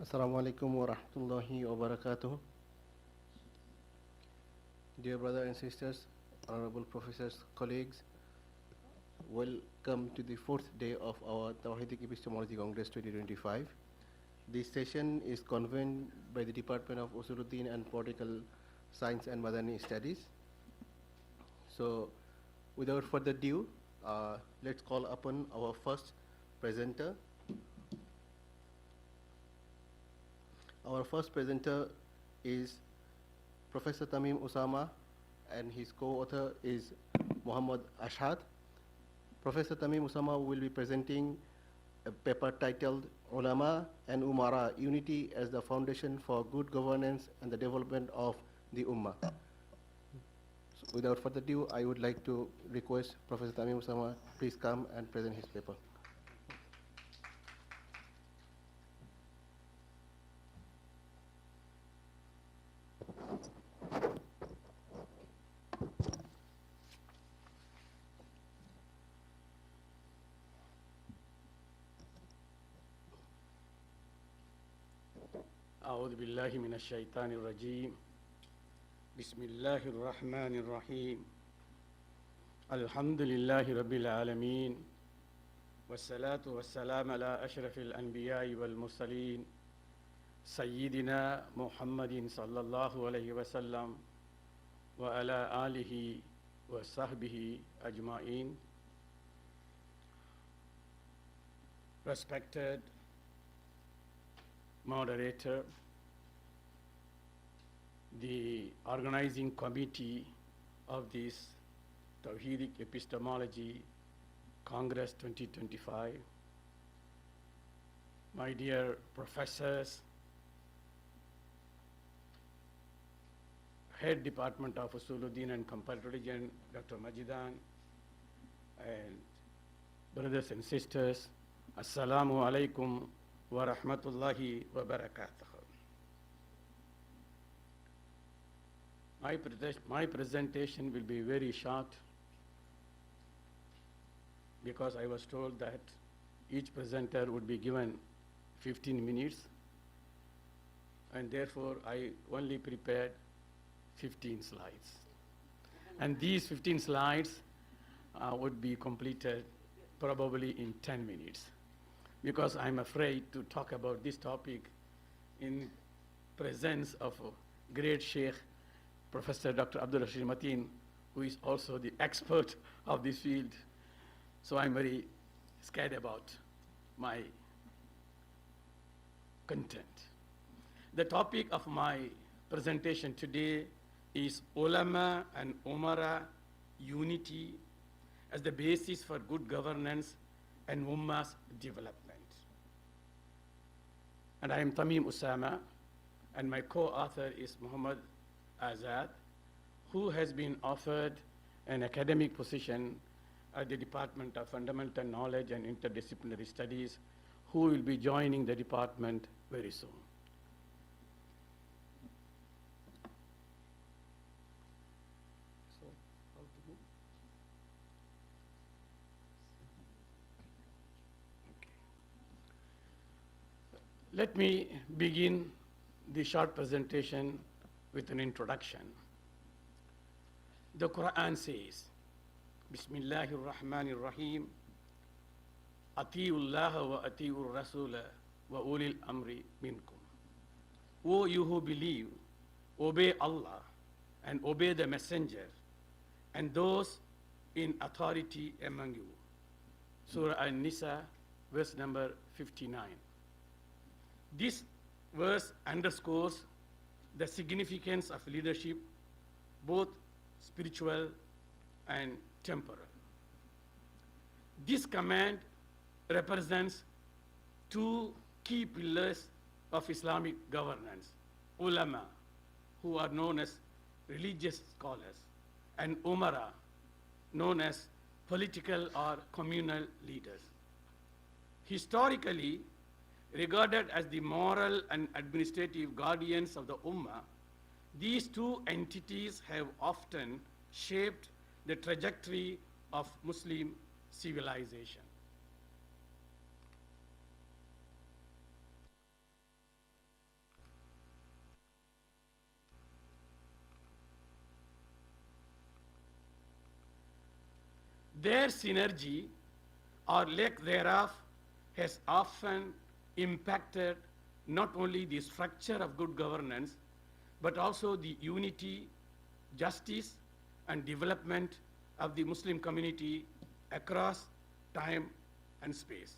Assalamu alaikum wa rahmatullahi wa barakatuh. Dear brothers and sisters, honorable professors, colleagues, welcome to the fourth day of our Tawhidic Epistemology Congress 2025. This session is convened by the Department of Usuluddin and Political Science and Madani Studies. So, without further ado, let's call upon our first presenter. Our first presenter is Professor Tamim Usama, and his co-author is Muhammad Ashad. Professor Tamim Usama will be presenting a paper titled Ulama and Umara, Unity as the Foundation for Good Governance and the Development of the Ummah. So without further ado, I would like to request Professor Tamim Usama, please come and present his paper. أعوذ بالله من الشيطان الرجيم بسم الله الرحمن الرحيم الحمد لله رب العالمين والصلاة والسلام على أشرف الأنبياء والمرسلين سيدنا محمد صلى الله عليه وسلم وعلى آله وصحبه أجمعين. Respected moderator, the organizing committee of this Tawhidic Epistemology Congress 2025, my dear professors, Head Department of Usuluddin and Comparative Religion, Dr. Majidan, and brothers and sisters, Assalamu alaikum wa rahmatullahi wa barakatuh. My presentation will be very short because I was told that each presenter would be given 15 minutes, and therefore I only prepared 15 slides. And these 15 slides would be completed probably in 10 minutes, because I'm afraid to talk about this topic in presence of a great Sheikh, Professor Dr. Abdul Rashid Mateen, who is also the expert of this field. So I'm very scared about my content. The topic of my presentation today is Ulama and Umara, Unity as the basis for good governance and Ummah's development. And I am Tamim Usama, and my co-author is Muhammad Azad, who has been offered an academic position at the Department of Fundamental Knowledge and Interdisciplinary Studies, who will be joining the department very soon. Let me begin the short presentation with an introduction. The Quran says, Bismillahir Rahmanir Rahim, Ati'ullaha wa ati'ur rasula wa ulil amri minkum. O you who believe, obey Allah and obey the messenger and those in authority among you. Surah An-Nisa, verse number 59. This verse underscores the significance of leadership, both spiritual and temporal. This command represents two key pillars of Islamic governance: ulama, who are known as religious scholars, and umara, known as political or communal leaders. Historically, regarded as the moral and administrative guardians of the Ummah, these two entities have often shaped the trajectory of Muslim civilization. Their synergy or lack thereof has often impacted not only the structure of good governance, but also the unity, justice, and development of the Muslim community across time and space.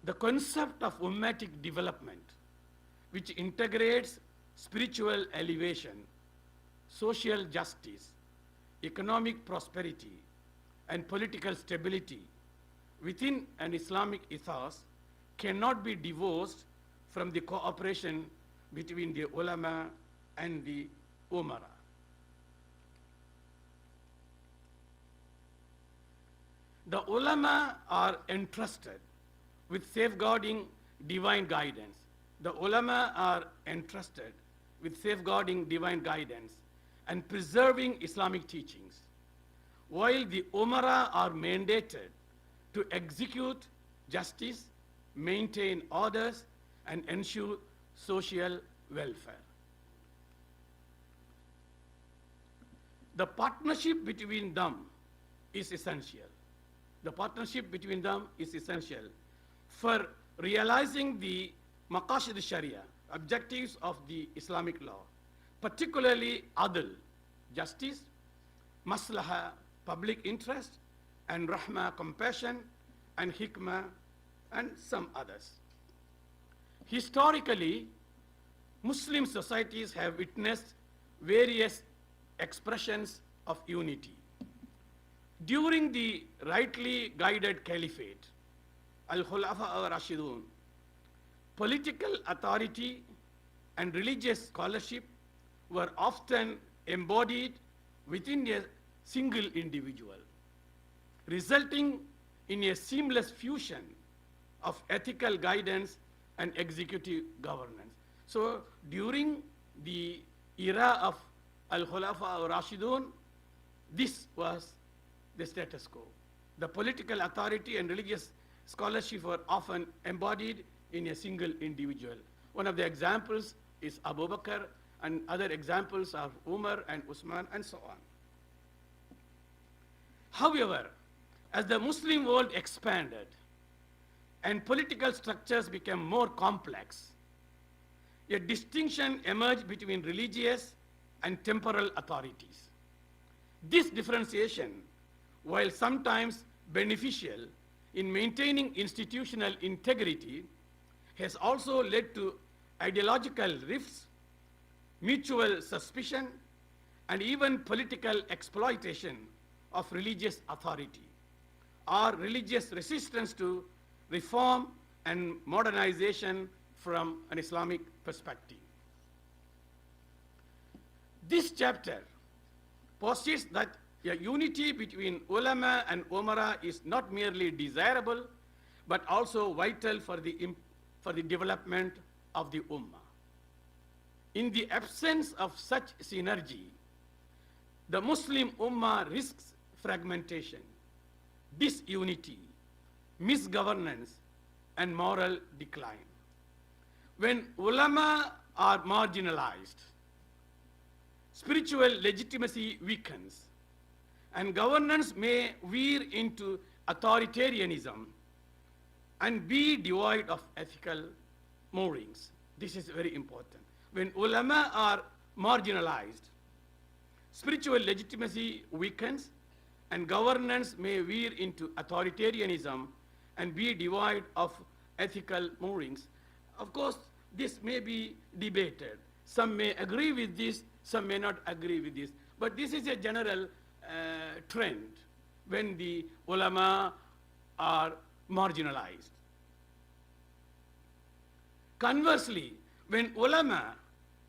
The concept of ummatic development, which integrates spiritual elevation, social justice, economic prosperity, and political stability within an Islamic ethos, cannot be divorced from the cooperation between the ulama and the umara. The ulama are entrusted with safeguarding divine guidance. The ulama are entrusted with safeguarding divine guidance and preserving Islamic teachings, while the umara are mandated to execute justice, maintain orders, and ensure social welfare. The partnership between them is essential. The partnership between them is essential for realizing the maqasid sharia, objectives of the Islamic law, particularly adl, justice, maslaha, public interest, and rahma, compassion, and hikmah, and some others. Historically, Muslim societies have witnessed various expressions of unity. During the rightly guided caliphate, Al-Khulafa al-Rashidun, political authority and religious scholarship were often embodied within a single individual, resulting in a seamless fusion of ethical guidance and executive governance. So during the era of Al-Khulafa al-Rashidun, this was the status quo. The political authority and religious scholarship were often embodied in a single individual. One of the examples is Abu Bakr, and other examples are Umar and Usman, and so on. However, as the Muslim world expanded and political structures became more complex, a distinction emerged between religious and temporal authorities. This differentiation, while sometimes beneficial in maintaining institutional integrity, has also led to ideological rifts, mutual suspicion, and even political exploitation of religious authority, or religious resistance to reform and modernization from an Islamic perspective. This chapter posits that a unity between ulama and umara is not merely desirable, but also vital for the development of the ummah. In the absence of such synergy, the Muslim ummah risks fragmentation, disunity, misgovernance, and moral decline. When ulama are marginalized, spiritual legitimacy weakens, and governance may veer into authoritarianism and be devoid of ethical moorings. This is very important. When ulama are marginalized, spiritual legitimacy weakens, and governance may veer into authoritarianism and be devoid of ethical moorings. Of course, this may be debated. Some may agree with this, some may not agree with this. But this is a general trend when the ulama are marginalized. Conversely, when ulama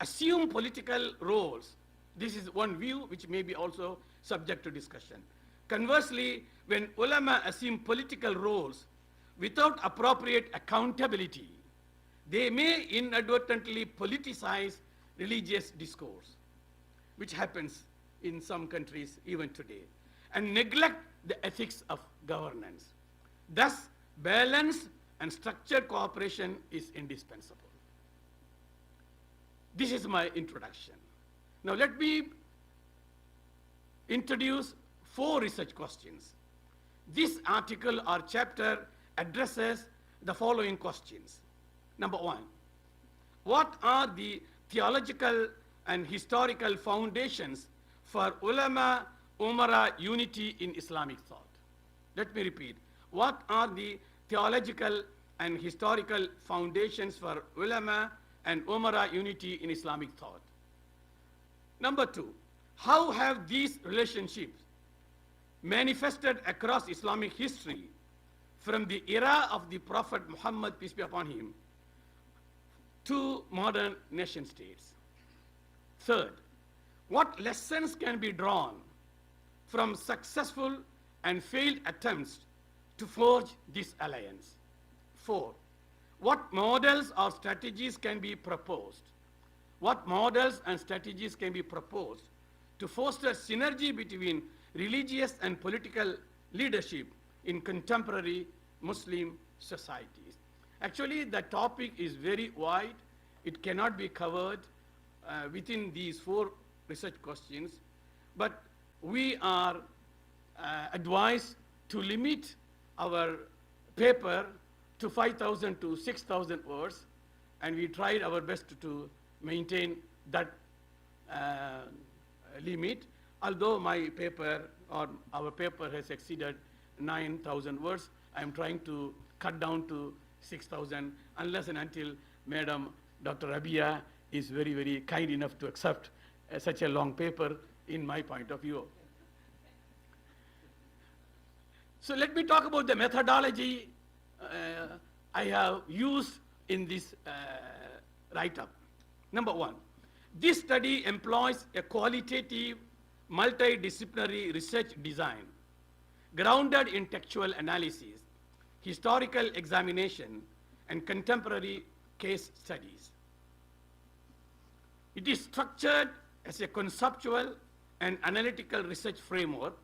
assume political roles, this is one view which may be also subject to discussion. Conversely, when ulama assume political roles without appropriate accountability, they may inadvertently politicize religious discourse, which happens in some countries even today, and neglect the ethics of governance. Thus, balanced and structured cooperation is indispensable. This is my introduction. Now let me introduce 4 research questions. This article or chapter addresses the following questions. Number 1, what are the theological and historical foundations for ulama umara unity in Islamic thought? Let me repeat. What are the theological and historical foundations for ulama and umara unity in Islamic thought? Number 2, how have these relationships manifested across Islamic history from the era of the Prophet Muhammad, peace be upon him, to modern nation states? Third, what lessons can be drawn from successful and failed attempts to forge this alliance? 4, what models or strategies can be proposed? What models and strategies can be proposed to foster synergy between religious and political leadership in contemporary Muslim societies? Actually, the topic is very wide. It cannot be covered within these 4 research questions, but we are advised to limit our paper to 5,000 to 6,000 words, and we tried our best to maintain that limit, although my paper or our paper has exceeded 9,000 words. I am trying to cut down to 6,000 unless and until Madam Dr. Rabia is very, very kind enough to accept such a long paper in my point of view. So let me talk about the methodology I have used in this write-up. Number 1, this study employs a qualitative, multidisciplinary research design grounded in textual analysis, historical examination, and contemporary case studies. It is structured as a conceptual and analytical research framework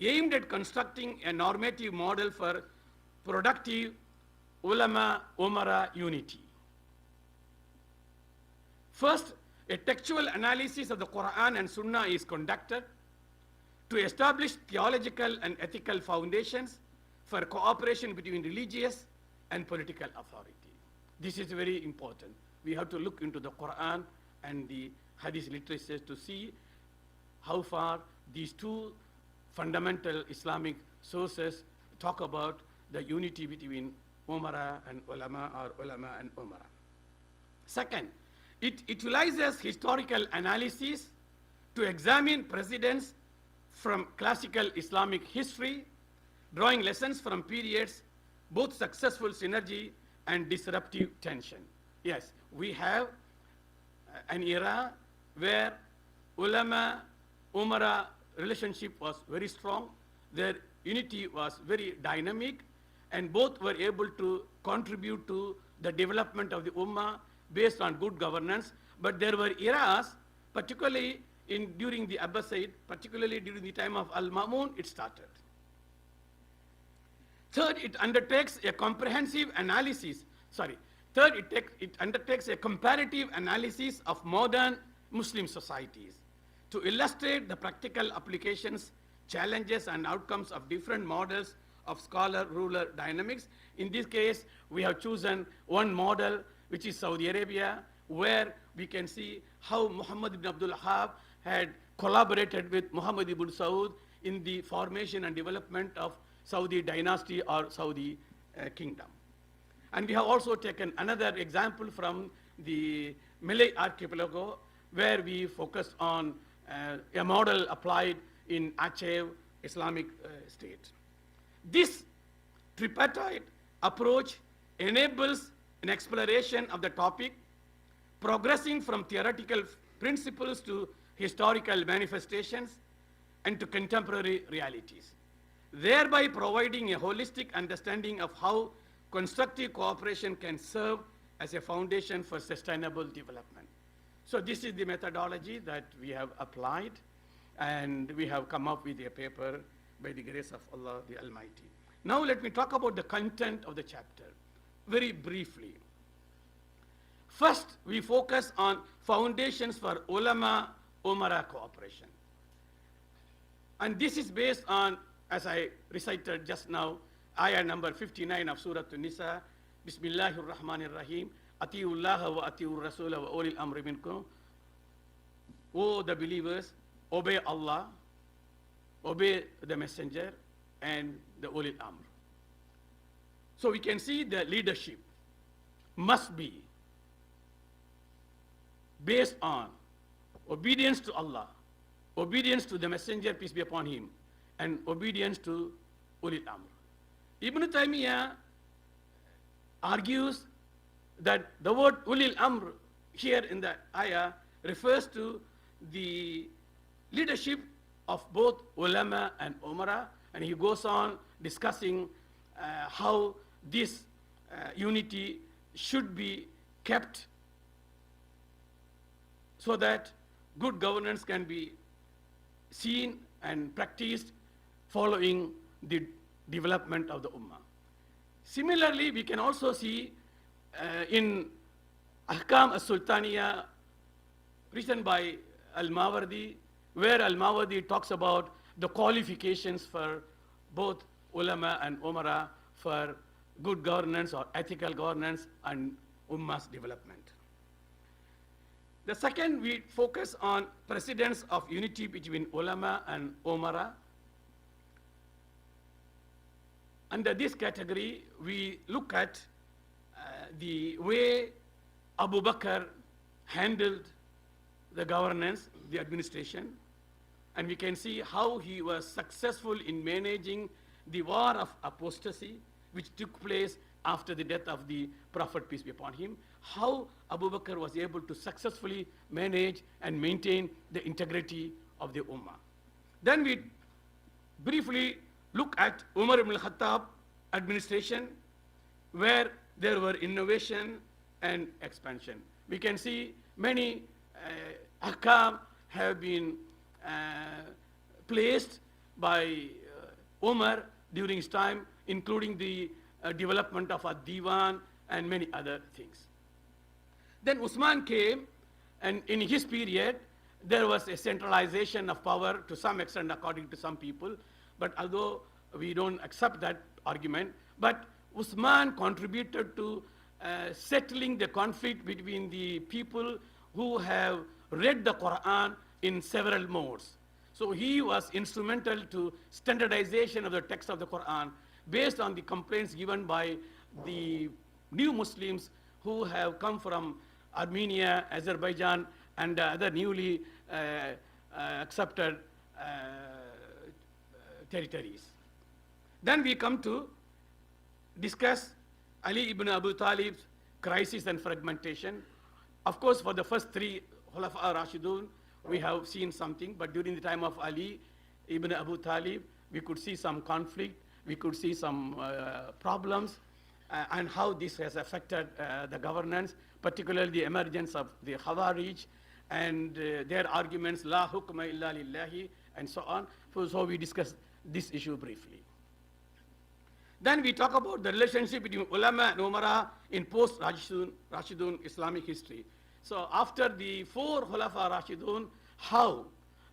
aimed at constructing a normative model for productive ulama-umara unity. First, a textual analysis of the Quran and Sunnah is conducted to establish theological and ethical foundations for cooperation between religious and political authority. This is very important. We have to look into the Quran and the Hadith literature to see how far these 2 fundamental Islamic sources talk about the unity between umara and ulama, or ulama and umara. Second, it utilizes historical analysis to examine precedents from classical Islamic history, drawing lessons from periods, both successful synergy and disruptive tension. Yes, we have an era where ulama-umara relationship was very strong, their unity was very dynamic, and both were able to contribute to the development of the ummah based on good governance. But there were eras, particularly during the Abbasid, particularly during the time of Al-Ma'mun, it started. Third, it undertakes a comprehensive analysis, it undertakes a comparative analysis of modern Muslim societies to illustrate the practical applications, challenges, and outcomes of different models of scholar-ruler dynamics. In this case, we have chosen one model, which is Saudi Arabia, where we can see how Muhammad ibn Abdul Wahhab had collaborated with Muhammad ibn Saud in the formation and development of Saudi dynasty or Saudi kingdom. And we have also taken another example from the Malay archipelago, where we focused on a model applied in Aceh Islamic state. This tripartite approach enables an exploration of the topic, progressing from theoretical principles to historical manifestations and to contemporary realities, thereby providing a holistic understanding of how constructive cooperation can serve as a foundation for sustainable development. So this is the methodology that we have applied, and we have come up with a paper by the grace of Allah the Almighty. Now let me talk about the content of the chapter very briefly. First, we focus on foundations for ulama Umara cooperation. And this is based on, as I recited just now, ayah number 59 of Surah An-Nisa, Bismillahir Rahmanir Rahim, Atiullah wa atiur Rasul wa ulil amri minkum. O the believers, obey Allah, obey the messenger, and the ulil amr. So we can see the leadership must be based on obedience to Allah, obedience to the messenger, peace be upon him, and obedience to ulil amr. Ibn Taymiyyah argues that the word ulil amr here in the ayah refers to the leadership of both ulama and umara, and he goes on discussing how this unity should be kept so that good governance can be seen and practiced following the development of the ummah. Similarly, we can also see in Ahkam al-Sultaniya written by Al-Mawardi, where Al-Mawardi talks about the qualifications for both ulama and umara for good governance or ethical governance and ummah's development. The second, we focus on precedents of unity between ulama and umara. Under this category, we look at the way Abu Bakr handled the governance, the administration, and we can see how he was successful in managing the war of apostasy, which took place after the death of the Prophet, peace be upon him, how Abu Bakr was able to successfully manage and maintain the integrity of the Ummah. Then we briefly look at Umar ibn al-Khattab administration, where there were innovation and expansion. We can see many ahkam have been placed by Umar during his time, including the development of a diwan and many other things. Then Usman came, and in his period, there was a centralization of power to some extent, according to some people. But although we don't accept that argument, but Usman contributed to settling the conflict between the people who have read the Quran in several modes. So he was instrumental to standardization of the text of the Quran based on the complaints given by the new Muslims who have come from Armenia, Azerbaijan, and other newly accepted territories. Then we come to discuss Ali ibn Abu Talib's crisis and fragmentation. Of course, for the first three Khulafa Rashidun, we have seen something, but during the time of Ali ibn Abu Talib, we could see some conflict, we could see some problems, and how this has affected the governance, particularly the emergence of the Khawarij and their arguments, La hukma illa lillahi, and so on. So we discussed this issue briefly. Then we talk about the relationship between ulama and umara in post-Rashidun Islamic history. So after the four Khulafa Rashidun, how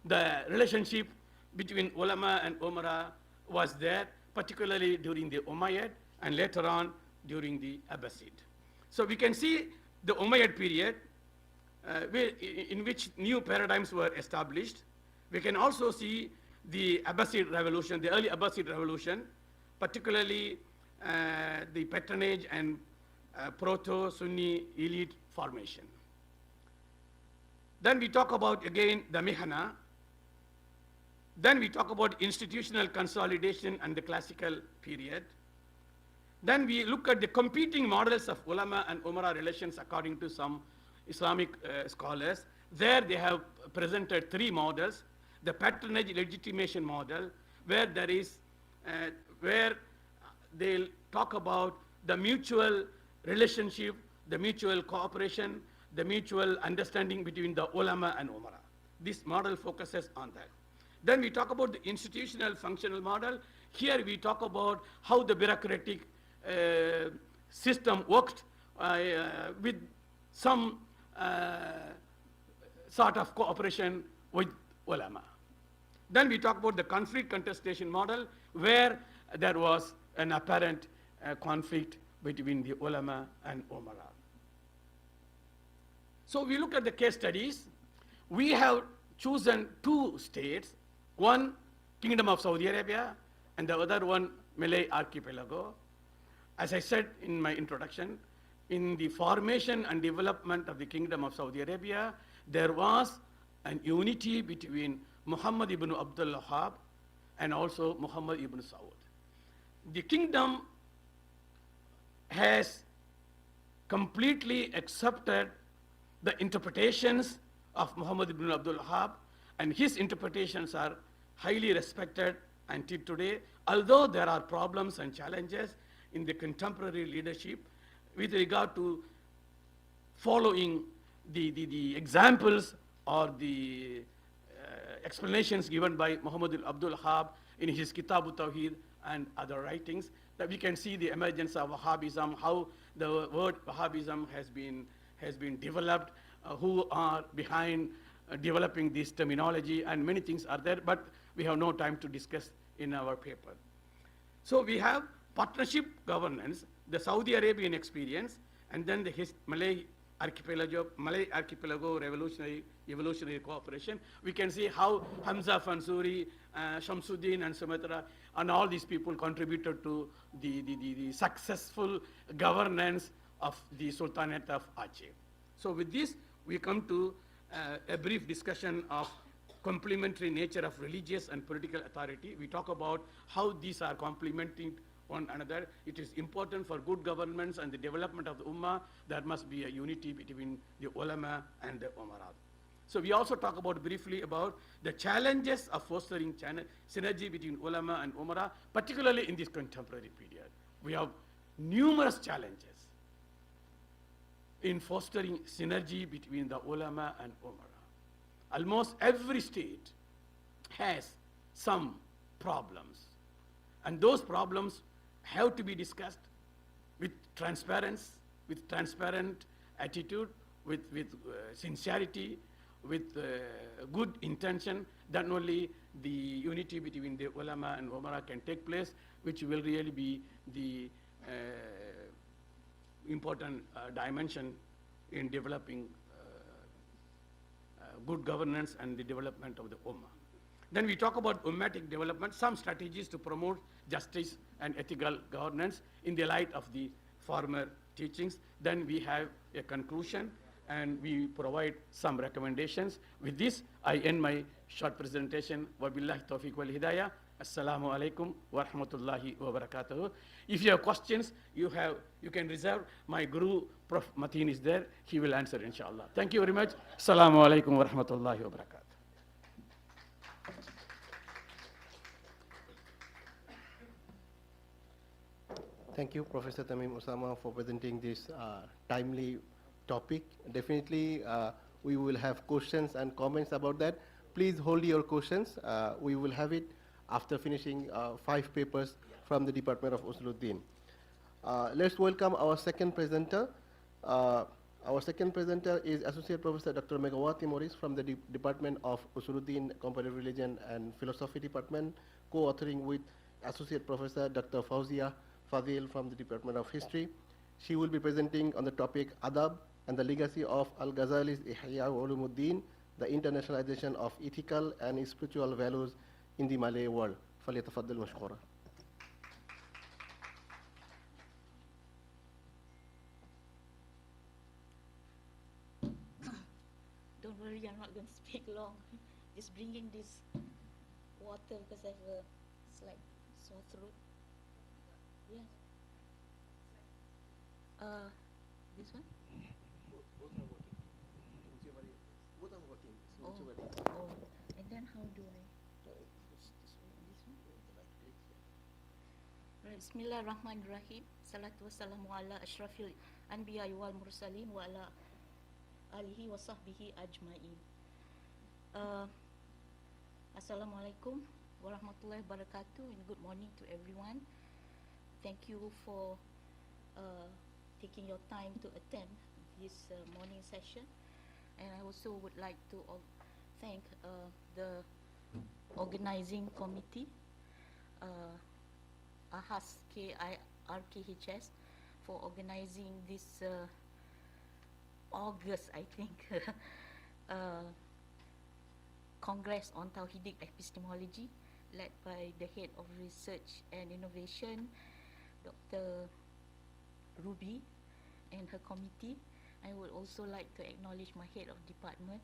the relationship between ulama and umara was there, particularly during the Umayyad and later on during the Abbasid. So we can see the Umayyad period in which new paradigms were established. We can also see the Abbasid revolution, the early Abbasid revolution, particularly the patronage and proto-Sunni elite formation. Then we talk about, again, the Mihna. Then we talk about institutional consolidation and the classical period. Then we look at the competing models of ulama and umara relations according to some Islamic scholars. There they have presented three models. The patronage legitimation model, where there is, where they'll talk about the mutual relationship, the mutual cooperation, the mutual understanding between the ulama and umara. This model focuses on that. Then we talk about the institutional functional model. Here we talk about how the bureaucratic system worked with some sort of cooperation with ulama. Then we talk about the conflict contestation model, where there was an apparent conflict between the ulama and umara. So we look at the case studies. We have chosen two states, one Kingdom of Saudi Arabia and the other one Malay Archipelago. As I said in my introduction, in the formation and development of the Kingdom of Saudi Arabia, there was an unity between Muhammad ibn Abdul Wahab and also Muhammad ibn Saud. The kingdom has completely accepted the interpretations of Muhammad ibn Abdul Wahab, and his interpretations are highly respected until today, although there are problems and challenges in the contemporary leadership with regard to following the examples or the explanations given by Muhammad Abdul Wahab in his Kitab al-Tawheed and other writings, that we can see the emergence of Wahhabism, how the word Wahhabism has been developed, who are behind developing this terminology, and many things are there, but we have no time to discuss in our paper. So we have partnership governance, the Saudi Arabian experience, and then the Malay Archipelago Evolutionary Cooperation. We can see how Hamza Fansuri, Shamsuddin and Sumatra and all these people contributed to the successful governance of the Sultanate of Aceh. So with this, we come to a brief discussion of complementary nature of religious and political authority. We talk about how these are complementing one another. It is important for good governance and the development of the Ummah. There must be a unity between the ulama and the umarat. So we also talk about briefly about the challenges of fostering synergy between ulama and umara, particularly in this contemporary period. We have numerous challenges in fostering synergy between the ulama and umara. Almost every state has some problems, and those problems have to be discussed with transparent attitude, with sincerity, with good intention. Then only the unity between the ulama and umara can take place, which will really be the important dimension in developing good governance and the development of the ummah. Then we talk about ummatic development, some strategies to promote justice and ethical governance in the light of the former teachings. Then we have a conclusion and we provide some recommendations. With this, I end my short presentation. Wabillahi tawfiq wal hidayah. Assalamu alaikum wa rahmatullahi wa barakatuh. If you have questions, you can reserve. My guru, Prof. Mateen, is there. He will answer, inshallah. Thank you very much. Assalamu alaikum wa rahmatullahi wa barakatuh. Thank you, Professor Tamim Usama, for presenting this timely topic. Definitely, we will have questions and comments about that. Please hold your questions. We will have it after finishing 5 papers from the Department of Usuluddin. Let's welcome our second presenter. Our second presenter is Associate Professor Dr. Megawati Morris from the Department of Usuluddin, Comparative Religion and Philosophy Department, co-authoring with Associate Professor Dr. Fauzia Fadil from the Department of History. She will be presenting on the topic Adab and the legacy of Al-Ghazali's Ihya Ulumuddin, the internationalization of ethical and spiritual values in the Malay world. فليتفضل مشكورا. Don't worry, I'm not going to speak long. Just bringing this water because I have a slight sore throat. Yes. This one? Both are working. Both are working. Oh. And then how do I? This one? Right. Bismillahirrahmanirrahim. Salatu wassalamu ala ashrafil anbiya wal mursalin wa ala alihi wa sahbihi ajma'in. Assalamualaikum warahmatullahi wabarakatuh, and good morning to everyone. Thank you for taking your time to attend this morning session. And I also would like to thank the organizing committee, AHAS RKHS, for organizing this August, I think, Congress on Tawhidic Epistemology, led by the Head of Research and Innovation, Dr. Ruby, and her committee. I would also like to acknowledge my Head of Department,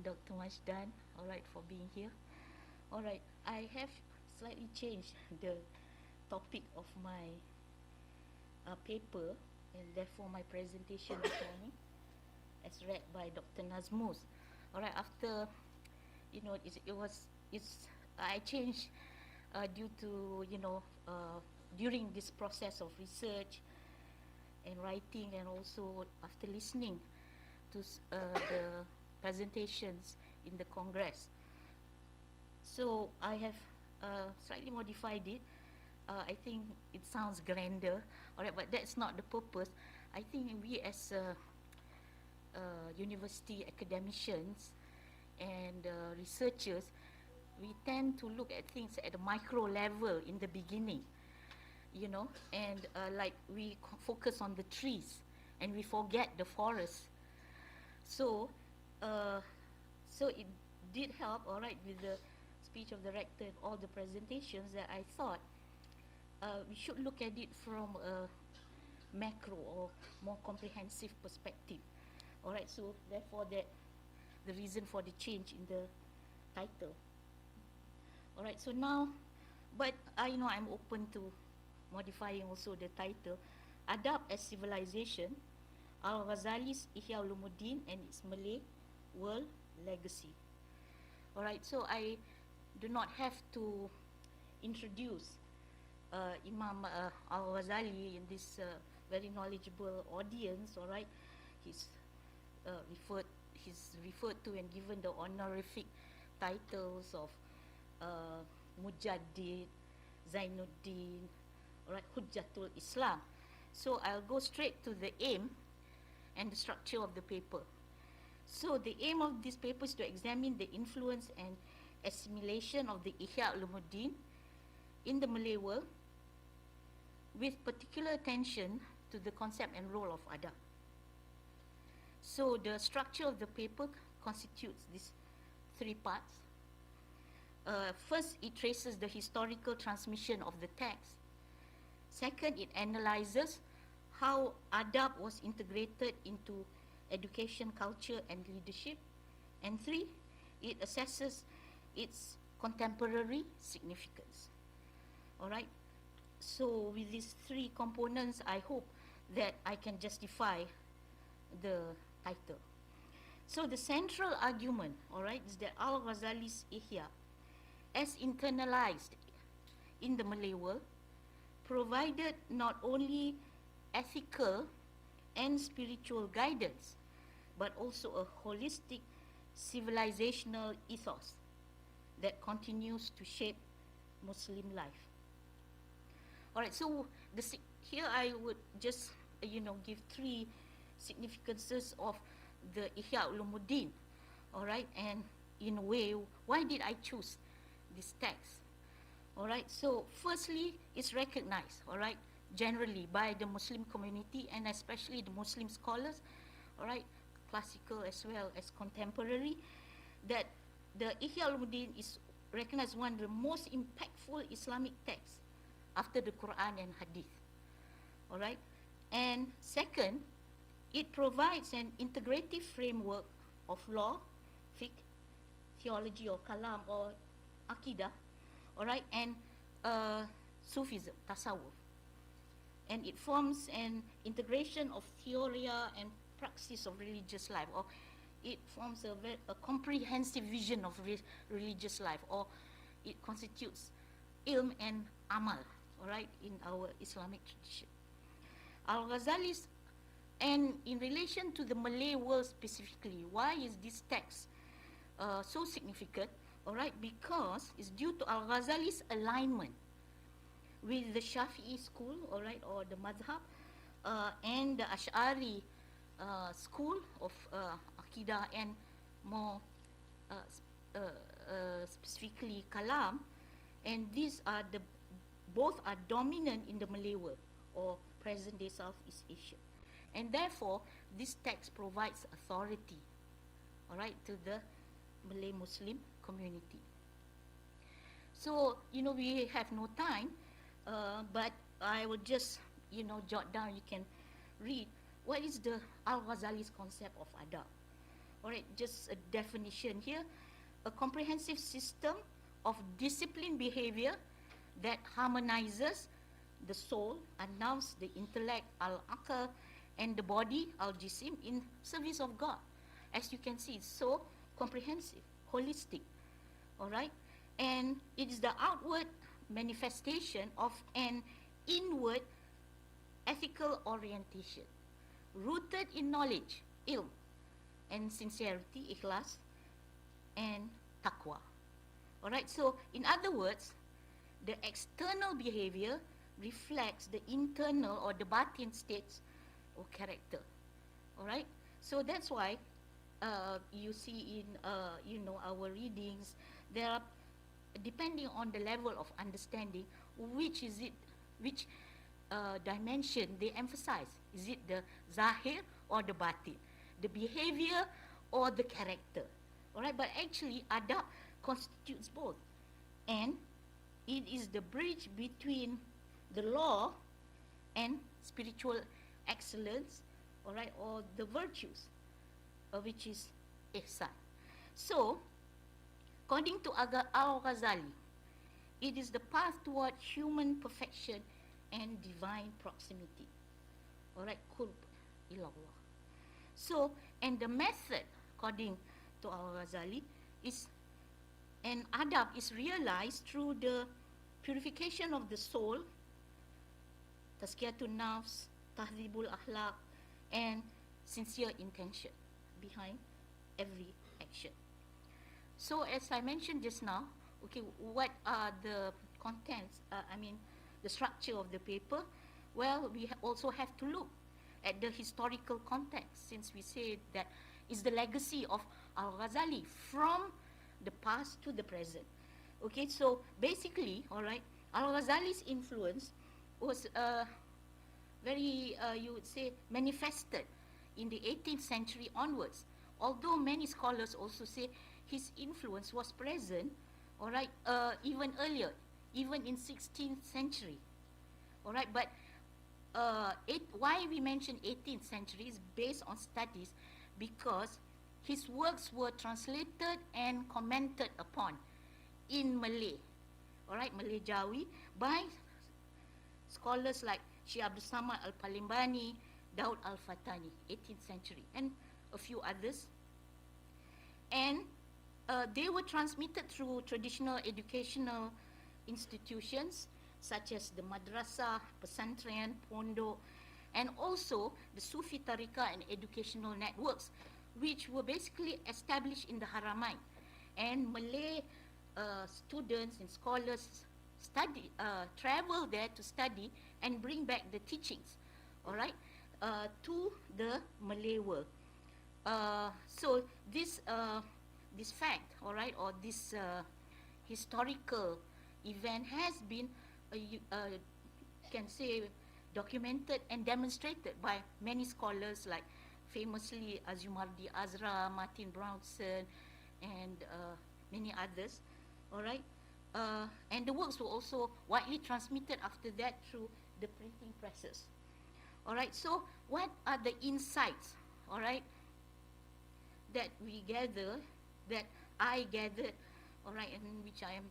Dr. Majdan, all right, for being here. All right, I have slightly changed the topic of my paper, and therefore my presentation this morning, as read by Dr. Nazmus. All right, after, you know, I changed due to, you know, during this process of research and writing, and also after listening to the presentations in the Congress. So I have slightly modified it. I think it sounds grander, all right, but that's not the purpose. I think we as university academicians and researchers, we tend to look at things at a micro level in the beginning, you know, and like we focus on the trees and we forget the forest. So, so it did help, all right, with the speech of the rector and all the presentations, that I thought we should look at it from a macro or more comprehensive perspective. All right, so therefore that the reason for the change in the title. All right, so now, but you know, I'm open to modifying also the title, Adab as Civilization, Al-Ghazali's Ihya Ulumuddin and its Malay World Legacy. All right, so I do not have to introduce Imam Al-Ghazali in this very knowledgeable audience. All right, he's referred to and given the honorific titles of Mujaddid, Zainuddin, all right, Hujjatul Islam. So I'll go straight to the aim and the structure of the paper. So the aim of this paper is to examine the influence and assimilation of the Ihya Ulumuddin in the Malay world, with particular attention to the concept and role of adab. So the structure of the paper constitutes these three parts. First, it traces the historical transmission of the text. Second, it analyzes how adab was integrated into education, culture, and leadership. And three, it assesses its contemporary significance. All right. So with these three components, I hope that I can justify the title. So the central argument, all right, is that Al-Ghazali's Ihya, as internalized in the Malay world, provided not only ethical and spiritual guidance, but also a holistic civilizational ethos that continues to shape Muslim life. All right, so here I would just, give three significances of the Ihya Ulumuddin, all right, and in a way, why did I choose this text? All right, so firstly, it's recognized, all right, generally by the Muslim community and especially the Muslim scholars, all right, classical as well as contemporary, that the Ihya Ulumuddin is recognized one of the most impactful Islamic texts after the Quran and Hadith, all right, and second, it provides an integrative framework of law, fiqh, theology or kalam or akidah, all right, and Sufism, tasawwuf. And it forms an integration of theory and praxis of religious life, or it forms a comprehensive vision of religious life, or it constitutes ilm and amal, all right, in our Islamic tradition. Al-Ghazali's, and in relation to the Malay world specifically, why is this text so significant? All right, because it's due to Al-Ghazali's alignment with the Shafi'i school, all right, or the madhab, and the Ash'ari school of Aqidah, and more specifically Kalam, and these are both are dominant in the Malay world or present-day Southeast Asia, and therefore this text provides authority, all right, to the Malay Muslim community. So we have no time, but I will just jot down. You can read what is the Al-Ghazali's concept of adab. All right, just a definition here: a comprehensive system of disciplined behavior that harmonizes the soul, an-nafs, the intellect, al-aql, and the body, al-jisim, in service of God. As you can see, it's so comprehensive, holistic, all right? And it is the outward manifestation of an inward ethical orientation, rooted in knowledge, ilm, and sincerity, ikhlas, and taqwa. All right, so in other words, the external behavior reflects the internal or the batin states or character. All right, so that's why you see in our readings, there are, depending on the level of understanding, which dimension they emphasize. Is it the zahir or the batin, the behavior or the character? All right, but actually adab constitutes both, and it is the bridge between the law and spiritual excellence, all right, or the virtues, which is ihsan. So, according to Al-Ghazali, it is the path toward human perfection and divine proximity. All right, qurb ilallah. So, and the method, according to Al-Ghazali, is, and adab is realized through the purification of the soul, tazkiyatun nafs, tahdhibul akhlaq, and sincere intention behind every action. So as I mentioned just now, okay, what are the contents, the structure of the paper? Well, we also have to look at the historical context, since we say that is the legacy of Al-Ghazali from the past to the present. Okay, so basically, all right, Al-Ghazali's influence was very, you would say, manifested in the 18th century onwards. Although many scholars also say his influence was present, all right, even earlier, even in 16th century, all right. But why we mention 18th century is based on studies, because his works were translated and commented upon in Malay, all right, Malay Jawi, by scholars like Syekh Abdul Samad Al-Palimbani, Daud Al-Fatani, 18th century, and a few others. And they were transmitted through traditional educational institutions such as the madrasah, pesantren, pondok, and also the Sufi tariqah and educational networks, which were basically established in the Haramain. And Malay students and scholars travel there to study and bring back the teachings, all right, to the Malay world. So this fact, all right, or this historical event has been, can say, documented and demonstrated by many scholars, like famously Azumardi Azra, Martin Brownson, and many others, all right. And the works were also widely transmitted after that through the printing presses. All right, so what are the insights, all right, that we gather, that I gathered, all right, and which I am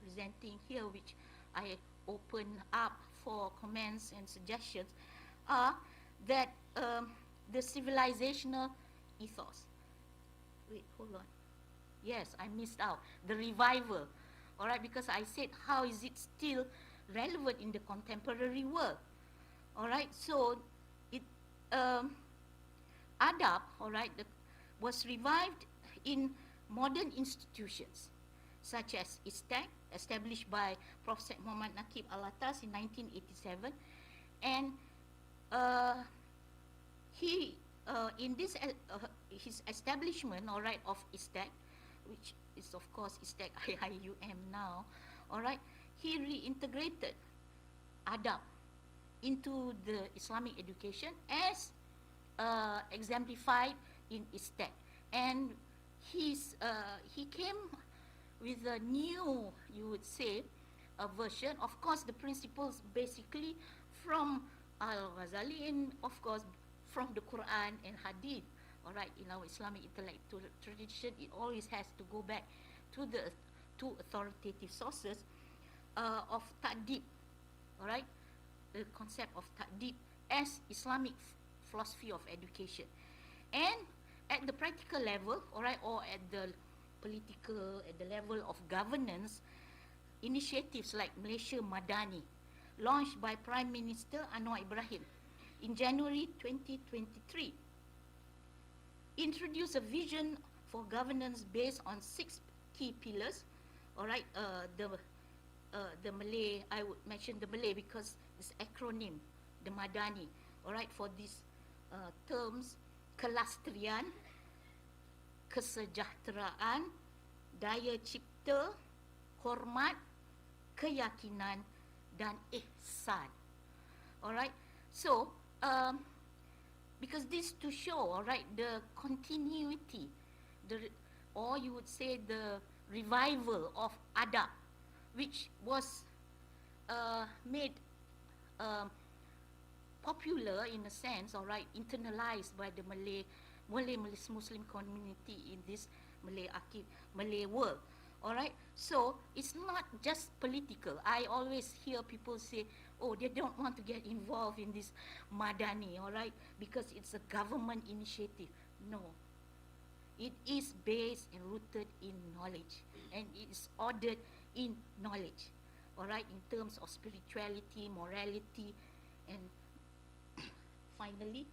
presenting here, which I open up for comments and suggestions, are that the civilizational ethos. Wait, hold on. Yes, I missed out. The revival, all right, because I said, how is it still relevant in the contemporary world? All right, so it adab, all right, was revived in modern institutions such as ISTAC, established by Prophet Muhammad Naqib Al-Atas in 1987, and he in this his establishment, all right, of ISTAC, which is of course ISTEC IIUM now, all right, he reintegrated adab into the Islamic education as exemplified in ISTEC. And he came with a new, you would say, a version. Of course, the principles basically from Al-Ghazali and of course from the Quran and Hadith. All right, in our Islamic intellectual tradition, it always has to go back to the two authoritative sources of ta'dib. All right, the concept of ta'dib as Islamic philosophy of education. And at the practical level, all right, or at the political, at the level of governance, initiatives like Malaysia Madani, launched by Prime Minister Anwar Ibrahim in January 2023, introduced a vision for governance based on 6 key pillars. All right, the Malay, I would mention the Malay because it's acronym, the Madani. All right, for these terms, kelastrian, kesejahteraan, daya cipta, hormat, keyakinan, dan ihsan. All right, so because this to show, all right, the continuity, or you would say the revival of adab, which was made popular in a sense, all right, internalized by the Malay Muslim community in this Malay world. All right, so it's not just political. I always hear people say, oh, they don't want to get involved in this Madani, all right, because it's a government initiative. No, it is based and rooted in knowledge, and it is ordered in knowledge, all right, in terms of spirituality, morality, and finally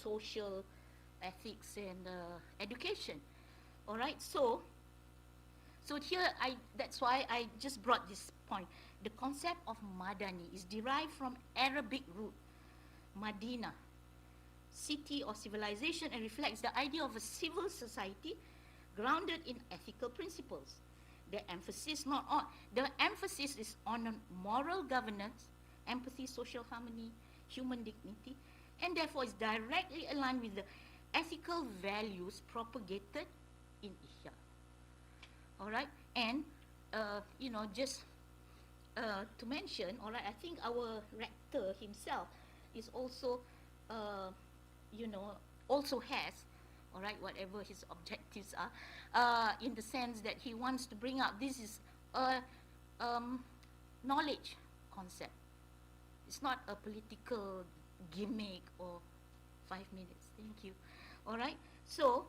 social ethics and education. All right, so here that's why I just brought this point. The concept of Madani is derived from Arabic root Madina, city or civilization, and reflects the idea of a civil society grounded in ethical principles. The emphasis is on moral governance, empathy, social harmony, human dignity, and therefore is directly aligned with the ethical values propagated in Ihya. All right, and just to mention, all right, I think our rector himself is also, also has, all right, whatever his objectives are, in the sense that he wants to bring out this is a knowledge concept. It's not a political gimmick or 5 minutes. Thank you. All right. So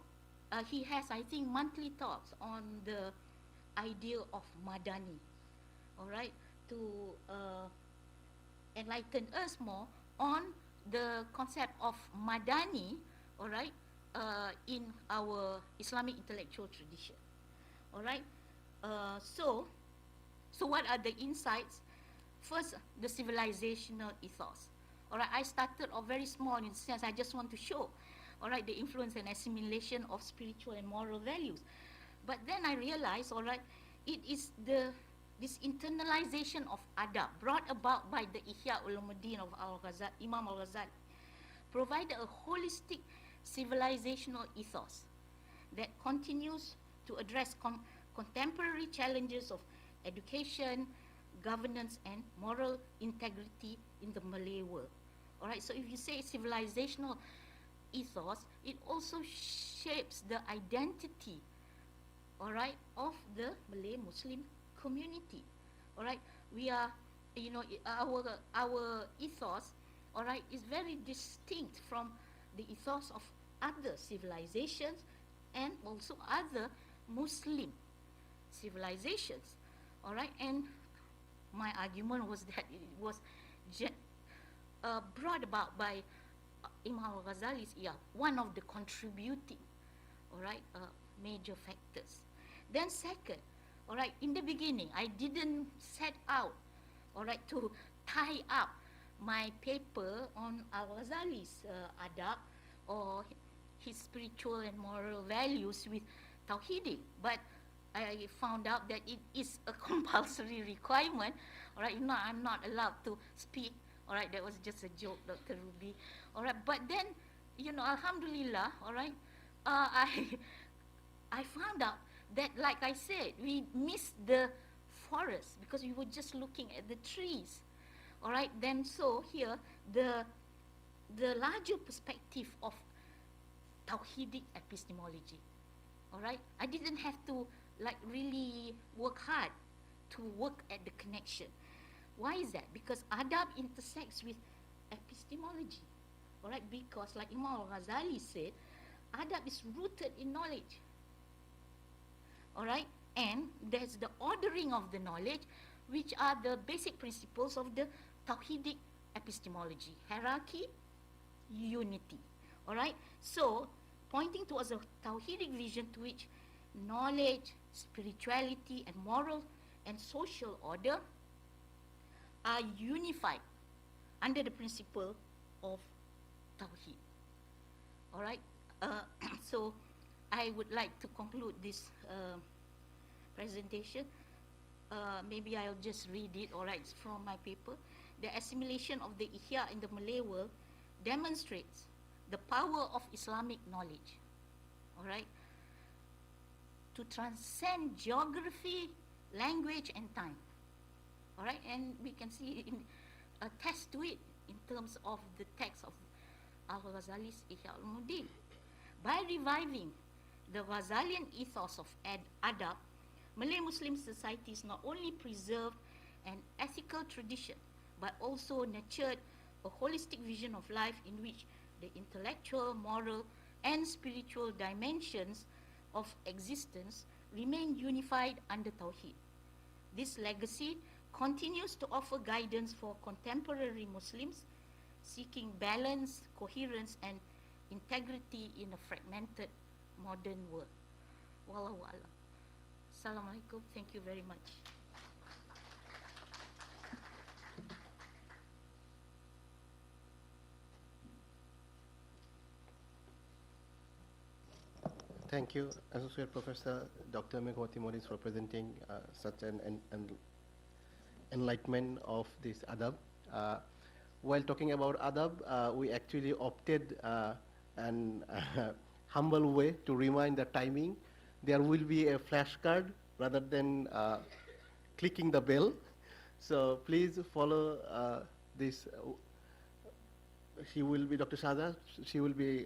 he has, I think, monthly talks on the idea of Madani. All right, to enlighten us more on the concept of Madani. All right, in our Islamic intellectual tradition. All right. So what are the insights? First, the civilizational ethos. All right, I started off very small in the sense I just want to show, all right, the influence and assimilation of spiritual and moral values. But then I realized, all right, it is this internalization of adab brought about by the Ihya Ulumuddin of Imam Al-Ghazali provided a holistic civilizational ethos that continues to address contemporary challenges of education, governance, and moral integrity in the Malay world. All right, so if you say civilizational ethos, it also shapes the identity, all right, of the Malay Muslim community. All right, we are, our ethos, all right, is very distinct from the ethos of other civilizations and also other Muslim civilizations. All right, and my argument was that it was brought about by Imam Al-Ghazali's, one of the contributing, all right, major factors. Then second, all right, in the beginning, I didn't set out, all right, to tie up my paper on Al-Ghazali's adab or his spiritual and moral values with Tawhidi. But I found out that it is a compulsory requirement. All right, I'm not allowed to speak. All right, that was just a joke, Dr. Ruby. All right, but then, Alhamdulillah, all right, I I found out that, like I said, we missed the forest because we were just looking at the trees. All right, then so here the larger perspective of Tawhidic epistemology. All right, I didn't have to like really work hard to work at the connection. Why is that? Because adab intersects with epistemology. All right, because like Imam Al-Ghazali said, adab is rooted in knowledge. All right, and there's the ordering of the knowledge, which are the basic principles of the Tawhidic epistemology: hierarchy, unity. All right, so pointing towards a Tawhidic vision to which knowledge, spirituality, and moral and social order are unified under the principle of Tawhid. All right, so I would like to conclude this presentation. Maybe I'll just read it. All right, it's from my paper. The assimilation of the Ihya in the Malay world demonstrates the power of Islamic knowledge. All right, to transcend geography, language, and time. All right, and we can see attest to it in terms of the text of Al-Ghazali's Ihya al-Ulumuddin. By reviving the Ghazalian ethos of adab, Malay Muslim societies not only preserved an ethical tradition, but also nurtured a holistic vision of life in which the intellectual, moral, and spiritual dimensions of existence remain unified under Tawhid. This legacy continues to offer guidance for contemporary Muslims seeking balance, coherence, and integrity in a fragmented modern world. Wallahu a'lam. Assalamualaikum. Thank you very much. Thank you, Associate Professor Dr. Megawati Morris, for presenting such an enlightenment of this adab. While talking about adab, we actually opted an humble way to remind the timing. There will be a flashcard rather than clicking the bell. So please follow this. She will be, Dr. Shahzad, she will be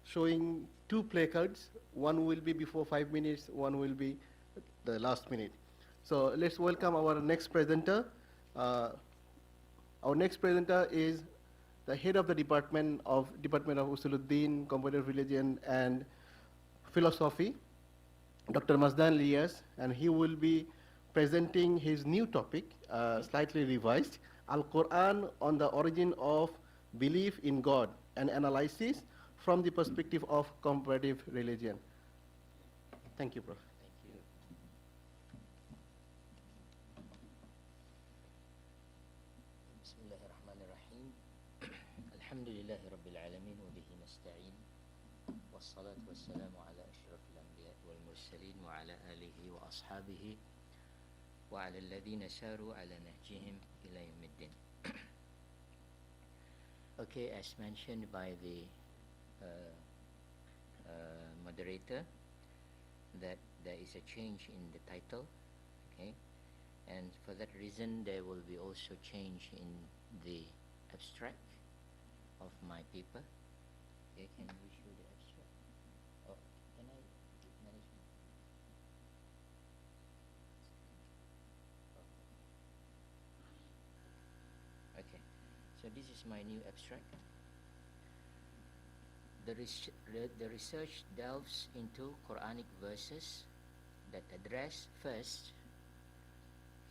showing two placards. One will be before 5 minutes, one will be the last minute. So let's welcome our next presenter. Our next presenter is the head of the Department of Usuluddin, Comparative Religion and Philosophy, Dr. Mazdan Lias, and he will be presenting his new topic, slightly revised, Al-Quran on the Origin of Belief in God, an analysis from the perspective of comparative religion. Thank you, Prof. Thank you. Bismillahirrahmanirrahim. Alhamdulillahi Rabbil Alamin wa bihi nasta'in. Wassalatu wassalamu ala ashrafil anbiya wal mursalin wa ala alihi wa ashabihi wa ala alladhina saru ala nahjihim ila yawmiddin. Okay, as mentioned by the moderator, that there is a change in the title, okay, and for that reason there will be also change in the abstract of my paper. Okay, can we show the abstract? Oh, can I manage? Okay, so this is my new abstract. The research delves into Quranic verses that address first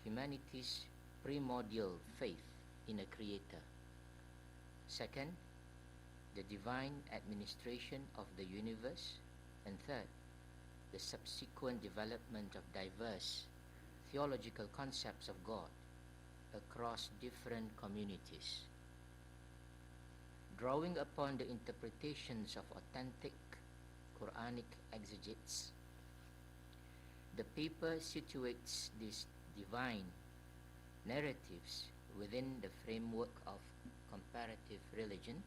humanity's primordial faith in a creator, second, the divine administration of the universe, and third, the subsequent development of diverse theological concepts of God across different communities. Drawing upon the interpretations of authentic Quranic exegetes, The paper situates these divine narratives within the framework of comparative religion,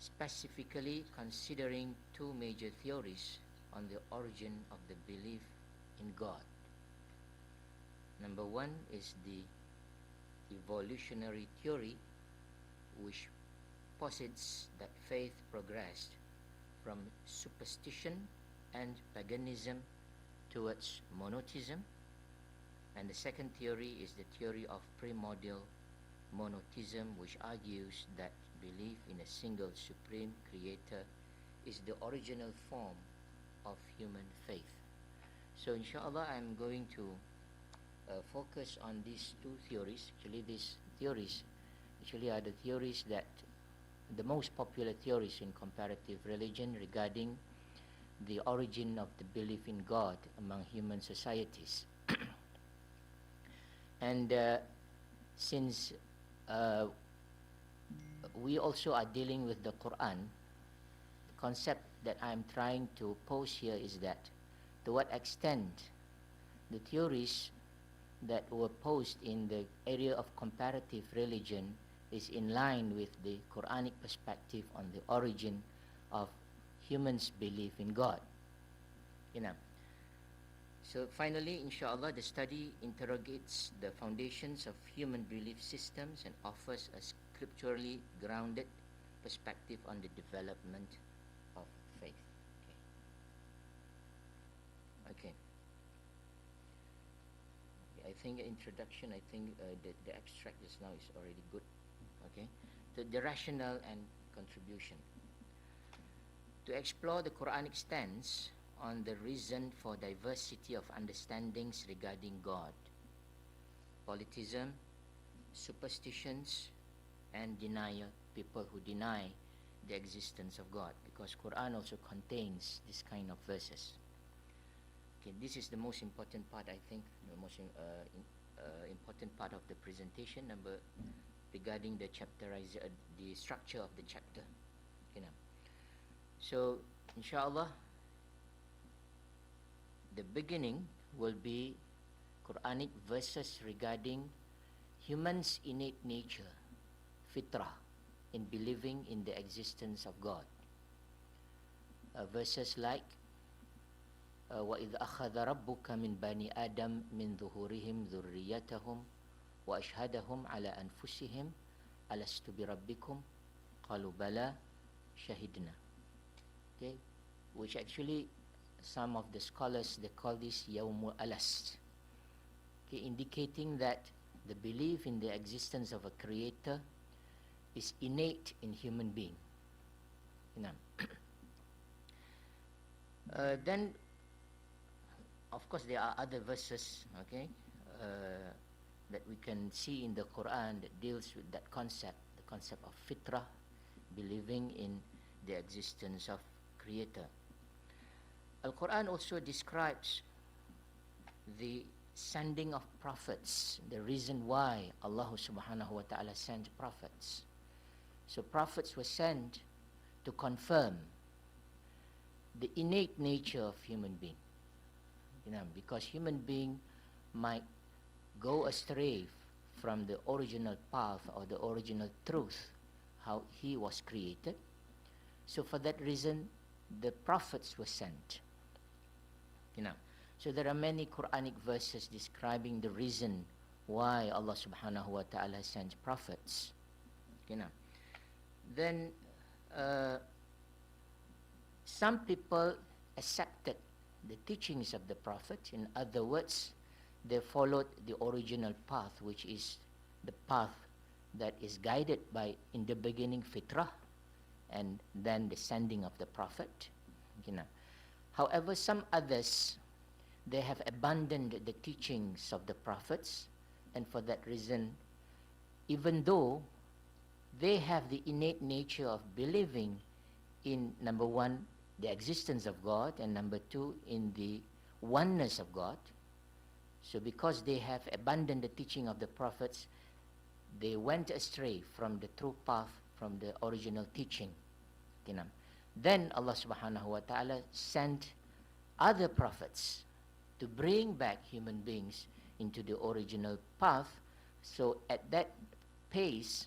specifically considering two major theories on the origin of the belief in God. Number one is the evolutionary theory, which posits that faith progressed from superstition and paganism towards monotheism. And the second theory is the theory of primordial monotheism, which argues that belief in a single supreme creator is the original form of human faith. So inshallah, I'm going to focus on these two theories. Actually, these theories are the theories that the most popular theories in comparative religion regarding the origin of the belief in God among human societies. And since we also are dealing with the Quran, the concept that I'm trying to pose here is that to what extent the theories that were posed in the area of comparative religion is in line with the Quranic perspective on the origin of humans' belief in God. So finally, inshallah, the study interrogates the foundations of human belief systems and offers a scripturally grounded perspective on the development of faith. Okay. I think introduction, the abstract just now is already good. Okay. The rationale and contribution. To explore the Quranic stance on the reason for diversity of understandings regarding God, polytheism, superstitions, and people who deny the existence of God, because Quran also contains this kind of verses. Okay, this is the most important part, I think, the most important part of the presentation, regarding the the structure of the chapter. Okay, now. So, inshallah, the beginning will be Quranic verses regarding humans' innate nature, fitrah, in believing in the existence of God. Verses like وَإِذْ أَخَذَ رَبُّكَ مِنْ بَنِي آدَمَ مِنْ ظُهُورِهِمْ ذُرِّيَّتَهُمْ وَأَشْهَدَهُمْ عَلَى أَنفُسِهِمْ أَلَسْتُ بِرَبِّكُمْ قَالُوا بَلَى شَهِدْنَا. Okay, which actually some of the scholars, they call this Yawmul Alas, okay, indicating that the belief in the existence of a creator is innate in human being. Then, of course, there are other verses, okay, that we can see in the Quran that deals with that concept, the concept of fitrah, believing in the existence of creator. Al-Quran also describes the sending of prophets, the reason why Allah subhanahu wa ta'ala sent prophets. So prophets were sent to confirm the innate nature of human being. Because human being might go astray from the original path or the original truth, how he was created. So for that reason, the prophets were sent. So there are many Quranic verses describing the reason why Allah subhanahu wa ta'ala sends prophets. Then some people accepted the teachings of the prophet. In other words, they followed the original path, which is the path that is guided by, in the beginning, fitrah, and then the sending of the prophet. However, some others, they have abandoned the teachings of the prophets, and for that reason, even though they have the innate nature of believing in, number one, the existence of God, and number two, in the oneness of God. So because they have abandoned the teaching of the prophets, they went astray from the true path, from the original teaching. Then Allah subhanahu wa ta'ala sent other prophets to bring back human beings into the original path. So at that pace,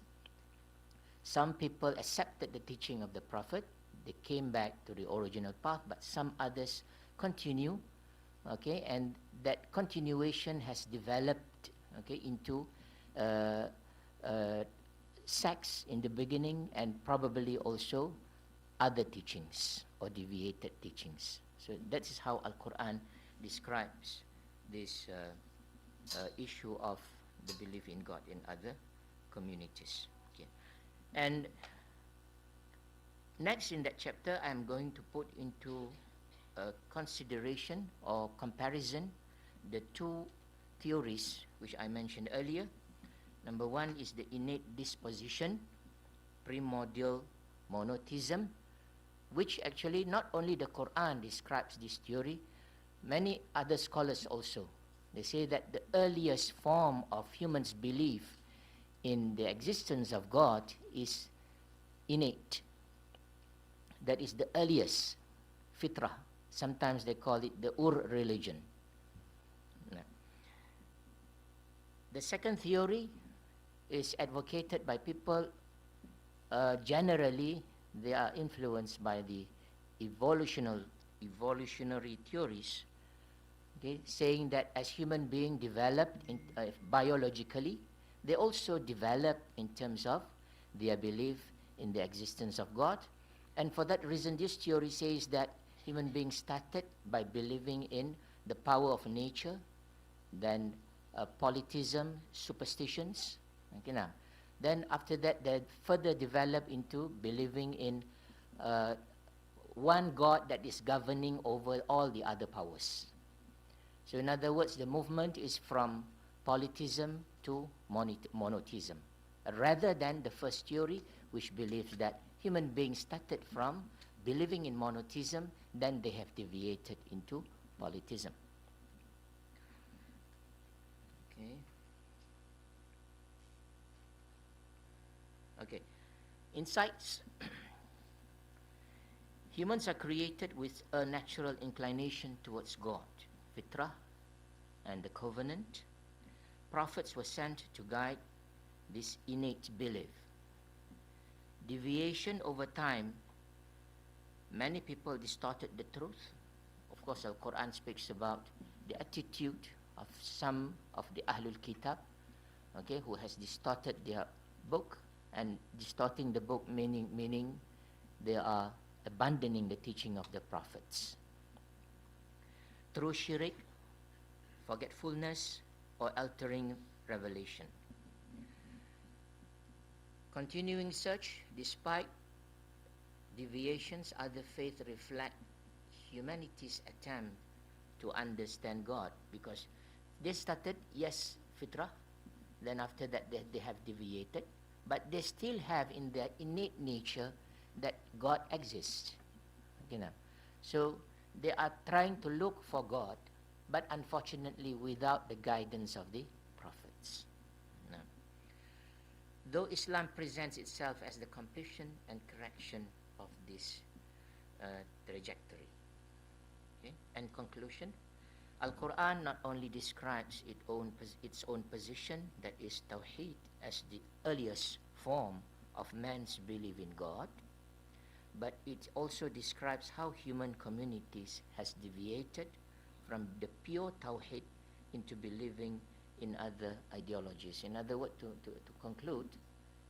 some people accepted the teaching of the prophet, they came back to the original path, but some others continue, okay, and that continuation has developed, okay, into sects in the beginning, and probably also other teachings or deviated teachings. So that is how Al-Quran describes this issue of the belief in God in other communities. Okay. And next in that chapter, I am going to put into consideration or comparison the two theories which I mentioned earlier. Number one is the innate disposition, primordial monotheism, which actually not only the Quran describes this theory, many other scholars also. They say that the earliest form of humans' belief in the existence of God is innate. That is the earliest, fitrah. Sometimes they call it the Ur religion. The second theory is advocated by people, generally they are influenced by the evolutionary theories, okay, saying that as human beings developed biologically, they also develop in terms of their belief in the existence of God. And for that reason, this theory says that human beings started by believing in the power of nature, then polytheism, superstitions. Okay, now, then after that, they further develop into believing in one God that is governing over all the other powers. So in other words, the movement is from polytheism to monotheism, rather than the first theory, which believes that human beings started from believing in monotheism, then they have deviated into polytheism. Okay. Okay. Insights. Humans are created with a natural inclination towards God, fitrah, and the covenant. Prophets were sent to guide this innate belief. Deviation over time, many people distorted the truth. Of course, the Quran speaks about the attitude of some of the Ahlul Kitab, okay, who has distorted their book, and distorting the book meaning they are abandoning the teaching of the prophets. Through shirk, forgetfulness, or altering revelation. Continuing such, despite deviations, other faiths reflect humanity's attempt to understand God, because they started, yes, fitrah, then after that they have deviated, but they still have in their innate nature that God exists. You know, so they are trying to look for God, but unfortunately without the guidance of the prophets. No. Though Islam presents itself as the completion and correction of this trajectory. Okay? And conclusion, Al-Quran not only describes its own position, that is Tawheed, as the earliest form of man's belief in God, but it also describes how human communities has deviated from the pure Tawheed into believing in other ideologies. In other words, to conclude,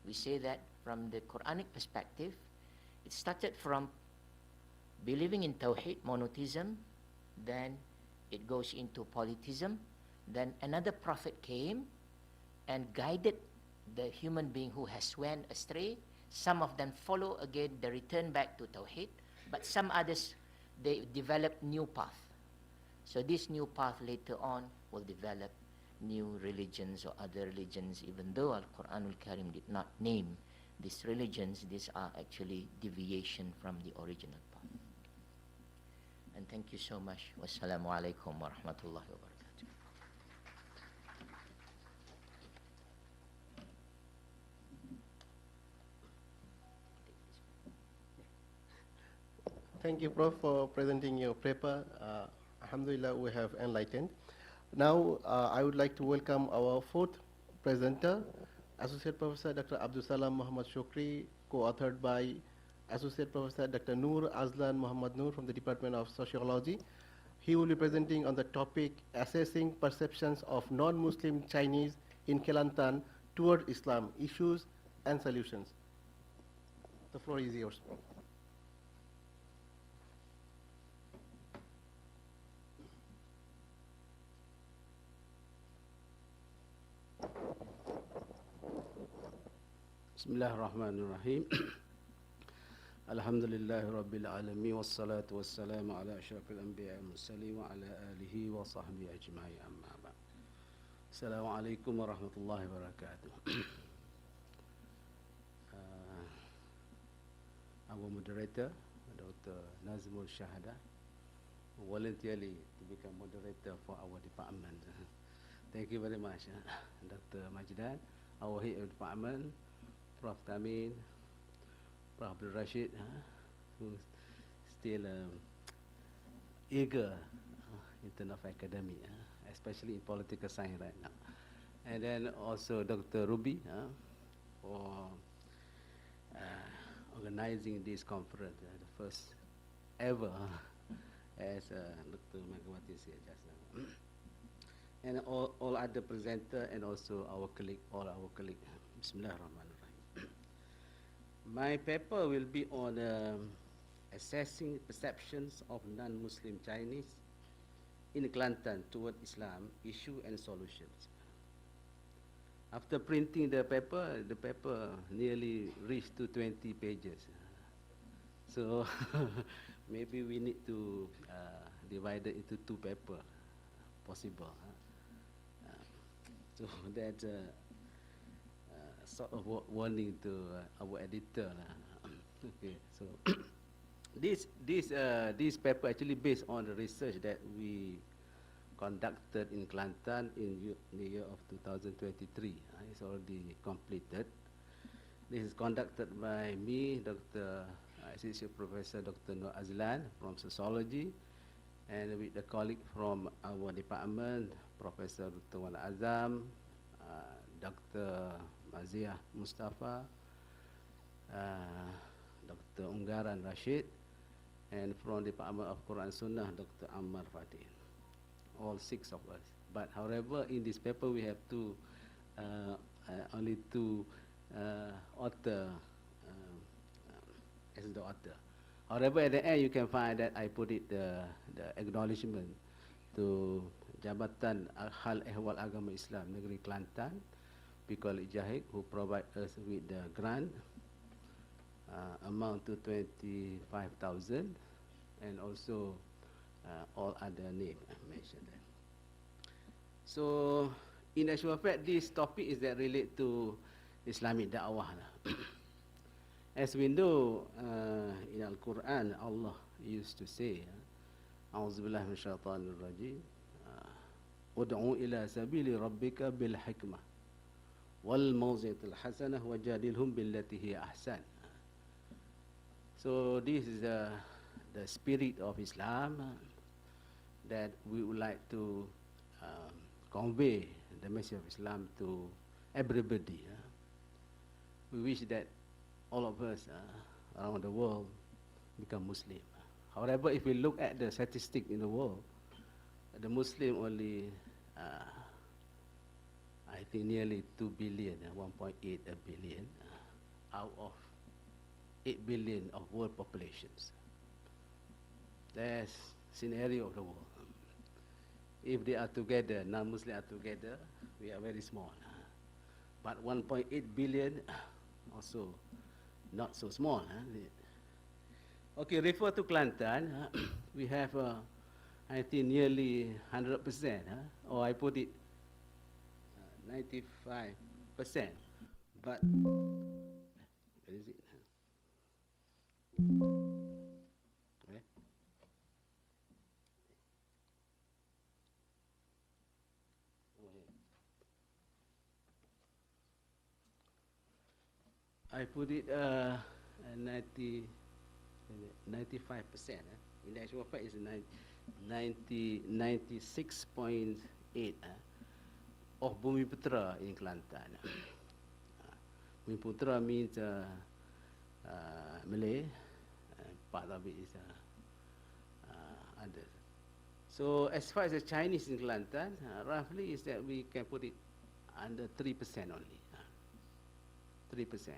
we say that from the Quranic perspective, it started from believing in Tawheed, monotheism, then it goes into polytheism, then another prophet came and guided the human being who has went astray. Some of them follow again, they return back to Tawheed, but some others, they develop new path. So this new path later on will develop new religions or other religions, even though Al-Quran Al-Karim did not name these religions. These are actually deviation from the original path. And thank you so much. Wassalamu alaikum wa rahmatullahi wa barakatuh. Thank you, Prof, for presenting your paper. Alhamdulillah, we have enlightened. Now, I would like to welcome our fourth presenter, Associate Professor Dr. Abdul Salam Muhammad Shukri, co-authored by Associate Professor Dr. Noor Azlan Muhammad Noor from the Department of Sociology. He will be presenting on the topic Assessing Perceptions of Non-Muslim Chinese in Kelantan Toward Islam, Issues and Solutions. The floor is yours, Prof. Bismillahirrahmanirrahim. Alhamdulillahi Rabbil Alamin. Wassalatu wassalamu ala ashrafil anbiya wal mursalin wa ala alihi wa sahbihi ajma'in amma ba'd. Assalamualaikum warahmatullahi wabarakatuh. Our moderator, Dr. Nazmul Shahada, voluntarily to become moderator for our department. Thank you very much, Dr. Majdan, our head of department, Prof. Tamim, Prof. Abdul Rashid, who's still eager in terms of academic, especially in political science right now. And then also Dr. Ruby for organizing this conference, the first ever, as Dr. Megawati said just now. And all other presenters and also all our colleagues. Bismillahirrahmanirrahim. My paper will be on assessing perceptions of non-Muslim Chinese in Kelantan toward Islam, issue and solutions. After printing the paper nearly reached to 20 pages. So maybe we need to divide it into two papers, possible. So that's sort of warning to our editor. Okay, so this paper actually based on the research that we conducted in Kelantan in the year of 2023. It's already completed. This is conducted by me, Dr. Associate Professor Dr. Noor Azlan from Sociology, and with a colleague from our department, Professor Dr. Wan Azam, Dr. Mazia Mustafa, Dr. Unggaran Rashid, and from the Department of Quran Sunnah, Dr. Ammar Fatih. All 6 of us. But however, in this paper we have only two author as the author. However, at the end you can find that I put it the acknowledgement to Jabatan Hal Ehwal Agama Islam Negeri Kelantan, Pikul Ijahid, who provide us with the grant amount to 25,000, and also all other names mentioned there. So, in actual fact, this topic is that relate to Islamic da'wah. As we know, in Al-Quran, Allah used to say, A'udzubillahi minasyaitanir rajim, Ud'u ila sabili rabbika bil hikmah wal mawzi'atil hasanah wajadilhum billati hiya ahsan. So this is the spirit of Islam that we would like to convey the message of Islam to everybody. We wish that all of us around the world become Muslim. However, if we look at the statistic in the world, the Muslim only, I think nearly 2 billion, 1.8 billion, out of 8 billion of world populations. That's scenario of the world. If they are together, non-Muslim are together, we are very small. But 1.8 billion, also not so small. Okay, refer to Kelantan, we have, I think, nearly 100%, or I put it 95%. But, where is it? Okay. I put it 90, 95%. In actual fact, it's 96.8 of Bumiputra in Kelantan. Bumiputra means Malay, part of it is others. So as far as the Chinese in Kelantan, roughly is that we can put it under 3% only. 3%.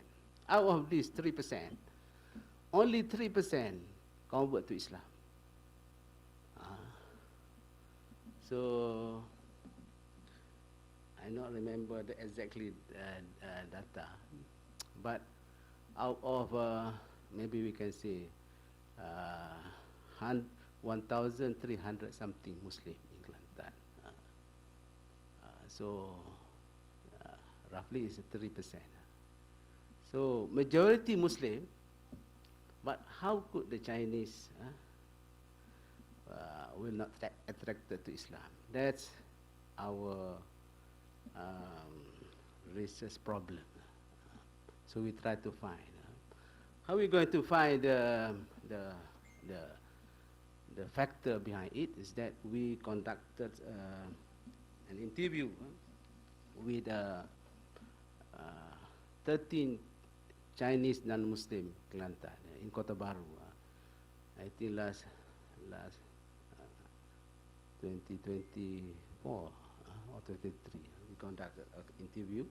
Out of this 3%, only 3% convert to Islam. So I not remember the exactly data, but out of maybe we can say 1,300 something Muslim in Kelantan. So roughly is 3%. So majority Muslim, but how could the Chinese will not attracted to Islam? That's our research problem. So we try to find. How are we going to find the factor behind it? Is that we conducted an interview with 13 Chinese non-Muslim Kelantan in Kota Baru. I think last 2024 or 23, we conducted an interview.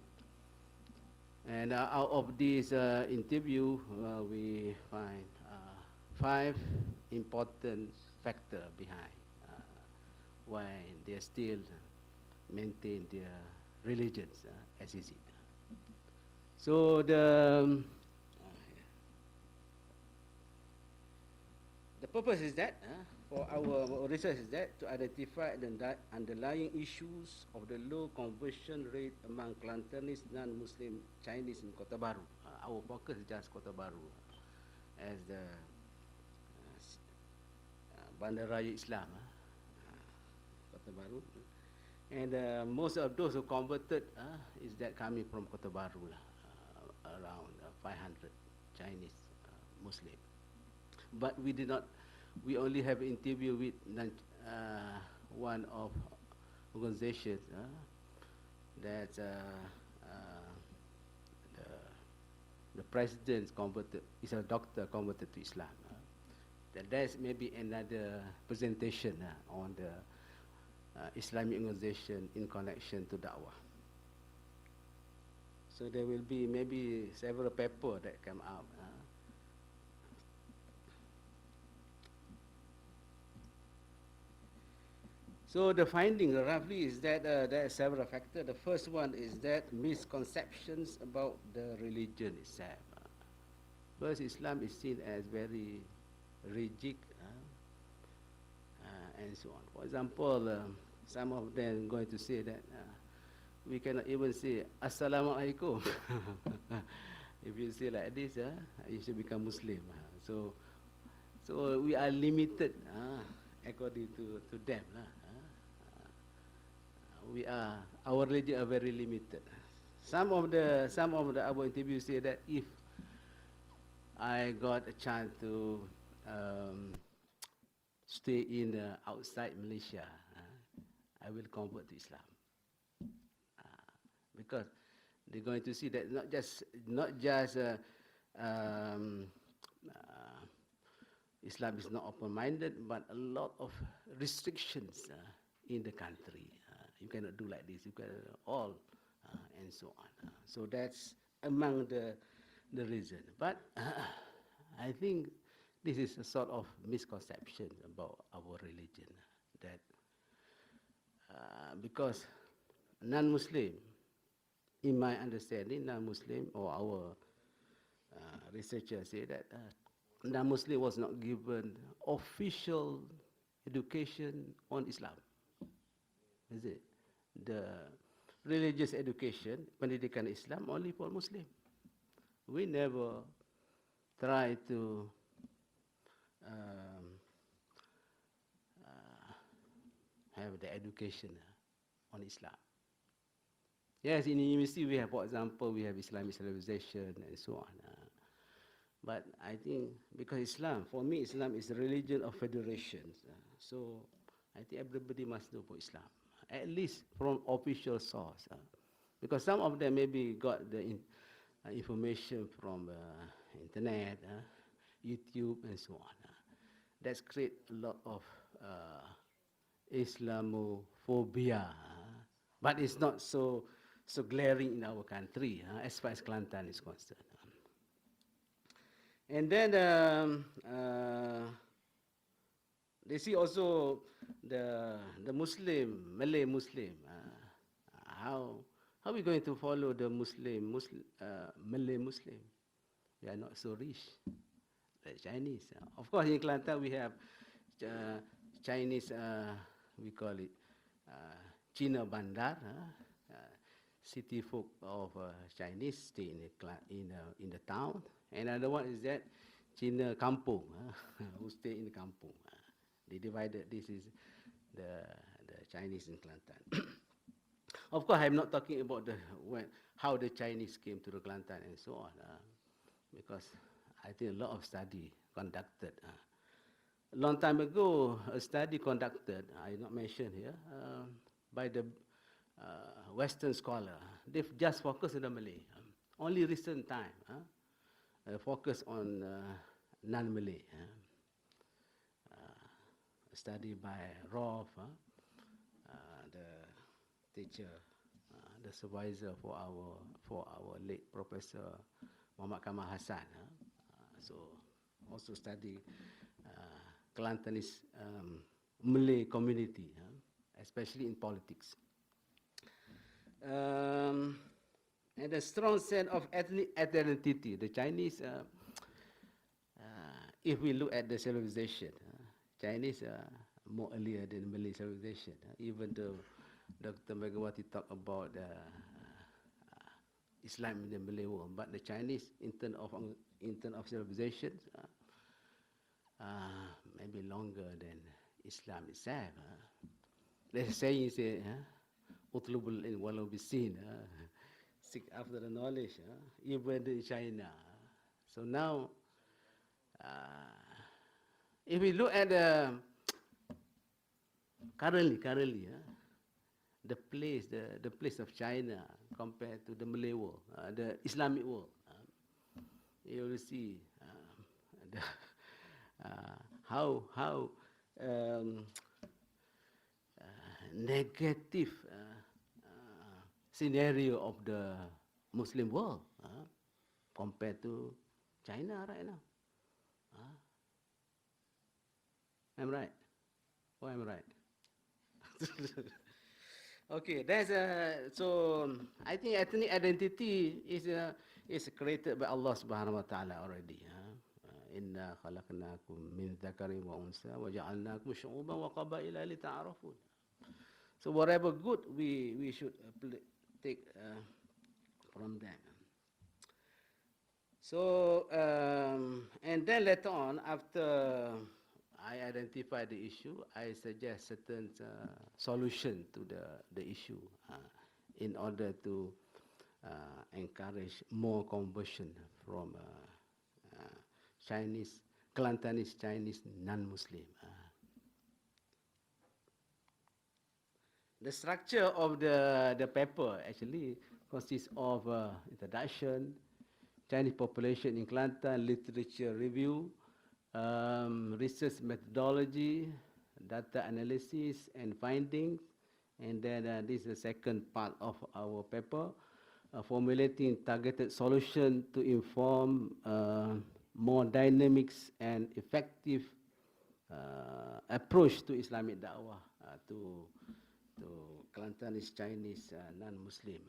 And out of this interview, we find 5 important factors behind why they still maintain their religions as is it. So the purpose is that for our research is that to identify the underlying issues of the low conversion rate among Kelantanese non-Muslim Chinese in Kota Baru. Our focus is just Kota Baru as the Bandaraya Islam, Kota Baru. And most of those who converted is that coming from Kota Baru, around 500 Chinese Muslim. But we did not. We only have an interview with one of organizations that the president converted, is a doctor converted to Islam. There's maybe another presentation on the Islamic organization in connection to da'wah. So there will be maybe several papers that come out. So the finding roughly is that there are several factors. The first one is that misconceptions about the religion itself. First, Islam is seen as very rigid and so on. For example, some of them going to say that we cannot even say Assalamualaikum. If you say like this, you should become Muslim. So we are limited according to them. Our religion are very limited. Some of our interviews say that if I got a chance to stay in outside Malaysia, I will convert to Islam. Because they're going to see that not just Islam is not open-minded, but a lot of restrictions in the country. You cannot do like this. You cannot all, and so on. So that's among the reason. But I think this is a sort of misconception about our religion. That because non-Muslim, in my understanding, non-Muslim or our researchers say that non-Muslim was not given official education on Islam. Is it? The religious education, pendidikan Islam, only for Muslim. We never try to have the education on Islam. Yes, in the university we have, for example, we have Islamic civilization and so on. But I think because Islam, for me, Islam is a religion of federations. So I think everybody must know about Islam, at least from official source. Because some of them maybe got the information from internet, YouTube, and so on. That's create a lot of Islamophobia, but it's not so glaring in our country as far as Kelantan is concerned. And then they see also the Muslim, Malay Muslim. How are we going to follow the Malay Muslim? We are not so rich, like Chinese. Of course, in Kelantan we have Chinese, we call it Cina Bandar. City folk of Chinese stay in the town. Another one is that Cina Kampung, who stay in the Kampung. They divided. This is the Chinese in Kelantan. Of course, I'm not talking about how the Chinese came to the Kelantan and so on, because I think a lot of study conducted. A long time ago, a study conducted, I not mentioned here, by the Western scholar. They've just focused on the Malay. Only recent time, focus on non-Malay. A study by Rolf, the teacher, the supervisor for our late Professor Muhammad Kamal Hassan. So also study Kelantanese Malay community, especially in politics. And a strong sense of ethnic identity. The Chinese, if we look at the civilization, Chinese are more earlier than Malay civilization. Even though Dr. Megawati talked about Islam in the Malay world, but the Chinese, in terms of civilization, maybe longer than Islam itself. There's a saying, say, utlubul in walau bisin, seek after the knowledge, even in China. So now, if we look at currently, the place of China compared to the Malay world, the Islamic world, you will see how negative scenario of the Muslim world compared to China right now. I'm right. Oh, I'm right. Okay, so I think ethnic identity is created by Allah Subhanahu wa Taala already. Inna khalaqnakum min dhakarin wa unsa wa ja'alnakum syu'uban wa qabaila lita'arafun. So whatever good we should take from them. So and then later on, after I identify the issue, I suggest certain solution to the issue in order to encourage more conversion from Chinese, Kelantanese Chinese non-Muslim. The structure of the paper actually consists of introduction, Chinese population in Kelantan, literature review, research methodology, data analysis and findings, and then this is the second part of our paper, formulating targeted solution to inform more dynamics and effective approach to Islamic da'wah to Kelantanese Chinese non-Muslim,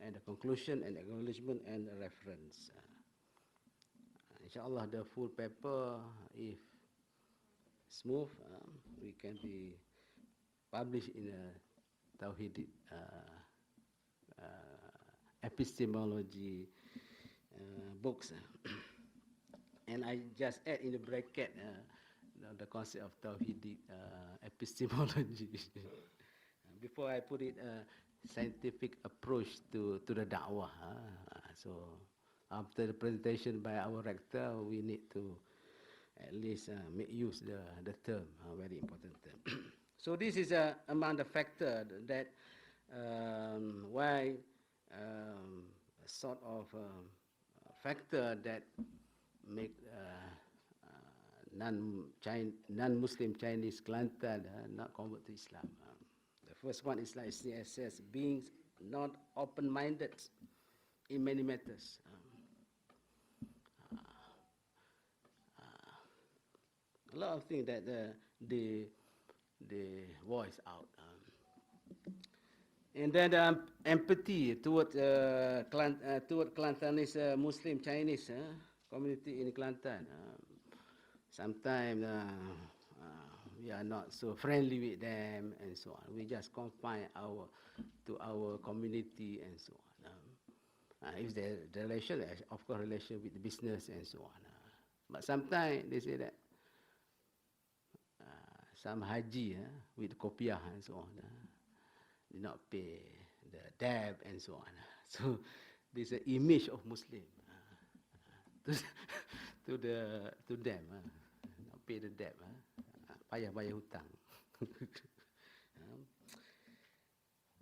and the conclusion and acknowledgement and reference. Inshallah, the full paper, if smooth, we can be published in a Tawhid epistemology books. And I just add in the bracket the concept of Tawhid epistemology. Before I put it, scientific approach to the da'wah. So after the presentation by our rector, we need to at least make use the term, a very important term. So this is among the factor that why a sort of factor that make non-Muslim Chinese Kelantan not convert to Islam. The first one is like CSS, being not open-minded in many matters. A lot of things that they voice out. And then empathy toward Kelantanese Muslim Chinese community in Kelantan. Sometimes we are not so friendly with them and so on. We just confine to our community and so on. If the relation, of course, relation with the business and so on. But sometimes they say that some haji with kopiah and so on did not pay the debt and so on. So there's an image of Muslim to them, not pay the debt, payah bayar hutang.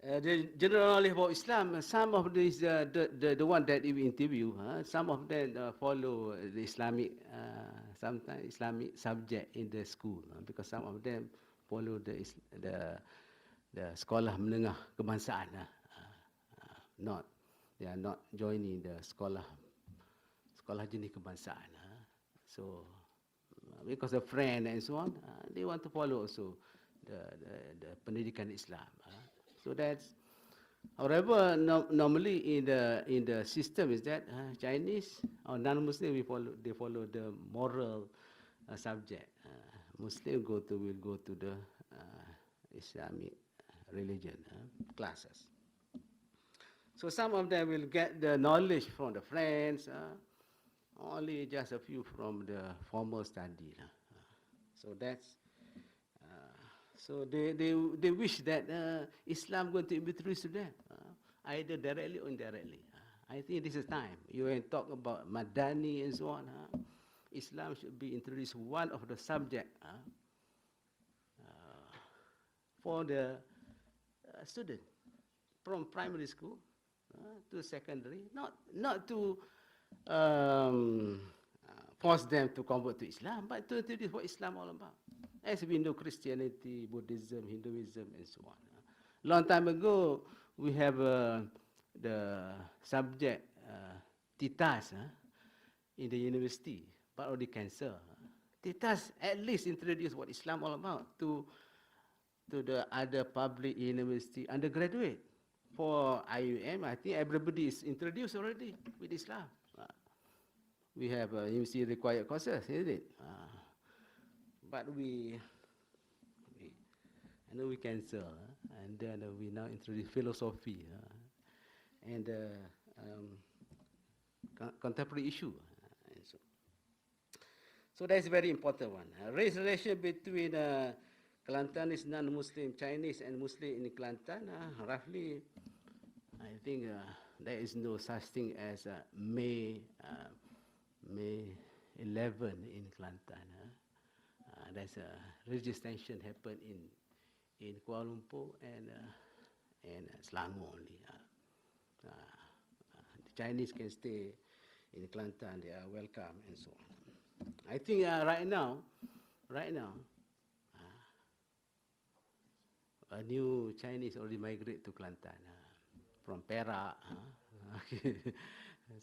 The general knowledge about Islam, some of these, the one that we interview, some of them follow the Islamic, sometimes Islamic subject in the school, because some of them follow the sekolah menengah kebangsaan. They are not joining the sekolah jenis kebangsaan. So because of friend and so on, they want to follow also the pendidikan Islam. So that's, however, normally in the system is that Chinese or non-Muslim they follow the moral subject. Muslim will go to the Islamic religion classes. So some of them will get the knowledge from the friends, only just a few from the formal study. So that's. So they wish that Islam going to be introduced to them, either directly or indirectly. I think this is time. You can talk about Madani and so on. Islam should be introduced one of the subject for the student from primary school to secondary, not to force them to convert to Islam, but to introduce what Islam all about. As we know, Christianity, Buddhism, Hinduism, and so on. Long time ago, we have the subject Titas in the university, but already cancelled. Titas at least introduced what Islam all about to the other public university undergraduate. For IUM, I think everybody is introduced already with Islam. We have university required courses, isn't it? But I know we cancel, and then we now introduce philosophy and contemporary issue. And so that's a very important one. Race relation between Kelantanese non-Muslim Chinese and Muslim in Kelantan, roughly, I think there is no such thing as May 11 in Kelantan. There's a religious tension happened in Kuala Lumpur and Selangor only. The Chinese can stay in Kelantan; they are welcome and so on. I think right now, a new Chinese already migrate to Kelantan from Perak.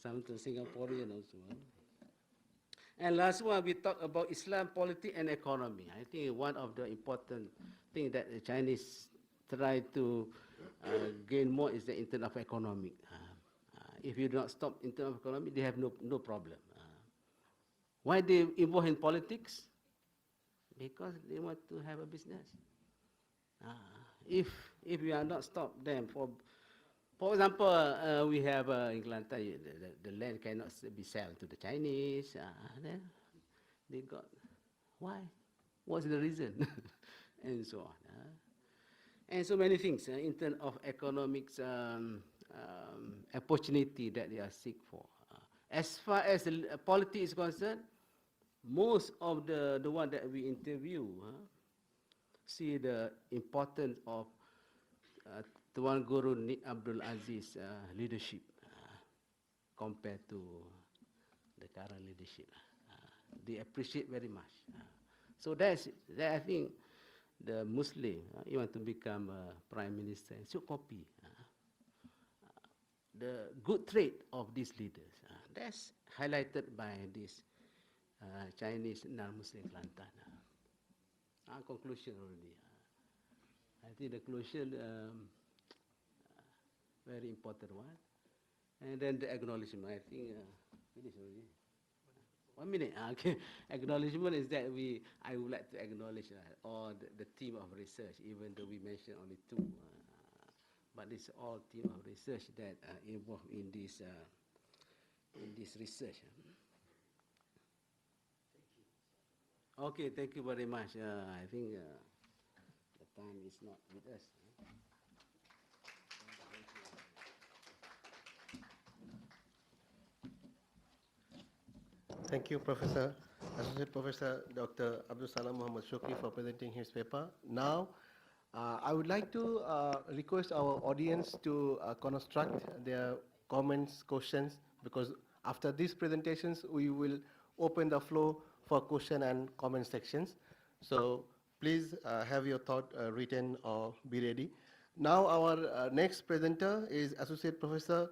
Some to Singaporean also. And last one, we talk about Islam, politics, and economy. I think one of the important things that the Chinese try to gain more is the internal of economic. If you do not stop internal economy, they have no problem. Why they involved in politics? Because they want to have a business. If we are not stop them for example, we have in Kelantan, the land cannot be sold to the Chinese. Then they got, why? What's the reason? And so on. And so many things in terms of economics opportunity that they are seek for. As far as politics is concerned, most of the one that we interview see the importance of Tuan Guru Abdul Aziz leadership compared to the current leadership. They appreciate very much. So that I think the Muslim, you want to become a prime minister, should copy the good trait of these leaders. That's highlighted by this Chinese non-Muslim Kelantan. Conclusion already. I think the conclusion very important one. And then the acknowledgement, I think finish already. 1 minute. Okay. Acknowledgement is that I would like to acknowledge all the team of research, even though we mentioned only two. But it's all team of research that are involved in this research. Okay, thank you very much. I think the time is not with us. Thank you, Professor, Associate Professor Dr. Abdul Salam Muhammad Shukri for presenting his paper. Now, I would like to request our audience to construct their comments, questions, because after these presentations, we will open the floor for question and comment sections. So please have your thought written or be ready. Now our next presenter is Associate Professor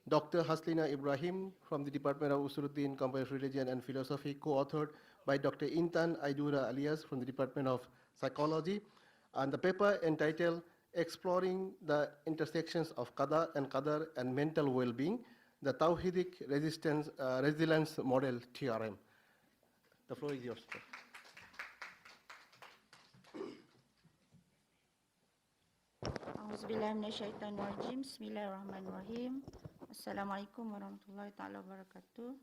Dr. Haslina Ibrahim from the Department of Usuluddin, Comparative Religion and Philosophy, co-authored by Dr. Intan Aidura Alias from the Department of Psychology. And the paper entitled Exploring the Intersections of Qada and Qadar and Mental Well-Being, the Tawhidic Resilience Model, TRM. The floor is yours, sir. Auzubillahiminasyaitanirrajim. Bismillahirrahmanirrahim. Assalamualaikum warahmatullahi taala wabarakatuh.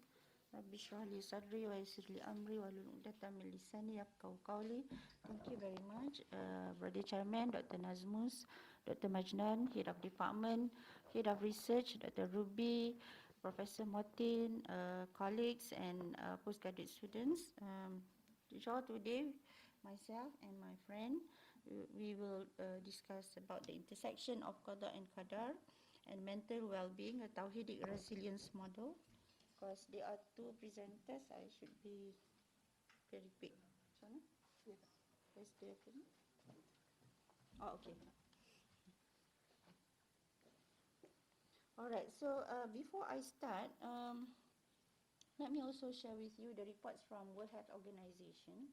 Rabbi shrah li sadri wa yassir li amri wahlul 'uqdatam min lisani yafqahu qawli. Thank you very much, Brother Chairman, Dr. Nazmus, Dr. Majnan, Head of Department, Head of Research, Dr. Ruby, Professor Motin, colleagues and postgraduate students. Today, myself and my friend, we will discuss about the intersection of Qada and Qadar and mental well-being, a Tawhidic resilience model. Because there are two presenters, I should be very quick. Sorry? Yes. Where's the thing? Oh, okay. Alright, so before I start, let me also share with you the reports from World Health Organization.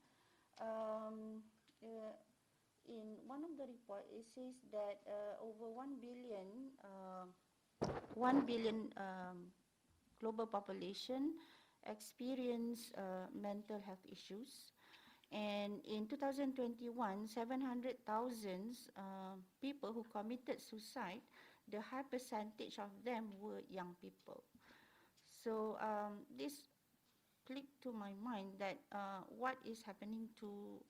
In one of the reports, it says that over 1 billion global population experience mental health issues. And in 2021, 700,000 people who committed suicide, the high percentage of them were young people. So this clicked to my mind that what is happening to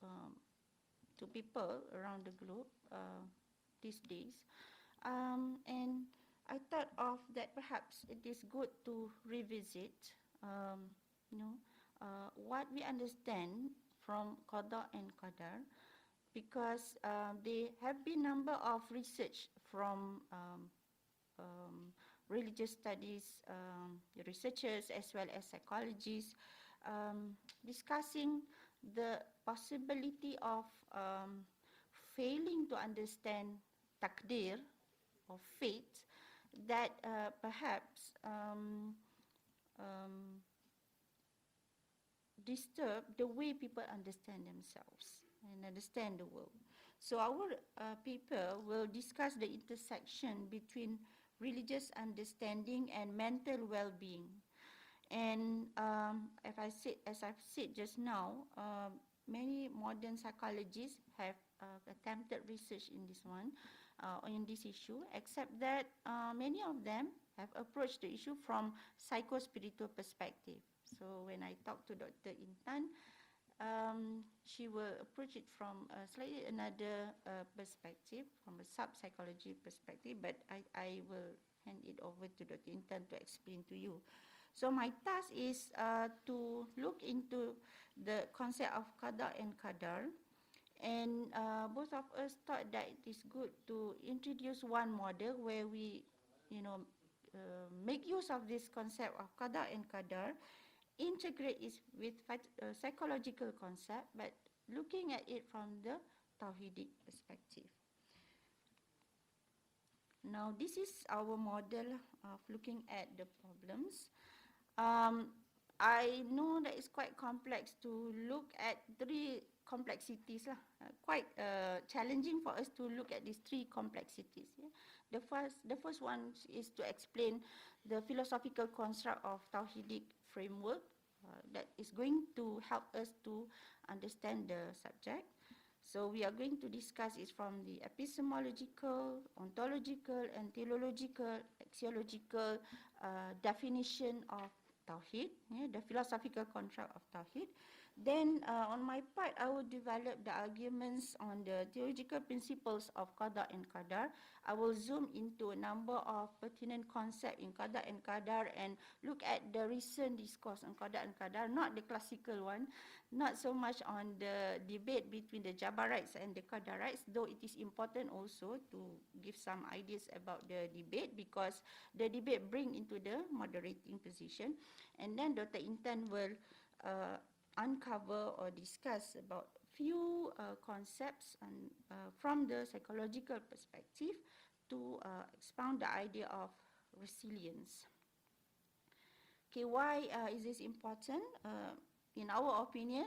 people around the globe these days. And I thought of that perhaps it is good to revisit what we understand from Qada and Qadar, because there have been number of research from religious studies researchers as well as psychologists discussing the possibility of failing to understand takdir or fate, that perhaps disturb the way people understand themselves and understand the world. So our paper will discuss the intersection between religious understanding and mental well-being. And as I've said just now, many modern psychologists have attempted research in this one, in this issue, except that many of them have approached the issue from psycho-spiritual perspective. So when I talk to Dr. Intan, she will approach it from a slightly another perspective, from a sub-psychology perspective, but I will hand it over to Dr. Intan to explain to you. So my task is to look into the concept of qada and qadar, and both of us thought that it is good to introduce one model where we, make use of this concept of qada and qadar, integrate it with psychological concept, but looking at it from the Tawhidic perspective. Now, this is our model of looking at the problems. I know that it's quite complex to look at three complexities, quite challenging for us to look at these three complexities. Yeah? The first one is to explain the philosophical construct of Tawhidic framework that is going to help us to understand the subject. So we are going to discuss it from the epistemological, ontological, and teleological, axiological definition of Tawhid, the philosophical construct of Tawhid. Then on my part, I will develop the arguments on the theological principles of Qada and Qadar. I will zoom into a number of pertinent concepts in Qada and Qadar and look at the recent discourse on Qada and Qadar, not the classical one, not so much on the debate between the Jabarites and the Qadarites, though it is important also to give some ideas about the debate because the debate bring into the moderating position. And then Dr. Intan will uncover or discuss about few concepts and, from the psychological perspective to expound the idea of resilience. Okay, why is this important? In our opinion,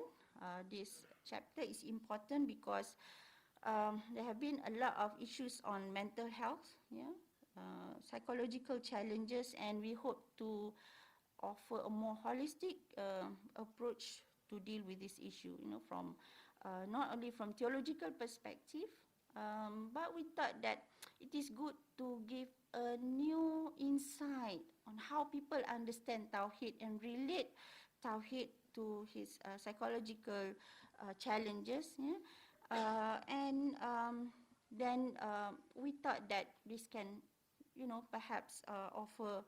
this chapter is important because there have been a lot of issues on mental health, psychological challenges, and we hope to offer a more holistic approach to deal with this issue, from not only from theological perspective, but we thought that it is good to give a new insight on how people understand Tawhid and relate Tawhid to his psychological challenges. And then we thought that this can, perhaps offer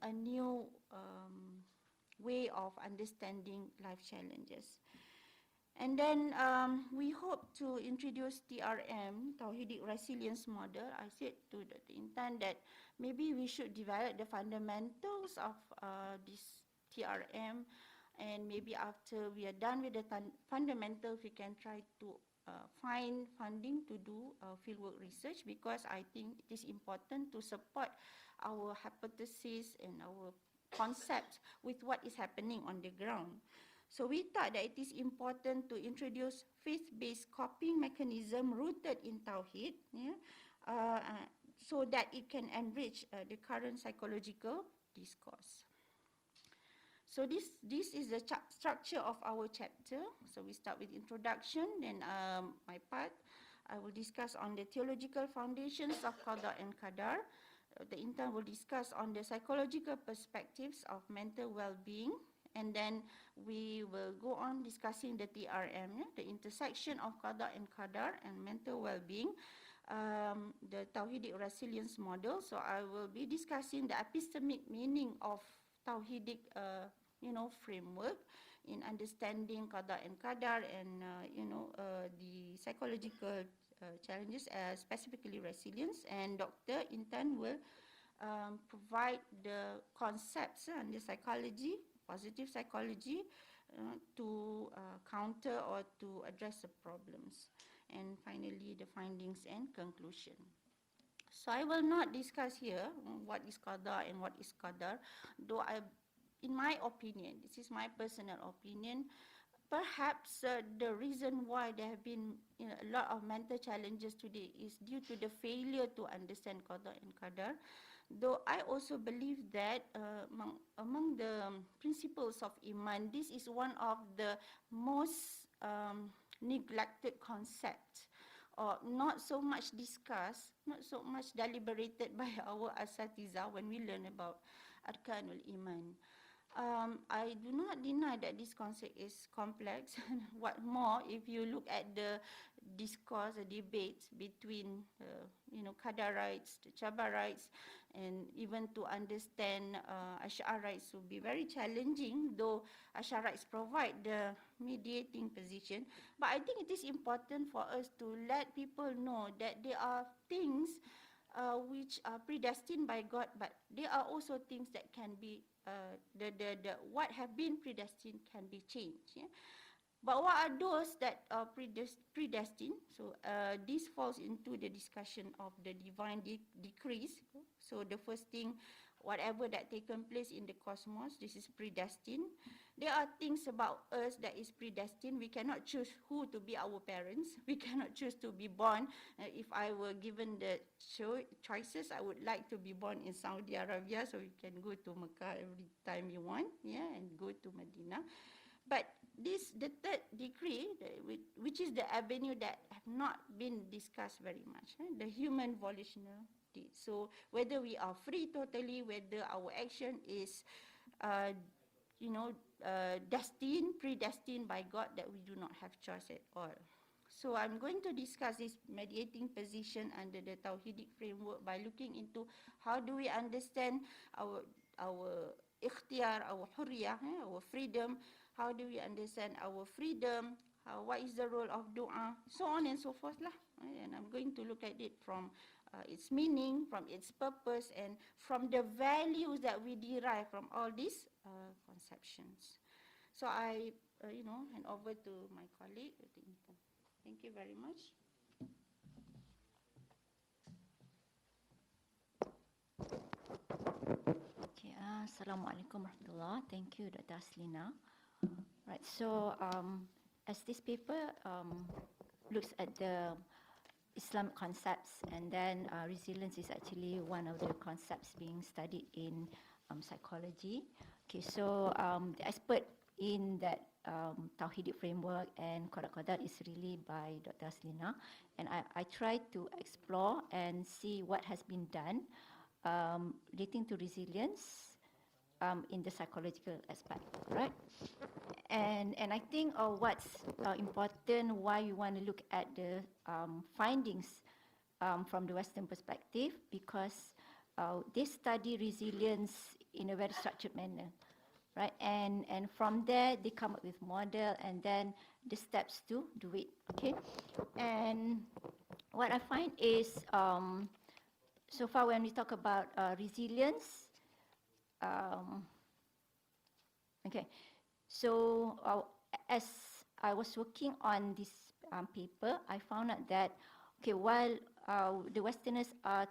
a new way of understanding life challenges. And then we hope to introduce TRM, Tawhidic Resilience Model. I said to Dr. Intan that maybe we should develop the fundamentals of this TRM, and maybe after we are done with the fundamentals, we can try to find funding to do fieldwork research, because I think it is important to support our hypothesis and our concepts with what is happening on the ground. So we thought that it is important to introduce faith-based coping mechanism rooted in Tawhid, so that it can enrich the current psychological discourse. So this is the structure of our chapter. So we start with introduction, then my part, I will discuss on the theological foundations of Qada and Qadar. The Intan will discuss on the psychological perspectives of mental well-being, and then we will go on discussing the TRM, the intersection of Qada and Qadar and mental well-being, the Tawhidic Resilience Model. So I will be discussing the epistemic meaning of Tawhidic framework in understanding Qada and Qadar and the psychological challenges, specifically resilience. And Dr. Intan will provide the concepts and the psychology, positive psychology, to counter or to address the problems. And finally, the findings and conclusion. So I will not discuss here what is Qada and what is Qadar, though in my opinion, this is my personal opinion, perhaps the reason why there have been a lot of mental challenges today is due to the failure to understand Qada and Qadar. Though I also believe that among the principles of Iman, this is one of the most neglected concepts, or not so much discussed, not so much deliberated by our asatiza when we learn about Arkanul Iman. I do not deny that this concept is complex. What more, if you look at the discourse, the debates between, Qadarites, the Jabarites, and even to understand Ash'arites will be very challenging, though Ash'arites provide the mediating position. But I think it is important for us to let people know that there are things which are predestined by God, but there are also things that can be the what have been predestined can be changed. Yeah? But what are those that are predestined? So this falls into the discussion of the divine decrees. So the first thing, whatever that taken place in the cosmos, this is predestined. There are things about us that is predestined. We cannot choose who to be our parents. We cannot choose to be born. If I were given the choices, I would like to be born in Saudi Arabia, so you can go to Mecca every time you want, yeah, and go to Medina. But the third decree, which is the avenue that have not been discussed very much, the human volitional deed. So whether we are free totally, whether our action is, predestined by God, that we do not have choice at all. So I'm going to discuss this mediating position under the Tawhidic framework by looking into how do we understand our ikhtiyar, our hurriyah, our freedom. How do we understand our freedom? What is the role of dua? So on and so forth lah. And I'm going to look at it from its meaning, from its purpose, and from the values that we derive from all these conceptions. So I, hand over to my colleague. Thank you very much. Okay, Assalamualaikum warahmatullahi. Thank you, Dr. Aslina. Right, so as this paper looks at the Islamic concepts, and then resilience is actually one of the concepts being studied in psychology. Okay, so the expert in that Tawhidic framework and Qadar is really by Dr. Aslina, and I tried to explore and see what has been done relating to resilience in the psychological aspect, right? And I think what's important, why we want to look at the findings from the Western perspective, because they study resilience in a very structured manner, right? And from there they come up with model and then the steps to do it. Okay, and what I find is so far when we talk about resilience, okay, so as I was working on this paper, I found out that, okay, while the Westerners are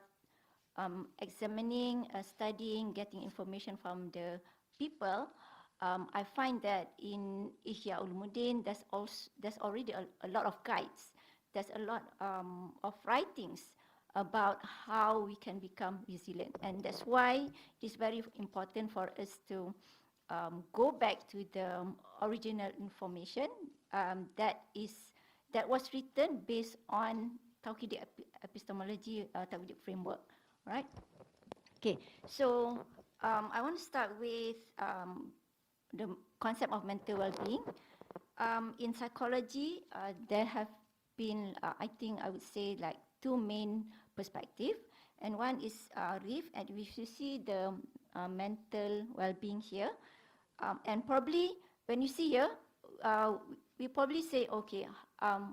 examining, studying, getting information from the people, I find that in Ihya Ulumuddin, there's already a lot of guides. There's a lot of writings about how we can become resilient, and that's why it's very important for us to go back to the original information that was written based on Tawhidic epistemology, Tawhidic framework, right? Okay, so I want to start with the concept of mental well-being. In psychology, there have been, I think I would say, like two main perspectives, and one is RIF, and we should see the mental well-being here, and probably when you see here, we probably say, okay,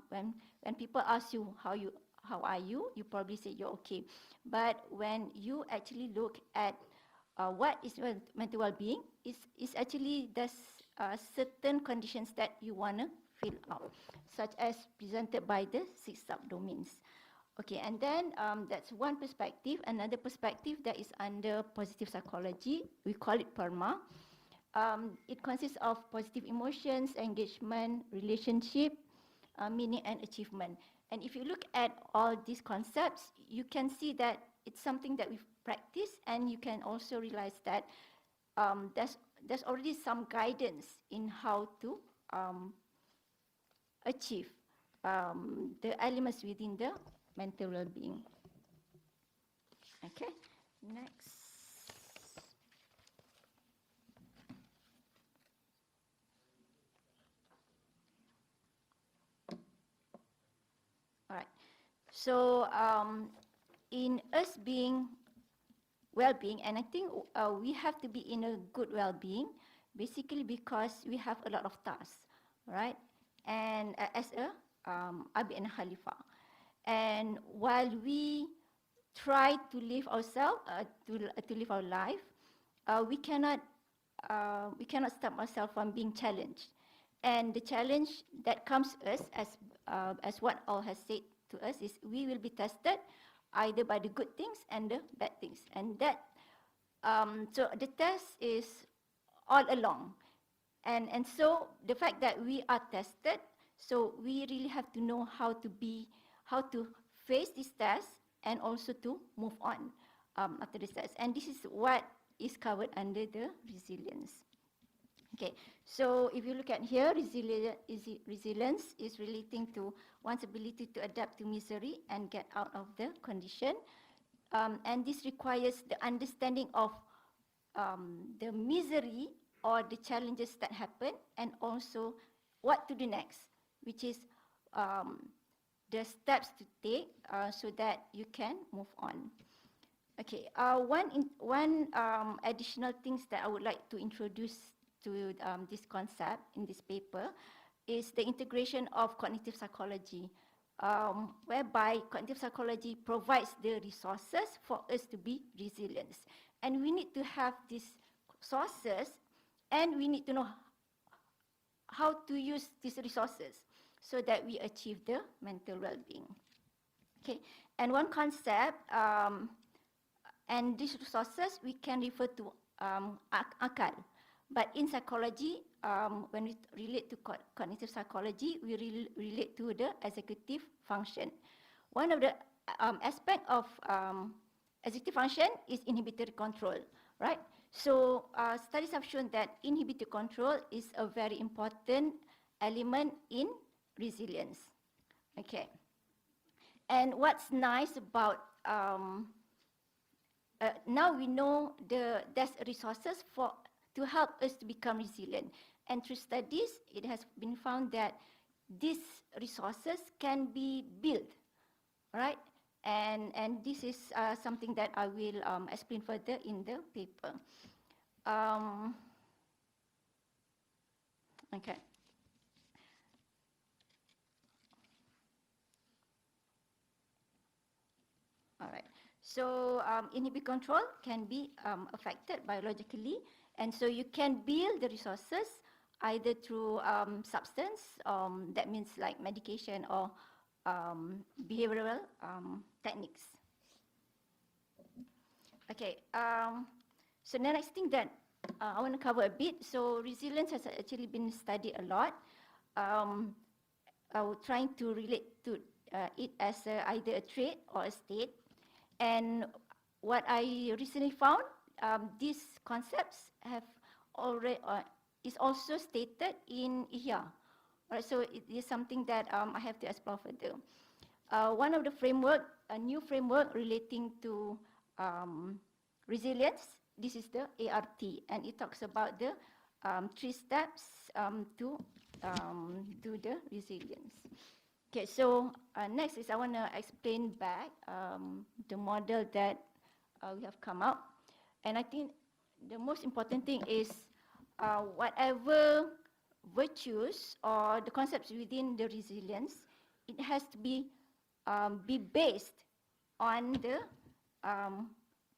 when people ask you how are you, you probably say you're okay, but when you actually look at what is mental well-being, is actually there's certain conditions that you want to fill out, such as presented by the 6 subdomains. Okay, and then that's one perspective. Another perspective that is under positive psychology, we call it PERMA. It consists of positive emotions, engagement, relationship, meaning and achievement. And if you look at all these concepts, you can see that it's something that we've practiced, and you can also realize that there's already some guidance in how to achieve the elements within the mental well-being. Okay, next. So in us being well-being, and I think we have to be in a good well-being, basically because we have a lot of tasks, right? And as a Abi and Khalifa, and while we try to live ourselves, to live our life, we cannot stop ourselves from being challenged. And the challenge that comes to us, as what Al has said to us, is we will be tested either by the good things and the bad things. And that, so the test is all along. And so the fact that we are tested, so we really have to know how to face this test and also to move on after this test. And this is what is covered under the resilience. Okay, so if you look at here, resilience is relating to one's ability to adapt to misery and get out of the condition. And this requires the understanding of the misery or the challenges that happen, and also what to do next, which is the steps to take so that you can move on. Okay, one additional things that I would like to introduce to this concept in this paper is the integration of cognitive psychology, whereby cognitive psychology provides the resources for us to be resilient. And we need to have these sources, and we need to know how to use these resources so that we achieve the mental well-being. Okay, and one concept, and these resources we can refer to akal. But in psychology, when we relate to cognitive psychology, we relate to the executive function. One of the aspect of executive function is inhibitory control, right? So studies have shown that inhibitory control is a very important element in resilience. Okay. And what's nice about now we know there's resources to help us to become resilient. And through studies, it has been found that these resources can be built, right? And this is something that I will explain further in the paper. Okay. All right. So inhibitory control can be affected biologically, and so you can build the resources either through substance, that means like medication, or behavioral techniques. Okay, so the next thing that I want to cover a bit, so resilience has actually been studied a lot. I was trying to relate to it as either a trait or a state. And what I recently found, these concepts have already is also stated in IHYA. Right, so it is something that I have to explore further. One of the framework, a new framework relating to resilience, this is the ART, and it talks about the 3 steps to do the resilience. Okay, so next is I want to explain back the model that we have come up. And I think the most important thing is whatever virtues or the concepts within the resilience, it has to be based on the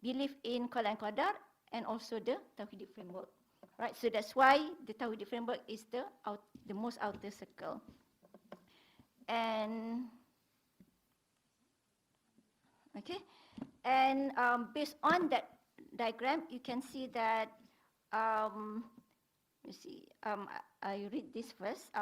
belief in Qada and Qadar and also the Tawhidi framework. Right, so that's why the Tawhidi framework is the most outer circle. And okay, and based on that diagram, you can see that. You see, I read this first.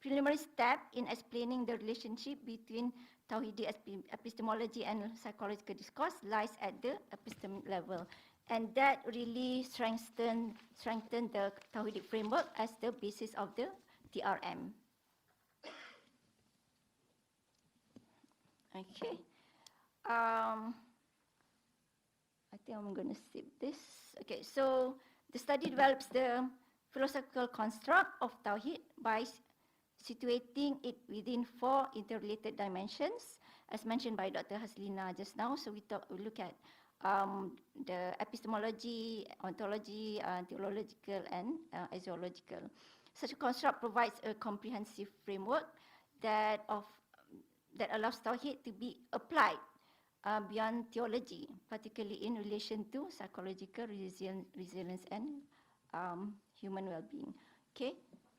Preliminary step in explaining the relationship between Tawhidi epistemology and psychological discourse lies at the epistemic level, and that really strengthen the Tawhidi framework as the basis of the TRM. Okay. I think I'm going to skip this. Okay, so the study develops the philosophical construct of Tawhid by situating it within 4 interrelated dimensions. as mentioned by Dr. Haslina just now. So we look at the epistemology, ontology, theological, and axiological. Such a construct provides a comprehensive framework that allows Tauhid to be applied beyond theology, particularly in relation to psychological resilience and human well-being. Okay,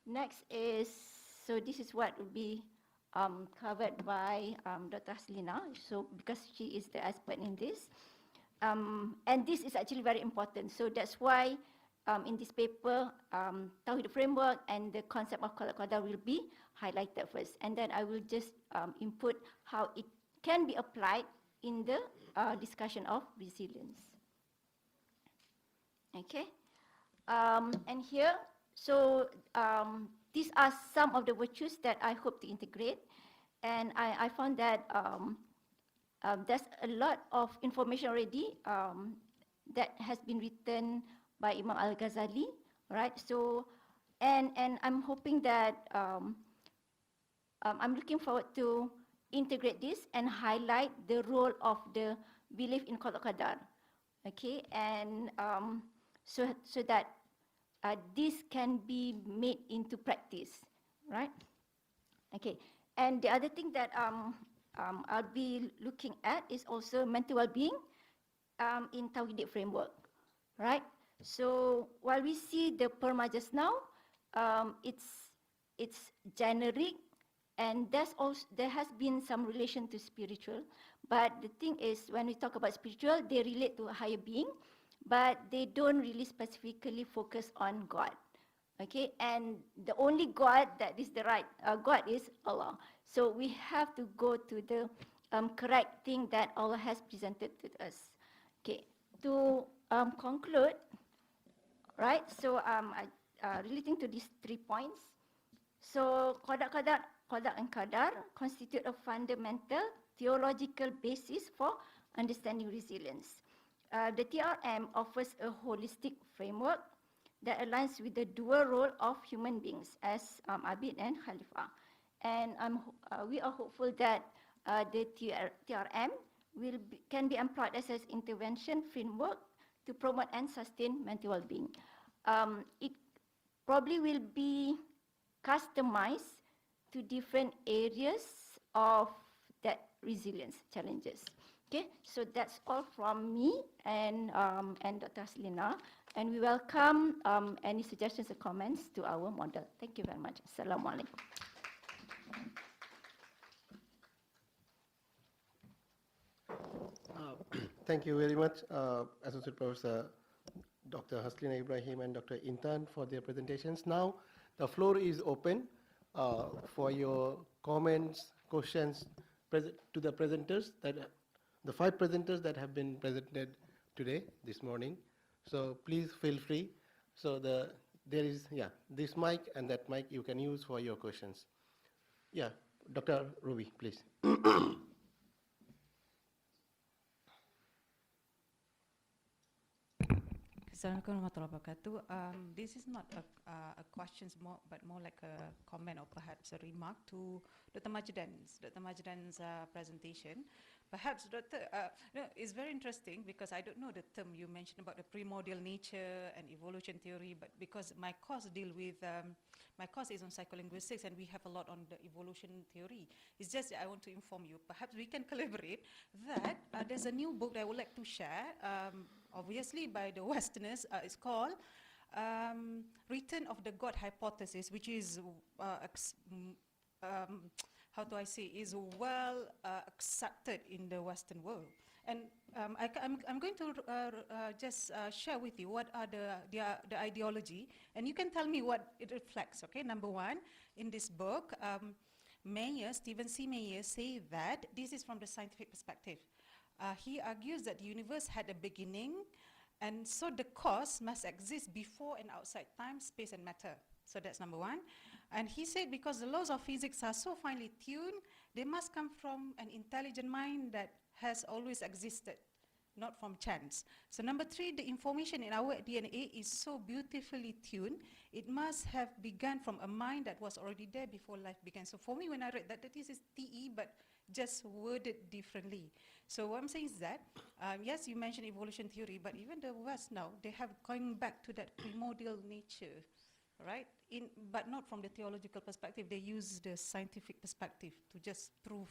next is, so this is what will be covered by Dr. Haslina, so because she is the expert in this. And this is actually very important. So that's why in this paper, Tauhid framework and the concept of Qada Qadar will be highlighted first. And then I will just input how it can be applied in the discussion of resilience. Okay. And here, so these are some of the virtues that I hope to integrate. And I found that there's a lot of information already that has been written by Imam Al-Ghazali, right? So, and I'm hoping that I'm looking forward to integrate this and highlight the role of the belief in Qada Qadar, okay? And so that this can be made into practice, right? Okay, and the other thing that I'll be looking at is also mental well-being in Tauhidic framework, right? So while we see the perma just now, it's generic, and there has been some relation to spiritual. But the thing is, when we talk about spiritual, they relate to a higher being, but they don't really specifically focus on God. Okay, and the only God that is the right God is Allah. So we have to go to the correct thing that Allah has presented to us. Okay, to conclude, right? So relating to these 3 points, so Qada and Qadar constitute a fundamental theological basis for understanding resilience. The TRM offers a holistic framework that aligns with the dual role of human beings as Abid and Khalifa. And we are hopeful that the TRM can be employed as an intervention framework to promote and sustain mental well-being. It probably will be customized to different areas of that resilience challenges. Okay, so that's all from me and Dr. Haslina, and we welcome any suggestions or comments to our model. Thank you very much. Assalamualaikum. Thank you very much, Associate Professor Dr. Haslina Ibrahim and Dr. Intan for their presentations. Now, the floor is open for your comments, questions to the presenters, the 5 presenters that have been presented today, this morning. So please feel free. So there is, this mic and that mic you can use for your questions. Yeah, Dr. Ruby, please. Assalamualaikum warahmatullahi wabarakatuh. This is not a question, but more like a comment or perhaps a remark to Dr. Majdan's presentation. Perhaps, Doctor, it's very interesting because I don't know the term you mentioned about the primordial nature and evolution theory, but because my course my course is on psycholinguistics and we have a lot on the evolution theory. It's just that I want to inform you, perhaps we can collaborate that there's a new book that I would like to share, obviously by the Westerners. It's called Return of the God Hypothesis, which is how do I say, is well accepted in the Western world. And I'm going to just share with you what are the ideology, and you can tell me what it reflects, okay? Number 1, in this book, Stephen C. Meyer say that this is from the scientific perspective. He argues that the universe had a beginning, and so the cause must exist before and outside time, space, and matter. So that's number 1. And he said because the laws of physics are so finely tuned, they must come from an intelligent mind that has always existed. not from chance. So number 3, the information in our DNA is so beautifully tuned. It must have begun from a mind that was already there before life began. So for me, when I read that, this is TE, but just worded differently. So what I'm saying is that, yes, you mentioned evolution theory, but even the West now, they have going back to that primordial nature, right? But not from the theological perspective. They use the scientific perspective to just prove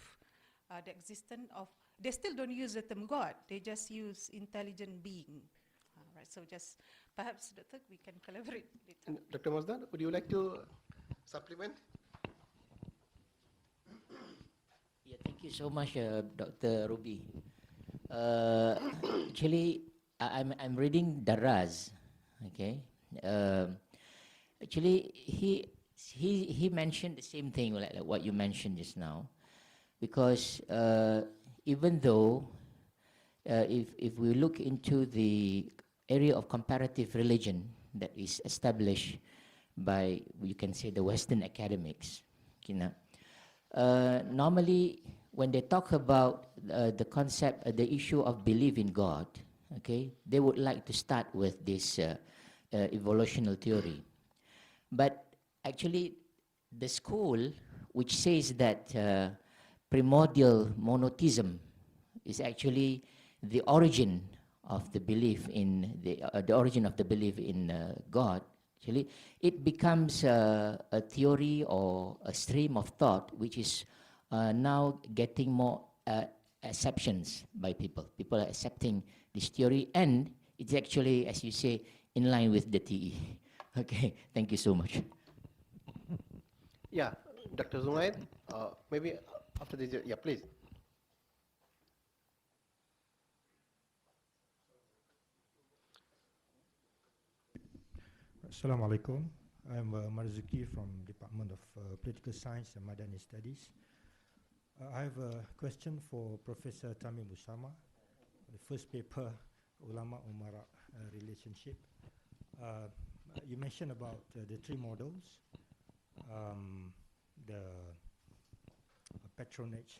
the existence of. They still don't use the term God. They just use intelligent being. Right. So just perhaps Dr. we can collaborate later. Dr. Mazdan, would you like to supplement? Yeah, thank you so much, Dr. Ruby. Actually, I'm reading Daraz. Okay. Actually, he mentioned the same thing like what you mentioned just now, because even though if we look into the area of comparative religion that is established by, you can say, the Western academics, you know, normally when they talk about the concept, the issue of belief in God, okay, they would like to start with this evolutionary theory. But actually, the school which says that primordial monotheism is actually the origin of the belief in the origin of the belief in God. Actually, it becomes a theory or a stream of thought which is now getting more acceptance by people. People are accepting this theory, and it's actually, as you say, in line with the TE. Okay, thank you so much. Yeah, Dr. Zunaid, maybe after this, yeah, please. Assalamu alaikum. I'm Marzuki from Department of Political Science and Madani Studies. I have a question for Professor Tamim Usama. The first paper, Ulama Umara relationship. You mentioned about the 3 models, the patronage,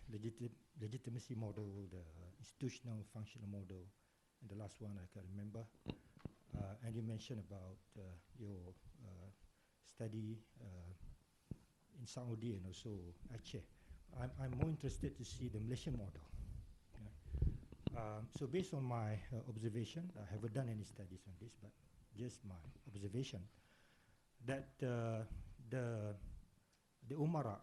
legitimacy model, the institutional functional model, and the last one I can remember. And you mentioned about your study in Saudi and also Aceh. I'm more interested to see the Malaysian model. So based on my observation, I haven't done any studies on this, but just my observation, that the Umara,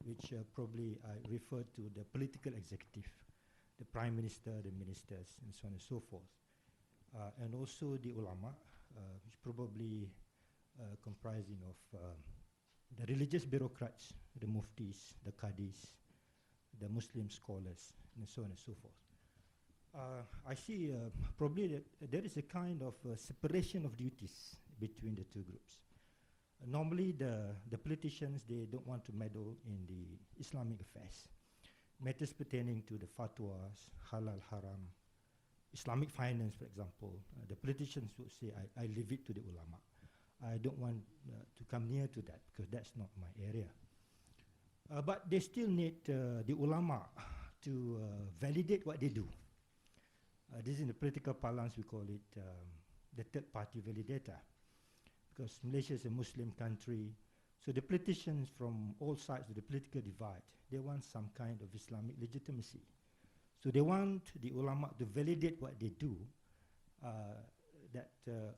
which probably I refer to the political executive, the prime minister, the ministers, and so on and so forth, and also the ulama, which probably comprising of the religious bureaucrats, the muftis, the qadis, the Muslim scholars, and so on and so forth. I see probably that there is a kind of separation of duties between the 2 groups. Normally the politicians, they don't want to meddle in the Islamic affairs. Matters pertaining to the fatwas, halal, haram, Islamic finance, for example, the politicians would say, I leave it to the ulama. I don't want to come near to that because that's not my area. But they still need the ulama to validate what they do. This in the political parlance, we call it the third-party validator, because Malaysia is a Muslim country. So the politicians from all sides of the political divide, they want some kind of Islamic legitimacy. So they want the ulama to validate what they do, that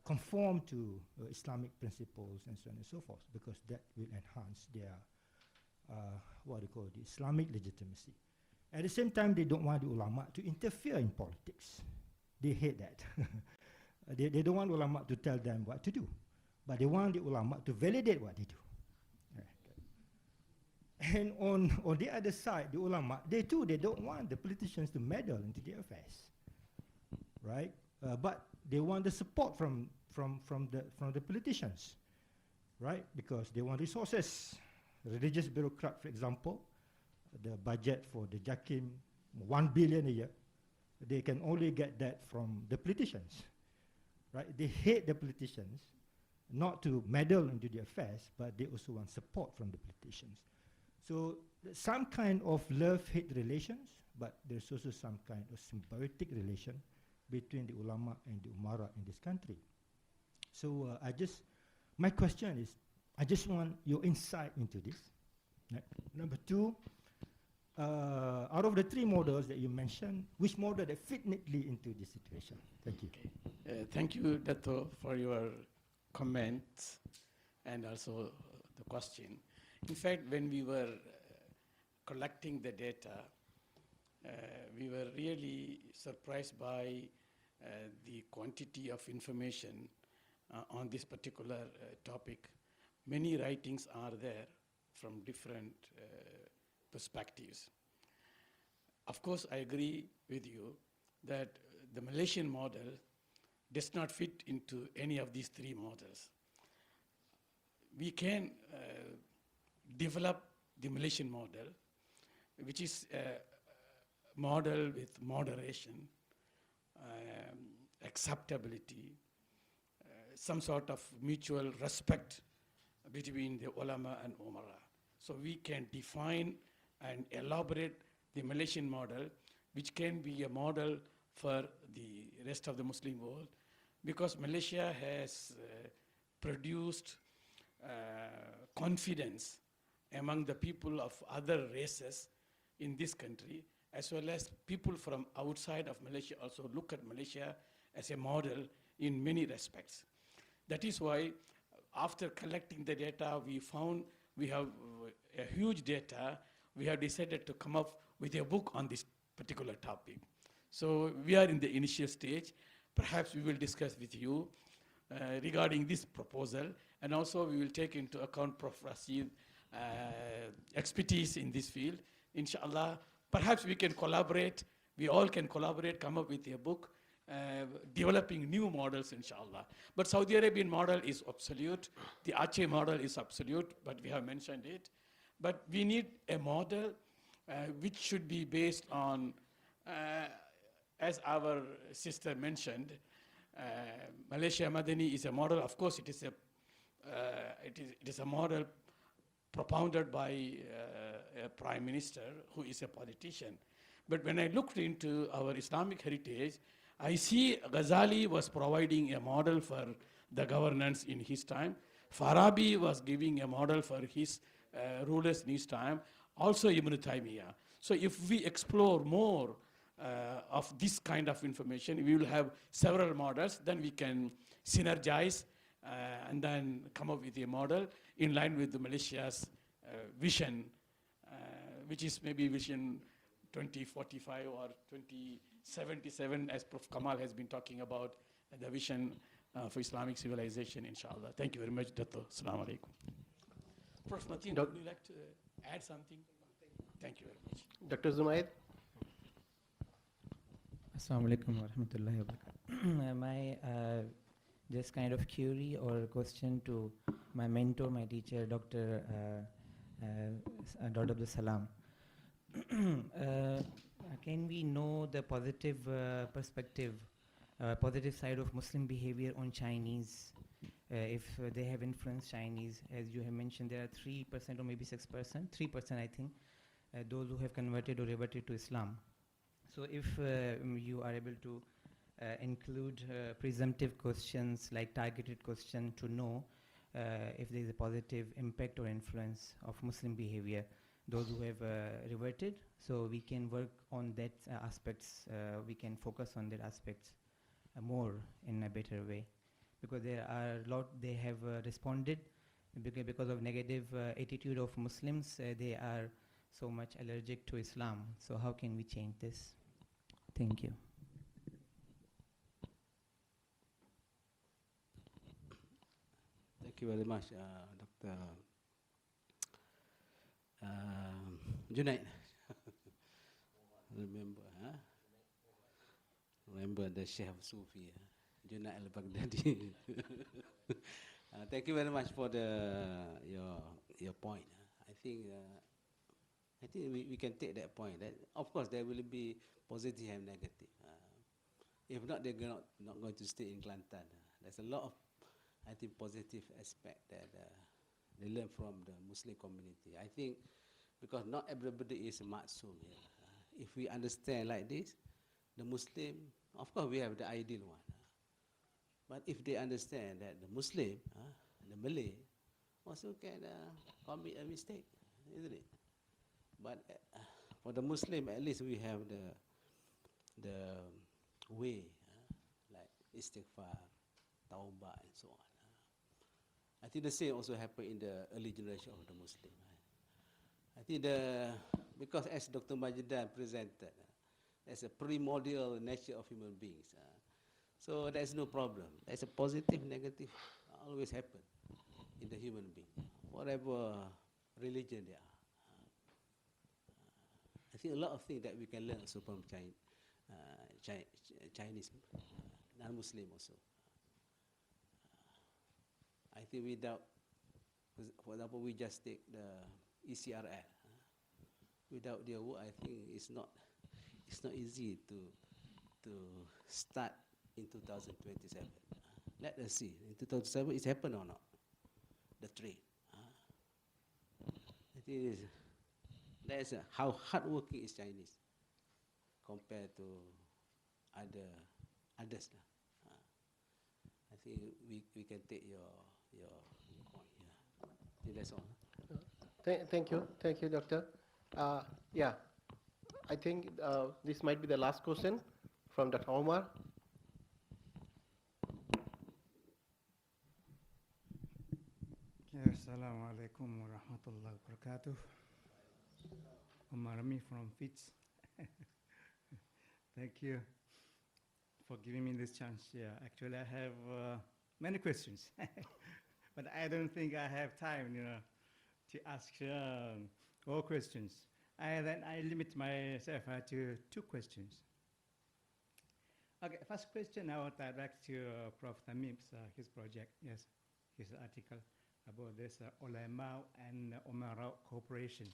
conform to Islamic principles and so on and so forth, because that will enhance their, what they call the Islamic legitimacy. At the same time, they don't want the ulama to interfere in politics. They hate that. They don't want ulama to tell them what to do, but they want the ulama to validate what they do. And on the other side, the ulama, they don't want the politicians to meddle into their affairs, right? But they want the support from the politicians, right? Because they want resources. Religious bureaucrat, for example, the budget for the JAKIM, 1 billion a year, they can only get that from the politicians, right? They hate the politicians, not to meddle into their affairs, but they also want support from the politicians. So some kind of love-hate relations, but there's also some kind of symbiotic relation between the ulama and the umara in this country. So my question is, I just want your insight into this. Number two, out of the three models that you mentioned, which model that fit neatly into this situation? Thank you. Thank you, Dato, for your comments and also the question. In fact, when we were collecting the data, we were really surprised by the quantity of information on this particular topic. Many writings are there from different perspectives. Of course, I agree with you that the Malaysian model does not fit into any of these three models. We can develop the Malaysian model, which is a model with moderation, acceptability, some sort of mutual respect between the ulama and umara. So we can define and elaborate the Malaysian model, which can be a model for the rest of the Muslim world, because Malaysia has produced confidence among the people of other races in this country, as well as people from outside of Malaysia also look at Malaysia as a model in many respects. That is why, after collecting the data, we found we have a huge data. We have decided to come up with a book on this particular topic. So we are in the initial stage. Perhaps we will discuss with you regarding this proposal, and also we will take into account Prof. Rashid's expertise in this field. Inshallah, perhaps we can collaborate, we all can collaborate, come up with a book, developing new models, inshallah. But Saudi Arabian model is absolute, the Aceh model is absolute, but we have mentioned it. But we need a model which should be based on, as our sister mentioned, Malaysia Madani is a model. Of course, it is a model propounded by a prime minister who is a politician. But when I looked into our Islamic heritage, I see Ghazali was providing a model for the governance in his time. Farabi was giving a model for his rulers in his time. Also Ibn Taymiyyah. So if we explore more of this kind of information, we will have several models, then we can synergize and then come up with a model in line with the Malaysia's vision, which is maybe vision 2045 or 2077, as Prof. Kamal has been talking about, the vision for Islamic civilization, inshallah. Thank you very much, Dato. Assalamu alaikum. Prof. Mateen, would you like to add something? Thank you very much. Dr. Zumaid? Assalamu alaikum wa rahmatullahi wa barakatuh. My just kind of query or question to my mentor, my teacher, Dr. Abdul Salam. Can we know the positive perspective, positive side of Muslim behavior on Chinese, if they have influenced Chinese? As you have mentioned, there are 3% or maybe 6%, 3% I think, those who have converted or reverted to Islam. So if you are able to include presumptive questions like targeted question to know if there is a positive impact or influence of Muslim behavior, those who have reverted, so we can work on that aspects, we can focus on that aspects more in a better way. Because there are a lot they have responded because of negative attitude of Muslims, they are so much allergic to Islam. So how can we change this? Thank you. Thank you very much, Dr. Junaid. Remember the Sheikh of Sufi, Junaid al-Baghdadi. Thank you very much for your point. I think we can take that point. That of course there will be positive and negative. If not, they're not going to stay in Kelantan. There's a lot of, I think, positive aspect that they learn from the Muslim community. I think because not everybody is maksum here. If we understand like this, the Muslim, of course we have the ideal one. But if they understand that the Muslim, the Malay, also can commit a mistake, isn't it? But for the Muslim, at least we have the way, like istighfar, tawbah, and so on. I think the same also happened in the early generation of the Muslim. I think because as Dr. Majidan presented, there's a primordial nature of human beings. So there's no problem. There's a positive, negative, always happen in the human being, whatever religion they are. I think a lot of things that we can learn also from Chinese, non-Muslim also. I think without, for example, we just take the ECRL. Without their work, I think it's not easy to start in 2027. Let us see in 2007 it's happened or not. The trade. I think that's how hardworking is Chinese compared to others. I think we can take your point. Yeah. I think that's all. Thank you, Doctor. Yeah, I think this might be the last question from Dr. Omar. Assalamu alaikum wa rahmatullahi wa barakatuh. Omar Rami from FITS. Thank you for giving me this chance. Yeah, actually I have many questions, but I don't think I have time, to ask all questions. Then I limit myself to 2 questions. Okay, first question I would direct to Prof. Tamim's his project, yes, his article about this ulama and umara cooperation.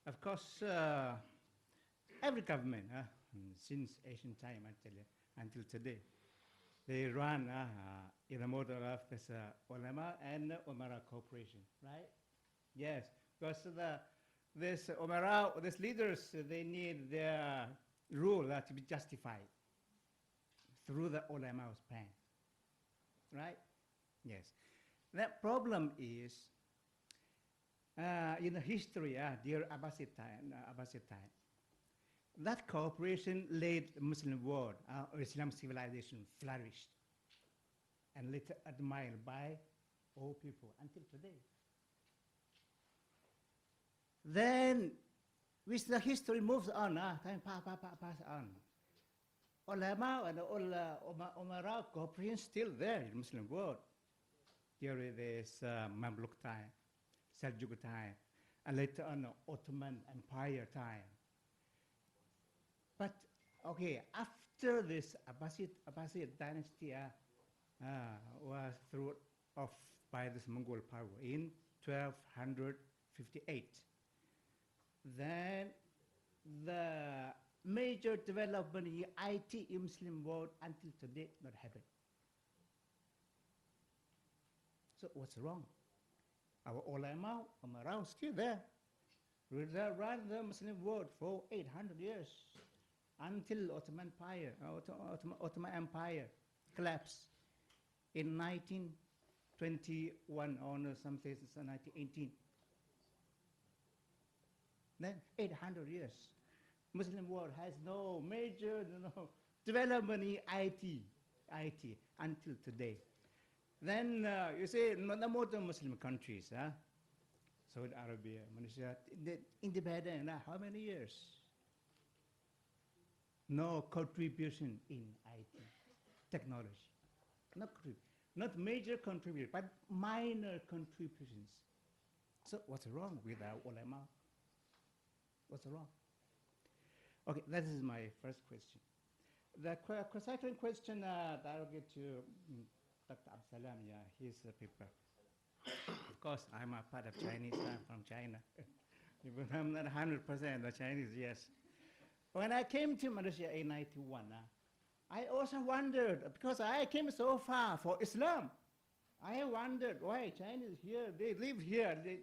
Of course, every government since ancient time until today, they run in a model of this ulama and umara cooperation, right? Yes, because this umara, these leaders, they need their rule to be justified through the ulama's pen, right? Yes. The problem is, in the history, during Abbasid time, that cooperation led the Muslim world, or Islamic civilization flourished and later admired by all people until today. Then, with the history moves on, time pass on. Ulama and Umara cooperation still there in the Muslim world during this Mamluk time, Seljuk time, and later on Ottoman Empire time. But okay, after this Abbasid dynasty was thrown off by this Mongol power in 1258, then the major development in IT in Muslim world until today not happened. So what's wrong? Our ulama, Umara, still there. They run the Muslim world for 800 years until Ottoman Empire collapsed in 1921 or something, 1918. Then 800 years. Muslim world has no major development in IT until today. Then you see, the modern Muslim countries, Saudi Arabia, Malaysia, independent, how many years? No contribution in IT, technology. Not major contribution, but minor contributions. So what's wrong with our ulama? What's wrong? Okay, that is my first question. The second question that I'll get to Dr. Absalam, his paper. Of course, I'm a part of Chinese, I'm from China. Even I'm not 100% the Chinese, yes. When I came to Malaysia in 91, I also wondered, because I came so far for Islam, I wondered why Chinese here, they live here, they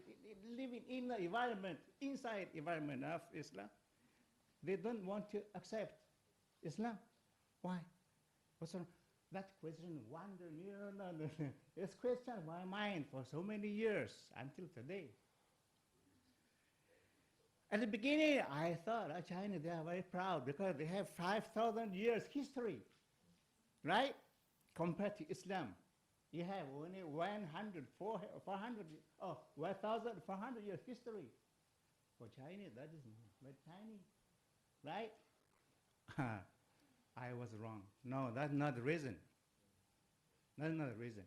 live in the environment, inside environment of Islam. They don't want to accept Islam. Why? What's wrong? That question wondered me. No. It's questioned my mind for so many years until today. At the beginning, I thought China, they are very proud because they have 5,000 years history, right? Compared to Islam. You have only 1,400 years history. For China, that is very tiny, right? I was wrong. No, that's not the reason. That's not the reason.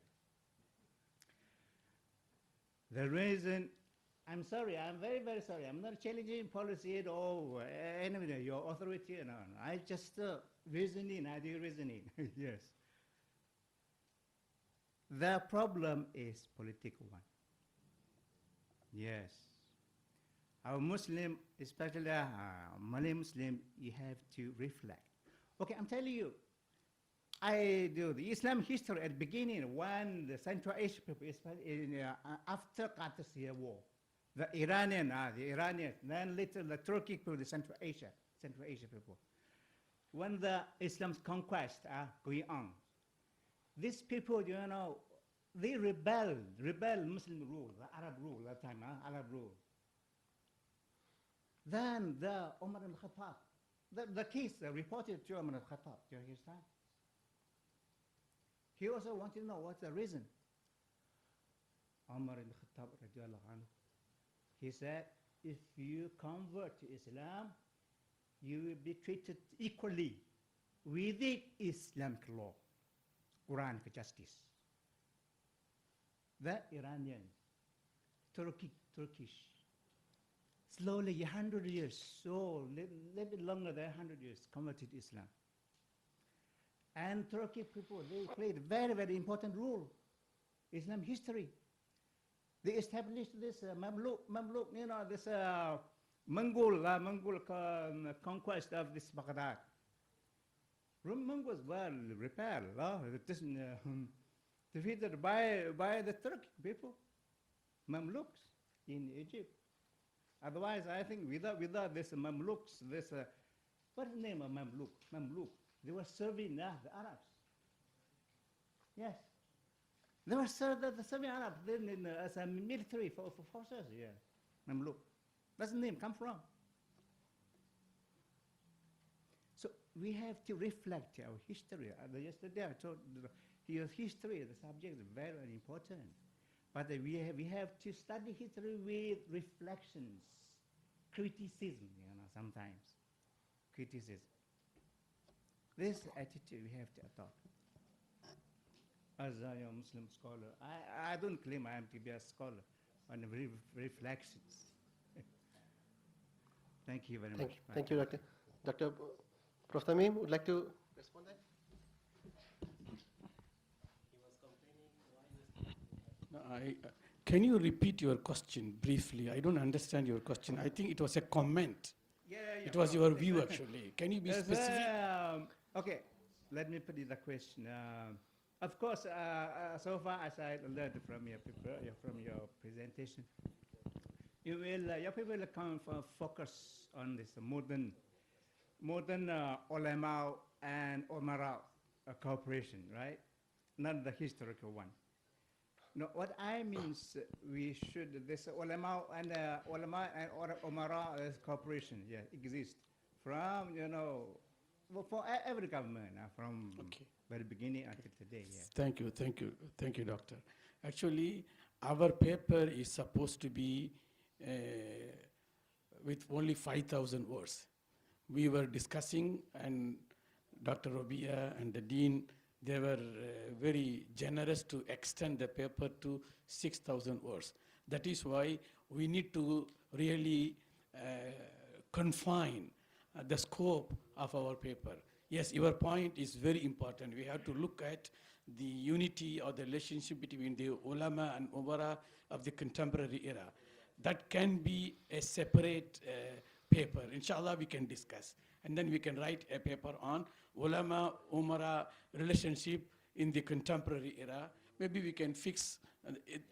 The reason, I'm sorry, I'm very, very sorry. I'm not challenging policy at all, anyway, your authority. No. I just reasoning, I do reasoning, yes. The problem is political one. Yes. Our Muslim, especially Malay Muslim, you have to reflect. Okay, I'm telling you, I do the Islam history at the beginning when the Central Asia people, especially after Qadisiyah War, the Iranians, then later the Turkic people, the Central Asia people. When the Islam's conquest going on, these people, you know, they rebel Muslim rule, the Arab rule that time, Arab rule. Then the Umar ibn Khattab, the case reported to Umar ibn Khattab during his time. He also wanted to know what's the reason. Umar ibn Khattab, he said, if you convert to Islam, you will be treated equally within Islamic law, Quranic justice. The Iranians, Turkish, slowly 100 years, so a little bit longer than 100 years, converted to Islam. And Turkic people, they played a very, very important role. Islam history. They established this Mamluk, you know, this Mongol conquest of this Baghdad. Mongols were repelled, defeated by the Turkic people, Mamluks in Egypt. Otherwise, I think without this Mamluks, what's the name of Mamluk? Mamluk. They were serving the Arabs. Yes. They were serving Arabs then as a military forces, yeah. Mamluk. That's the name come from. So we have to reflect our history. Yesterday I told your history, the subject is very, very important. But we have to study history with reflections, criticism, you know, sometimes. Criticism. This attitude we have to adopt. As a Muslim scholar, I don't claim I am to be a scholar, on reflections. Thank you very much. Thank you, Doctor. Dr. Prof. Tamim would like to respond to that? Can you repeat your question briefly? I don't understand your question. I think it was a comment. Yeah. It was your view, actually. Can you be specific? Okay, let me put it the question. Of course, so far as I learned from your paper, from your presentation, your people will come for focus on this modern ulama and umara cooperation, right? Not the historical one. No, what I mean is we should, this ulama and umara cooperation, yeah, exist from, you know, for every government, from very beginning until today. Yeah. Thank you, Doctor. Actually, our paper is supposed to be with only 5,000 words. We were discussing, and Dr. Robia and the Dean, they were very generous to extend the paper to 6,000 words. That is why we need to really confine the scope of our paper. Yes, your point is very important. We have to look at the unity or the relationship between the ulama and umara of the contemporary era. That can be a separate paper. Inshallah, we can discuss. And then we can write a paper on ulama-umara relationship in the contemporary era. Maybe we can fix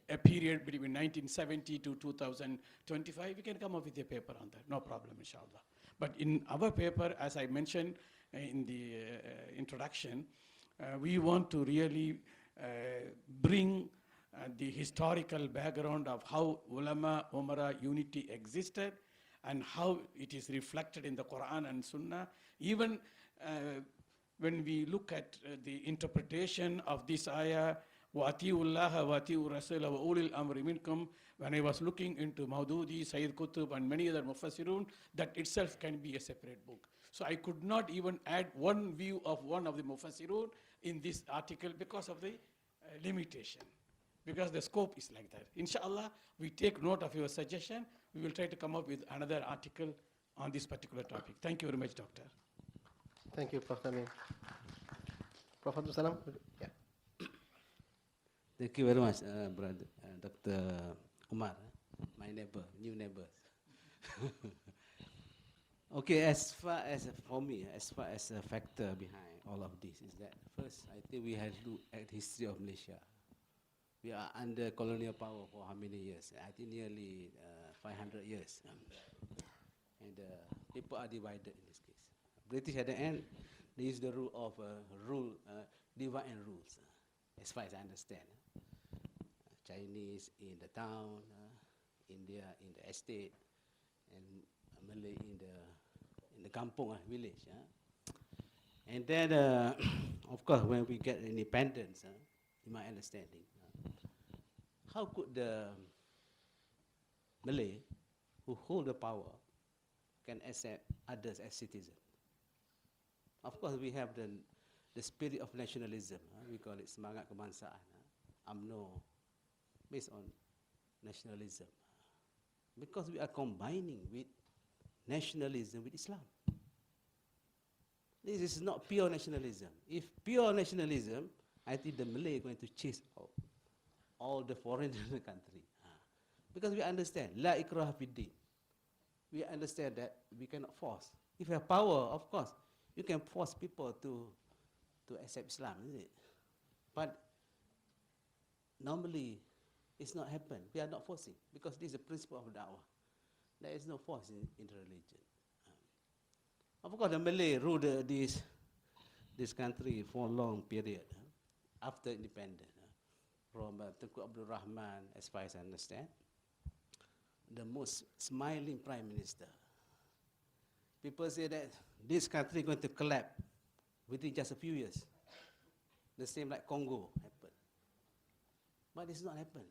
a period between 1970 to 2025. We can come up with a paper on that. No problem, inshallah. But in our paper, as I mentioned in the introduction, we want to really bring the historical background of how ulama umara unity existed and how it is reflected in the Quran and Sunnah. Even when we look at the interpretation of this ayah, وَأَطِيعُوا اللَّهَ وَأَطِيعُوا الرَّسُولَ وَأُولِي الْأَمْرِ مِنْكُمْ, when I was looking into Maududi, Sayyid Qutb and many other Mufassirun, that itself can be a separate book. So I could not even add one view of one of the Mufassirun in this article because of the limitation, because the scope is like that. Inshallah, we take note of your suggestion. We will try to come up with another article on this particular topic. Thank you very much, Doctor. Thank you, Prof. Tamim. Prof. Abdul Salam? Yeah. Thank you very much, brother, Dr. Umar, my neighbor, new neighbors. Okay, as far as for me, as far as a factor behind all of this is that first, I think we have to look at history of Malaysia. We are under colonial power for how many years? I think nearly 500 years. And people are divided in this case. British at the end, they use the rule of divide and rules, as far as I understand. Chinese in the town, India in the estate, and Malay in the kampung, village. And then, of course, when we get independence, in my understanding, how could the Malay who hold the power can accept others as citizens? Of course, we have the spirit of nationalism. We call it semangat kebangsaan. UMNO, based on nationalism. Because we are combining with nationalism with Islam. This is not pure nationalism. If pure nationalism, I think the Malay are going to chase out all the foreigners in the country. Because we understand, la ikraha fid din. We understand that we cannot force. If you have power, of course, you can force people to accept Islam, isn't it? But normally, it's not happen. We are not forcing, because this is the principle of da'wah. There is no force in the religion. Of course, the Malay ruled this country for a long period after independence. From Tengku Abdul Rahman, as far as I understand, the most smiling prime minister. People say that this country is going to collapse within just a few years. The same like Congo happened. But it's not happened.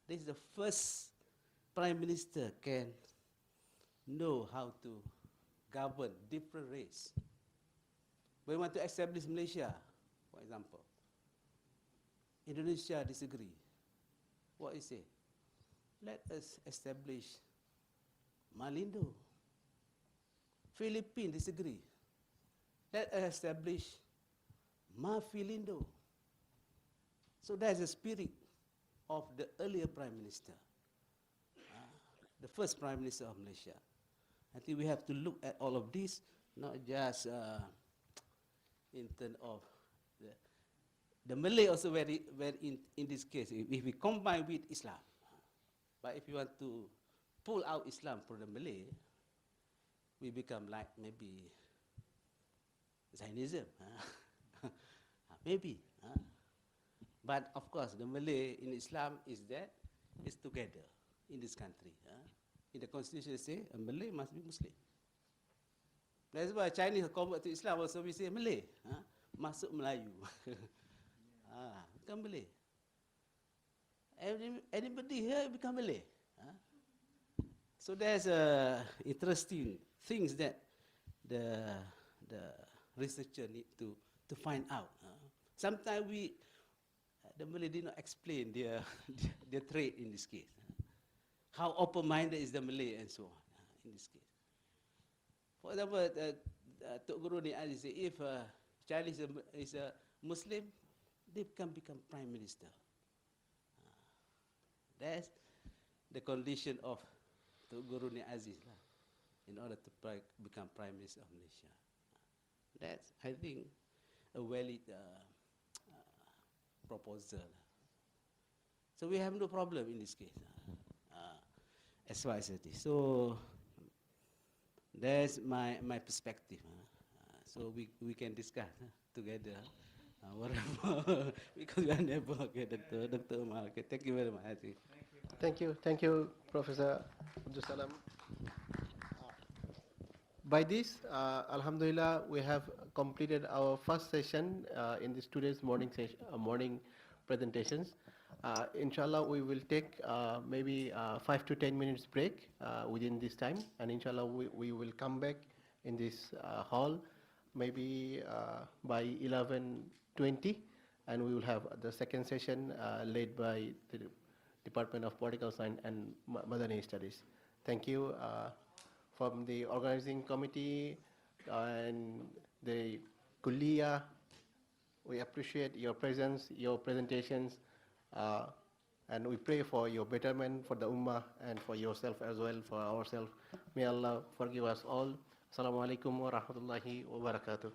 This is the first prime minister can know how to govern different race. We want to establish Malaysia, for example. Indonesia disagree. What is it? Let us establish Malindo. Philippines disagree. Let us establish Mafilindo. So that's the spirit of the earlier prime minister, the first prime minister of Malaysia. I think we have to look at all of this, not just in terms of the Malay also very in this case, if we combine with Islam. But if you want to pull out Islam from the Malay, we become like maybe Zionism. Maybe. But of course, the Malay in Islam is together in this country. In the constitution say a Malay must be Muslim. That's why Chinese convert to Islam also we say Malay. Masuk Melayu. Become Malay. Anybody here become Malay. So there's interesting things that the researcher need to find out. Sometimes the Malay did not explain their trait in this case. How open-minded is the Malay and so on in this case. For example, Tok Guru Ni Ali say, if Chinese is a Muslim, they can become prime minister. That's the condition of Tok Guru Ni Aziz in order to become prime minister of Malaysia. That's, I think, a valid proposal. So we have no problem in this case, as far as it is. So That's my perspective. So we can discuss together whatever, because we are never, okay, Dr. Umar. Okay, thank you very much. I think. Thank you, Professor Abdul Salam. By this, Alhamdulillah, we have completed our first session in this today's morning presentations. Inshallah, we will take maybe 5 to 10 minutes break within this time, and inshallah, we will come back in this hall maybe by 11:20, and we will have the second session led by the Department of Political Science and Madani Studies. Thank you. From the organizing committee and the Kulliya, we appreciate your presence, your presentations, and we pray for your betterment for the Ummah and for yourself as well, for ourselves. May Allah forgive us all. Assalamu alaikum wa rahmatullahi wa barakatuh.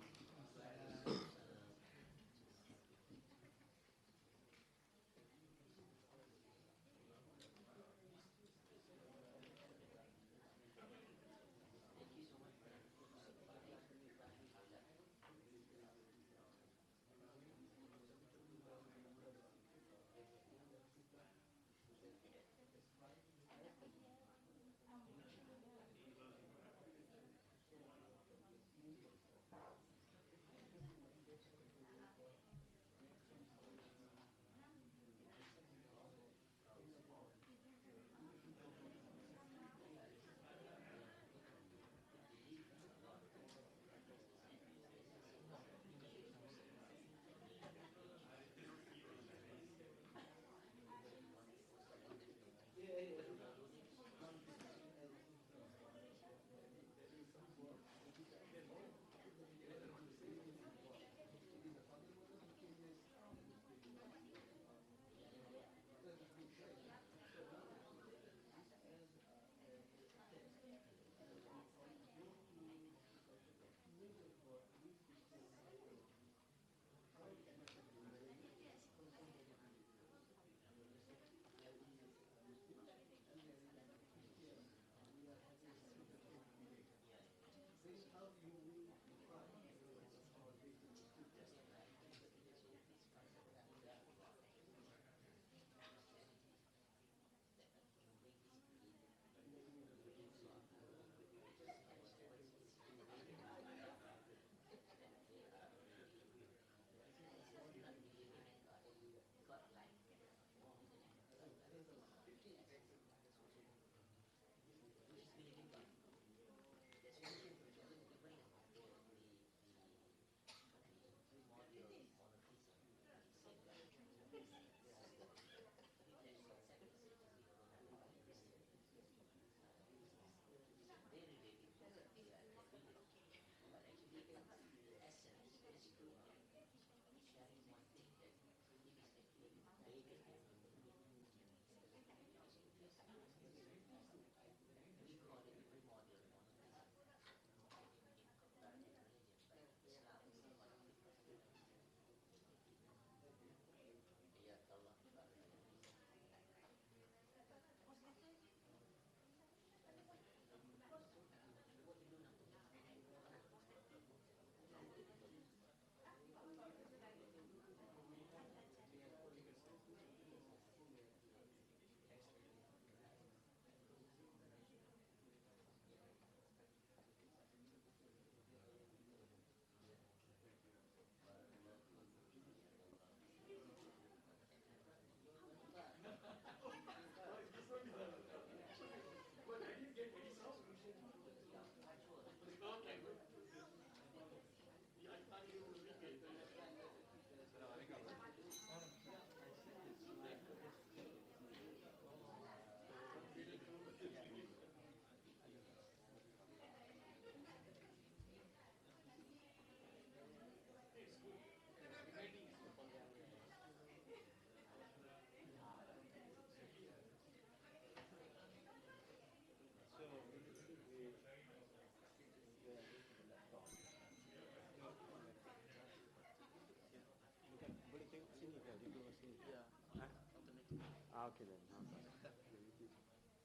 Okay then.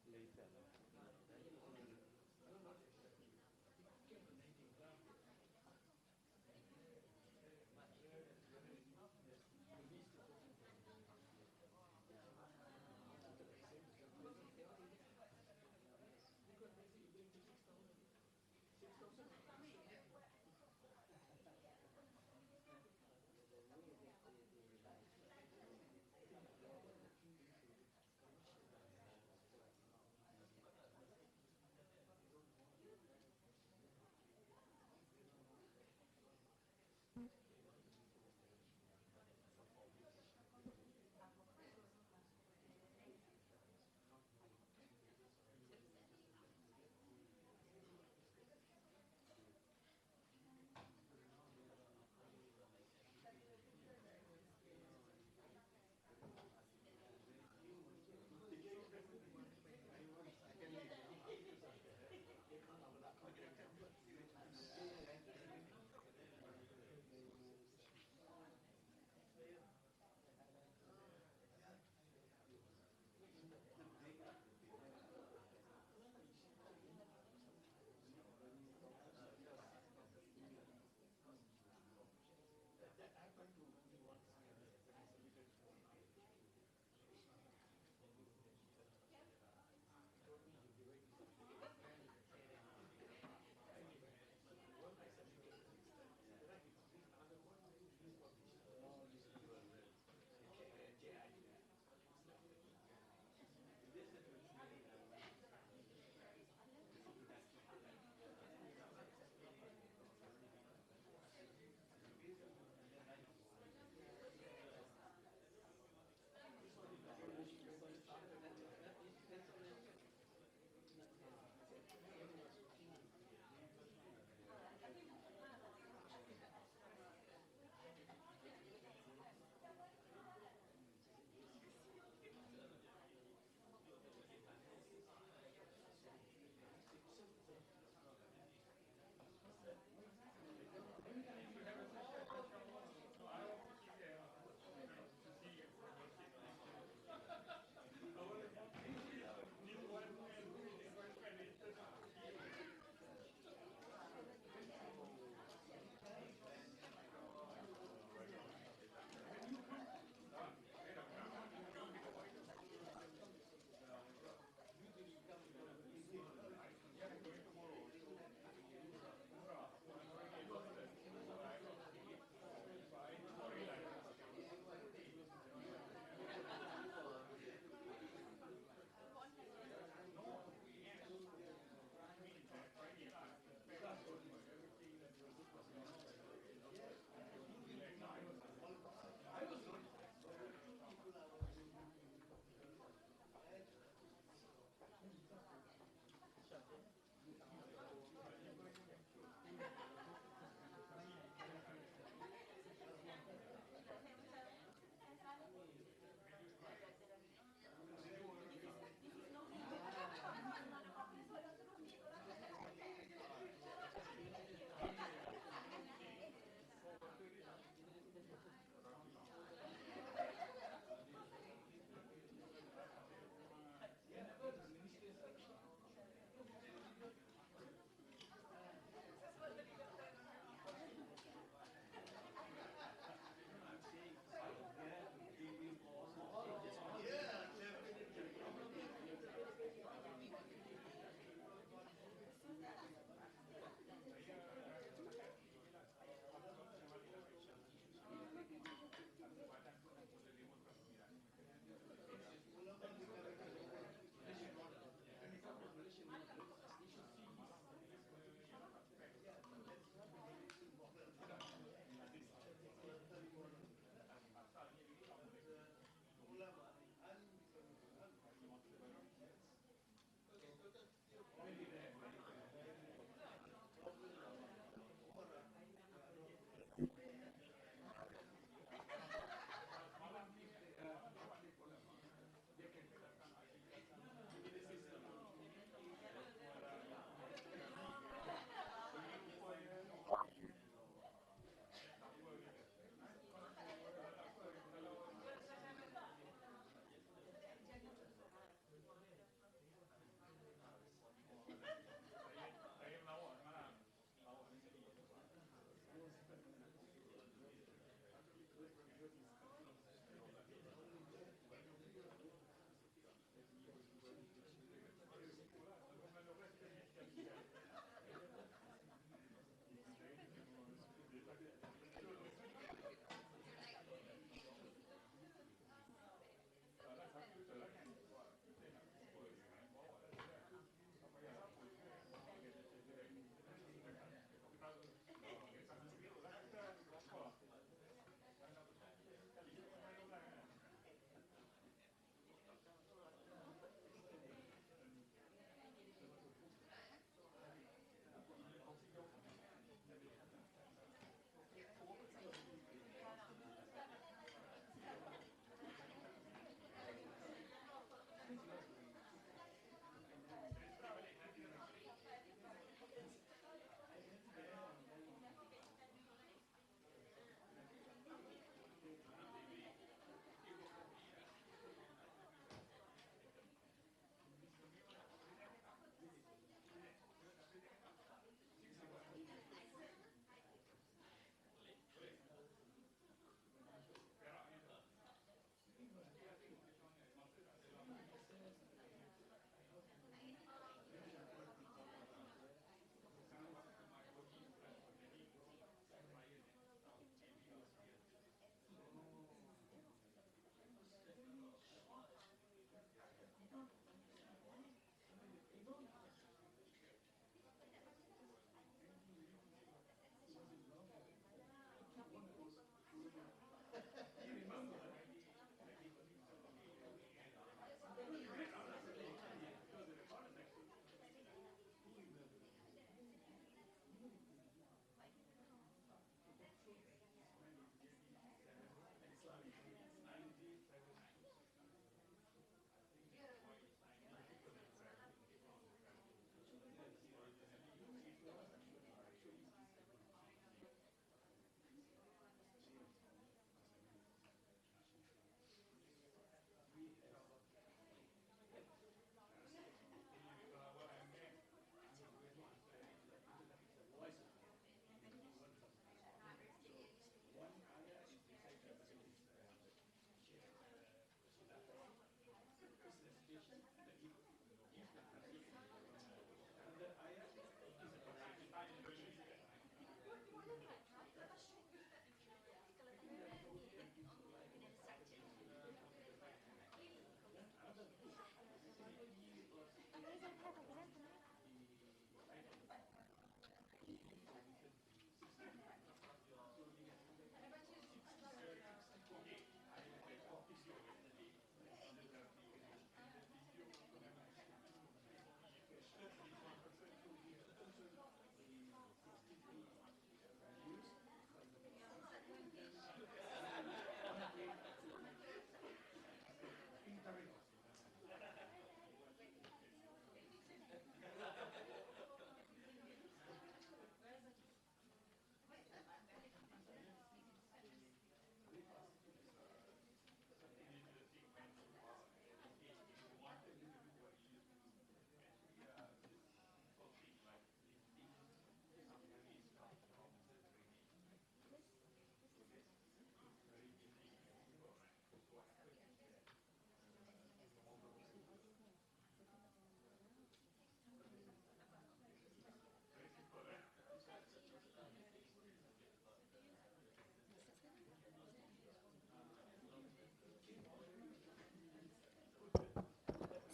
Later.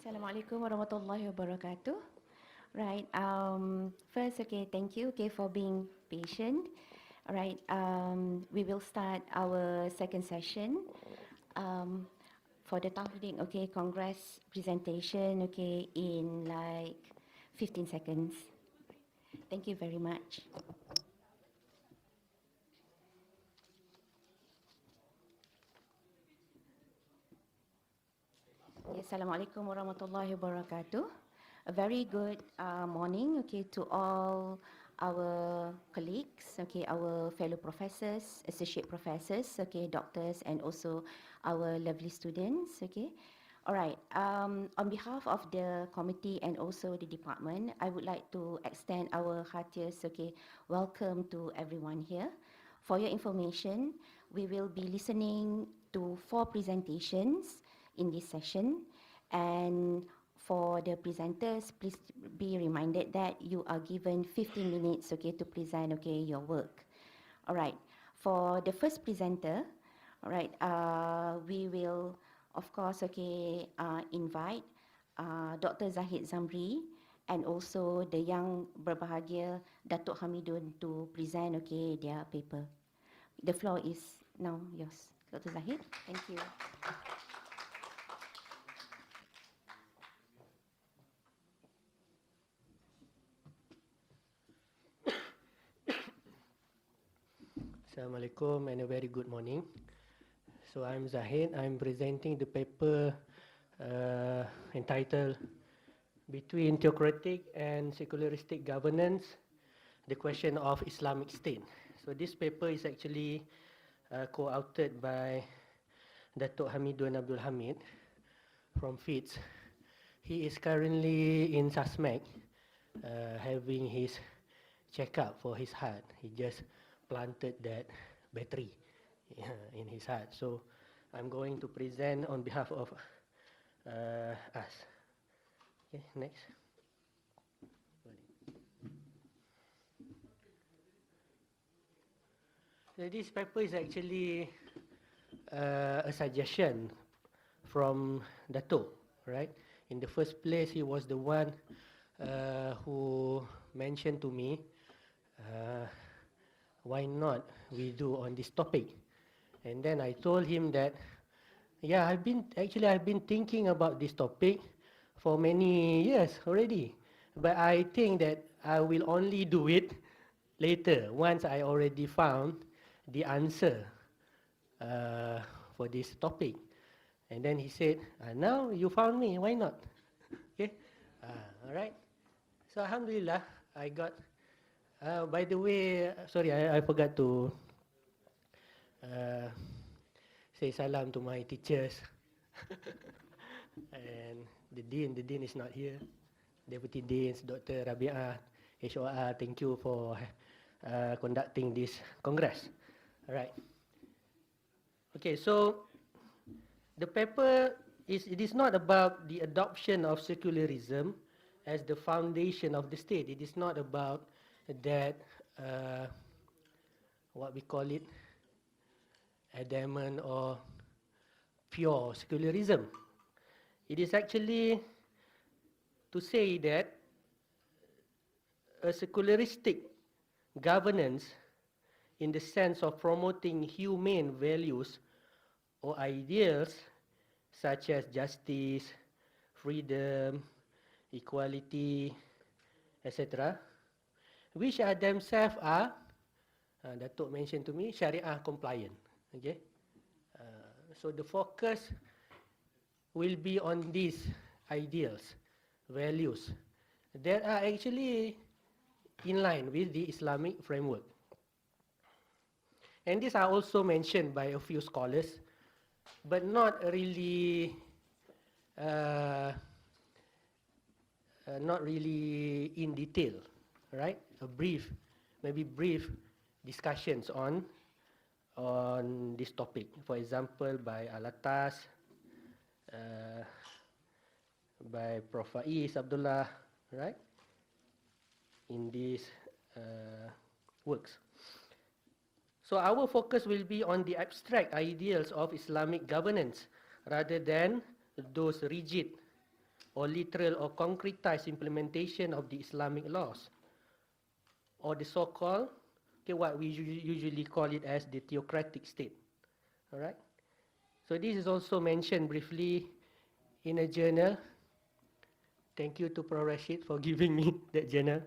Assalamualaikum warahmatullahi wabarakatuh. Right. First, okay, thank you, okay, for being patient. All right. We will start our second session. For the Tauhid, okay, Congress presentation, okay, in like 15 seconds. Thank you very much. Yes, Assalamualaikum warahmatullahi wabarakatuh. A very good morning, okay, to all our colleagues, okay, our fellow professors, associate professors, okay, doctors, and also our lovely students, okay. All right. On behalf of the committee and also the department, I would like to extend our heartiest, okay, welcome to everyone here. For your information, we will be listening to 4 presentations in this session, and for the presenters, please be reminded that you are given 15 minutes, okay, to present, okay, your work. All right. For the first presenter, all right, we will, of course, invite Dr. Zahid Zamri and also the young berbahagia Datuk Hamidun to present, their paper. The floor is now yours, Dr. Zahid. Thank you. Assalamualaikum and a very good morning. So I'm Zahid. I'm presenting the paper entitled Between Theocratic and Secularistic Governance, the Question of Islamic State. So this paper is actually co-authored by Datuk Hamidun Abdul Hamid from FITS. He is currently in Susmek having his checkup for his heart. He just planted that battery in his heart. So I'm going to present on behalf of us. Okay, next. So this paper is actually a suggestion from Dato', right? In the first place, he was the one who mentioned to me why not we do on this topic. And then I told him that, yeah, I've been thinking about this topic for many years already, but I think that I will only do it later once I already found the answer for this topic. And then he said, now you found me, why not? Okay, all right. So Alhamdulillah, I got. By the way, sorry, I forgot to say salam to my teachers. And the dean is not here. Deputy Deans, Dr. Rabi'ah, HOR, thank you for conducting this congress. All right. Okay, so the paper it is not about the adoption of secularism as the foundation of the state. It is not about that what we call it adamant or pure secularism. It is actually to say that a secularistic governance in the sense of promoting humane values or ideals such as justice, freedom, equality, etc., which are themselves are, Datuk mentioned to me, Sharia compliant. Okay, so the focus will be on these ideals, values that are actually in line with the Islamic framework. And these are also mentioned by a few scholars, but not really in detail, right? Maybe brief discussions on this topic. For example, by Alatas, by Prof. Faiz Abdullah, right? In these works. So our focus will be on the abstract ideals of Islamic governance rather than those rigid or literal or concretized implementation of the Islamic laws, or the so-called, what we usually call it as the theocratic state. All right. So this is also mentioned briefly in a journal. Thank you to Prof. Rashid for giving me that journal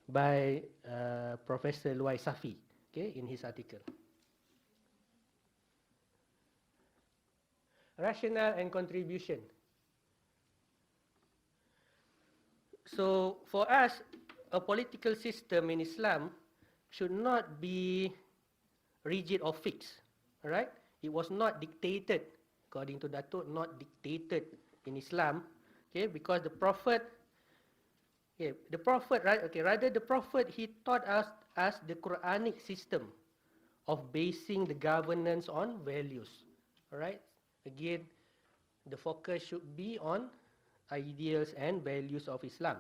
by Professor Luai Safi, in his article. Rationale and contribution. So for us, a political system in Islam should not be rigid or fixed, right? It was not dictated, according to Datuk, not dictated in Islam, because the Prophet, rather the Prophet, he taught us the Quranic system of basing the governance on values, all right? Again, the focus should be on ideals and values of Islam.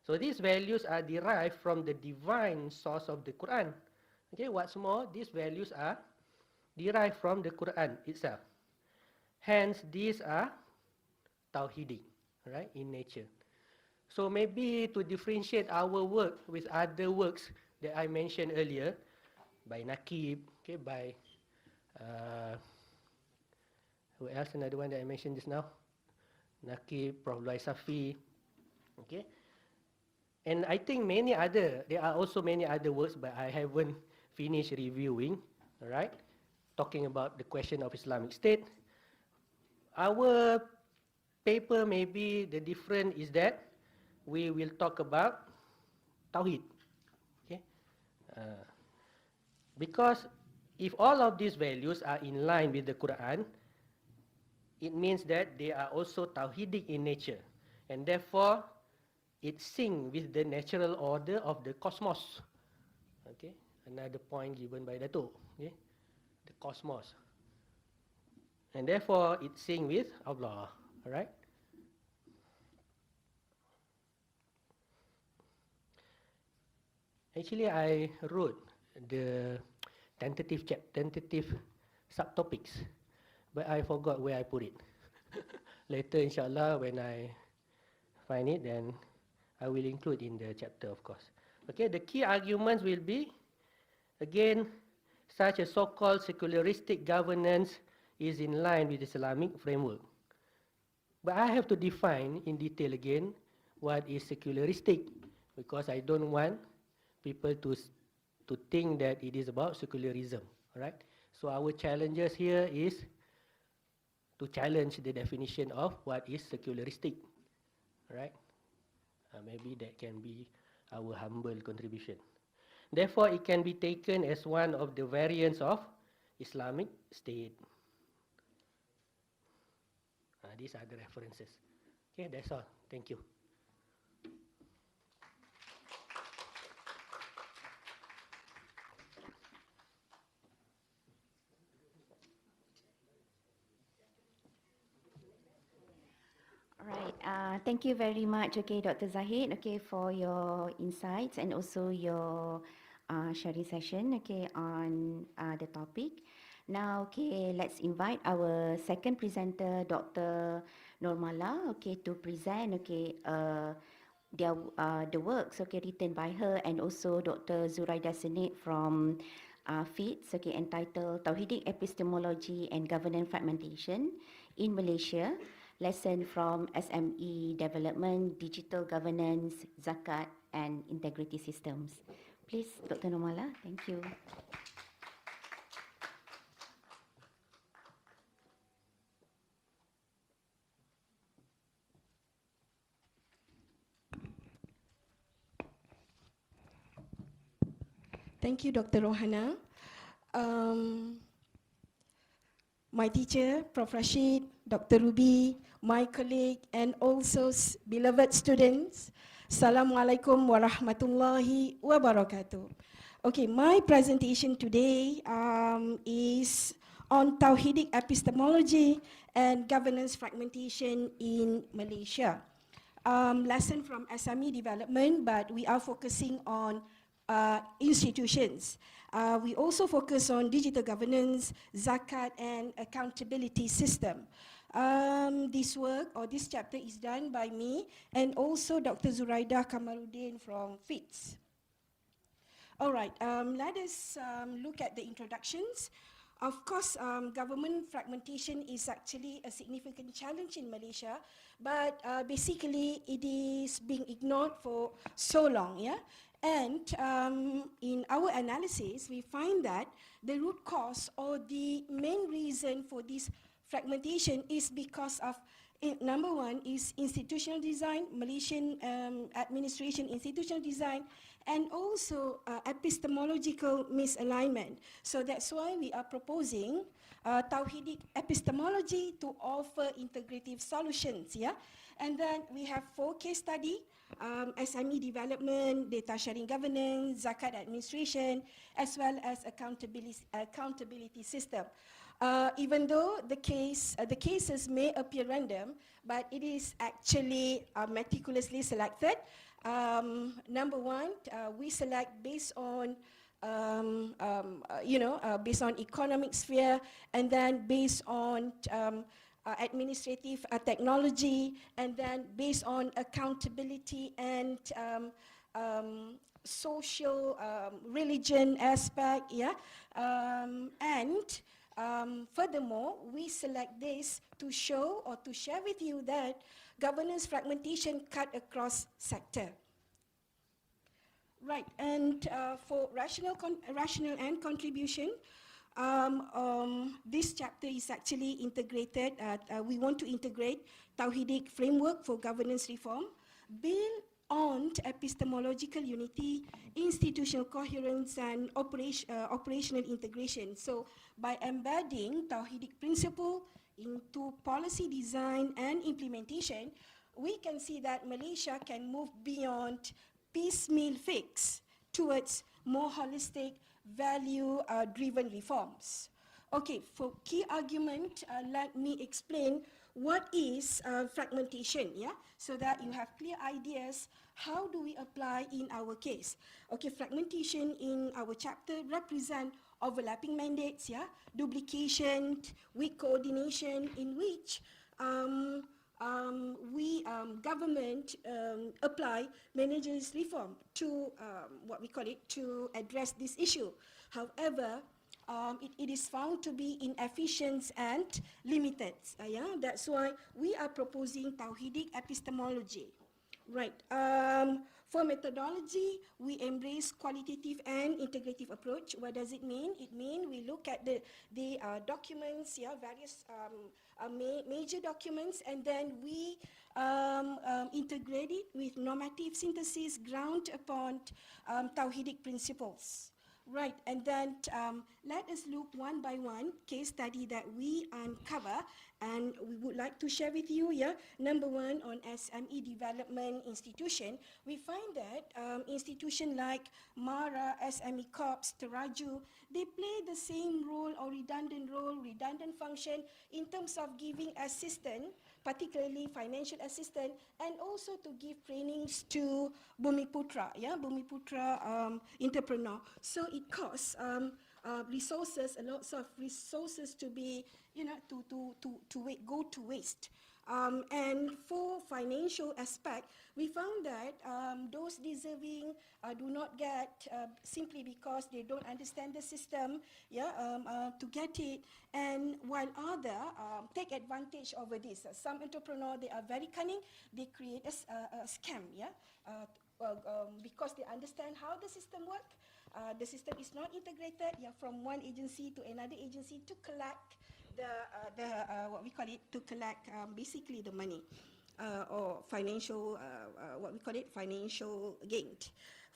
So these values are derived from the divine source of the Quran. Okay, what's more, these values are derived from the Quran itself. Hence, these are tawhidi, right, in nature. So maybe to differentiate our work with other works that I mentioned earlier, by Naqib, okay, by who else? Another one that I mentioned just now, Naqib, Prof. Loy Safi, okay. And I think there are also many other works, but I haven't finished reviewing, all right, talking about the question of Islamic State. Our paper, maybe the difference is that we will talk about Tawhid, okay. Because if all of these values are in line with the Quran, it means that they are also Tawhidic in nature, and therefore it syncs with the natural order of the cosmos. Okay, another point given by Dato', okay, the cosmos. And therefore it syncs with Allah, all right? Actually, I wrote the tentative subtopics, but I forgot where I put it. Later, inshallah, when I find it, then I will include in the chapter, of course. Okay, the key arguments will be, again, such a so-called secularistic governance is in line with Islamic framework. But I have to define in detail again what is secularistic, because I don't want people to think that it is about secularism, right? So our challenges here is to challenge the definition of what is secularistic, right? Maybe that can be our humble contribution. Therefore, it can be taken as one of the variants of Islamic State. These are the references. Okay, that's all. Thank you. Right. Thank you very much, okay, Dr. Zahid, okay, for your insights and also your sharing session, okay, on the topic. Now, okay, let's invite our second presenter, Dr. Normala, okay, to present, okay, the works, okay, written by her, and also Dr. Zuraida Senit from FITS, okay, entitled Tawhidic Epistemology and Governance Fragmentation in Malaysia. Lesson from SME Development, Digital Governance, Zakat, and Integrity Systems. Please, Dr. Normala, thank you. Thank you, Dr. Rohana. My teacher, Prof. Rashid, Dr. Ruby, my colleague, and also beloved students, Assalamualaikum warahmatullahi wabarakatuh. Okay, my presentation today is on Tawhidic Epistemology and Governance Fragmentation in Malaysia. Lesson from SME Development, but we are focusing on institutions. We also focus on digital governance, zakat, and accountability system. This work or this chapter is done by me and also Dr. Zuraida Kamaluddin from FITS. All right, let us look at the introductions. Of course, government fragmentation is actually a significant challenge in Malaysia, but basically it is being ignored for so long, yeah? And in our analysis, we find that the root cause or the main reason for this fragmentation is because of, number one is institutional design, Malaysian administration institutional design, and also epistemological misalignment. So that's why we are proposing Tawhidic epistemology to offer integrative solutions, yeah? And then we have 4 case study, SME development, data sharing governance, zakat administration, as well as accountability system. Even though the cases may appear random, but it is actually meticulously selected. Number one, we select based on based on economic sphere, and then based on administrative technology, and then based on accountability and social religion aspect, yeah. Furthermore, we select this to show or to share with you that governance fragmentation cut across sector. Right, and for rational and contribution, this chapter is actually integrated. We want to integrate Tauhidic framework for governance reform, build on epistemological unity, institutional coherence, and operational integration. So, by embedding Tauhidic principle into policy design and implementation, we can see that Malaysia can move beyond piecemeal fix towards more holistic, value-driven reforms. Okay, for key argument, let me explain what is fragmentation, yeah? So that you have clear ideas, how do we apply in our case? Okay, fragmentation in our chapter represent overlapping mandates, yeah? Duplication, weak coordination, in which government apply managers reform to what we call it, to address this issue. However, it is found to be inefficient and limited. Yeah, that's why we are proposing Tauhidic epistemology. Right. For methodology, we embrace qualitative and integrative approach. What does it mean? It means we look at the documents, yeah, various major documents, and then we integrate it with normative synthesis ground upon Tauhidic principles. Right, and then let us look one by one case study that we uncover, and we would like to share with you. Yeah, number one, on SME development institution, we find that institution like MARA, SME Corps, Teraju, they play the same role or redundant function in terms of giving assistance, particularly financial assistance, and also to give trainings to Bumiputra, yeah, Bumiputra entrepreneur. So it costs resources, a lot of resources to be, go to waste. And for financial aspect, we found that those deserving do not get simply because they don't understand the system, yeah, to get it, and while other take advantage over this. Some entrepreneurs, they are very cunning, they create a scam, yeah, because they understand how the system works. The system is not integrated, yeah, from one agency to another agency to collect what we call it, to collect basically the money or financial, what we call it, financial gain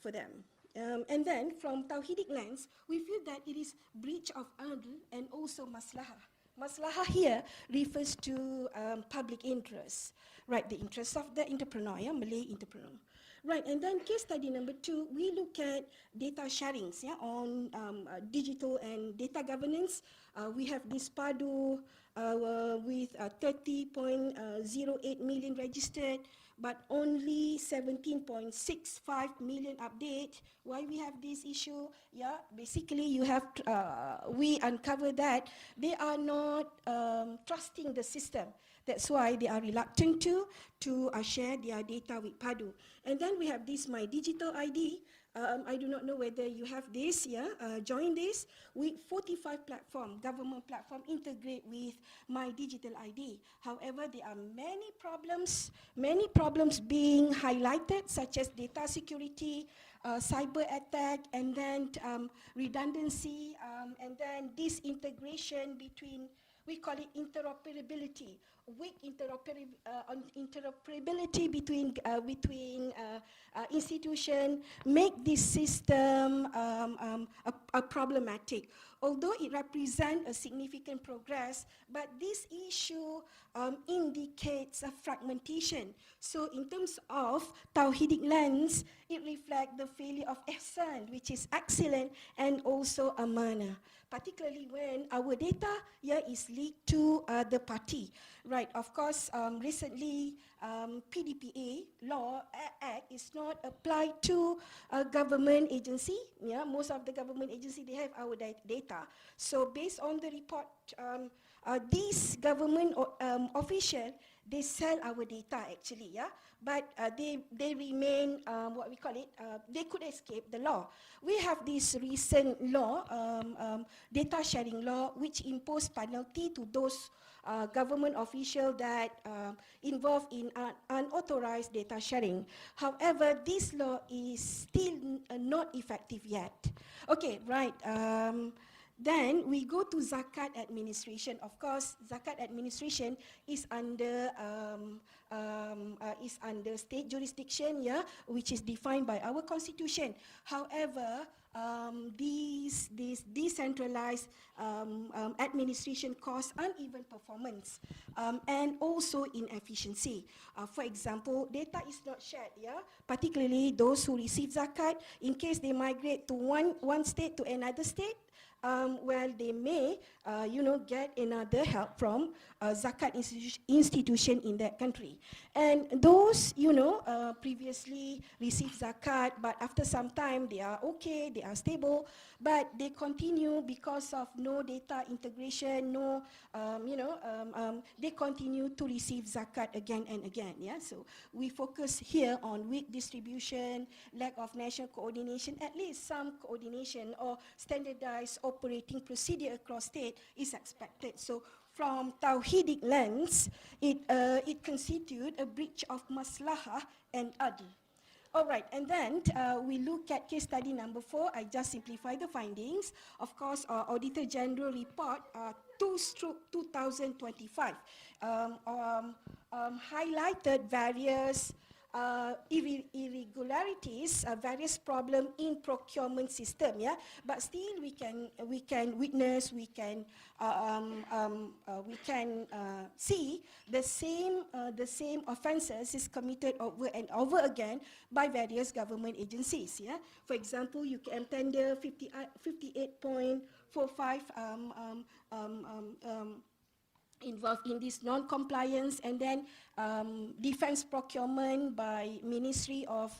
for them. And then from Tauhidic lens, we feel that it is breach of adl and also maslahah. Maslahah here refers to public interest, right? The interest of the entrepreneur, yeah, Malay entrepreneur. Right, and then case study number two, we look at data sharings, yeah, on digital and data governance. We have this PADU with 30.08 million registered, but only 17.65 million update. Why we have this issue? Yeah, basically you have, we uncover that they are not trusting the system. That's why they are reluctant to share their data with PADU. And then we have this My Digital ID. I do not know whether you have this, yeah, join this. With 45 government platform integrate with My Digital ID. However, there are many problems being highlighted, such as data security, cyber attack, and then redundancy, and then disintegration between, we call it interoperability, weak interoperability between institutions, make this system problematic. Although it represents a significant progress, but this issue indicates a fragmentation. So in terms of Tauhidic lens, it reflects the failure of ihsan, which is excellent, and also amanah, particularly when our data, yeah, is leaked to the party. Right, of course, recently PDPA law act is not applied to a government agency. Yeah, most of the government agency, they have our data. So based on the report, these government official, they sell our data actually, yeah. But they remain what we call it. They could escape the law. We have this recent law, data sharing law, which impose penalty to those government official that involved in unauthorized data sharing. However, this law is still not effective yet. Okay, right. Then we go to zakat administration. Of course, zakat administration is under state jurisdiction, yeah, which is defined by our constitution. However, these decentralized administration cause uneven performance and also inefficiency. For example, data is not shared, yeah, particularly those who receive zakat. In case they migrate to one state to another state, well, they may, get another help from zakat institution in that country. And those, previously received zakat, but after some time they are okay, they are stable, but they continue because of no data integration, no, they continue to receive zakat again and again. Yeah, so we focus here on weak distribution, lack of national coordination, at least some coordination or standardized operating procedure across state is expected. So from Tawhidic lens, it constitutes a breach of maslahah and adl. All right, and then we look at case study number 4. I just simplify the findings. Of course, our Auditor General report 2/2025 highlighted various irregularities, various problem in procurement system, yeah. But still, we can witness, we can see the same offences is committed over and over again by various government agencies, yeah. For example, you can tender 58.45 involved in this non-compliance, and then defense procurement by Ministry of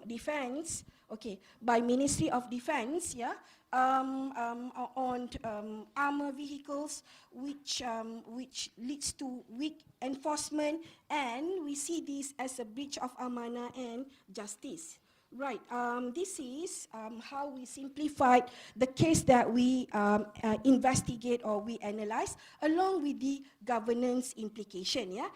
Defense, by Ministry of Defense, yeah, on armor vehicles, which leads to weak enforcement, and we see this as a breach of amanah and justice. Right, this is how we simplified the case that we investigate or we analyze, along with the governance implication, yeah.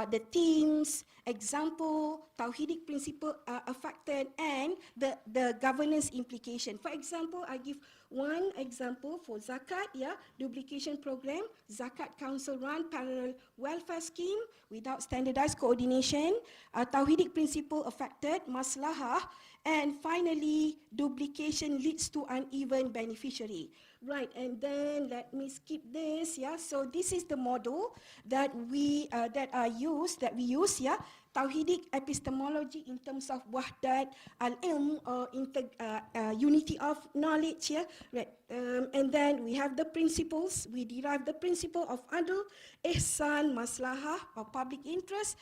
The themes, example, Tawhidic principle affected, and the governance implication. For example, I give one example for zakat, yeah, duplication program, zakat council run parallel welfare scheme without standardized coordination, Tawhidic principle affected, maslahah, and finally, duplication leads to uneven beneficiary. Right, and then let me skip this, yeah. So this is the model that we use, yeah. Tawhidic epistemology in terms of wahdat al-ilm, or unity of knowledge, yeah. Right, and then we have the principles. We derive the principle of adl, ihsan, maslahah, or public interest,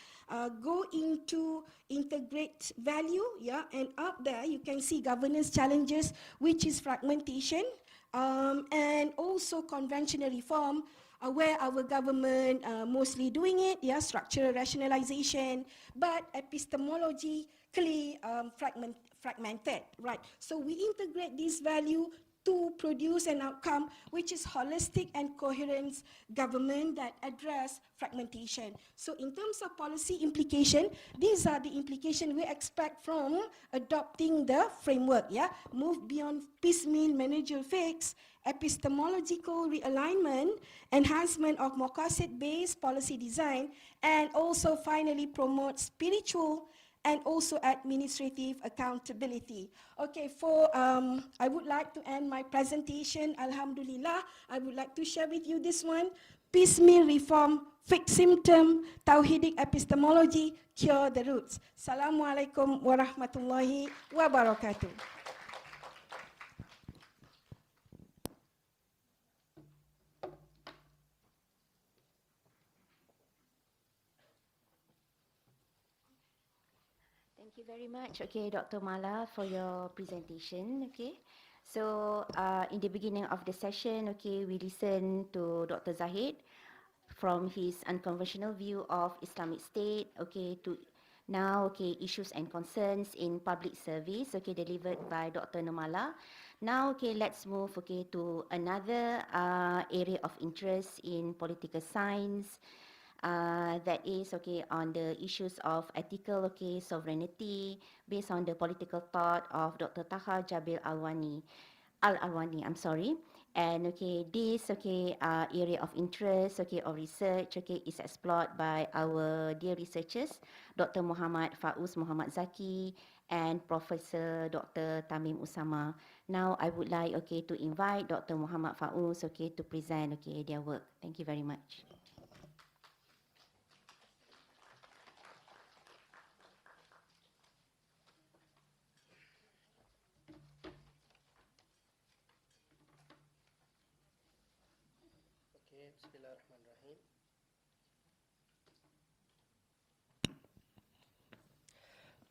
go into integrate value, yeah. And up there you can see governance challenges, which is fragmentation, and also conventional reform, where our government mostly doing it, yeah, structural rationalization, but epistemologically fragmented, right? So we integrate this value to produce an outcome which is holistic and coherent government that address fragmentation. So in terms of policy implication, these are the implications we expect from adopting the framework, yeah. Move beyond piecemeal managerial fix, epistemological realignment, enhancement of maqasid-based policy design, and also finally promote spiritual and also administrative accountability. Okay, I would like to end my presentation. Alhamdulillah, I would like to share with you this one. Piecemeal reform, fix symptom, Tawhidic epistemology, cure the roots. Assalamualaikum warahmatullahi wabarakatuh. you very much, okay, Dr. Mala, for your presentation, okay. So, in the beginning of the session, okay, we listened to Dr. Zahid from his unconventional view of Islamic State, okay, to now, okay, issues and concerns in public service, okay, delivered by Dr. Nomala. Now, okay, let's move, okay, to another area of interest in political science, that is, okay, on the issues of ethical, okay, sovereignty, based on the political thought of Dr. Taha Jabil Al-Alwani, I'm sorry. And okay, this okay area of interest, okay, of research, okay, is explored by our dear researchers, Dr. Muhammad Fauz Muhammad Zaki and Professor Dr. Tamim Usama. Now I would like, okay, to invite Dr. Muhammad Fauz, okay, to present, okay, their work. Thank you very much.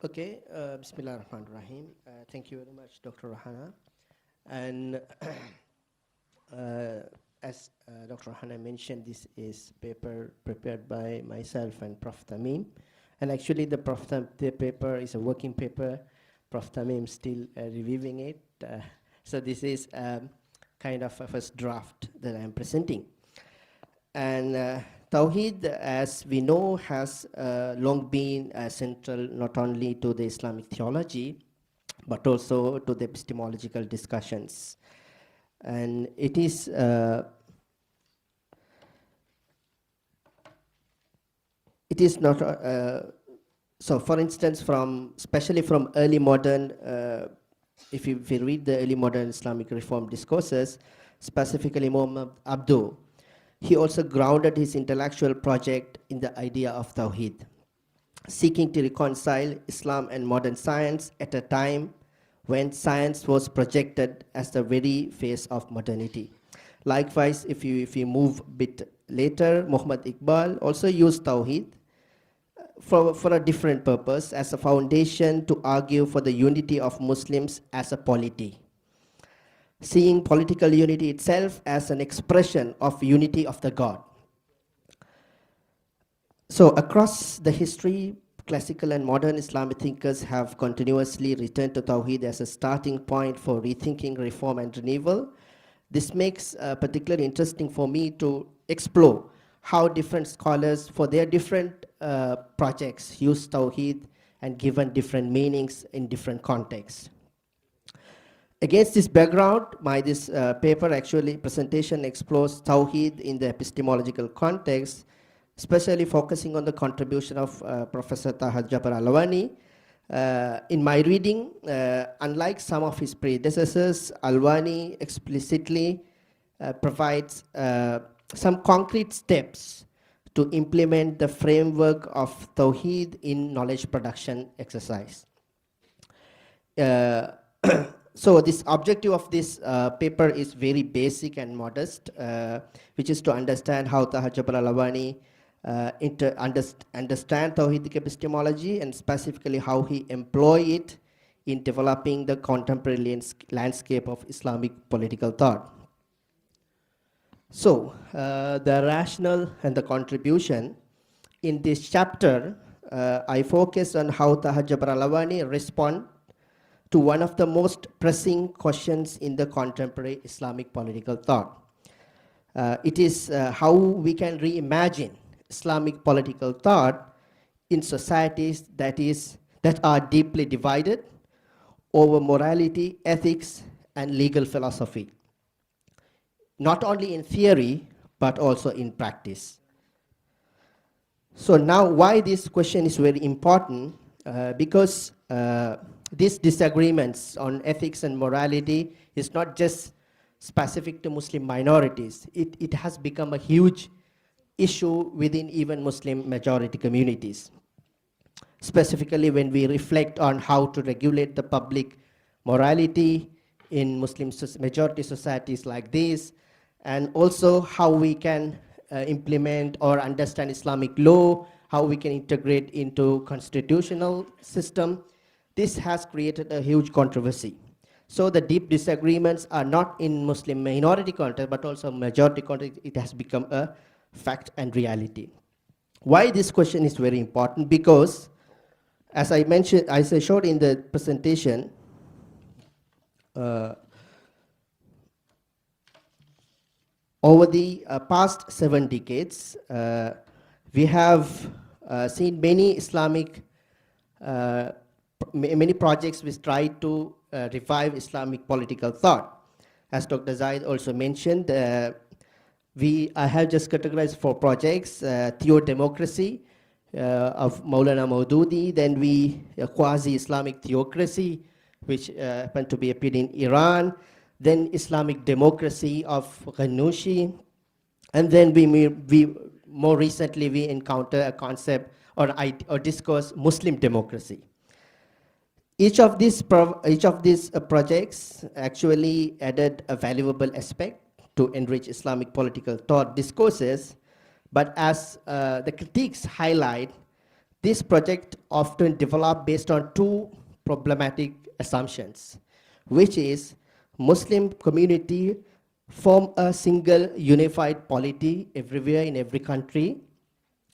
Okay, Bismillahirrahmanirrahim. Okay, Bismillahirrahmanirrahim. Thank you very much, Dr. Rahana. And as Dr. Rahana mentioned, this is paper prepared by myself and Prof. Tamim. And actually, the paper is a working paper. Prof. Tamim still reviewing it. So this is kind of a first draft that I am presenting. And Tawheed, as we know, has long been central not only to the Islamic theology, but also to the epistemological discussions. And it is not, so for instance, especially from early modern, if you read the early modern Islamic reform discourses, specifically Muhammad Abduh, he also grounded his intellectual project in the idea of Tawheed, seeking to reconcile Islam and modern science at a time when science was projected as the very face of modernity. Likewise, if you move a bit later, Muhammad Iqbal also used Tawheed for a different purpose, as a foundation to argue for the unity of Muslims as a polity, seeing political unity itself as an expression of unity of the God. So across the history, classical and modern Islamic thinkers have continuously returned to Tawheed as a starting point for rethinking, reform, and renewal. This makes particularly interesting for me to explore how different scholars, for their different projects, use Tawheed and given different meanings in different contexts. Against this background, this paper actually presentation explores Tawheed in the epistemological context, especially focusing on the contribution of Professor Taha Jabil Al-Alwani. In my reading, unlike some of his predecessors, Alwani explicitly provides some concrete steps to implement the framework of Tawheed in knowledge production exercise. So this objective of this paper is very basic and modest, which is to understand how Taha Jabil Al-Alwani understand Tawheedic epistemology, and specifically how he employ it in developing the contemporary landscape of Islamic political thought. So the rationale and the contribution in this chapter, I focus on how Taha Jabil Al-Alwani respond to one of the most pressing questions in the contemporary Islamic political thought. It is how we can reimagine Islamic political thought in societies that are deeply divided over morality, ethics, and legal philosophy, not only in theory, but also in practice. So now why this question is very important, because these disagreements on ethics and morality is not just specific to Muslim minorities. It has become a huge issue within even Muslim majority communities, specifically when we reflect on how to regulate the public morality in Muslim majority societies like this, and also how we can implement or understand Islamic law, how we can integrate into constitutional system, This has created a huge controversy. So the deep disagreements are not in Muslim minority context, but also majority context. It has become a fact and reality. Why this question is very important? Because, as I mentioned, as I showed in the presentation, over the past 7 decades, we have seen many Islamic, many projects which try to revive Islamic political thought. As Dr. Zaid also mentioned, I have just categorized 4 projects: Theo-Democracy of Maulana Maududi, then Quasi-Islamic Theocracy, which happened to be appeared in Iran, then Islamic Democracy of Ghanouchi, and then more recently we encounter a concept or discourse Muslim democracy. Each of these projects actually added a valuable aspect to enrich Islamic political thought discourses, but as the critiques highlight, this project often developed based on 2 problematic assumptions, which is Muslim community form a single unified polity everywhere in every country.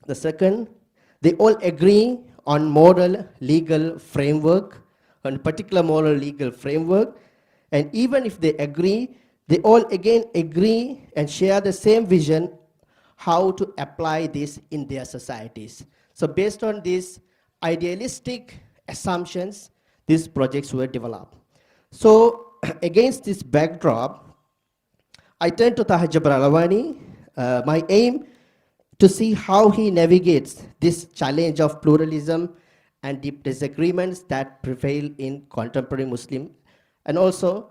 The second, they all agree on moral legal framework, on particular moral legal framework, and even if they agree, they all again agree and share the same vision how to apply this in their societies. So based on these idealistic assumptions, these projects were developed. So against this backdrop, I turn to Taha Jabbar Alavani. My aim to see how he navigates this challenge of pluralism and deep disagreements that prevail in contemporary Muslim and also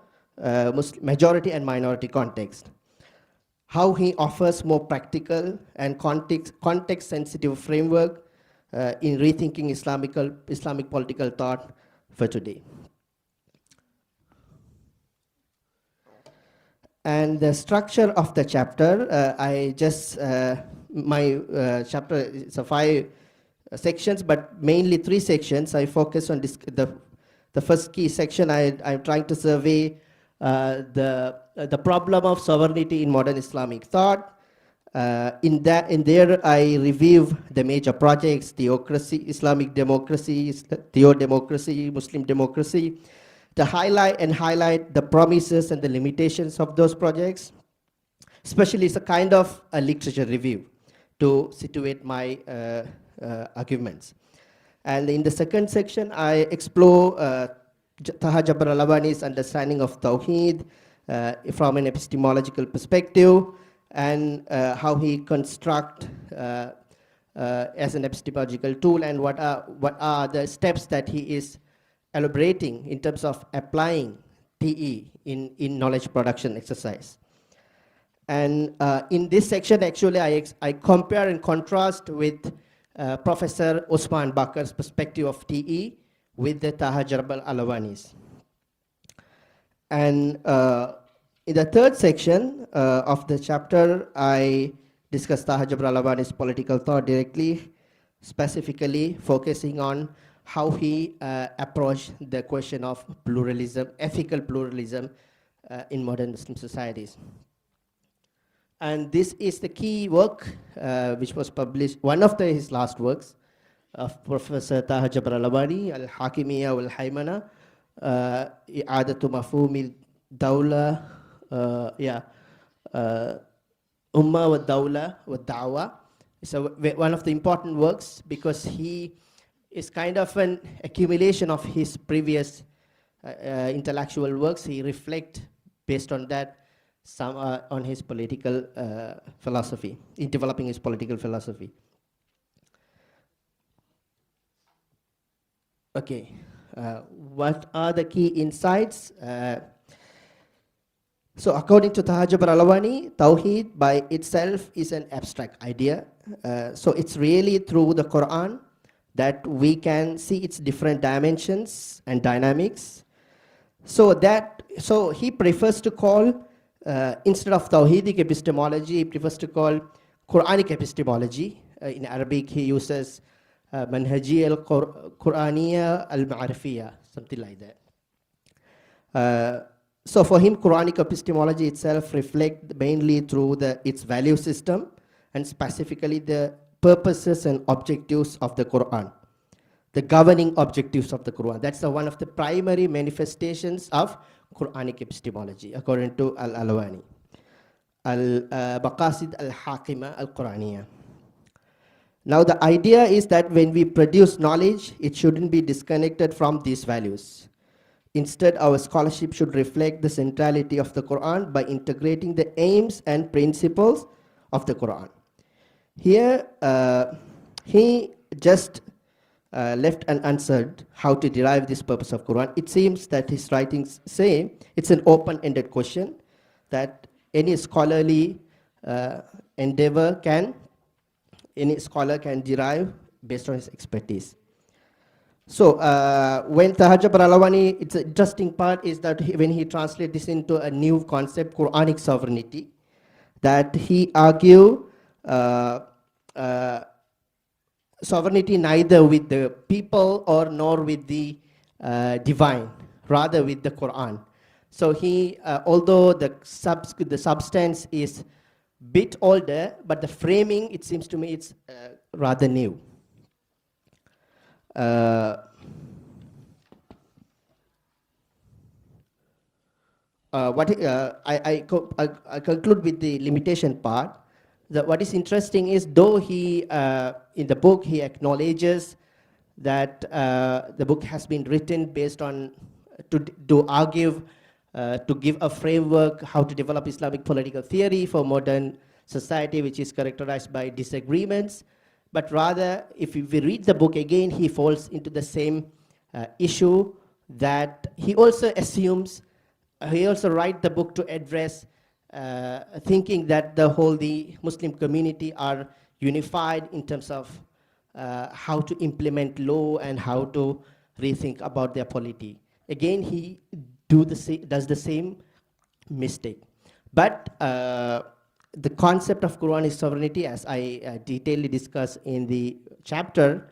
majority and minority context. How he offers more practical and context-sensitive framework in rethinking Islamic political thought for today. And the structure of the chapter, my chapter is 5 sections, but mainly 3 sections. I focus on the first key section. I'm trying to survey the problem of sovereignty in modern Islamic thought. In there, I review the major projects: theocracy, Islamic democracy, theo-democracy, Muslim democracy, to highlight the promises and the limitations of those projects. Especially, it's a kind of a literature review to situate my arguments. And in the second section, I explore Taha Jabbar Alavani's understanding of Tawheed from an epistemological perspective, and how he construct as an epistemological tool, and what are the steps that he is elaborating in terms of applying TE in knowledge production exercise. And in this section, actually, I compare and contrast with Professor Osman Bakar's perspective of TE with the Taha Jabbar Alavani's. And in the third section of the chapter, I discuss Taha Jabbar Alavani's political thought directly, specifically focusing on how he approached the question of pluralism, ethical pluralism in modern Muslim societies. And this is the key work which was published, one of his last works of Professor Taha Jabbar Alavani, Al-Hakimiyya wal-Haymana, I'adatu Mafhum al-Dawla, Umma wa Dawla wa Da'wa. So one of the important works, because he is kind of an accumulation of his previous intellectual works. He reflects based on that some on his political philosophy, in developing his political philosophy. Okay, what are the key insights? So according to Taha Jabbar Alavani, Tawheed by itself is an abstract idea. So it's really through the Quran that we can see its different dimensions and dynamics. So he prefers to call, instead of Tawheedic epistemology, he prefers to call Quranic epistemology. In Arabic, he uses Manhajiyya al-Qur'aniyya al-Ma'rifiyya, something like that. So for him, Quranic epistemology itself reflects mainly through its value system and specifically the purposes and objectives of the Quran, the governing objectives of the Quran. That's one of the primary manifestations of Quranic epistemology, according to Al-Alwani. Al-Maqasid al-Haqima al-Quraniyya. Now the idea is that when we produce knowledge, it shouldn't be disconnected from these values. Instead, our scholarship should reflect the centrality of the Quran by integrating the aims and principles of the Quran. Here, he just left unanswered how to derive this purpose of Quran. It seems that his writings say it's an open-ended question that any scholarly endeavor any scholar can derive based on his expertise. So when Tahajjub Al-Alwani, it's an interesting part is that when he translates this into a new concept, Quranic sovereignty, that he argue sovereignty neither with the people or nor with the divine, rather with the Quran. So he, although the substance is bit older, but the framing, it seems to me, it's rather new. I conclude with the limitation part. What is interesting is, though he, in the book, he acknowledges that the book has been written based on, to argue, to give a framework how to develop Islamic political theory for modern society, which is characterized by disagreements. But rather, if we read the book again, he falls into the same issue that he also assumes, he also writes the book to address thinking that the Muslim community are unified in terms of how to implement law and how to rethink about their polity. Again, he does the same mistake. But the concept of Quranic sovereignty, as I detailedly discussed in the chapter,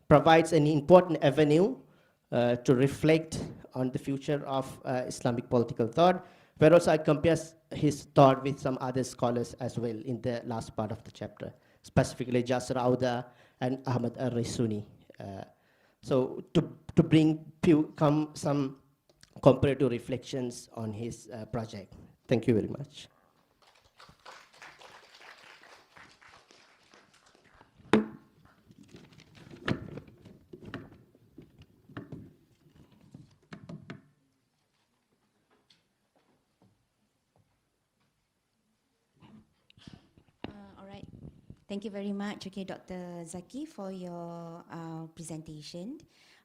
provides an important avenue to reflect on the future of Islamic political thought, where also I compare his thought with some other scholars as well in the last part of the chapter, specifically Jasir Auda and Ahmad Ar-Raisuni. So to bring some comparative reflections on his project. Thank you very much. All right. Thank you very much, okay, Dr. Zaki, for your presentation.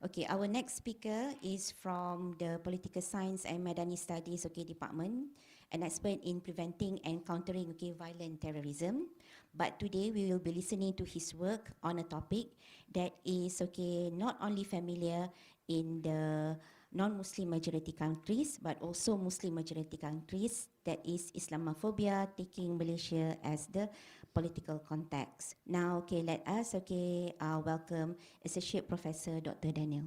Okay, our next speaker is from the Political Science and Madani Studies, okay, department, an expert in preventing and countering, okay, violent terrorism. But today we will be listening to his work on a topic that is, okay, not only familiar in the non-Muslim majority countries, but also Muslim majority countries, that is Islamophobia, taking Malaysia as the political context. Now, okay, let us, okay, welcome Associate Professor Dr. Daniel.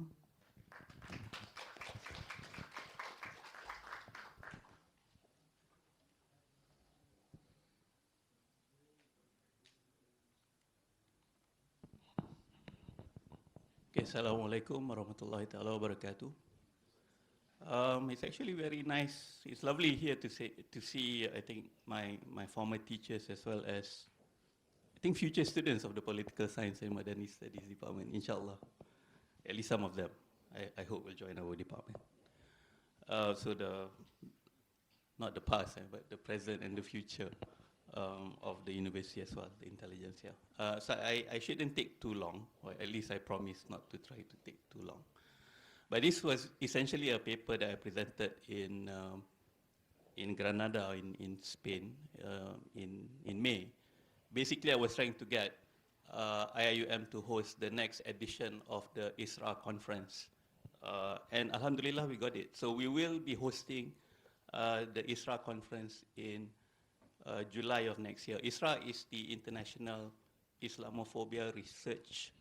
Okay, Assalamualaikum warahmatullahi ta'ala wabarakatuh. It's actually very nice. It's lovely here to see, I think, my former teachers as well as, I think, future students of the Political Science and Madani Studies department, inshallah. At least some of them, I hope, will join our department. So not the past, but the present and the future of the university as well, the intelligence here. So I shouldn't take too long, or at least I promise not to try to take too long. But this was essentially a paper that I presented in Granada, in Spain, in May. Basically, I was trying to get IIUM to host the next edition of the ISRA conference. And Alhamdulillah, we got it. So we will be hosting the ISRA conference in July of next year. ISRA is the International Islamophobia Research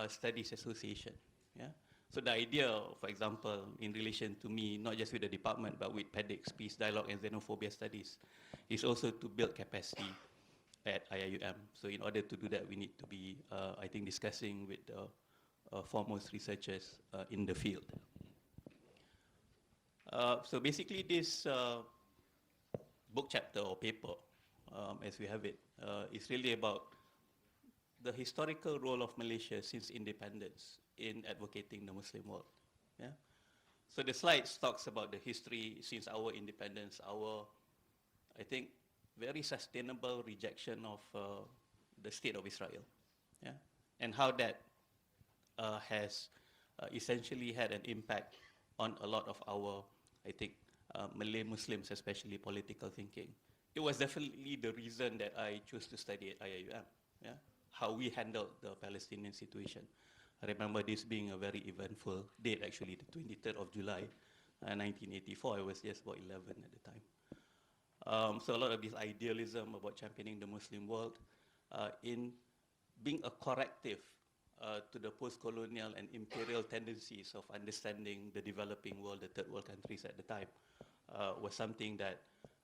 Studies Association. Yeah. So the idea, for example, in relation to me, not just with the department, but with PEDIX, Peace, Dialogue and Xenophobia Studies, is also to build capacity at IIUM. So in order to do that, we need to be, I think, discussing with the foremost researchers in the field. So basically this book chapter or paper, as we have it, is really about the historical role of Malaysia since independence in advocating the Muslim world. Yeah? So the slides talks about the history since our independence, our, I think, very sustainable rejection of the state of Israel. Yeah? And how that has essentially had an impact on a lot of our, I think, Malay Muslims, especially political thinking. It was definitely the reason that I chose to study at IIUM, yeah? How we handled the Palestinian situation. I remember this being a very eventful date, actually, the 23rd of July, 1984. I was just about 11 at the time. So a lot of this idealism about championing the Muslim world in being a corrective to the post-colonial and imperial tendencies of understanding the developing world, the third world countries at the time, was something that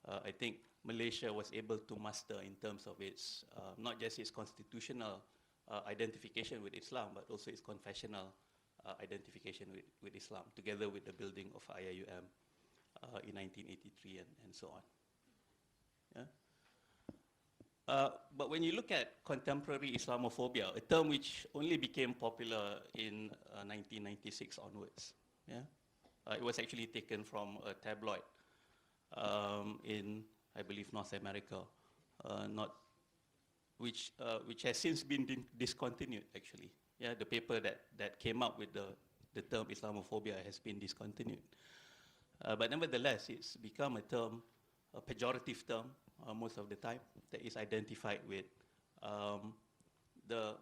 I think Malaysia was able to master in terms of its, not just its constitutional identification with Islam, but also its confessional identification with Islam, together with the building of IIUM in 1983 and so on. Yeah? But when you look at contemporary Islamophobia, a term which only became popular in 1996 onwards, yeah? It was actually taken from a tabloid in, I believe, North America, which has since been discontinued, actually. Yeah, the paper that came up with the term Islamophobia has been discontinued. But nevertheless, it's become a term, a pejorative term, most of the time, that is identified with the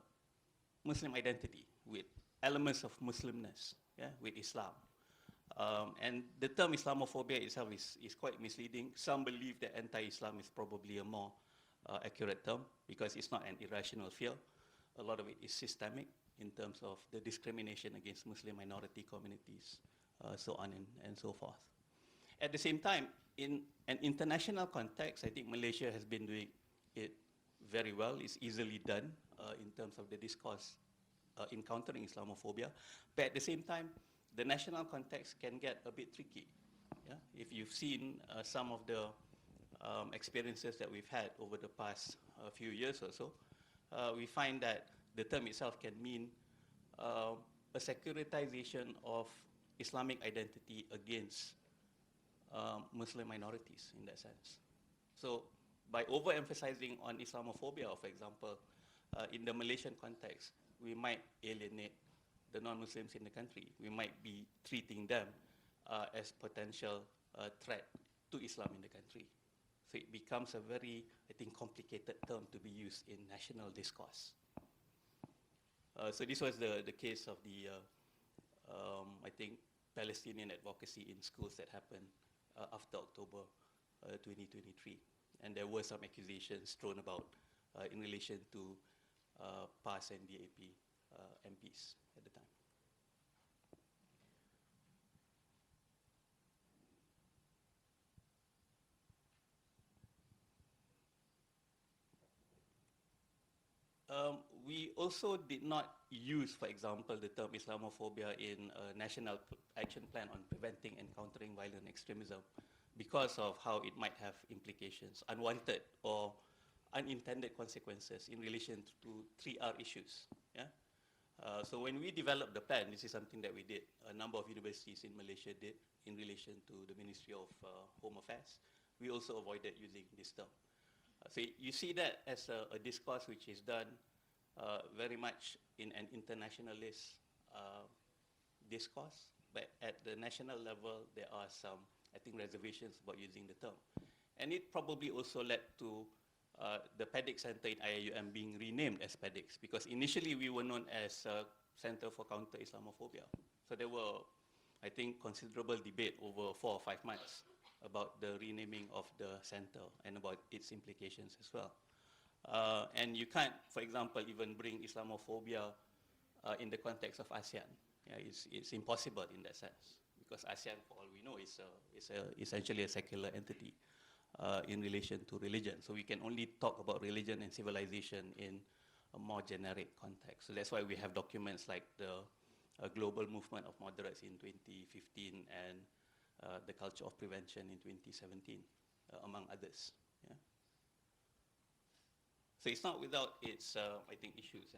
Muslim identity, with elements of Muslimness, yeah, with Islam. And the term Islamophobia itself is quite misleading. Some believe that anti-Islam is probably a more accurate term because it's not an irrational fear. A lot of it is systemic in terms of the discrimination against Muslim minority communities, so on and so forth. At the same time, in an international context, I think Malaysia has been doing it very well. It's easily done in terms of the discourse encountering Islamophobia. But at the same time, the national context can get a bit tricky. Yeah? If you've seen some of the experiences that we've had over the past few years or so, we find that the term itself can mean a securitization of Islamic identity against Muslim minorities in that sense. So by overemphasizing on Islamophobia, for example, in the Malaysian context, we might alienate the non-Muslims in the country. We might be treating them as potential threat to Islam in the country. So it becomes a very, I think, complicated term to be used in national discourse. So this was the case of the, I think, Palestinian advocacy in schools that happened after October 2023. And there were some accusations thrown about in relation to PAS and DAP MPs at the time. We also did not use, for example, the term Islamophobia in a national action plan on preventing and countering violent extremism because of how it might have implications, unwanted or unintended consequences in relation to 3R issues. Yeah? So when we developed the plan, this is something that we did, a number of universities in Malaysia did in relation to the Ministry of Home Affairs. We also avoided using this term. So you see that as a discourse which is done very much in an internationalist discourse, but at the national level, there are some, I think, reservations about using the term. And it probably also led to the PEDIX Center in IIUM being renamed as PEDIX, because initially we were known as Center for Counter-Islamophobia. So there were, I think, considerable debate over 4 or 5 months about the renaming of the center and about its implications as well. And you can't, for example, even bring Islamophobia in the context of ASEAN. Yeah, it's impossible in that sense, because ASEAN, for all we know, is essentially a secular entity in relation to religion. So we can only talk about religion and civilization in a more generic context. So that's why we have documents like the Global Movement of Moderates in 2015 and the Culture of Prevention in 2017, among others. Yeah. So it's not without its, I think, issues,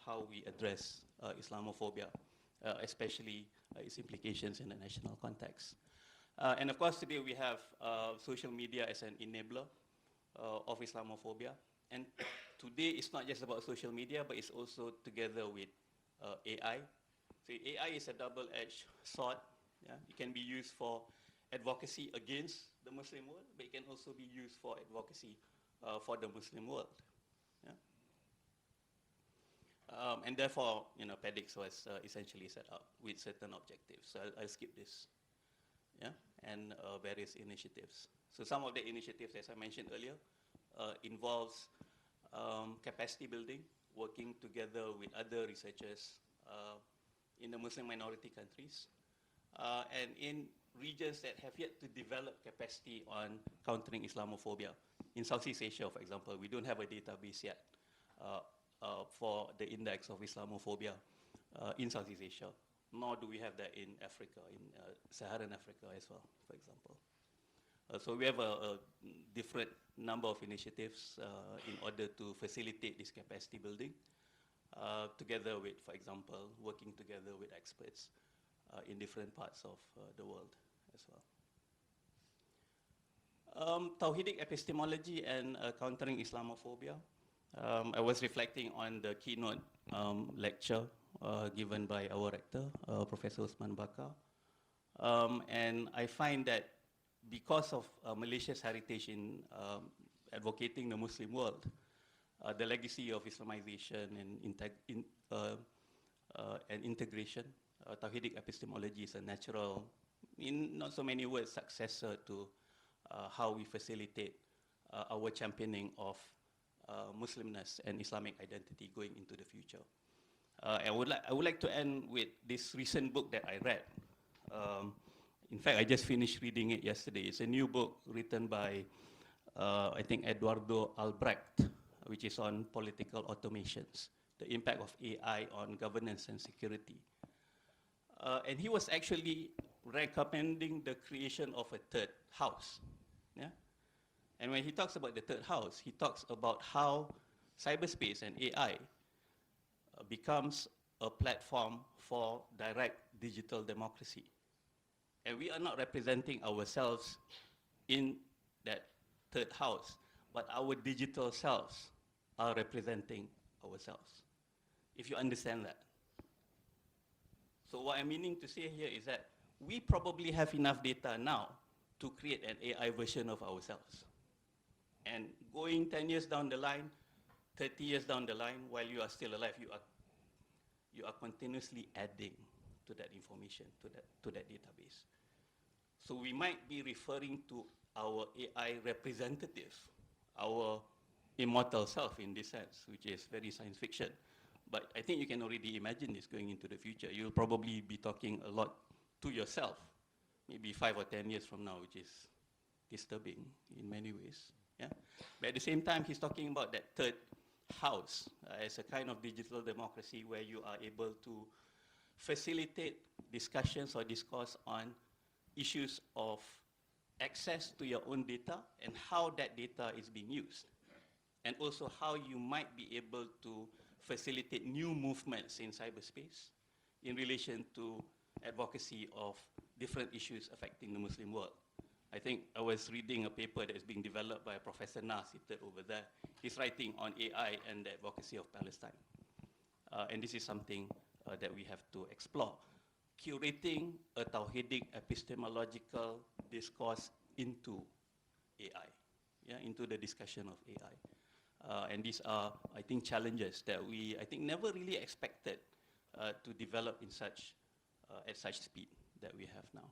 how we address Islamophobia, especially its implications in the national context. And of course, today we have social media as an enabler of Islamophobia. And today it's not just about social media, but it's also together with AI. So AI is a double-edged sword. Yeah? It can be used for advocacy against the Muslim world, but it can also be used for advocacy for the Muslim world. Yeah? And therefore, PEDIX was essentially set up with certain objectives. So I'll skip this. Yeah? And various initiatives. So some of the initiatives, as I mentioned earlier, involves capacity building, working together with other researchers in the Muslim minority countries, and in regions that have yet to develop capacity on countering Islamophobia. In Southeast Asia, for example, we don't have a database yet for the index of Islamophobia in Southeast Asia, nor do we have that in Africa, in Saharan Africa as well, for example. So we have a different number of initiatives in order to facilitate this capacity building, together with, for example, working together with experts in different parts of the world as well. Tawhidic epistemology and countering Islamophobia. I was reflecting on the keynote lecture given by our rector, Professor Usman Bakar. And I find that because of Malaysia's heritage in advocating the Muslim world, the legacy of Islamization and integration, Tawhidic epistemology is a natural, in not so many words, successor to how we facilitate our championing of Muslimness and Islamic identity going into the future. I would like to end with this recent book that I read. In fact, I just finished reading it yesterday. It's a new book written by, I think, Eduardo Albrecht, which is on political automations, the impact of AI on governance and security. And he was actually recommending the creation of a third house. Yeah? And when he talks about the third house, he talks about how cyberspace and AI becomes a platform for direct digital democracy. And we are not representing ourselves in that third house, but our digital selves are representing ourselves, if you understand that. So what I'm meaning to say here is that we probably have enough data now to create an AI version of ourselves. And going 10 years down the line, 30 years down the line, while you are still alive, you are continuously adding to that information, to that database. So we might be referring to our AI representative, our immortal self in this sense, which is very science fiction. But I think you can already imagine this going into the future. You'll probably be talking a lot to yourself, maybe 5 or 10 years from now, which is disturbing in many ways. Yeah? But at the same time, he's talking about that third house as a kind of digital democracy where you are able to facilitate discussions or discourse on issues of access to your own data and how that data is being used. And also how you might be able to facilitate new movements in cyberspace in relation to advocacy of different issues affecting the Muslim world. I think I was reading a paper that is being developed by Professor Nas seated over there. He's writing on AI and the advocacy of Palestine. And this is something that we have to explore. Curating a Tawhidic epistemological discourse into AI, yeah, into the discussion of AI. And these are, I think, challenges that we, I think, never really expected to develop in such, at such speed that we have now.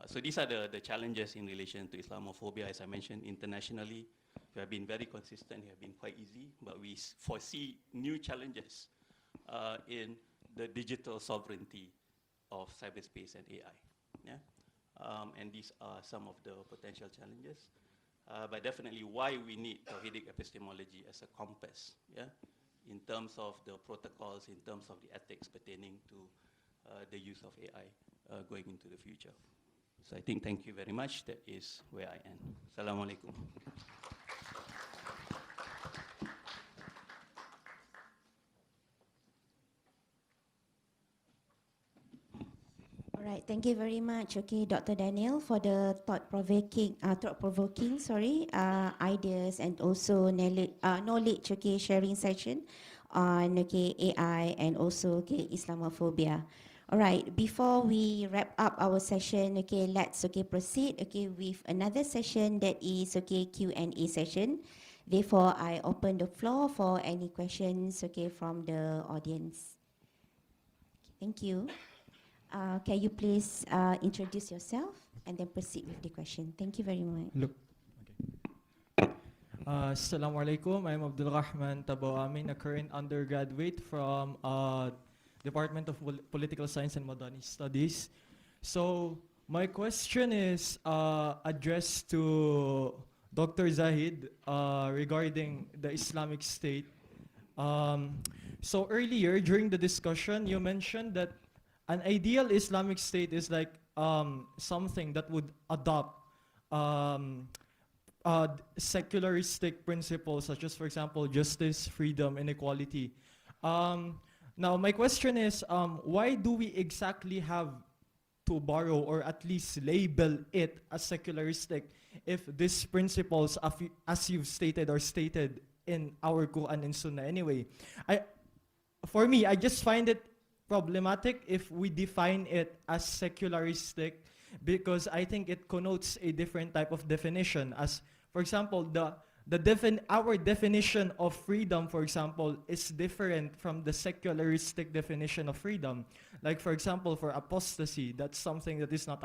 So these are the challenges in relation to Islamophobia. As I mentioned, internationally, we have been very consistent, we have been quite easy, but we foresee new challenges in the digital sovereignty of cyberspace and AI. Yeah? And these are some of the potential challenges, but definitely why we need Tawhidic epistemology as a compass, yeah? In terms of the protocols, in terms of the ethics pertaining to the use of AI going into the future. So I think thank you very much. That is where I end. Assalamu alaikum. All right, thank you very much, okay, Dr. Daniel, for the thought-provoking, ideas and also knowledge, okay, sharing session on, okay, AI and also, okay, Islamophobia. All right, before we wrap up our session, okay, let's, okay, proceed, okay, with another session that is, okay, Q&A session. Therefore, I open the floor for any questions, okay, from the audience. Thank you. Can you please introduce yourself and then proceed with the question? Thank you very much. Look. Okay. Assalamu alaikum. I'm Abdul Rahman Tabaw Amin, a current undergraduate from Department of Political Science and Modernist Studies. So my question is addressed to Dr. Zahid regarding the Islamic State. So earlier during the discussion, you mentioned that an ideal Islamic State is like something that would adopt secularistic principles such as, for example, justice, freedom, and equality. Now, my question is, why do we exactly have to borrow or at least label it as secularistic if these principles, as you've stated, are stated in our Quran and Sunnah anyway? For me, I just find it problematic if we define it as secularistic, because I think it connotes a different type of definition. As, for example, our definition of freedom, for example, is different from the secularistic definition of freedom. Like, for example, for apostasy, that's something that is not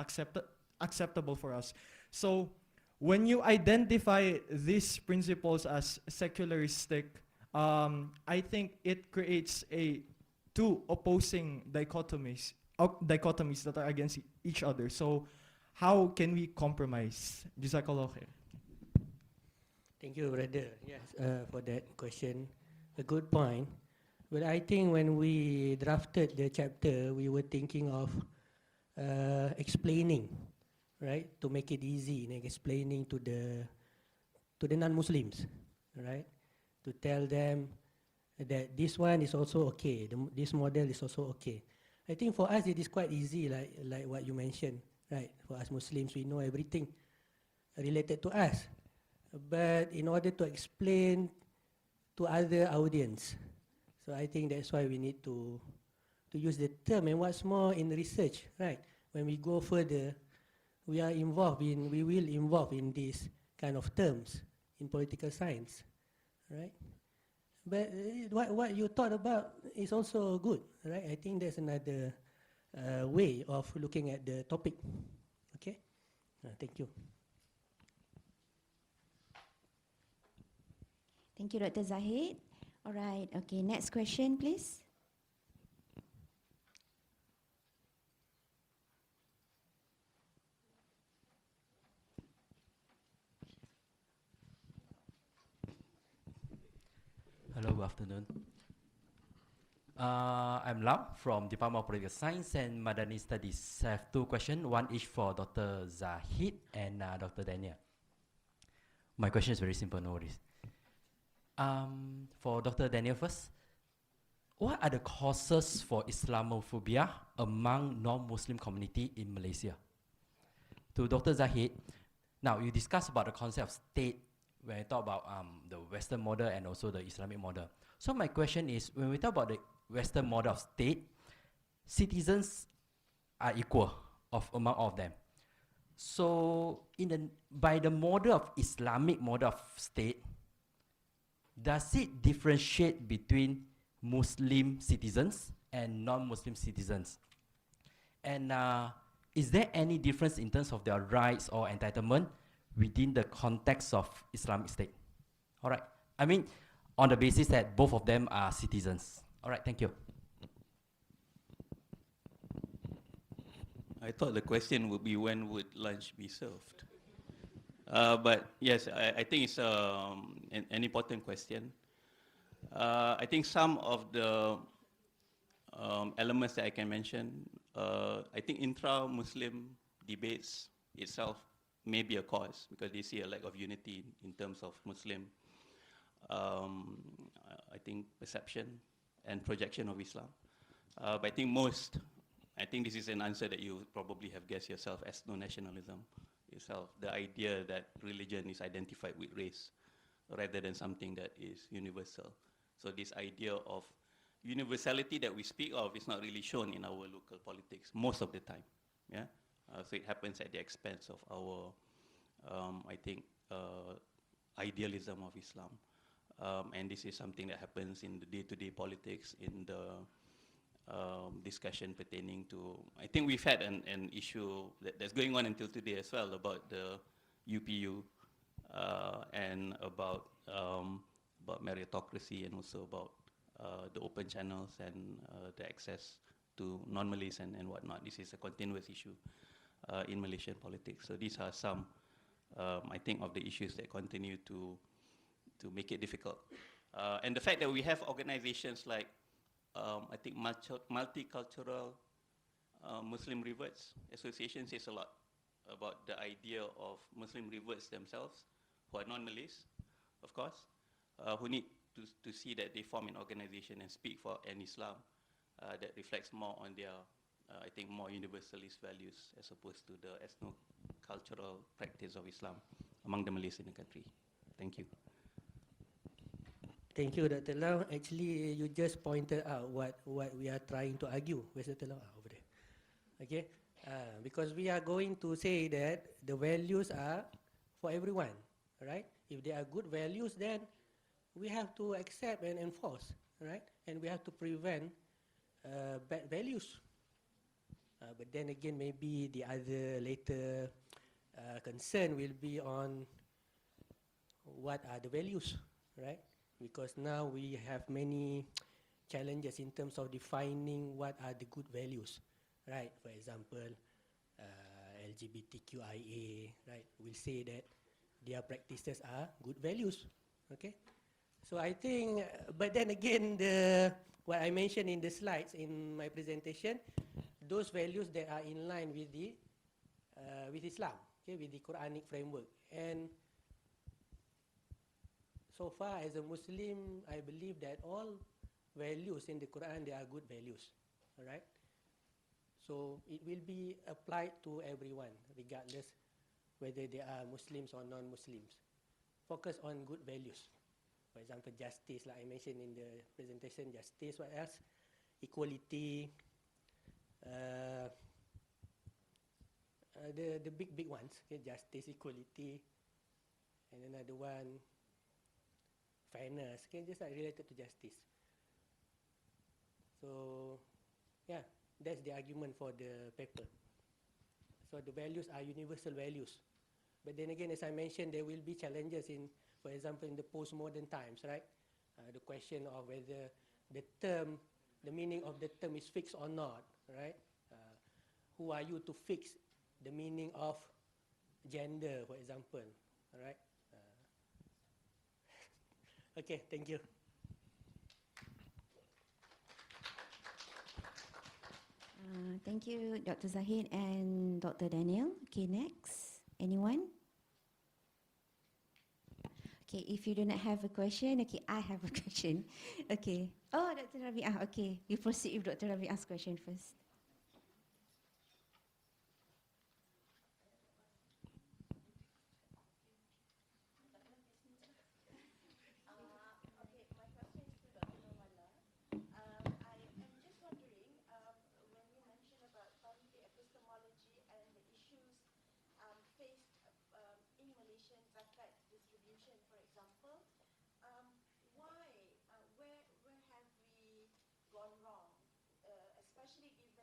acceptable for us. So when you identify these principles as secularistic, I think it creates two opposing dichotomies that are against each other. So how can we compromise? Jazakallah khair. Thank you, brother. Yes, for that question. A good point. But I think when we drafted the chapter, we were thinking of explaining, right, to make it easy, like explaining to the non-Muslims, right, to tell them that this one is also okay, this model is also okay. I think for us it is quite easy, like what you mentioned, right? For us Muslims, we know everything related to us. But in order to explain to other audience, so I think that's why we need to use the term. And what's more, in research, right? When we go further, we will involve in these kind of terms in political science, right? But what you thought about is also good, right? I think there's another way of looking at the topic. Okay? Thank you. Thank you, Dr. Zahid. All right, okay, next question, please. Hello, good afternoon. I'm Lam from Department of Political Science and Madani Studies. I have two questions, one each for Dr. Zahid and Dr. Daniel. My question is very simple, no worries. For Dr. Daniel first, what are the causes for Islamophobia among non-Muslim community in Malaysia? To Dr. Zahid, now you discussed about the concept of state when we talk about the Western model and also the Islamic model. So my question is, when we talk about the Western model of state, citizens are equal among all of them. So by the model of Islamic model of state, does it differentiate between Muslim citizens and non-Muslim citizens? And is there any difference in terms of their rights or entitlement within the context of Islamic State? All right. I mean, on the basis that both of them are citizens. All right, thank you. I thought the question would be when would lunch be served? But yes, I think it's an important question. I think some of the elements that I can mention, I think intra-Muslim debates itself may be a cause because they see a lack of unity in terms of Muslim, I think, perception and projection of Islam. But I think this is an answer that you probably have guessed yourself, ethno-nationalism itself, the idea that religion is identified with race rather than something that is universal. So this idea of universality that we speak of is not really shown in our local politics most of the time. Yeah, so it happens at the expense of our, I think, idealism of Islam, and this is something that happens in the day-to-day politics, in the discussion pertaining to. I think we've had an issue that's going on until today as well about the UPU and about meritocracy and also about the open channels and the access to non-Malays and whatnot. This is a continuous issue in Malaysian politics. So these are some, I think, of the issues that continue to make it difficult. And the fact that we have organizations like, I think, Multicultural Muslim Reverts Association says a lot about the idea of Muslim reverts themselves, who are non-Malays, of course, who need to see that they form an organization and speak for an Islam that reflects more on their, I think, more universalist values as opposed to the ethno-cultural practice of Islam among the Malays in the country. Thank you. Thank you, Dr. Lau. Actually, you just pointed out what we are trying to argue. Where's Dr. Lau? Over there. Okay? Because we are going to say that the values are for everyone, right? If they are good values, then we have to accept and enforce, right? And we have to prevent bad values. But then again, maybe the other later concern will be on what are the values, right? Because now we have many challenges in terms of defining what are the good values, right? For example, LGBTQIA, right? Will say that their practices are good values, okay? So I think, but then again, what I mentioned in the slides in my presentation, those values that are in line with the with Islam, okay, with the Quranic framework. And so far, as a Muslim, I believe that all values in the Quran, they are good values, all right? So it will be applied to everyone, regardless whether they are Muslims or non-Muslims. Focus on good values. For example, justice, like I mentioned in the presentation, justice, what else? Equality, the big ones, okay? Justice, equality, and another one, fairness, okay? Just like related to justice. So, yeah, that's the argument for the paper. So the values are universal values. But then again, as I mentioned, there will be challenges in, for example, in the postmodern times, right? The question of whether the term, the meaning of the term is fixed or not, right? Who are you to fix the meaning of gender, for example, all right? Okay, thank you. Thank you, Dr. Zahid and Dr. Daniel. Okay, next. Anyone? Okay, if you do not have a question, okay, I have a question. Okay. Oh, Dr. Rabi'ah, okay. We proceed with Dr. Rabi'ah's question first. Where have we gone wrong, especially given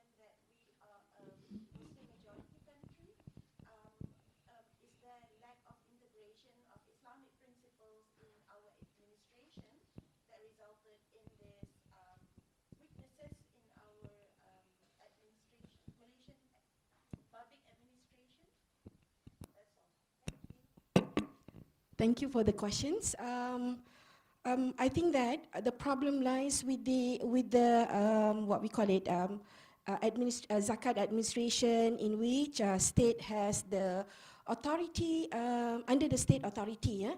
Thank you for the questions. I think that the problem lies with the what we call it zakat administration, in which state has the authority under the state authority. Yeah?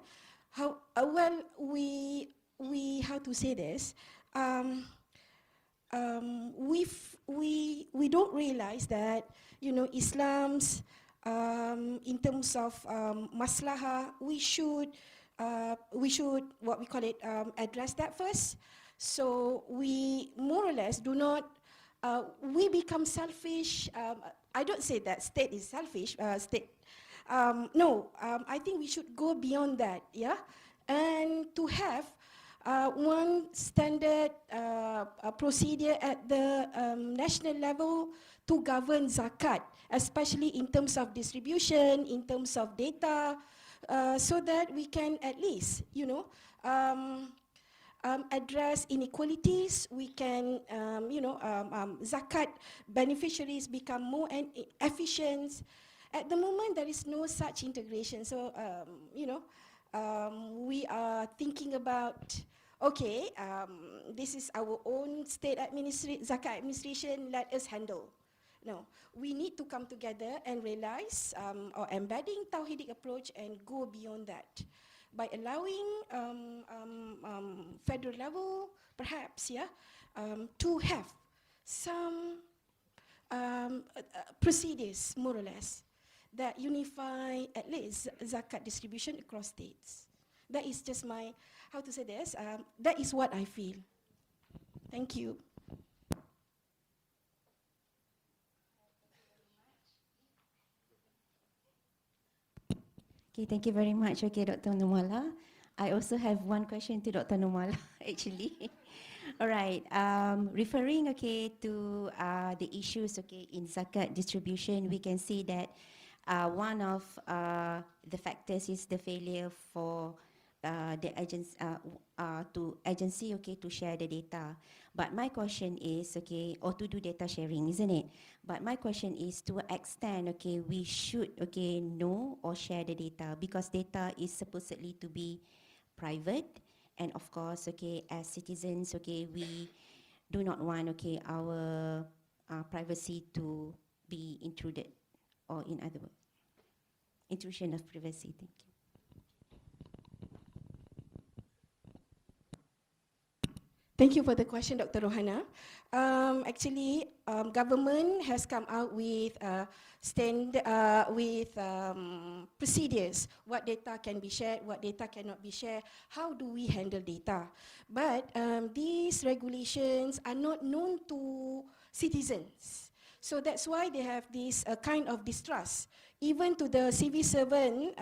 How well we how to say this? We don't realize that, you know, Islam's in terms of maslahah, we should what we call it address that first. So we more or less do not we become selfish. I don't say that state is selfish. No, I think we should go beyond that. Yeah, and to have one standard procedure at the national level to govern zakat, especially in terms of distribution, in terms of data, so that we can at least, you know, address inequalities. We can, you know, zakat beneficiaries become more efficient. At the moment, there is no such integration. So, you know, we are thinking about, okay, this is our own state zakat administration, let us handle. No, we need to come together and realize or embedding Tawhidic approach and go beyond that by allowing federal level, perhaps, yeah, to have some procedures, more or less, that unify at least zakat distribution across states. That is just my, how to say this, that is what I feel. Thank you. Okay, thank you very much, okay, Dr. Numala. I also have one question to Dr. Numala, actually. All right, referring, okay, to the issues, okay, in zakat distribution, we can see that one of the factors is the failure for the agency, okay, to share the data. But my question is, okay, or to do data sharing, isn't it? But my question is, to what extent, okay, we should, okay, know or share the data, because data is supposedly to be private, and of course, okay, as citizens, okay, we do not want, okay, our privacy to be intruded, or in other words, intrusion of privacy. Thank you. Thank you for the question, Dr. Rohana. Actually, government has come out with procedures, what data can be shared, what data cannot be shared, how do we handle data. But these regulations are not known to citizens. So that's why they have this kind of distrust. Even to the civil servant,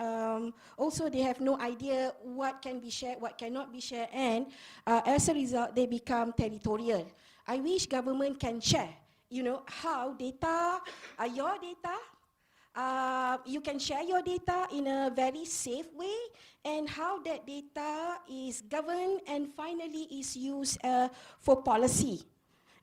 also they have no idea what can be shared, what cannot be shared, and as a result, they become territorial. I wish government can share, you know, how data, your data, you can share your data in a very safe way, and how that data is governed and finally is used for policy.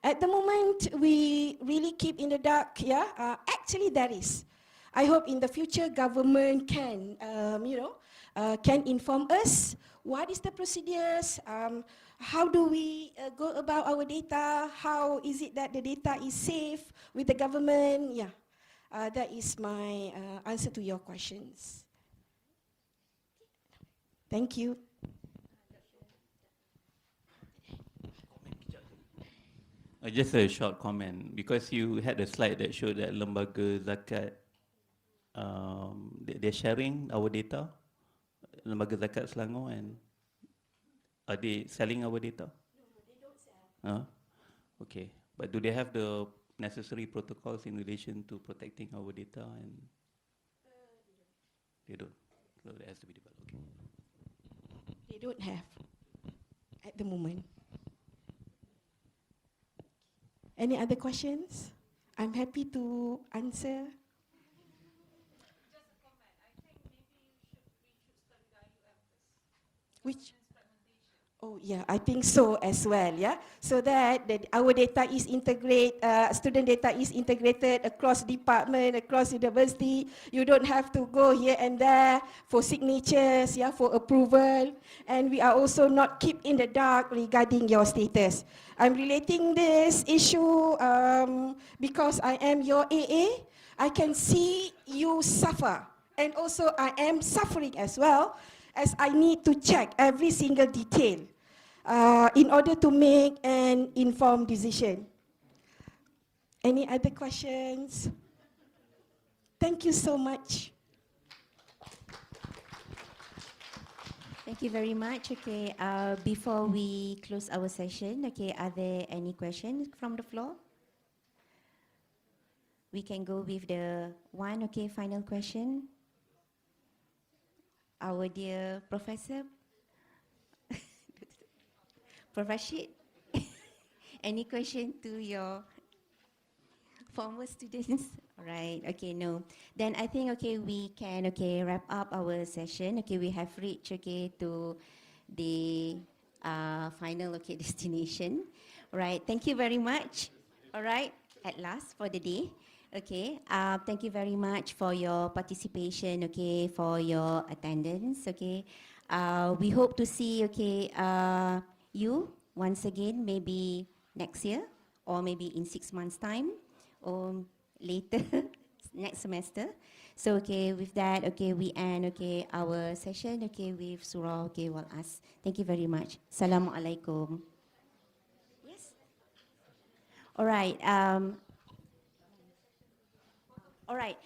At the moment, we really keep in the dark, yeah? Actually, there is. I hope in the future, government can, you know, can inform us what is the procedures, how do we go about our data, how is it that the data is safe with the government, yeah. That is my answer to your questions. Thank you. Just a short comment, because you had a slide that showed that Lembaga Zakat, they're sharing our data, Lembaga Zakat Selangor, and are they selling our data? No, they don't sell. Okay, but do they have the necessary protocols in relation to protecting our data? And they don't. So that has to be developed. Okay. They don't have at the moment. Any other questions? I'm happy to answer. Which? Oh yeah, I think so as well. Yeah, so that our data is student data is integrated across department, across university. You don't have to go here and there for signatures, yeah, for approval. And we are also not kept in the dark regarding your status. I'm relating this issue because I am your AA. I can see you suffer, and also I am suffering as well, as I need to check every single detail in order to make an informed decision. Any other questions? Thank you so much. Thank you very much. Okay, before we close our session, okay, are there any questions from the floor? We can go with the one, okay, final question. Our dear Professor, Prof. Rashid, any question to your former students? All right, okay, no. Then I think, okay, we can, okay, wrap up our session. Okay, we have reached, okay, to the final, okay, destination. All right, thank you very much. All right, at last for the day. Okay, thank you very much for your participation, okay, for your attendance, okay. We hope to see, okay, you once again, maybe next year, or maybe in 6 months' time, or later, next semester. So, okay, with that, okay, we end, okay, our session, okay, with Surah, okay, Wal As. Thank you very much. Assalamualaikum. Yes. All right. All right.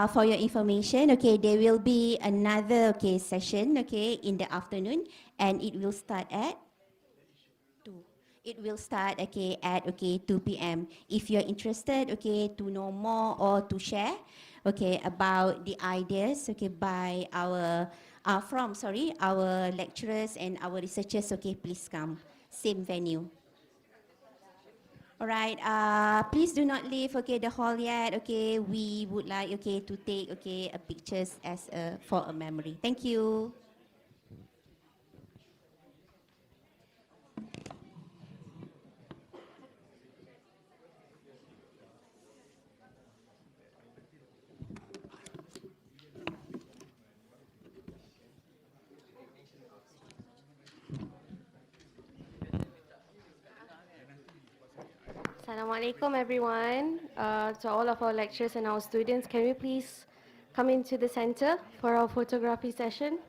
For your information, okay, there will be another, okay, session, okay, in the afternoon, and it will start at 2. It will start, okay, at, okay, 2 p.m. If you're interested, okay, to know more or to share, okay, about the ideas, okay, by our, our lecturers and our researchers, okay, please come. Same venue. All right, please do not leave, okay, the hall yet, okay. We would like, okay, to take, okay, pictures as for a memory. Thank you. Assalamualaikum everyone. To all of our lecturers and our students, can we please come into the center for our photography session?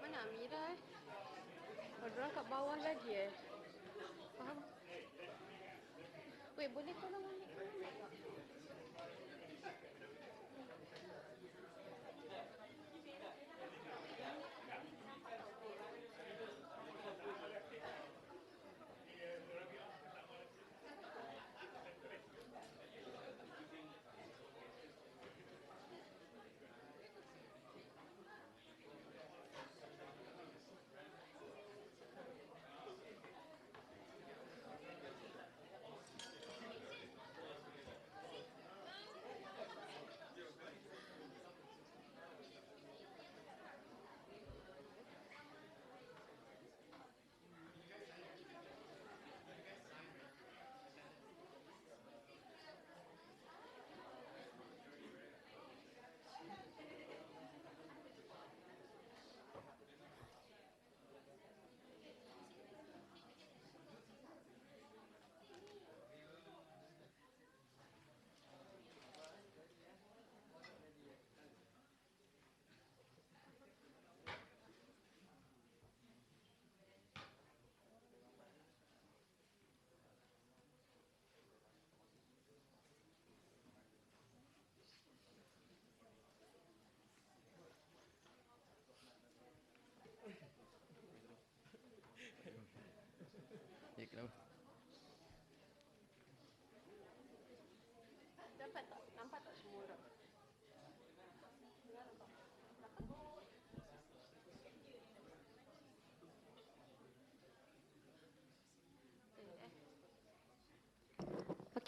Mana Amira eh? Orang kat bawah lagi eh? Faham? Wait, boleh tolong ambil?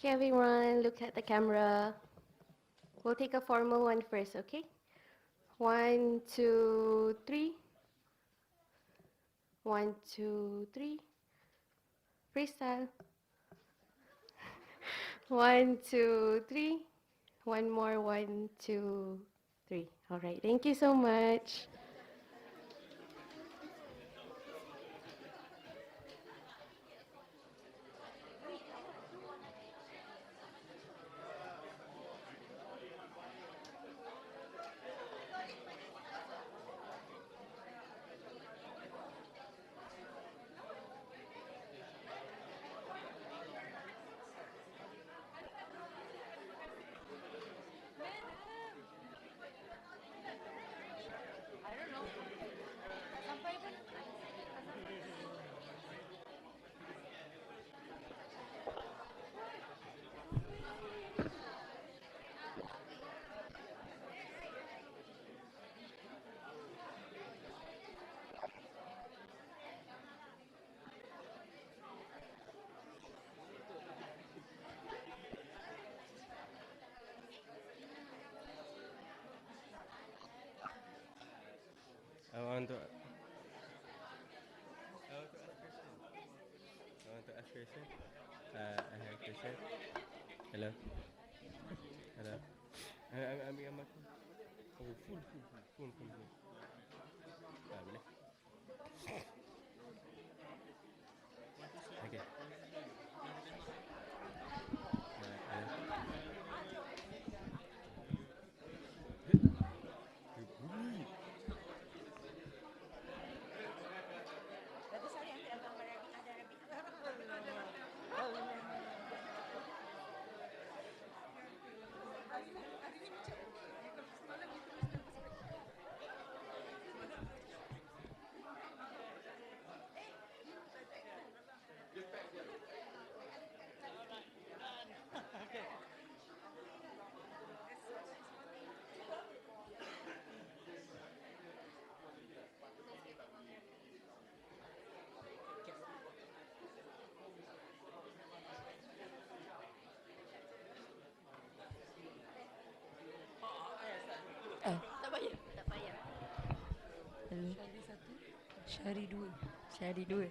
Okay, everyone, look at the camera. We'll take a formal one first, okay? 1, 2, 3. 1, 2, 3. Freestyle. 1, 2, 3. One more, 1, 2, 3. All right, thank you so much. I want to ask question. I have question. Hello. Hello. I'm oh, full. Boleh. Okay. Tak payah. Tak payah. Syari satu, Syari dua. Syari dua.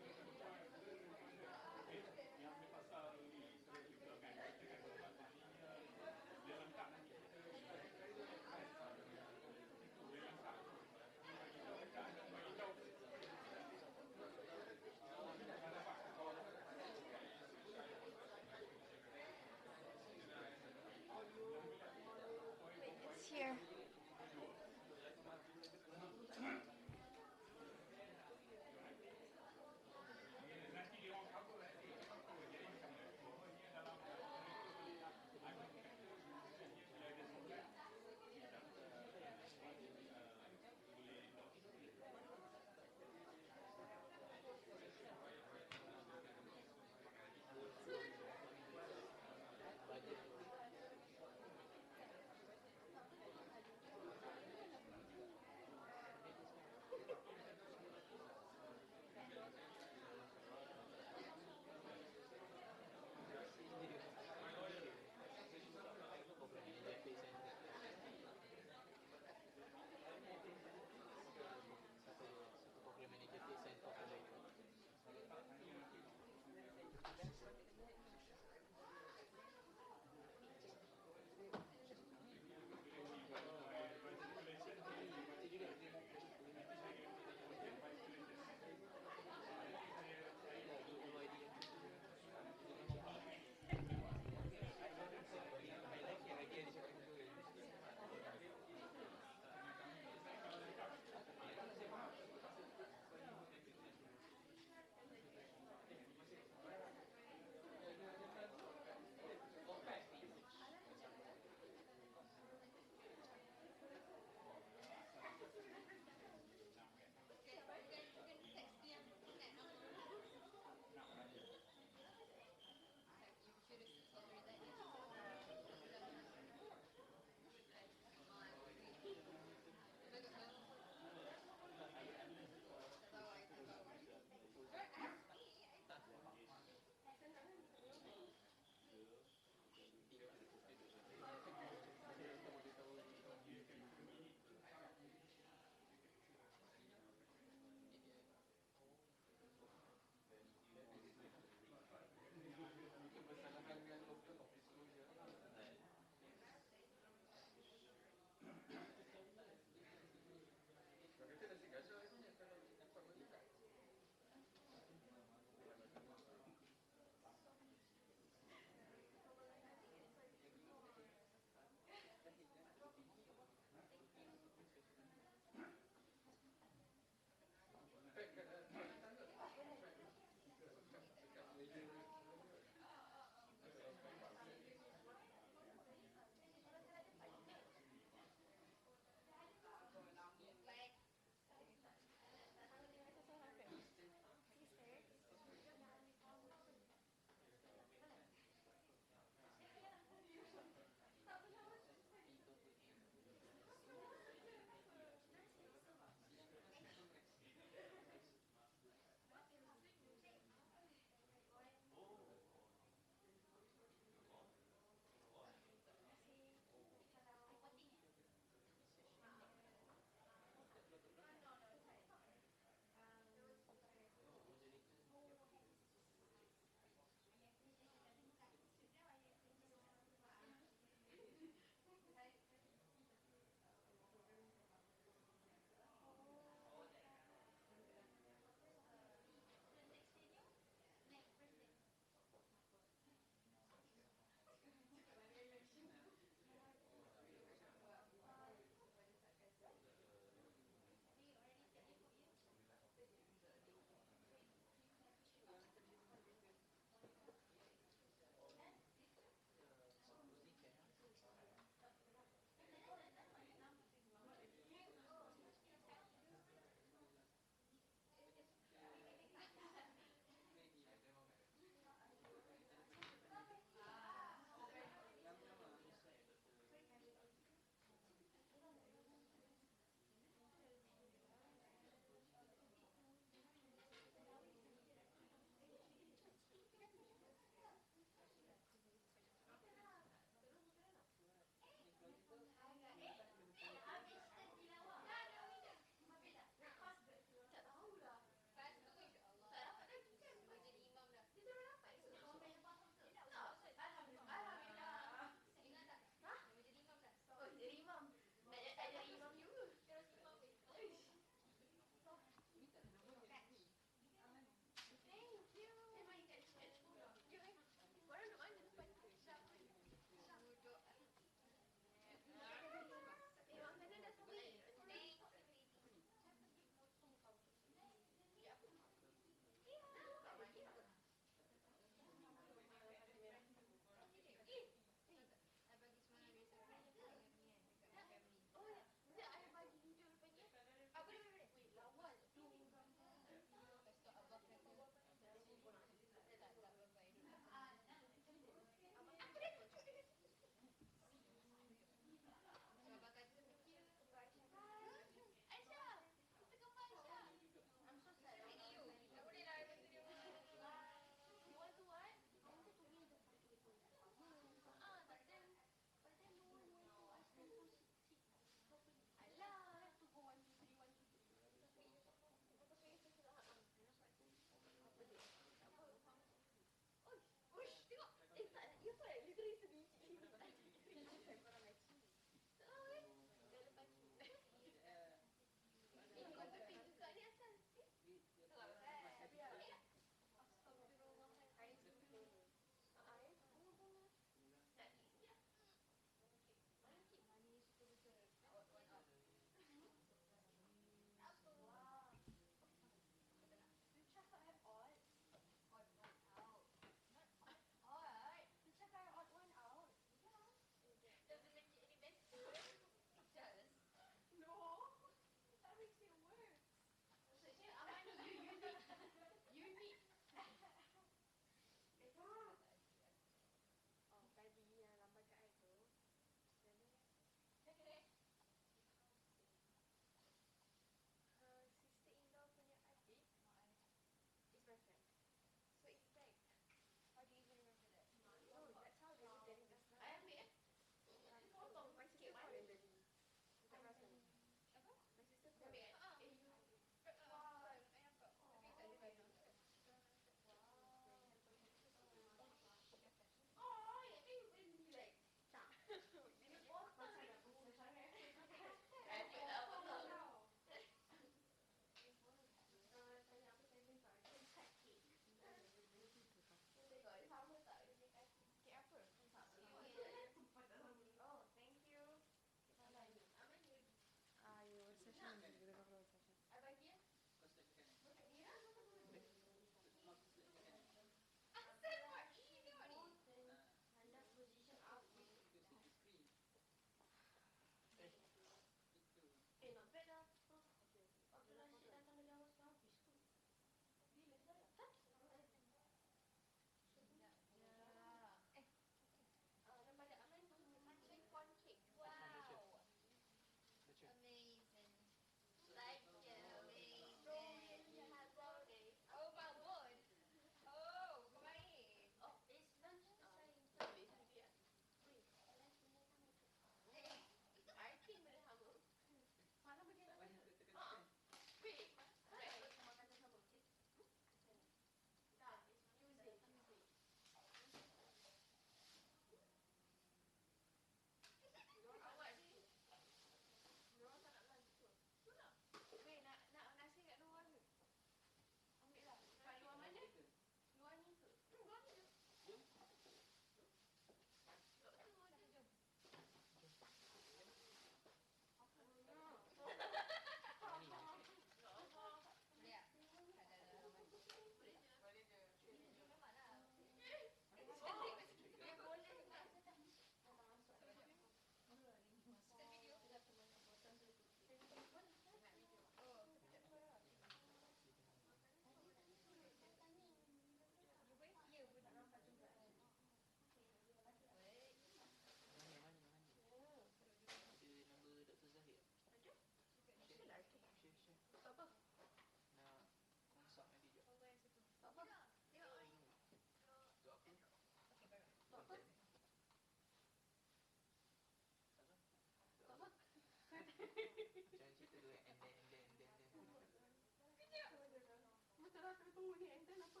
Betul lah, kena tunggu ni. And then apa?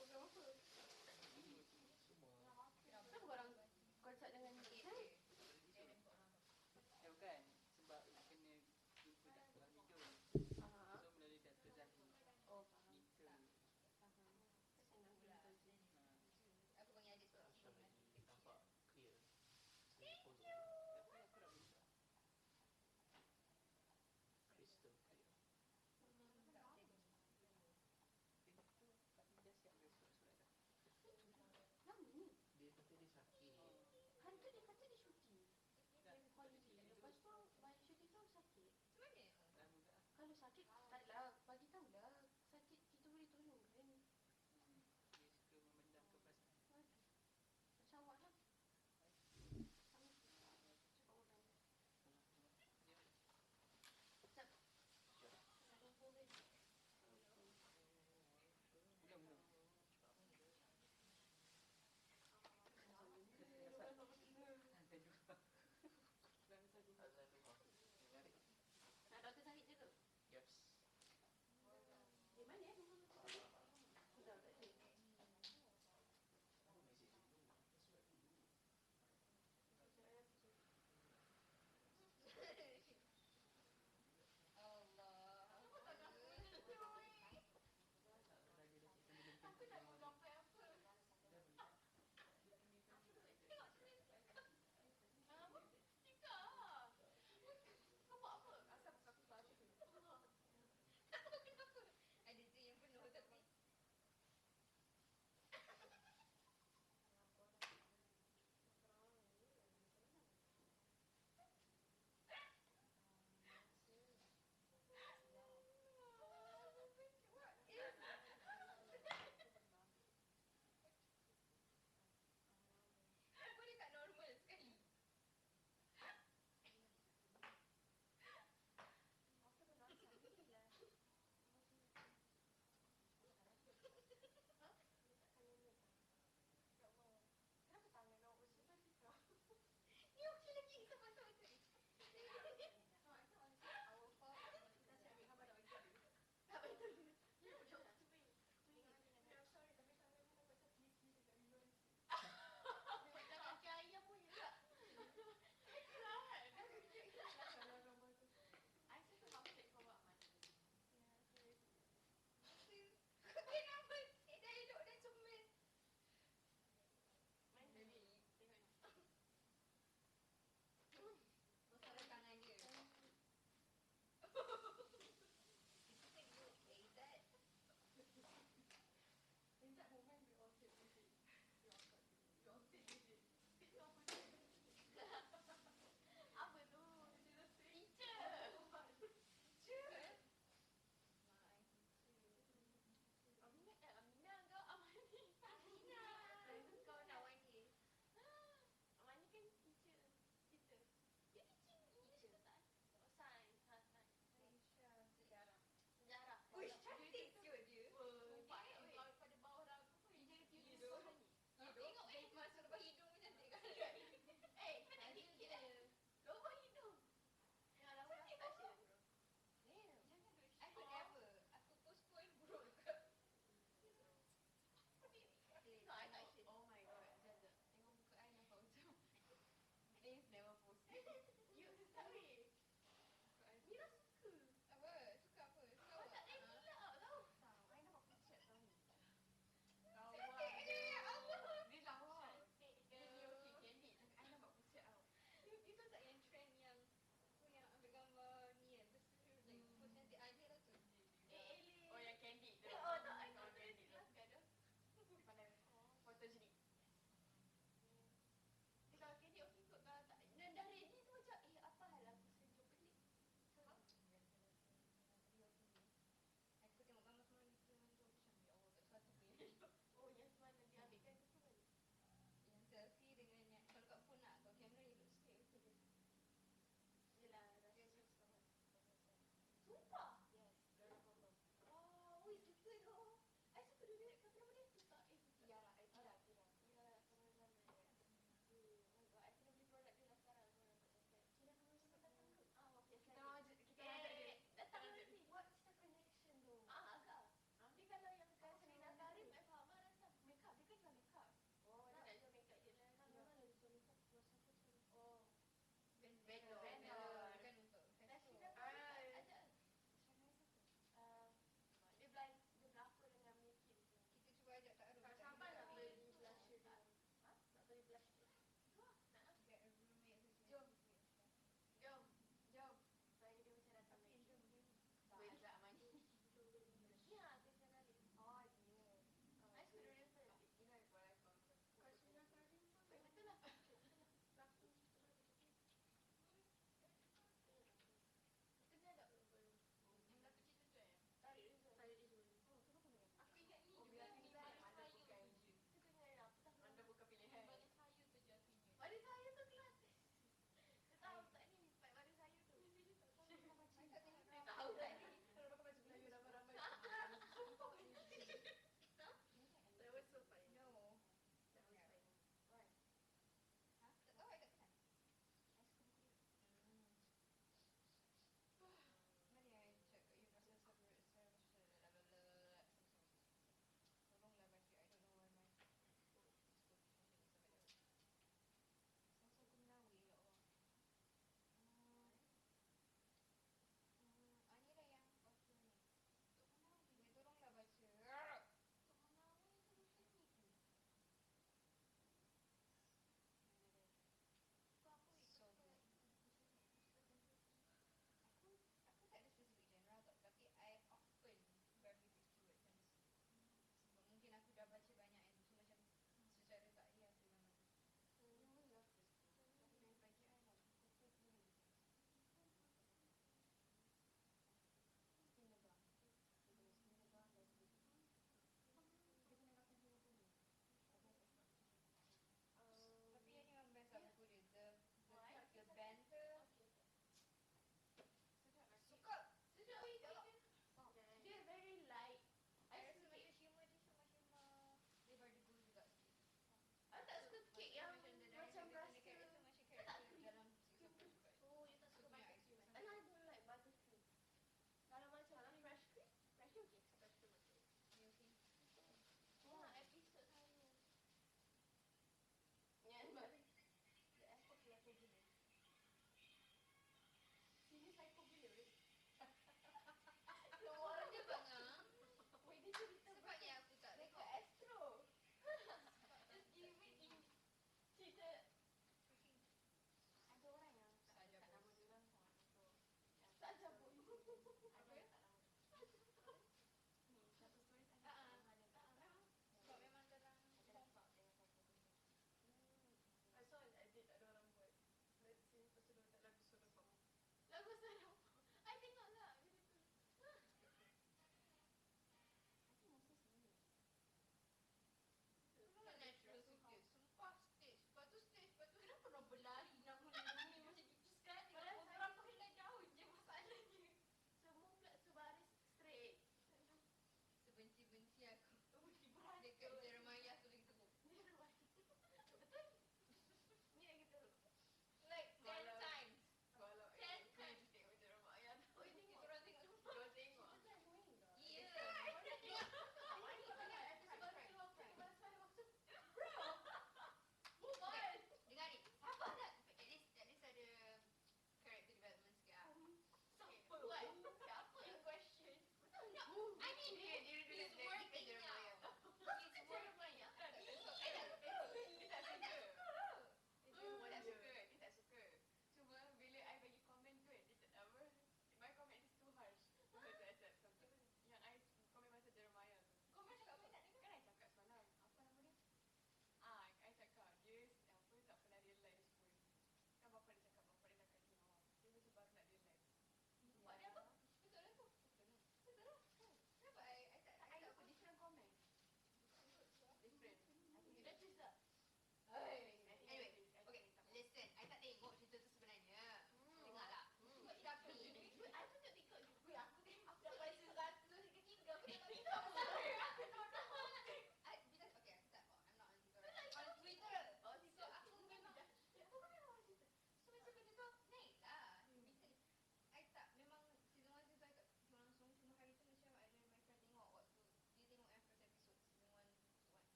Program apa? Kenapa korang konsult dengan Zaid? Bukan, sebab nak kena jumpa dalam video. Aha. So melalui Dr. Zahid. Oh, faham. Gitu. Faham. Senang pun betul je. Aku panggil adik sebab nampak clear. Thank you. Tapi aku dah buka. Crystal clear. Tapi dia siap dengan surat-surat dah. Lama ni? Dia kata dia sakit. Hantu dia kata dia syuting. Dia holiday. Lepas tu, syuting tu sakit. Dah buka. Kalau sakit, taklah. Bagi tahulah. Sakit, kita boleh tolong kan? Dia suka memendam keperasaan. Macam awak lah. Sama. Cakap orang. Sekejap. Nak lupa kan? Belum. Nak Dr. Zahid je ke? Yes.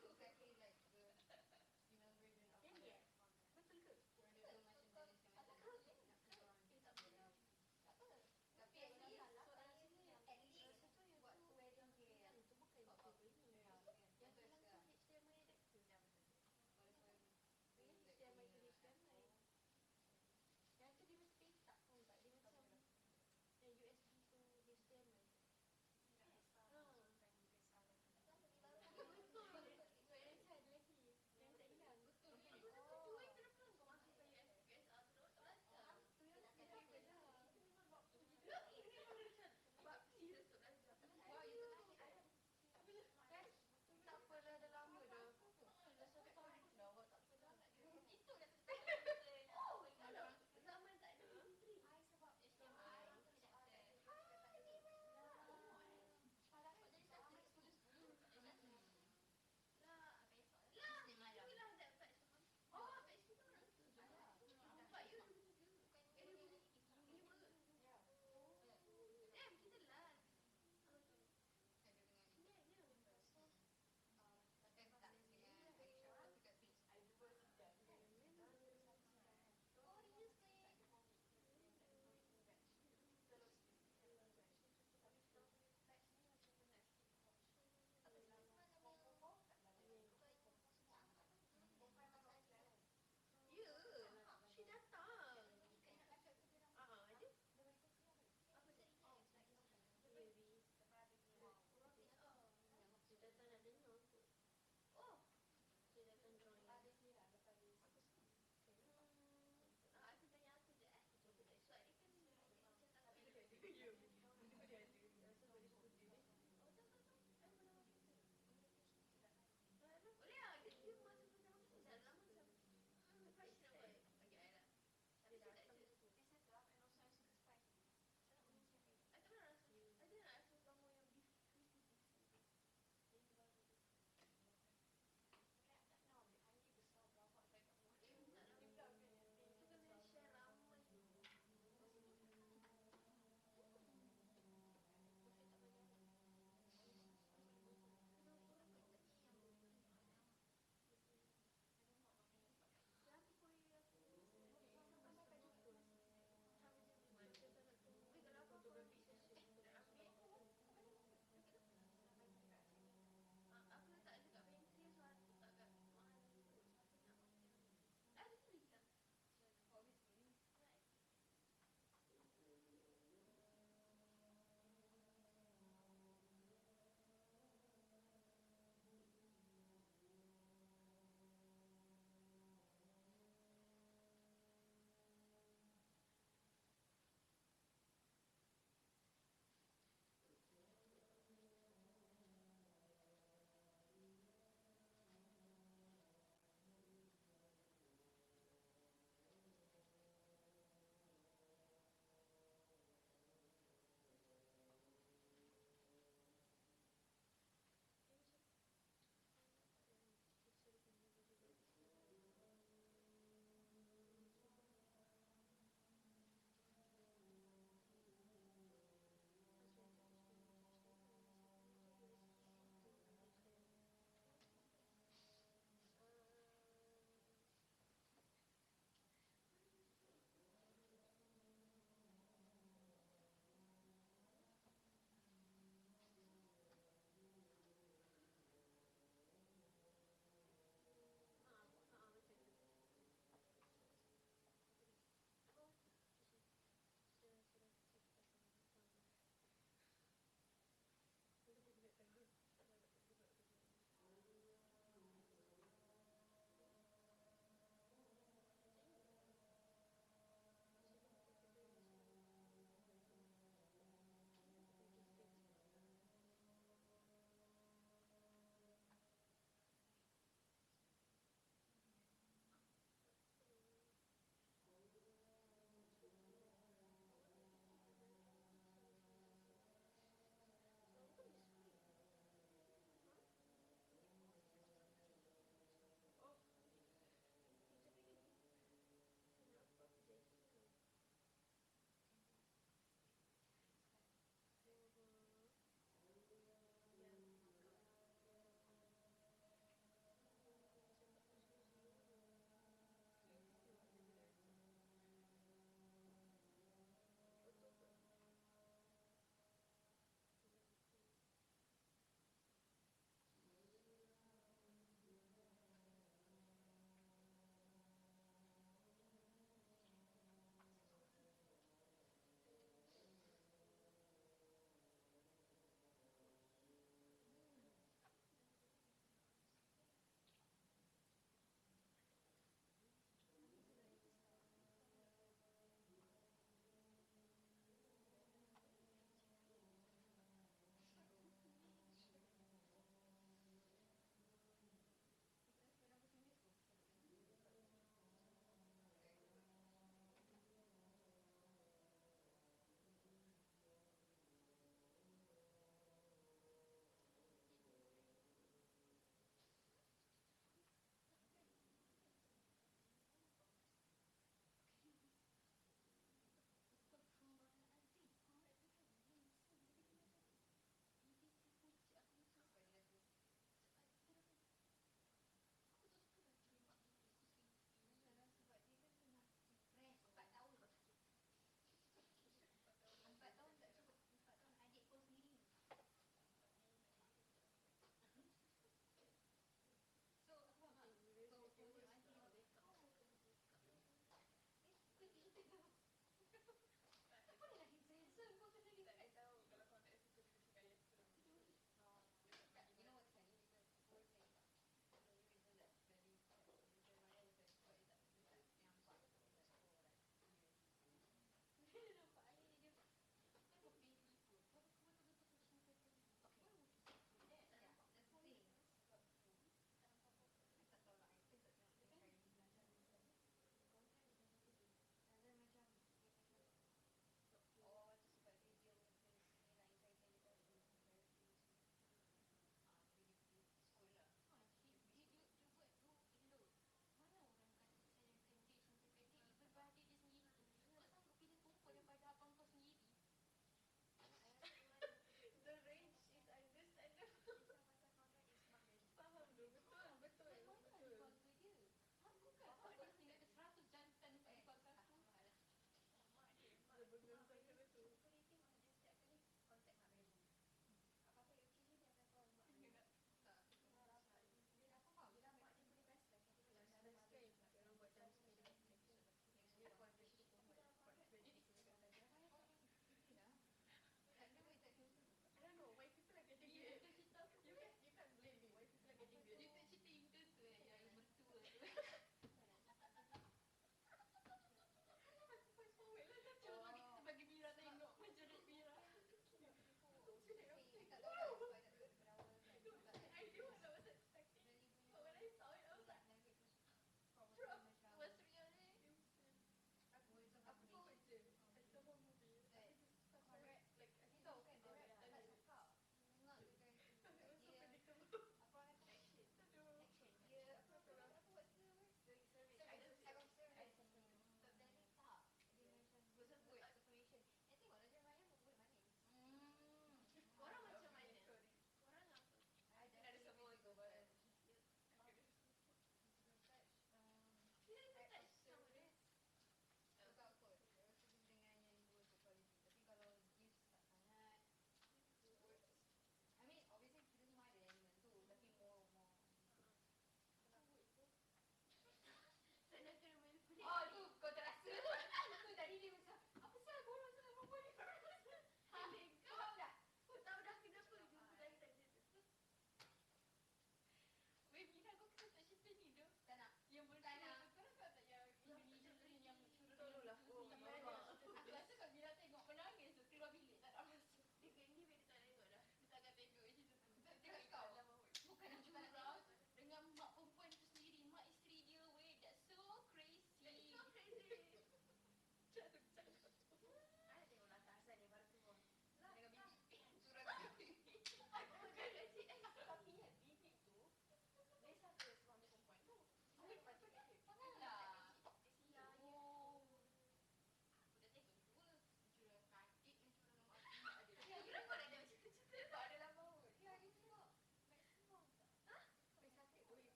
exactly like the female version of the Betul ke? tapi at least at least buat wedding day yang pop-up yang tu sekarang. HDMI adapter. Ya betul. Boleh HDMI to HDMI. Yang tu dia macam petak tahu tak? Dia macam yang USB to HDMI. Tapi betul.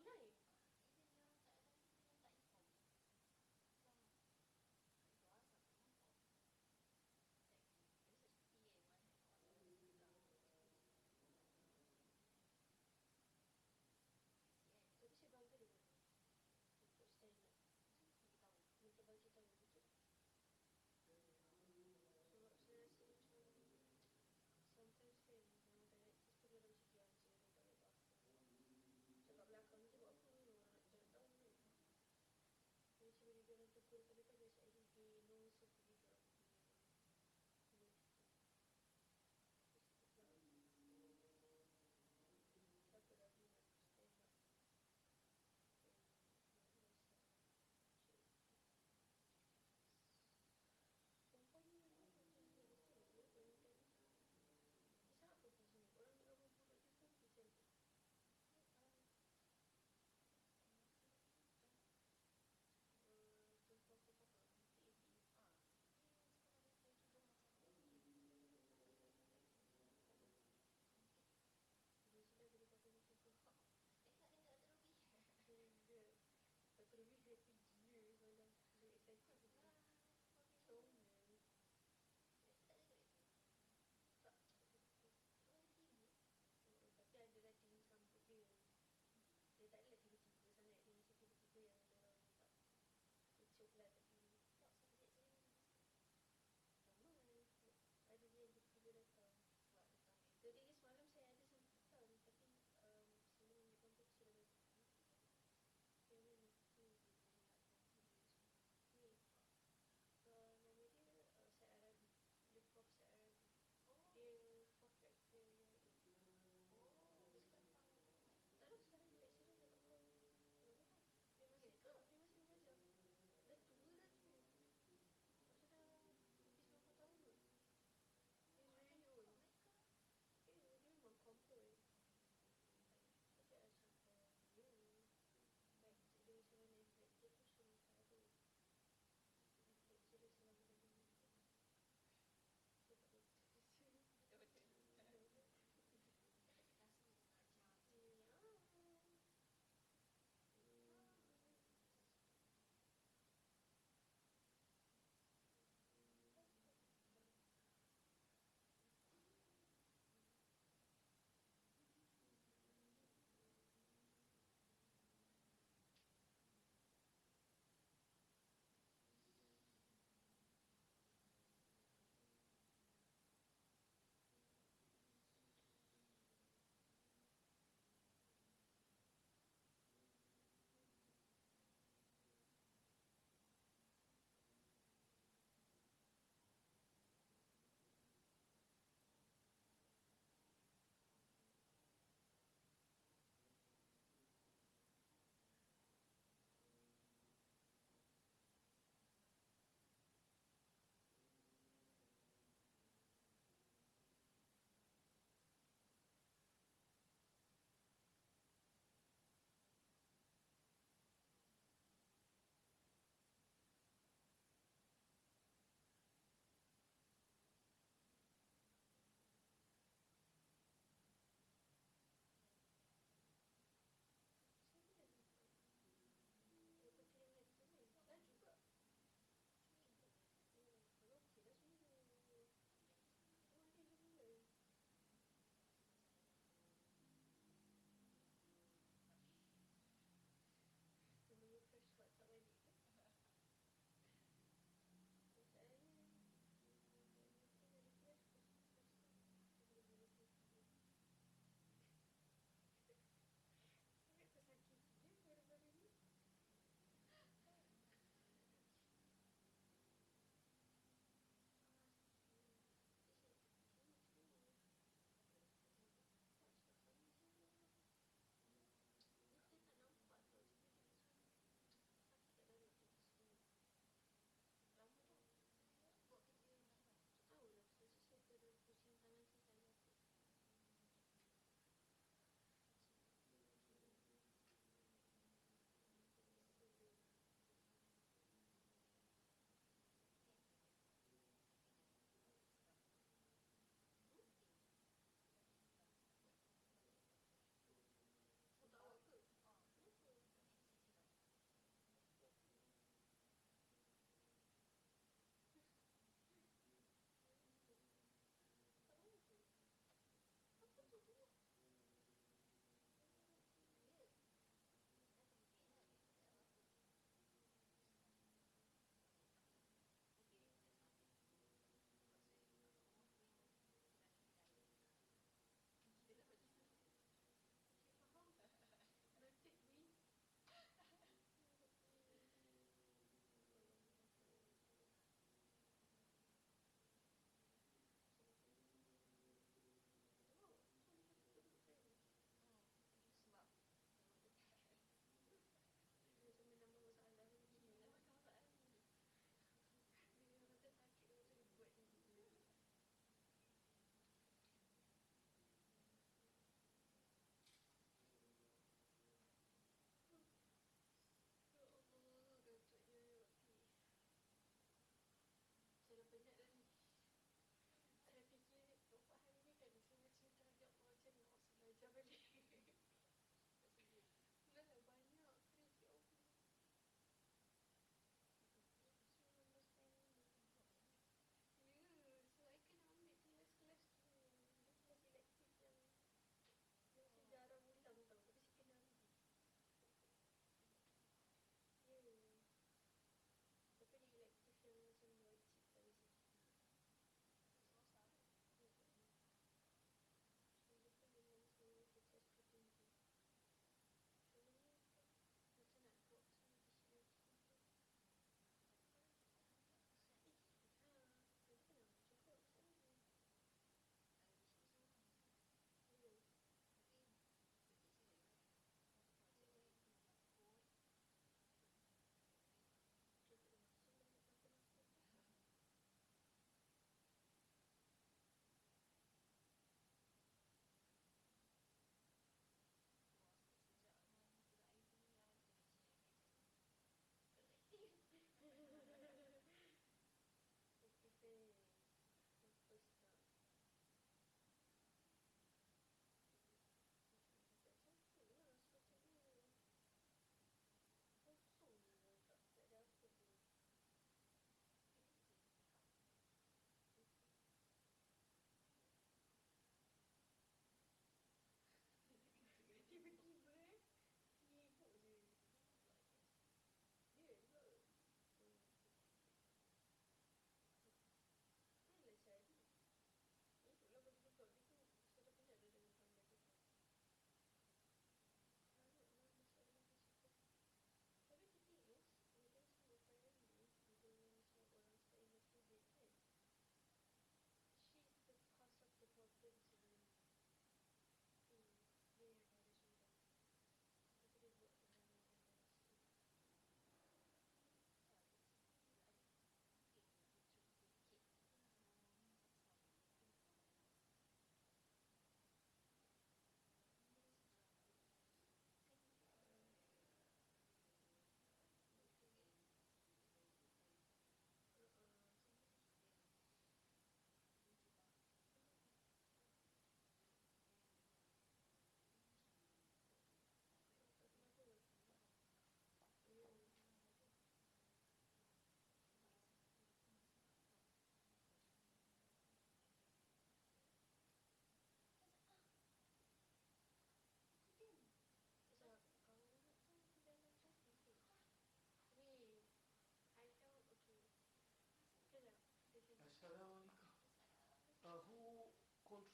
Pandai. Tapi saya bangga dengan untuk stand up. Untuk bagi tahu betul. Sebab saya rasa macam sometimes kan, directors pun dalam segi saya tak tahu apa. Cakap belakang je buat apa.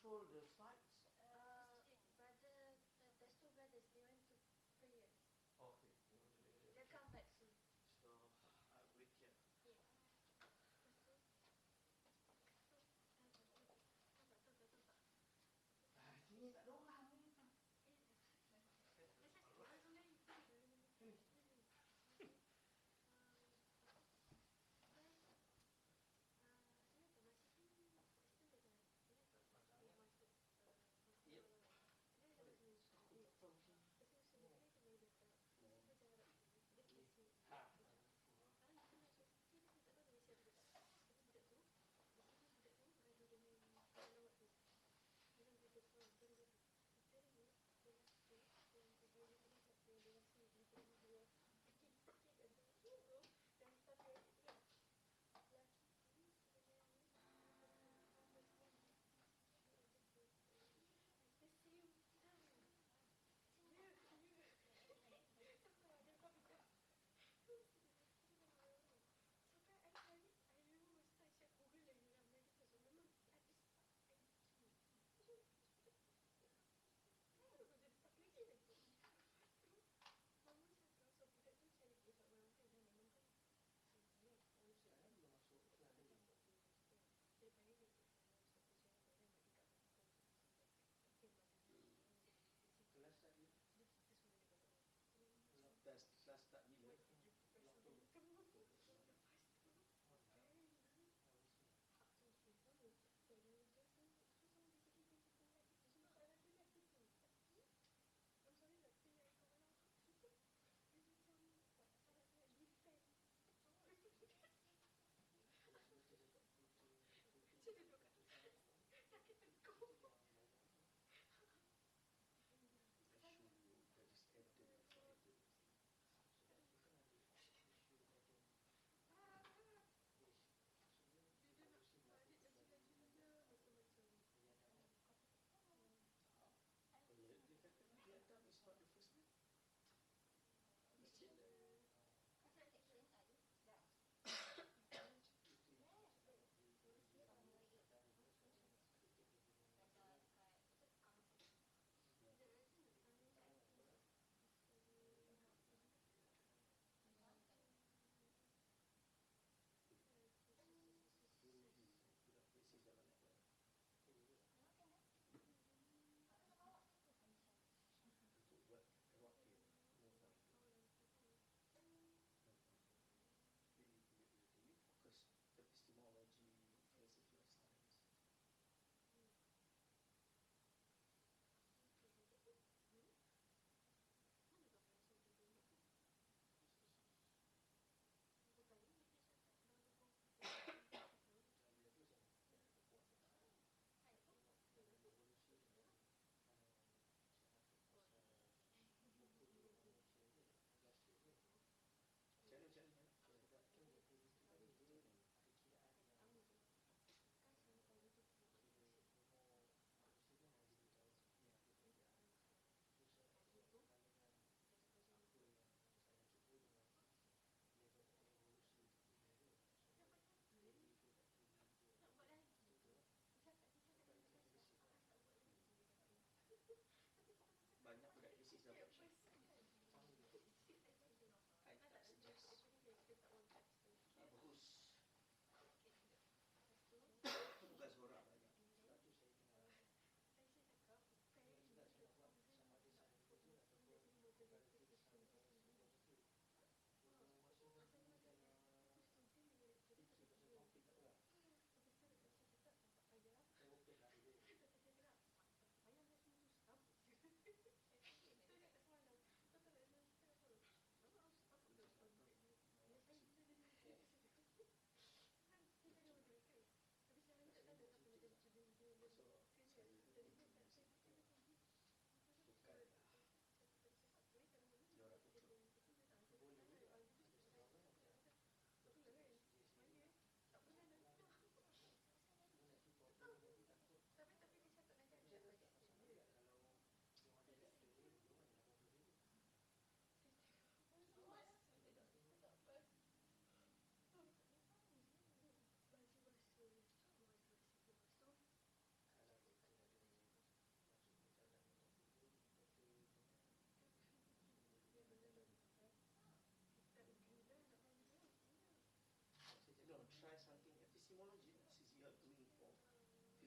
control the slides? Brother, there's two brothers. They went to prayer. Okay. They'll come back soon. So I'll wait here. Yeah. Sini tak ada orang.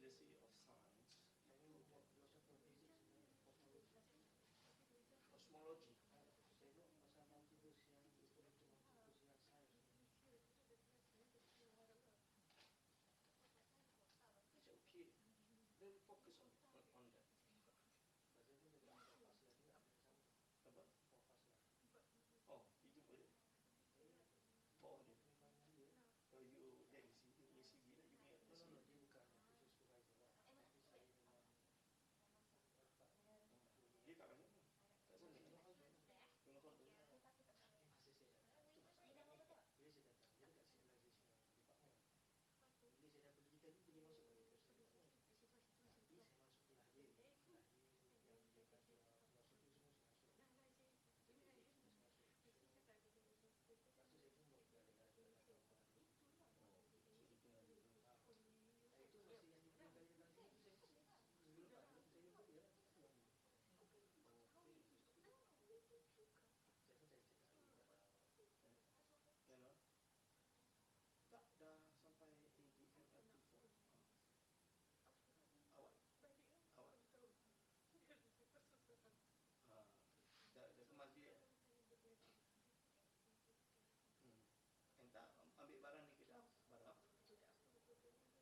legacy of science. Cosmology. It's okay. Then focus on that. Apa? Oh, itu boleh. Oh, dia. Oh, you dari ACB lah, you punya ACB. Dia bukan supervisor lah. Dia kat mana? Kat sana. Tengok kau tu. Bila saya datang, dia dekat civilization department. Bila saya dah pergi tadi, dia masuk balik ke department. Tapi saya masuk kelas dia. Yang dia kata masuk tu semua saya masuk. Lepas tu saya tengok dia ada itu masa yang dia kali datang sini saya minggu lepas saya jumpa dia. Tak, dah sampai ADM L24. Awak? Dah kemas dia? Entah, ambil barang ni ke dah? Barang? Ada orang tak?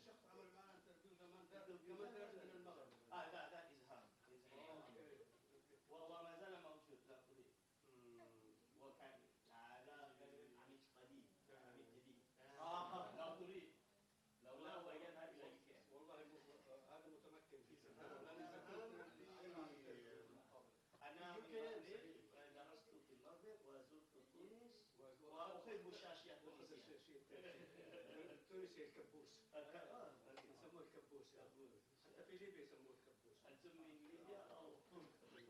الشخص عمل معنا انترفيو زمان كمان درس من المغرب في ليبيا يسموه الكبوس. هتسمي ليبيا او تونس؟ تونس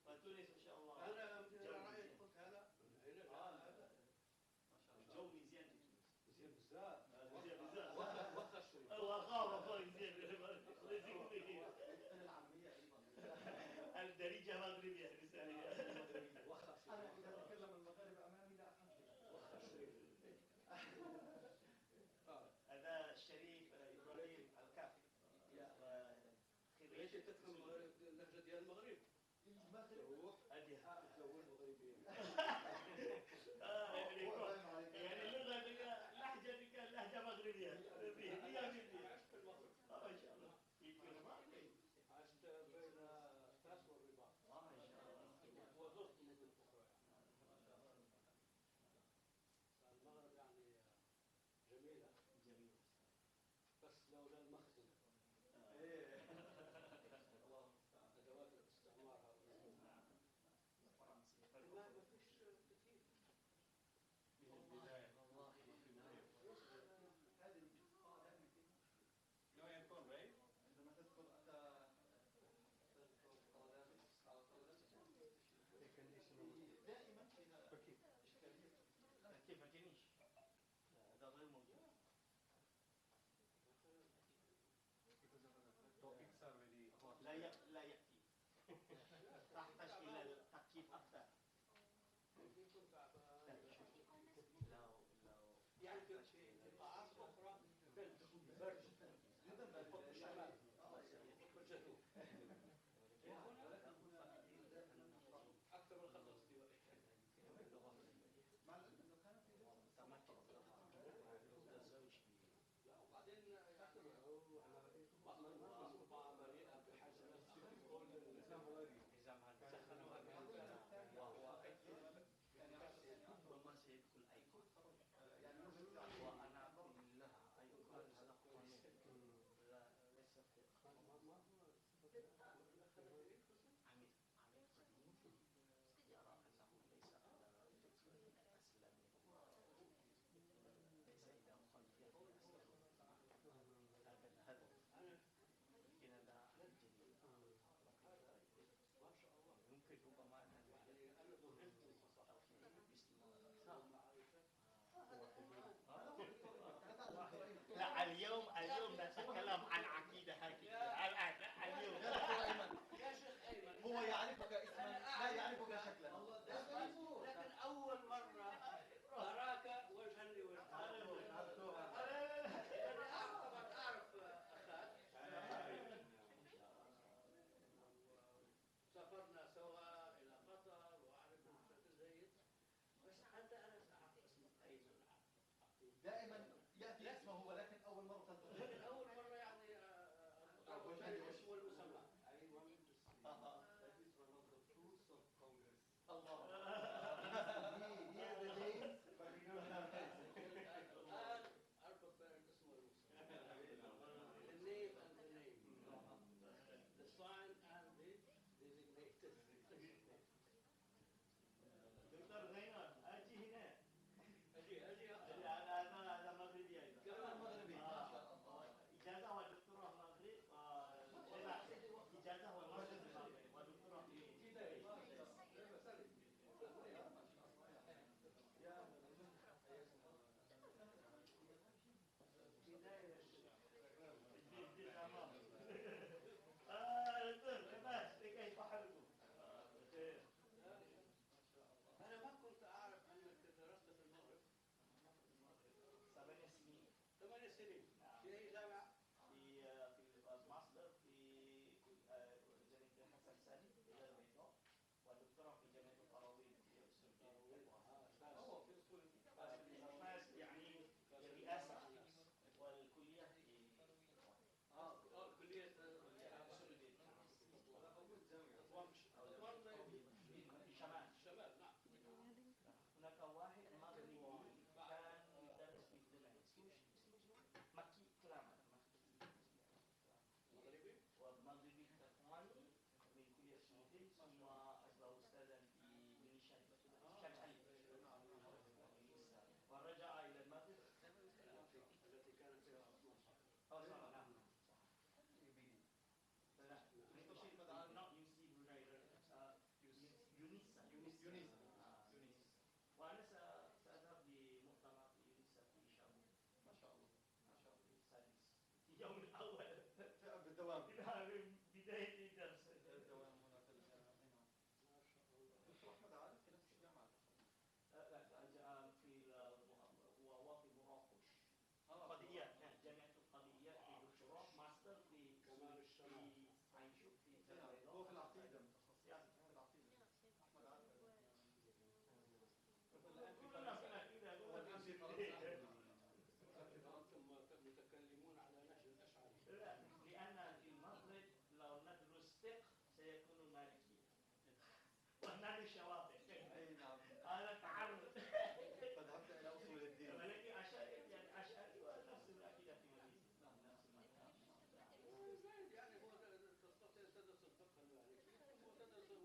فتونس ان شاء الله. انا رايك قلت هذا هذا الجو مزيان في تونس. مزيان بزاف. مزيان بزاف. وخا شويه. وخا مزيان. الله يجزيك بخير. العاميه ايضا. الدارجه مغربيه لسانيه. وخا شويه. انا اذا تكلم المغاربه امامي لا افهم شيء. وخا شويه. هذا الشريف ابراهيم الكافي. ليش تفهم اللهجه ديال المغرب؟ المغرب هذه تزوج مغربيه. يعني اللغه ديك اللهجه ديك لهجه مغربيه. هي عشت في المغرب. ما شاء الله. كيف الرباط؟ عشت بين فاس والرباط. ما شاء الله. وزرت مدن اخرى. ما شاء الله. المغرب يعني جميله. جميله. بس لولا المخزن. ايه. الله المستعان. ادوات الاستعمار هؤلاء. فرنسي. ما فيش كثير. من البدايه. والله في البدايه. هذه لا يكون بعيد. عندما تذكر اتى تذكر قراداس على قراداس. لكن اسمه دائما فيها اشكاليه. كيف ما كاينش؟ هذا غير موجود. لا يأتي. تحتاج إلى التركيب أكثر. يعني في قاعات أخرى برد جدا فوق الشمال. أكثر من الخط الاستوائي. لا وبعدين بعض مليئة بحاجة وهو ربما سيدخل أيضا وأنا أقول لها أيضا هذا قانون لا ليس في قانون عميد يرى أنه ليس على الفكر الإسلامي ليس إذا خلفية هذا الهدف لكن هذا جديد ما شاء الله يمكن ربما أن لا اليوم نتكلم عن عقيدة هكذا الآن اليوم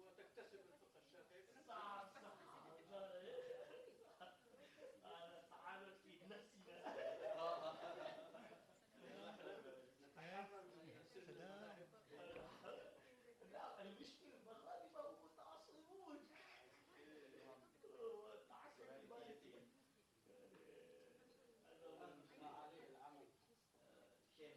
وتكتسب الفقه الشافعي بنفسك. تعالت في نفسنا. لا المشكلة المغاربة هم متعصبون. التعصب البلدي. عليه العمل. شيخ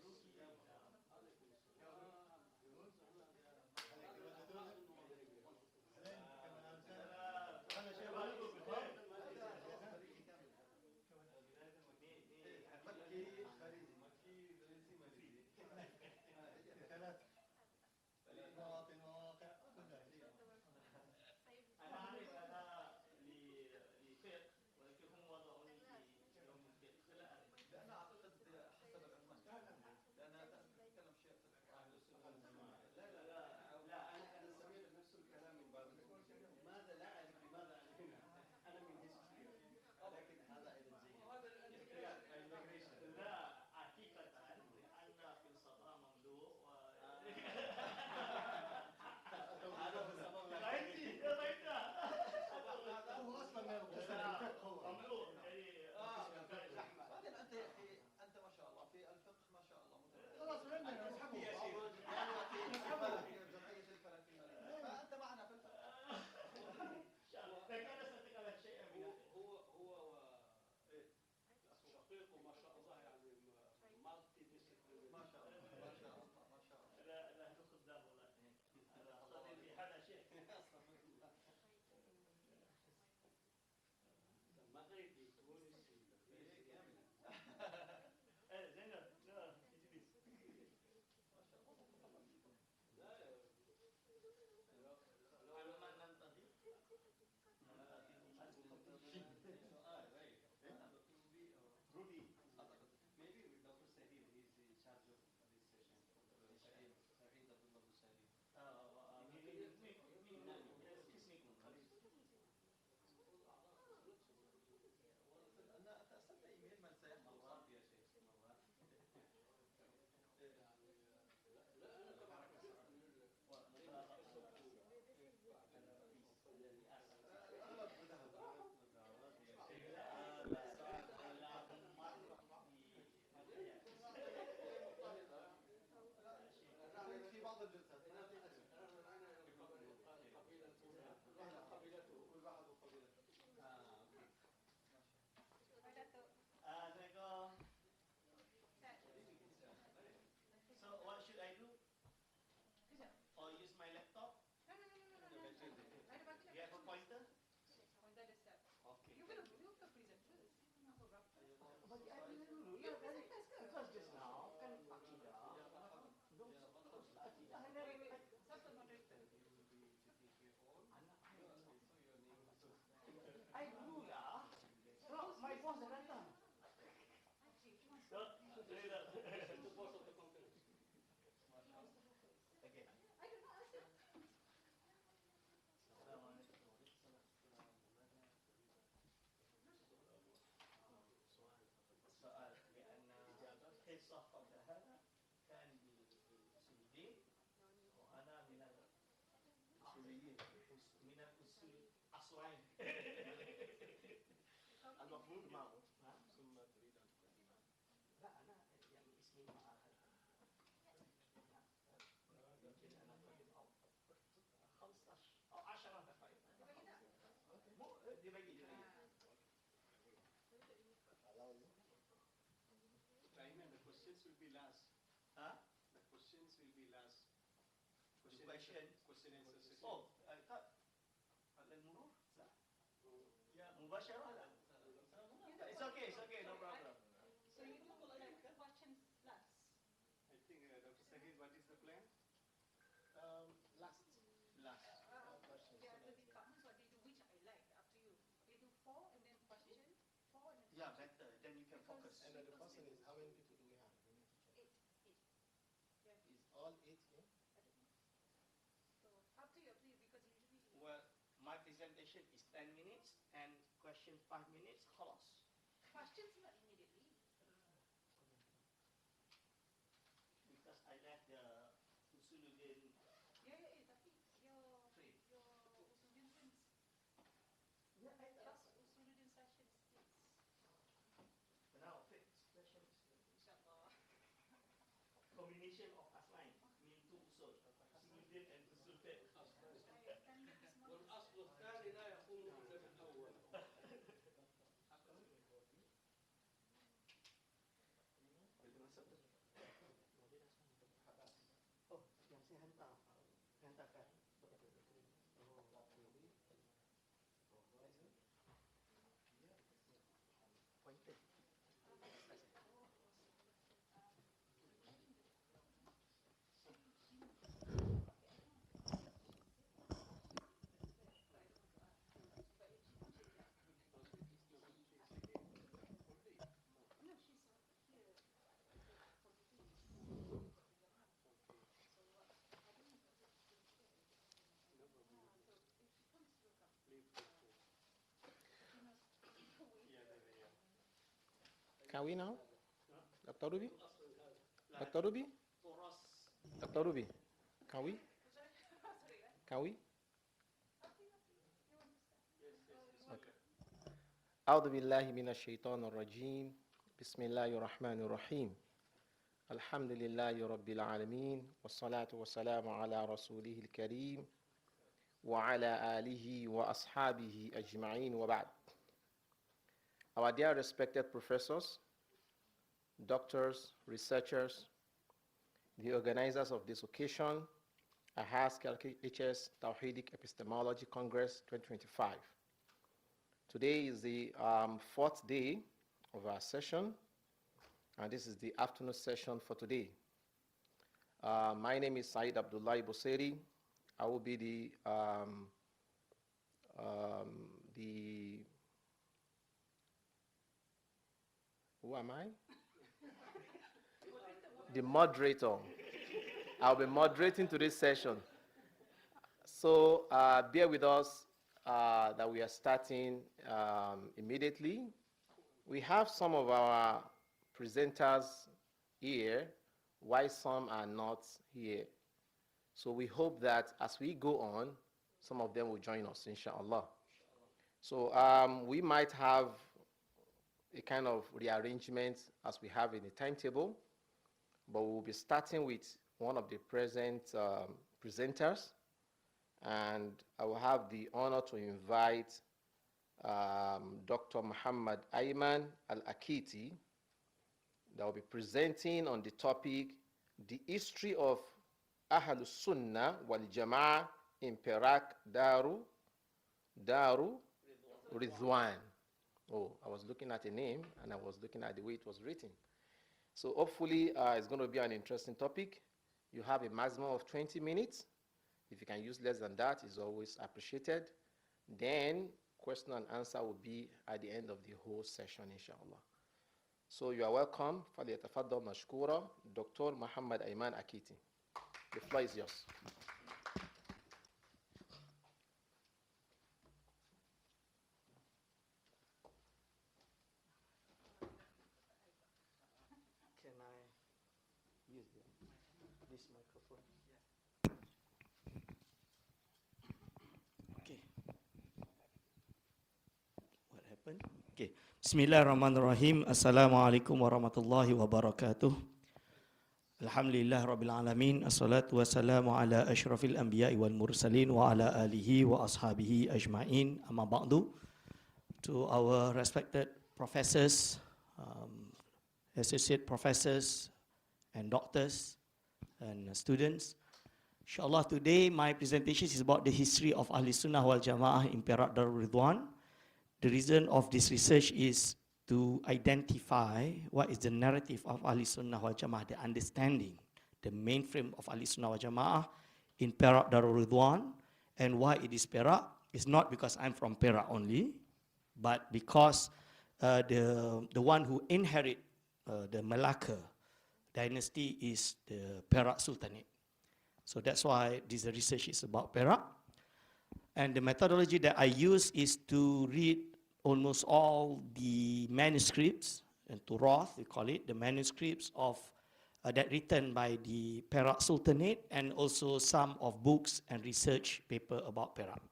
المفروض معه ثم تريد أن تقدمها. لا أنا يعني اسمي معها يمكن أن أقدم أو 15 أو 10 دقائق. مو دبي. Simon, the questions will be last. Huh? The questions will be last. Question answer session. Oh, على المرور؟ صح. Yeah, مباشرة لا. It's okay, no problem. So you do like questions last. I think Dr. Sahid, what is the plan? Last. They are the comments what they do, which I like, up to you. They do 4 and then question, 4 and then Yeah, better. Then you can focus. Because- And the question is, how many people do we have? We need to check. 8. Yeah. Is all 8 here? So up to you, because usually. Well, my presentation is 10 minutes and question 5 minutes. خلاص. Questions not immediately. Because I like the Usuluddin. Yeah, tapi your Combination of asline min tu usul Suluddin and Usul Fiqh. والأصل الثاني لا يقوم إلا بالأول. Oh, yang saya hantarkan. Pointer. Can we now? Dr. Ruby? Dr. Ruby? Dr. Ruby, can we? Can we? Okay. أعوذ بالله من الشيطان الرجيم بسم الله الرحمن الرحيم الحمد لله رب العالمين والصلاة والسلام على رسوله الكريم وعلى آله وأصحابه أجمعين وبعد. Our dear respected professors, doctors, researchers, the organizers of this occasion, AHAS KLKHS Tawhidic Epistemology Congress 2025. Today is the fourth day of our session, and this is the afternoon session for today. My name is Said Abdullah Boseri. I will be the who am I? The moderator. I'll be moderating today's session. So bear with us that we are starting immediately. We have some of our presenters here, while some are not here. So we hope that as we go on, some of them will join us, inshallah. So we might have a kind of rearrangement as we have in the timetable, but we'll be starting with one of the present presenters, and I will have the honor to invite Dr. Muhammad Ayman Al-Akiti that will be presenting on the topic, the history of Ahlus Sunnah wal Jama'ah in Perak Daru Ridwan. Oh, I was looking at a name and I was looking at the way it was written. So hopefully it's going to be an interesting topic. You have a maximum of 20 minutes. If you can use less than that, it's always appreciated. Then question and answer will be at the end of the whole session, inshallah. So you are welcome. فليتفضل مشكورا Dr. Muhammad Ayman Akiti. The floor is yours. Can I use this microphone? Okay. What happened? Okay. Bismillahirrahmanirrahim. Assalamualaikum warahmatullahi wabarakatuh. Alhamdulillah Rabbil Alamin. Assalatu wassalamu ala ashrafil anbiya'i wal mursalin wa ala alihi wa ashabihi ajma'in. Amma ba'du. To our respected professors, associate professors and doctors and students. Inshallah today my presentation is about the history of Ahlus Sunnah wal Jama'ah in Perak Darul Ridwan. The reason of this research is to identify what is the narrative of Ahlus Sunnah wal Jama'ah, the understanding, the mainframe of Ahlus Sunnah wal Jama'ah in Perak Darul Ridwan, and why it is Perak. It's not because I'm from Perak only, but because the one who inherit the Malacca dynasty is the Perak Sultanate. So that's why this research is about Perak. And the methodology that I use is to read almost all the manuscripts, and Turath, we call it, the manuscripts of that written by the Perak Sultanate, and also some of books and research paper about Perak.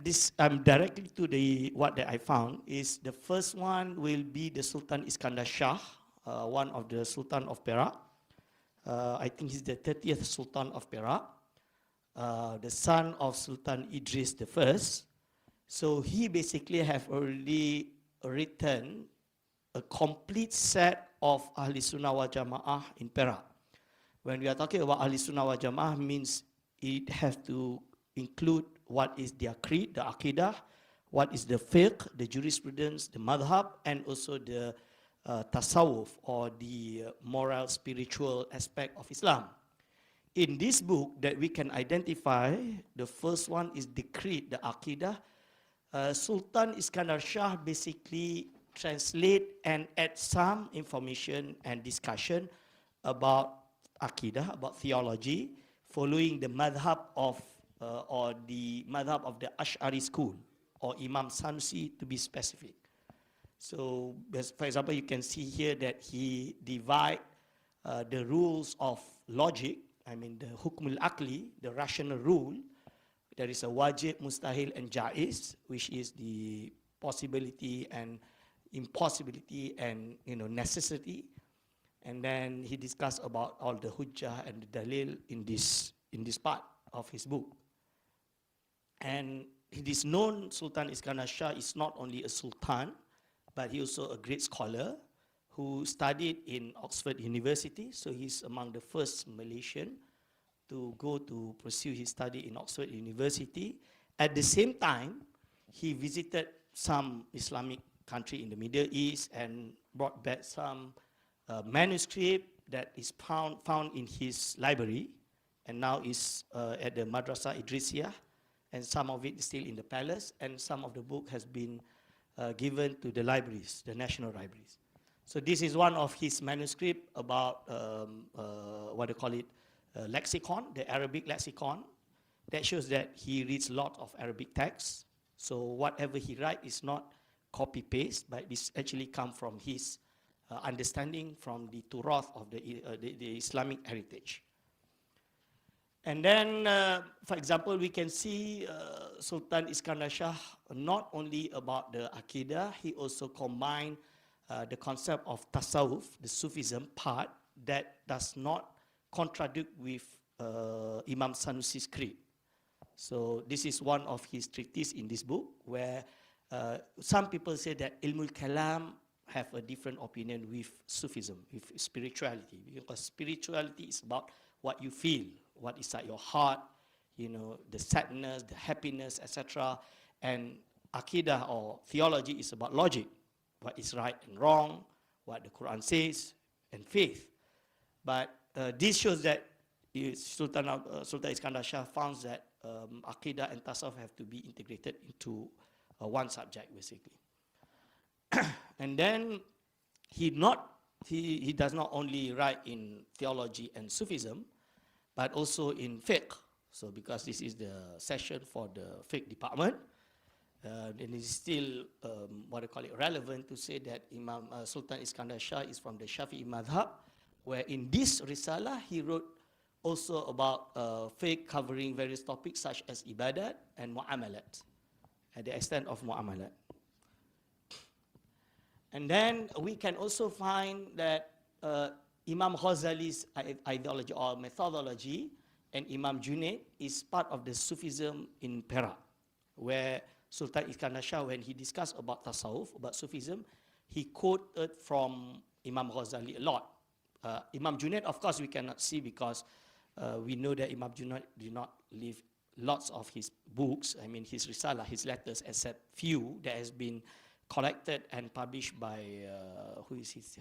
This directly to the what that I found is the first one will be the Sultan Iskandar Shah, one of the Sultan of Perak. I think he's the 30th Sultan of Perak, the son of Sultan Idris I. So he basically have already written a complete set of Ahli Sunnah wal Jama'ah in Perak. When we are talking about Ahli Sunnah wal Jama'ah, means it has to include what is their creed, the Aqidah, what is the fiqh, the jurisprudence, the madhab, and also the tasawwuf, or the moral, spiritual aspect of Islam. In this book that we can identify, the first one is the creed, the Aqidah. Sultan Iskandar Shah basically translate and add some information and discussion about Aqidah, about theology, following the madhab of or the madhab of the Ash'ari school, or Imam Sanusi to be specific. So, for example, you can see here that he divide the rules of logic, I mean the hukmul akli, the rational rule. There is a wajib, mustahil, and jaiz, which is the possibility and impossibility and necessity. And then he discussed about all the hujjah and the dalil in this part of his book. And it is known Sultan Iskandar Shah is not only a sultan, but he also a great scholar who studied in Oxford University. So he's among the first Malaysian to go to pursue his study in Oxford University. At the same time, he visited some Islamic country in the Middle East and brought back some manuscript that is found in his library, and now is at the Madrasah Idrisiyah, and some of it is still in the palace, and some of the book has been given to the libraries, the national libraries. So this is one of his manuscript about what they call it, lexicon, the Arabic lexicon, that shows that he reads a lot of Arabic texts. So whatever he writes is not copy-paste, but it's actually come from his understanding from the Turath of the Islamic heritage. And then, for example, we can see Sultan Iskandar Shah not only about the Aqidah, he also combined the concept of Tasawwuf, the Sufism part, that does not contradict with Imam Sanusi's creed. So this is one of his treatises in this book, where some people say that Ilmul Kalam have a different opinion with Sufism, with spirituality, because spirituality is about what you feel, what is at your heart, the sadness, the happiness, etc. And Aqidah or theology is about logic, what is right and wrong, what the Quran says, and faith. But this shows that Sultan Iskandar Shah found that Aqidah and Tasawwuf have to be integrated into one subject, basically. And then he does not only write in theology and Sufism, but also in fiqh. So because this is the session for the fiqh department, and it is still relevant to say that Imam Sultan Iskandar Shah is from the Shafi'i madhab, where in this Risalah he wrote also about fiqh covering various topics such as ibadat and mu'amalat, at the extent of mu'amalat. And then we can also find that Imam Ghazali's ideology or methodology and Imam Junaid is part of the Sufism in Perak, where Sultan Iskandar Shah, when he discussed about Tasawwuf, about Sufism, he quoted from Imam Ghazali a lot. Imam Junaid, of course, we cannot see because we know that Imam Junaid did not leave lots of his books, I mean his Risalah, his letters, except few that has been collected and published by,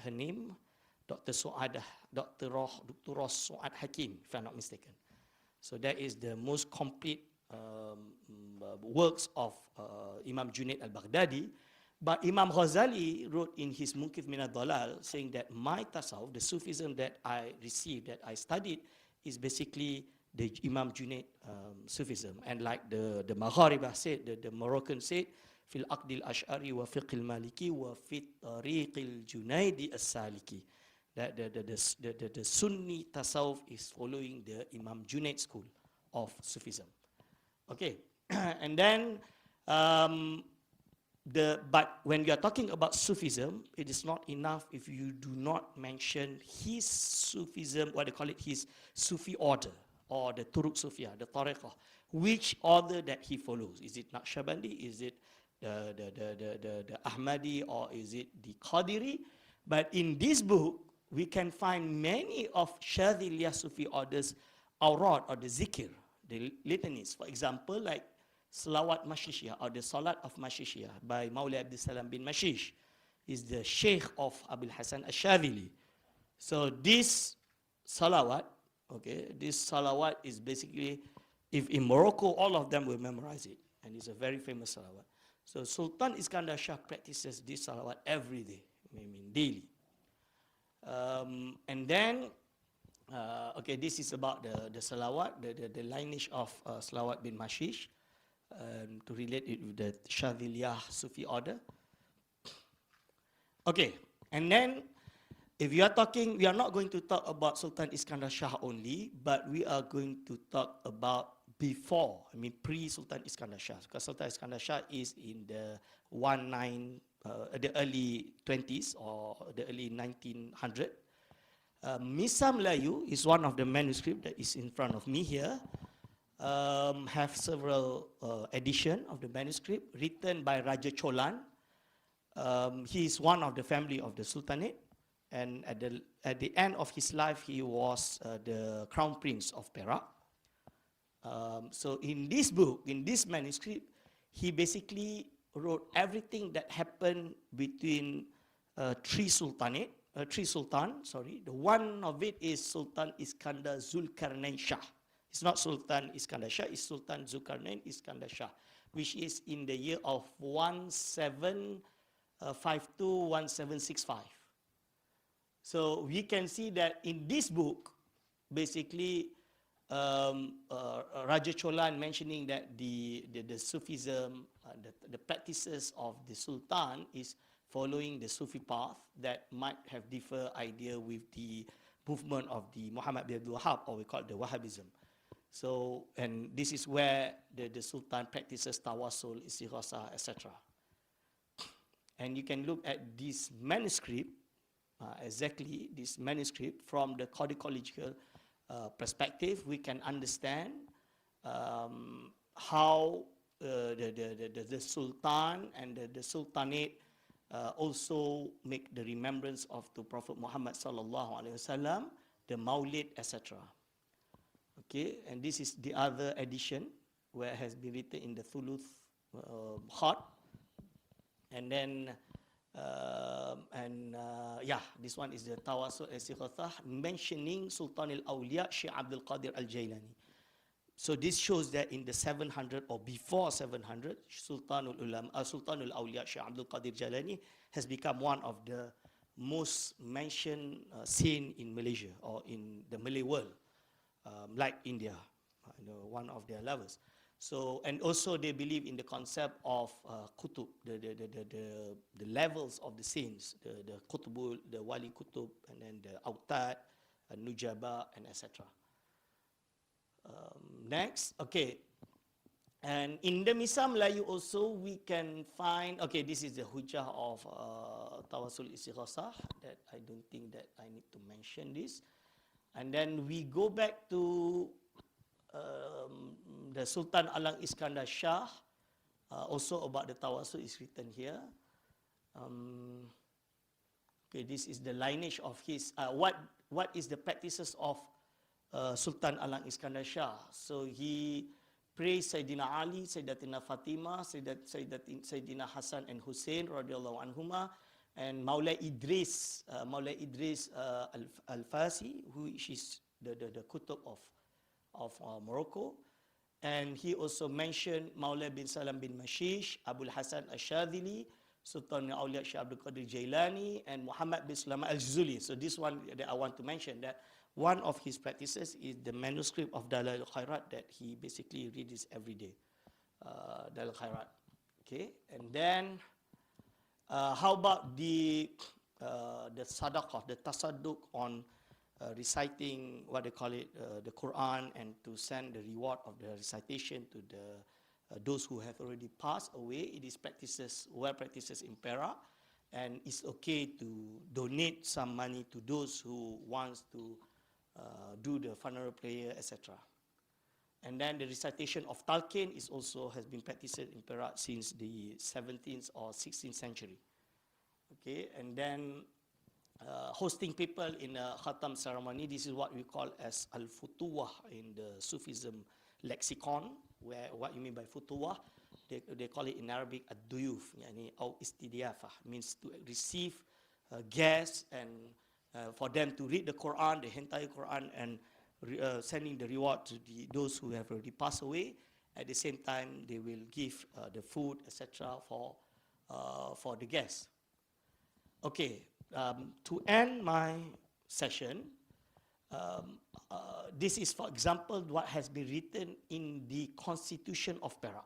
her name? Dr. Su'ad, Dr. Ross Su'ad Hakim, if I'm not mistaken. So that is the most complete works of Imam Junaid al-Baghdadi. But Imam Ghazali wrote in his Munqidh min ad-Dalal saying that my tasawwuf, the Sufism that I received, that I studied, is basically the Imam Junaid Sufism. And like the Magharibah said, the Moroccan said, fil aqdil ash'ari wa fiqhil maliki wa fit tariqil Junaidi as-saliki. That the Sunni tasawwuf is following the Imam Junaid school of Sufism. Okay, And then, but when you are talking about Sufism, it is not enough if you do not mention his Sufism, what they call it, his Sufi order, or the Turuk Sufia, the Tariqah. Which order that he follows? Is it Naqshbandi? Is it the Ahmadi, or is it the Qadiri? But in this book, we can find many of Shadhiliyah Sufi orders, awrad, or the zikr, the litanies. For example, like Salawat Mashishiyah, or the Salat of Mashishiyah by Mawli Abdul Salam bin Mashish, is the Sheikh of Abul Hasan Ash-Shadhili. So this salawat, okay, this salawat is basically, if in Morocco, all of them will memorize it, and it's a very famous salawat. So Sultan Iskandar Shah practices this salawat every day, I mean daily. And then, okay, this is about the salawat, the lineage of Salawat bin Mashish, to relate it with the Shadhiliyah Sufi order. Okay, and then if we are talking, we are not going to talk about Sultan Iskandar Shah only, but we are going to talk about before, I mean pre-Sultan Iskandar Shah, because Sultan Iskandar Shah is in the the early 20s or the early 1900. Misa Melayu is one of the manuscripts that is in front of me here. Have several editions of the manuscript written by Raja Cholan. He is one of the family of the Sultanate, and at the end of his life, he was the Crown Prince of Perak. So in this book, in this manuscript, he basically wrote everything that happened between three sultans. The one of it is Sultan Iskandar Zulkarnain Shah. It's not Sultan Iskandar Shah, it's Sultan Zulkarnain Iskandar Shah, which is in the year of 1765. So we can see that in this book, basically, Raja Cholan mentioning that the Sufism, the practices of the Sultan is following the Sufi path that might have different idea with the movement of the Muhammad bin Abdul Wahab, or we call it the Wahhabism. So, and this is where the Sultan practices tawassul, istighasa, etc. And you can look at this manuscript, exactly this manuscript, from the codicological perspective. We can understand how the Sultan and the Sultanate also make the remembrance of the Prophet Muhammad sallallahu alaihi wasallam, the Maulid, etc. Okay, and this is the other edition where it has been written in the Thuluth Khat. And then, yeah, this one is the Tawassul al-Istighathah, mentioning Sultan al-Awliya, Sheikh Abdul Qadir al-Jailani. So this shows that in the 700 or before 700, Sultan al-Awliya, Sheikh Abdul Qadir Jailani has become one of the most mentioned saint in Malaysia or in the Malay world. Like India, one of their lovers. So, and also they believe in the concept of kutub, the levels of the saints, the kutubul, the wali kutub, and then the autad, nujaba, and etc. Next, okay. And in the Misa Melayu also we can find, okay, this is the hujah of Tawassul Istighasah, that I don't think that I need to mention this. And then we go back to the Sultan Alang Iskandar Shah, also about the Tawassul is written here. Okay, this is the lineage of his, what is the practices of Sultan Alang Iskandar Shah. So he praised Sayyidina Ali, Sayyidatina Fatima, Sayyidina Hassan and Hussein radiallahu anhuma, and Maulay Idris Al-Fasi, who is the Kutub of Morocco. And he also mentioned Maulay bin Salam bin Mashish, Abul Hasan Ash-Shadhili, Sultan Awliya Shaykh Abdul Qadir Jailani, and Muhammad bin Sulaiman Al-Juzuli. So this one that I want to mention, that one of his practices is the manuscript of Dalail al-Khairat that he basically reads every day. Dalail al-Khairat. Okay, and then how about the sadaqah, the tasadduq on reciting what they call it, the Quran, and to send the reward of the recitation to the those who have already passed away. It is practices, well practices in Perak, and it's okay to donate some money to those who wants to do the funeral prayer, etc. And then the recitation of Talqin is also has been practiced in Perak since the 17th or 16th century. Okay, and then hosting people in a khatam ceremony. This is what we call as al-futuwah in the Sufism lexicon, where what you mean by futuwah, they call it in Arabic ad-duyuf, yani aw istidiyafah, means to receive guests and for them to read the Quran, the entire Quran, and sending the reward to those who have already passed away. At the same time, they will give the food, etc., for the guests. Okay, to end my session, this is, for example, what has been written in the Constitution of Perak.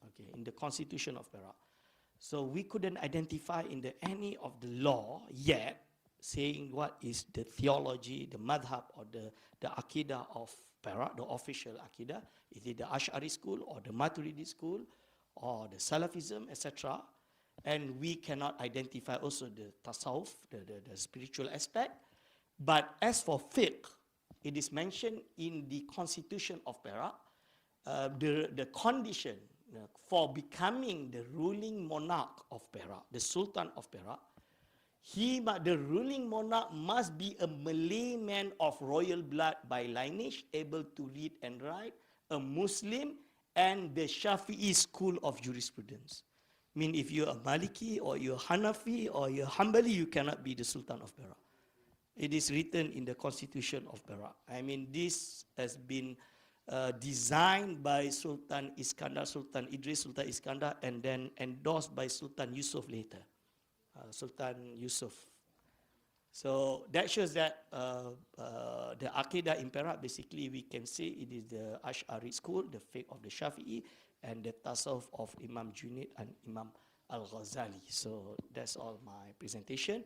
Okay, in the Constitution of Perak. So we couldn't identify in any of the law yet saying what is the theology, the madhab, or the Aqidah of Perak, the official Aqidah. Is it the Ash'ari school or the Maturidi school or the Salafism, etc.? And we cannot identify also the tasawwuf, the spiritual aspect. But as for fiqh, it is mentioned in the Constitution of Perak, the condition for becoming the ruling monarch of Perak, the Sultan of Perak, the ruling monarch must be a Malay man of royal blood by lineage, able to read and write, a Muslim, and the Shafi'i school of jurisprudence. I mean, if you're a Maliki or you're Hanafi or you're Hanbali, you cannot be the Sultan of Perak. It is written in the Constitution of Perak. I mean, this has been designed by Sultan Iskandar, Sultan Idris, Sultan Iskandar, and then endorsed by Sultan Yusuf later, Sultan Yusuf. So that shows that the Aqidah in Perak, basically we can say it is the Ash'ari school, the faith of the Shafi'i, and the Tasawwuf of Imam Junaid and Imam Al-Ghazali. So that's all my presentation.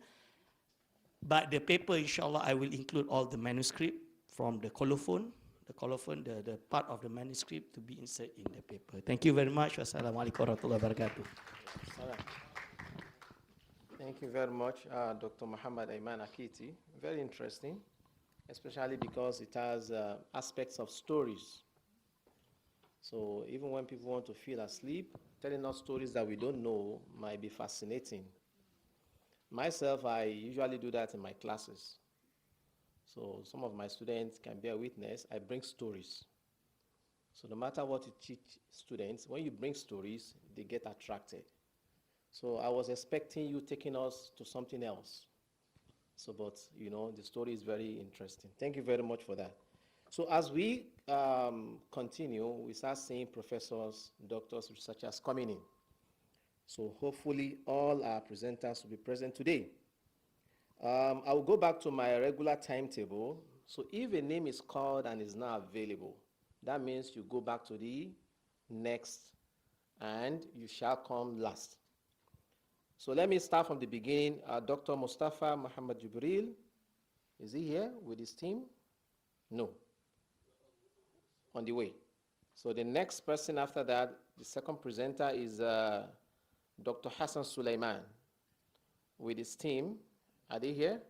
But the paper, inshallah, I will include all the manuscript from the colophon, the part of the manuscript to be inserted in the paper. Thank you very much. Wassalamualaikum warahmatullahi wabarakatuh. All right. Thank you very much, Dr. Muhammad Ayman Akiti. Very interesting, especially because it has aspects of stories. So even when people want to feel asleep, telling us stories that we don't know might be fascinating. Myself, I usually do that in my classes. So some of my students can bear witness, I bring stories. So no matter what you teach students, when you bring stories, they get attracted. So I was expecting you taking us to something else. So, but you know, the story is very interesting. Thank you very much for that. So as we continue, we start seeing professors, doctors, researchers coming in. So hopefully all our presenters will be present today. I will go back to my regular timetable. So if a name is called and is not available, that means you go back to the next and you shall come last. So let me start from the beginning. Dr. Mustafa Muhammad Jibril, is he here with his team? No. On the way. So the next person after that, the second presenter is Dr. Hassan Sulaiman with his team. Are they here?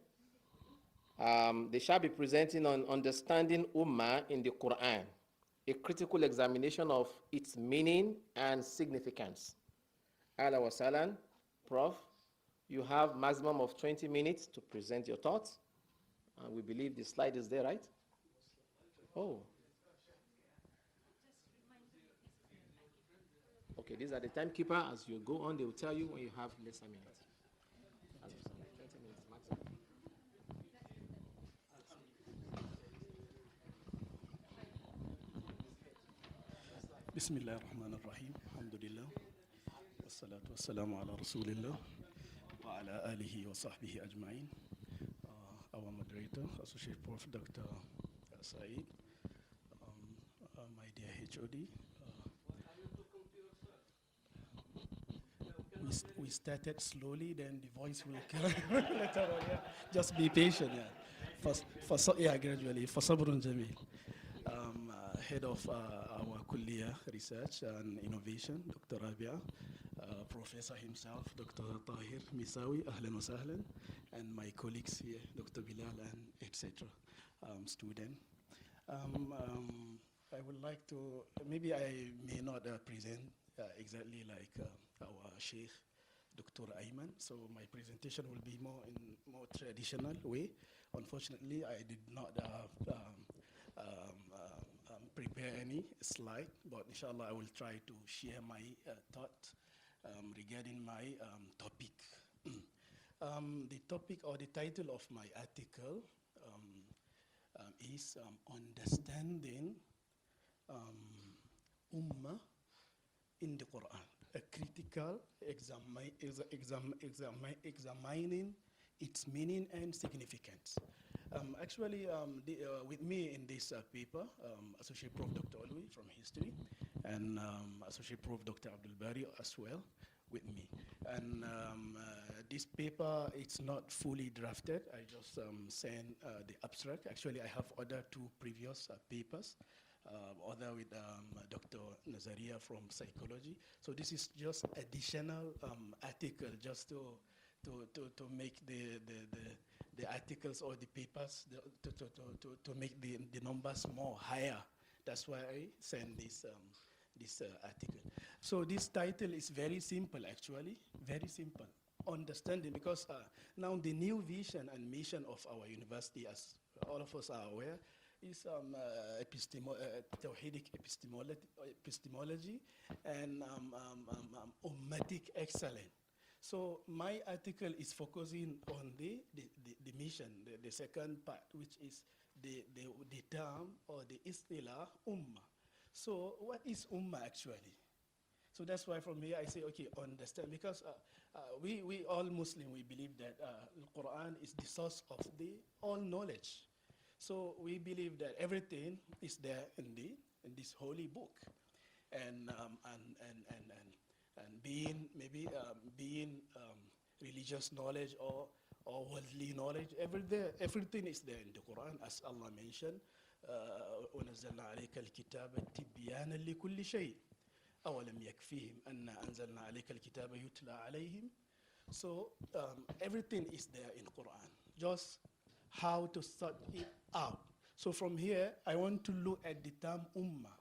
They shall be presenting on understanding Ummah in the Quran, a critical examination of its meaning and significance. Ahlan wa sahlan. Prof, you have maximum of 20 minutes to present your thoughts. And we believe the slide is there, right? Oh. Okay, these are the timekeeper. As you go on, they will tell you when you have lesser minutes. 20 minutes maximum. Bismillah ar-Rahman ar-Rahim. Alhamdulillah. Wassalatu wassalamu ala Rasulillah wa ala alihi wa sahbihi ajma'in. Our moderator, Associate Prof. Dr. Saeed, my dear HOD. We started slowly, then the voice will carry later on. Yeah. Just be patient. Yeah. Gradually. For Sabrun Jamil. head of our Kuliya Research and Innovation, Dr. Rabia, Professor himself, Dr. Tahir Misawi, Ahlan wa Sahlan, and my colleagues here, Dr. Bilal and etc. Student. I would like to, maybe I may not present exactly like our Sheikh, Dr. Ayman, so my presentation will be more in more traditional way. Unfortunately, I did not prepare any slide, but inshallah I will try to share my thought regarding my topic. The topic or the title of my article is Understanding Ummah in the Quran, a critical examining its meaning and significance. Actually, with me in this paper, Associate Prof. Dr. Olwi from History, and Associate Prof. Dr. Abdul Bari as well with me. And this paper, it's not fully drafted. I just sent the abstract. Actually, I have other two previous papers, other with Dr. Nazaria from psychology. So this is just additional article just to make the articles or the papers to make the numbers more higher. That's why I send this article. So this title is very simple, actually, very simple. Understanding, because now the new vision and mission of our university, as all of us are aware, is Tawhidic epistemology and ummatic excellence. So my article is focusing on the mission, the second part, which is the term or the istilah ummah. So what is ummah actually? So that's why from here I say, okay, understand, because we all Muslim, we believe that the Quran is the source of the all knowledge. So we believe that everything is there in this holy book, and being maybe being religious knowledge or worldly knowledge, everything is there in the Quran, as Allah mentioned. ونزلنا عليك الكتاب تبيانا لكل شيء أولم يكفيهم أن أنزلنا عليك الكتاب يتلى عليهم. So everything is there in Quran, just how to sort it out. So from here, I want to look at the term ummah,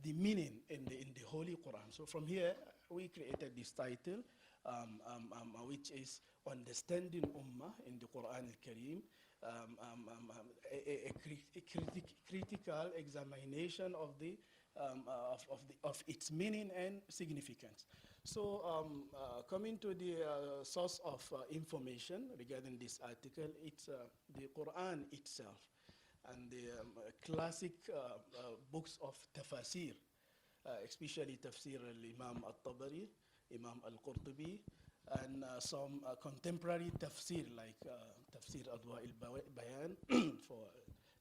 the meaning in the Holy Quran. So from here, we created this title, which is Understanding Ummah in the Quran al-Kareem, a critical examination of its meaning and significance. So coming to the source of information regarding this article, it's the Quran itself and the classic books of tafsir, especially Tafsir al-Imam al-Tabari, Imam al-Qurtubi, and some contemporary tafsir like Tafsir Adwa al-Bayan for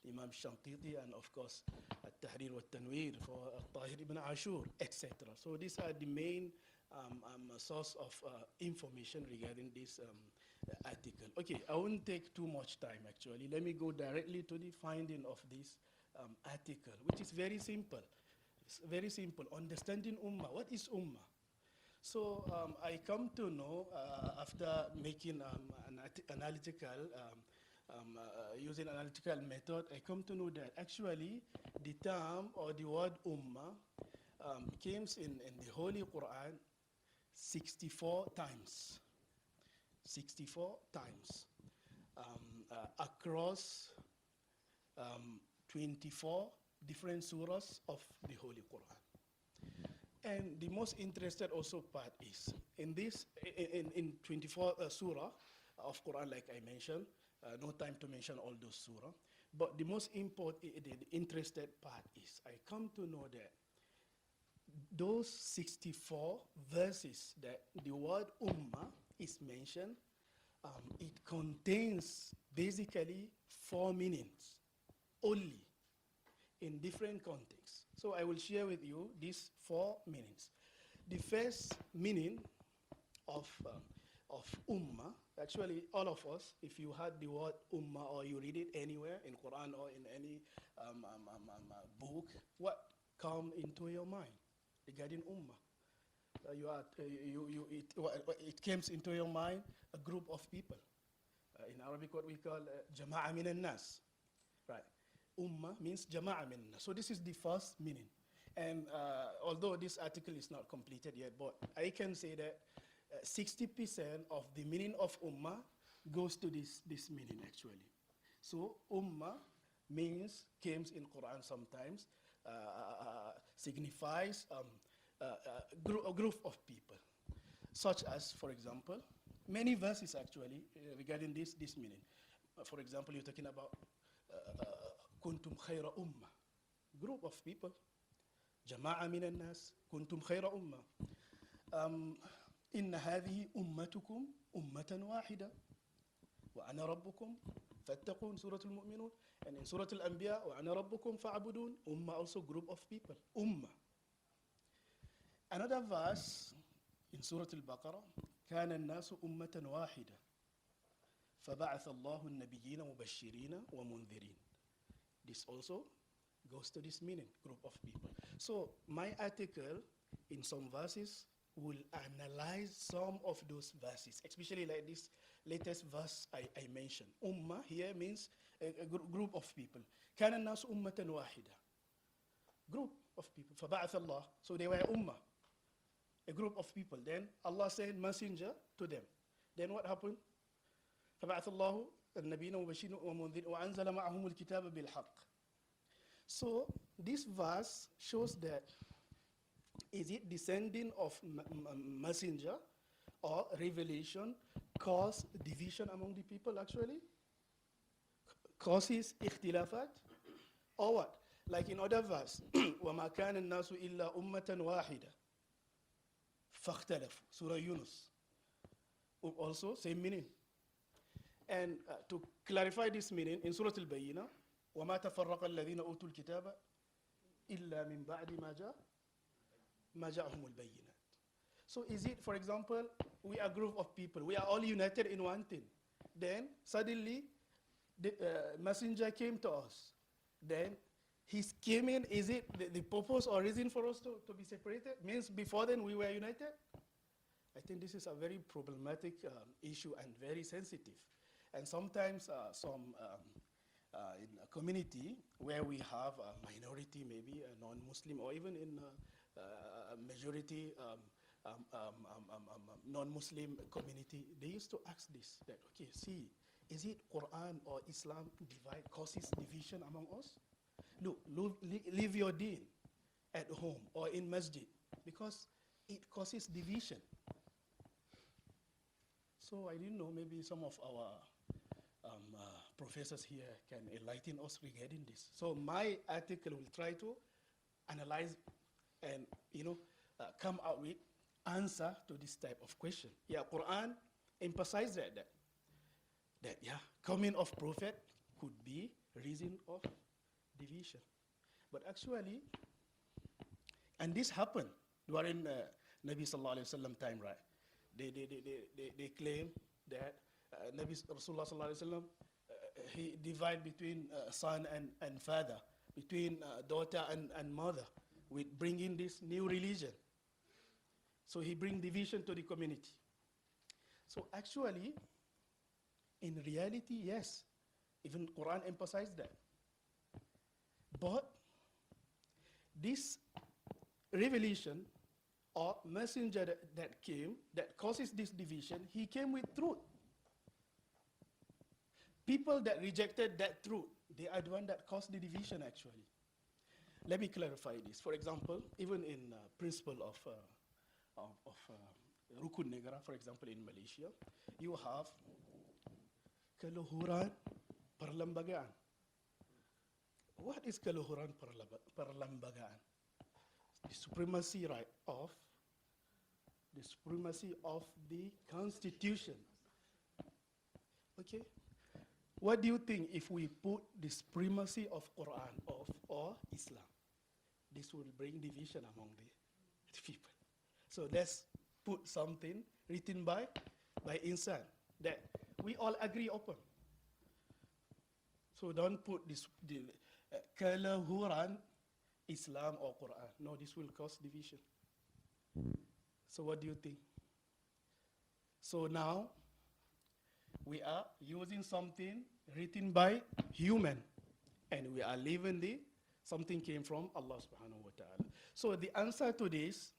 Imam Shantiti, and of course Al-Tahrir wa Tanwir for Tahir ibn Ashur, etc. So these are the main source of information regarding this article. Okay, I won't take too much time actually. Let me go directly to the finding of this article, which is very simple. It's very simple. Understanding Ummah. What is Ummah? So I come to know after making an analytical, using analytical method, I come to know that actually the term or the word Ummah comes in the Holy Quran 64 times. 64 times across 24 different surahs of the Holy Quran. And the most interested also part is in this, in 24 surah of Quran, like I mentioned, no time to mention all those surah, but the most important, the interested part is I come to know that those 64 verses that the word Ummah is mentioned, it contains basically 4 meanings only in different contexts. So I will share with you these 4 meanings. The first meaning of Ummah actually all of us, if you had the word ummah or you read it anywhere in Quran or in any book, what come into your mind regarding ummah? It comes into your mind a group of people. In Arabic, what we call jama'a min al-nas. Right. Ummah means jama'a min al-nas. So this is the first meaning. And although this article is not completed yet, but I can say that 60% of the meaning of ummah goes to this meaning actually. So ummah means, comes in Quran sometimes, signifies a group of people. Such as, for example, many verses actually regarding this meaning. For example, you're talking about kuntum khayra ummah, group of people. Jama'a min al-nas, kuntum khayra ummah. Inna hadhihi ummatukum ummatan wahida. Wa ana rabbukum fattaqun, Surah Al-Mu'minun. And in Surah Al-Anbiya, wa ana rabbukum fa'abudun, ummah also group of people, ummah. Another verse in Surah Al-Baqarah, كان الناس أمة واحدة فبعث الله النبيين مبشرين ومنذرين. This also goes to this meaning, group of people. So my article in some verses will analyze some of those verses, especially like this latest verse I mentioned. Ummah here means a group of people. كان الناس أمة واحدة. Group of people. فبعث الله. So they were ummah, a group of people. Then Allah sent messenger to them. Then what happened? فبعث الله النبيين مبشرين ومنذرين وأنزل معهم الكتاب بالحق. So this verse shows that is it descending of messenger or revelation cause division among the people actually? Causes ikhtilafat? Or what? Like in other verse, وَمَا كَانَ النَّاسُ إِلَّا أُمَّةً وَاحِدًا فَاخْتَلَفُوا, Surah Yunus. Also, same meaning. And to clarify this meaning, in Surah Al-Bayyinah, وَمَا تَفَرَّقَ الَّذِينَ أُوتُوا الْكِتَابَ إِلَّا مِنْ بَعْدِ مَا جَاءَهُمُ الْبَيِّنَاتِ. So is it, for example, we are a group of people, we are all united in one thing. Then suddenly, the messenger came to us. Then his came in, is it the purpose or reason for us to be separated? Means before then we were united? I think this is a very problematic issue and very sensitive. And sometimes in a community where we have a minority, maybe a non-Muslim, or even in a majority non-Muslim community, they used to ask this, that, okay, see, is it Quran or Islam causes division among us? Look, leave your deen at home or in masjid, because it causes division. So I didn't know, maybe some of our professors here can enlighten us regarding this. So my article will try to analyze and come out with answer to this type of question. Yeah, Quran emphasizes that coming of prophet could be reason of division. But actually, and this happened during Nabi Sallallahu Alaihi Wasallam time, right? They claim that Nabi Rasulullah Sallallahu Alaihi Wasallam, he divide between son and father, between daughter and mother, with bringing this new religion. So he bring division to the community. So actually, in reality, yes, even Quran emphasized that. But this revelation or messenger that came, that causes this division, he came with truth. People that rejected that truth, they are the one that caused the division actually. Let me clarify this. For example, even in principle of Rukun Negara, for example, in Malaysia, you have keluhuran perlembagaan. What is keluhuran perlembagaan? The supremacy of the Constitution. Okay? What do you think if we put the supremacy of Quran or Islam? This will bring division among the people. So let's put something written by insan, that we all agree upon. So don't put this kalahuran, Islam or Quran. No, this will cause division. So what do you think? So now we are using something written by human, and we are leaving something came from Allah subhanahu wa ta'ala. So the answer to this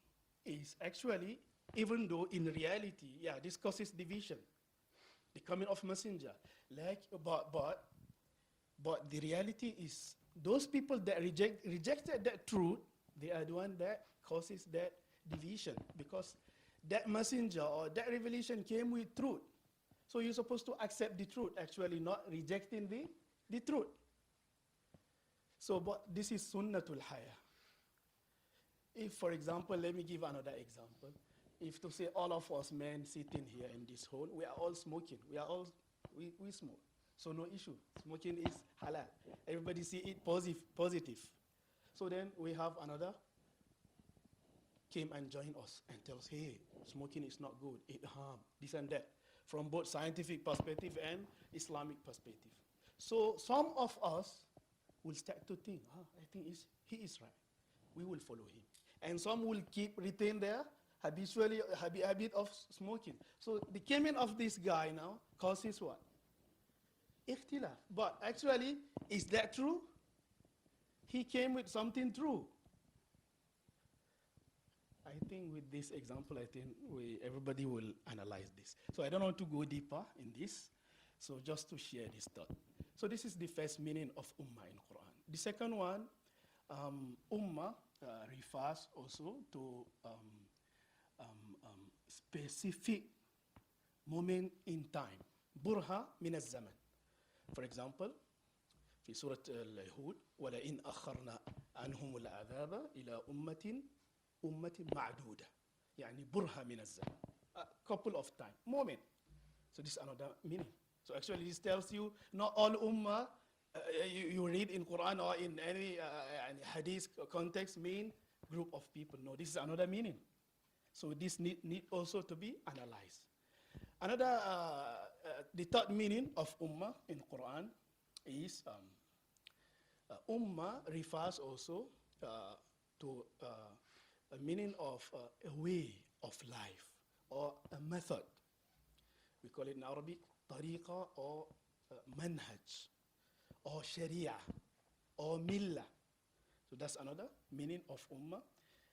is actually, even though in reality, yeah, this causes division, the coming of messenger, but the reality is those people that rejected that truth, they are the one that causes that division, because that messenger or that revelation came with truth. So you're supposed to accept the truth, actually not rejecting the truth. So, but this is sunnatul haya. If, for example, let me give another example. If to say all of us men sitting here in this hall, we are all smoking. We smoke. So no issue. Smoking is halal. Everybody see it positive. So then we have another came and join us and tells, hey, smoking is not good, it harm, this and that, from both scientific perspective and Islamic perspective. So some of us will start to think, I think he is right. We will follow him. And some will retain their habit of smoking. So the coming of this guy now causes what? Ikhtilaf. But actually, is that true? He came with something true. I think with this example, I think everybody will analyze this. So I don't want to go deeper in this. So just to share this thought. So this is the first meaning of ummah in Quran. The second one, ummah refers also to specific moment in time. Burha min az-zaman. For example, في سورة الهود ولئن أخرنا عنهم العذاب إلى أمة معدودة يعني برهة من الزمن, a couple of time, moment. So this is another meaning. So actually this tells you not all ummah you read in Quran or in any hadith context mean group of people. No, this is another meaning. So this need also to be analyzed. Another, the third meaning of ummah in Quran is ummah refers also to a meaning of a way of life or a method. We call it in Arabic tariqa or manhaj or sharia or millah. So that's another meaning of ummah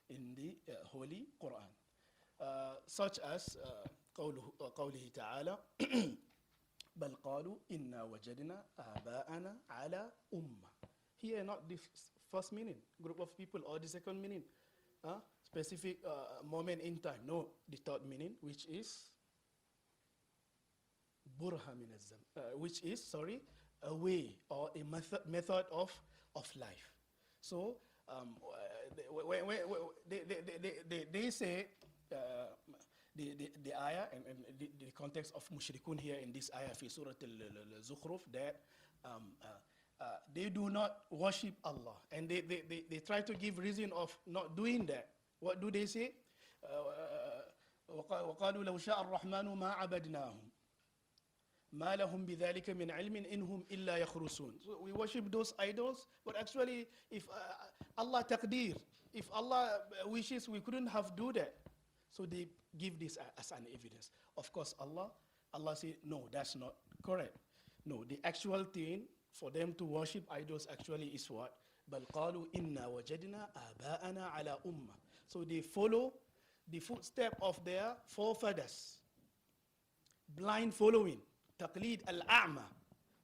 in the Holy Quran. Such as قوله تعالى بل قالوا إنا وجدنا آباءنا على أمة. Here not the first meaning, group of people, or the second meaning, specific moment in time. No, the third meaning, which is burha min az-zam, which is, a way or a method of life. So they say the ayah and the context of mushrikun here in this ayah fi Surah al-Zukhruf, that they do not worship Allah, and they try to give reason of not doing that. What do they say? وقالوا لو شاء الرحمن ما عبدناهم ما لهم بذلك من علم إنهم إلا يخرسون. So we worship those idols, but actually if Allah taqdeer, if Allah wishes, we couldn't have do that. So they give this as an evidence. Of course, Allah said, no, that's not correct. No, the actual thing for them to worship idols actually is what? بل قالوا إنا وجدنا آباءنا على أمة. So they follow the footstep of their forefathers. Blind following. Taqlid al-a'ma.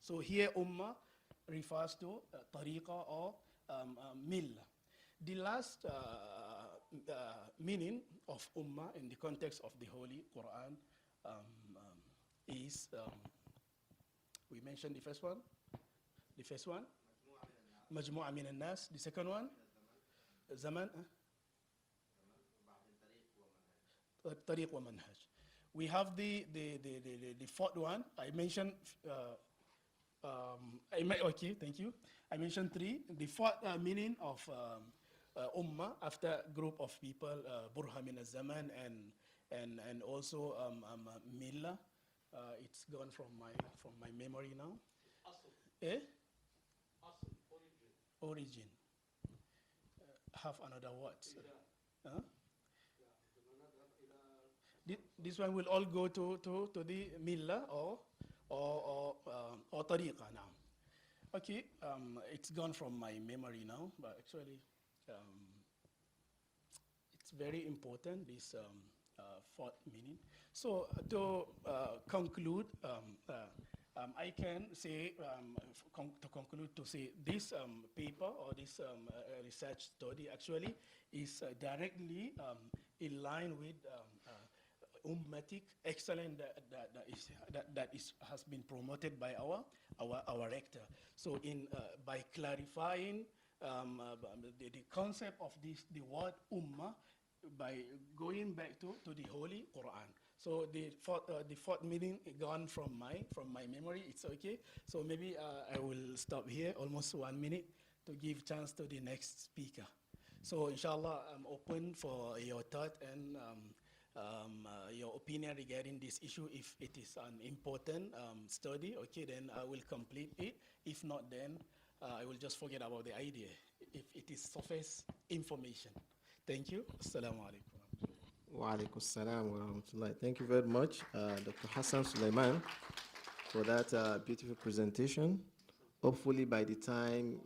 So here ummah refers to tariqa or millah. The last meaning of ummah in the context of the Holy Quran is, we mentioned the first one. The first one, Majmu'a min al-nas. The second one, Zaman, Tariq wa Manhaj. We have the fourth one. I mentioned, okay, thank you. I mentioned three. The fourth meaning of ummah after group of people, burha min al-zaman and also millah, it's gone from my memory now. Eh? Origin. Have another word. Huh? This one will all go to the millah or tariqa now. Okay, it's gone from my memory now, but actually it's very important, this fourth meaning. So to conclude, I can say, to conclude, to say this paper or this research study actually is directly in line with ummatic excellence has been promoted by our rector. So by clarifying the concept of the word ummah, by going back to the Holy Quran. So the fourth meaning gone from my memory. It's okay. So maybe I will stop here, almost 1 minute, to give chance to the next speaker. So inshallah, I'm open for your thought and your opinion regarding this issue. If it is an important study, okay, then I will complete it. If not, then I will just forget about the idea, if it is surface information. Thank you. Assalamu alaikum. Wa alaikum assalam wa rahmatullahi. Thank you very much, Dr. Hassan Sulaiman, for that beautiful presentation. Hopefully by the time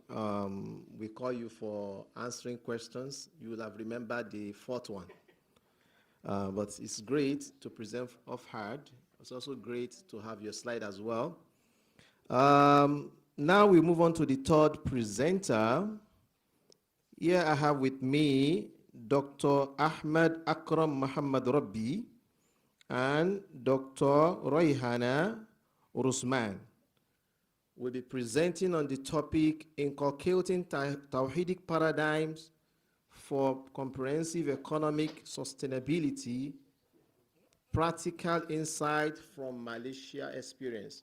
we call you for answering questions, you will have remembered the fourth one. But it's great to present off hard. It's also great to have your slide as well. Now we move on to the third presenter. Here I have with me Dr. Ahmed Akram Muhammad Rabbi and Dr. Royhana Urusman will be presenting on the topic Inculcating Tawhidic Paradigms for Comprehensive Economic Sustainability, Practical Insight from Malaysia Experience.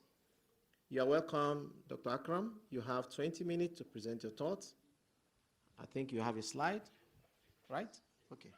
You are welcome, Dr. Akram. You have 20 minutes to present your thoughts. I think you have a slide, right? Okay.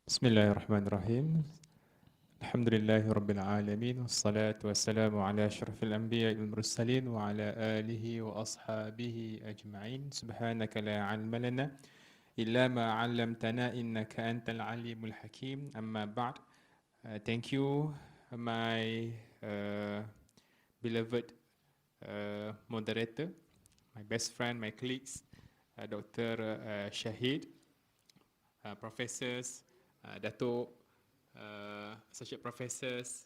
بسم الله الرحمن الرحيم الحمد لله رب العالمين والصلاة والسلام على أشرف الأنبياء والمرسلين وعلى آله وأصحابه أجمعين سبحانك لا علم لنا إلا ما علمتنا إنك أنت العليم الحكيم أما بعد. Thank you, my beloved moderator, my best friend, my colleagues, Dr. Shahid, professors, Dato', associate professors,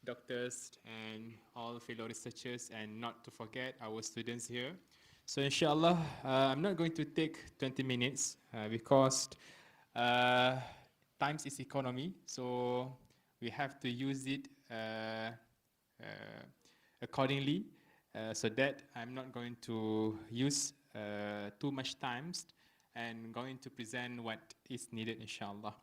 doctors, and all fellow researchers, and not to forget our students here. So inshallah, I'm not going to take 20 minutes because times is economy, so we have to use it accordingly, so that I'm not going to use too much time and going to present what is needed, inshallah.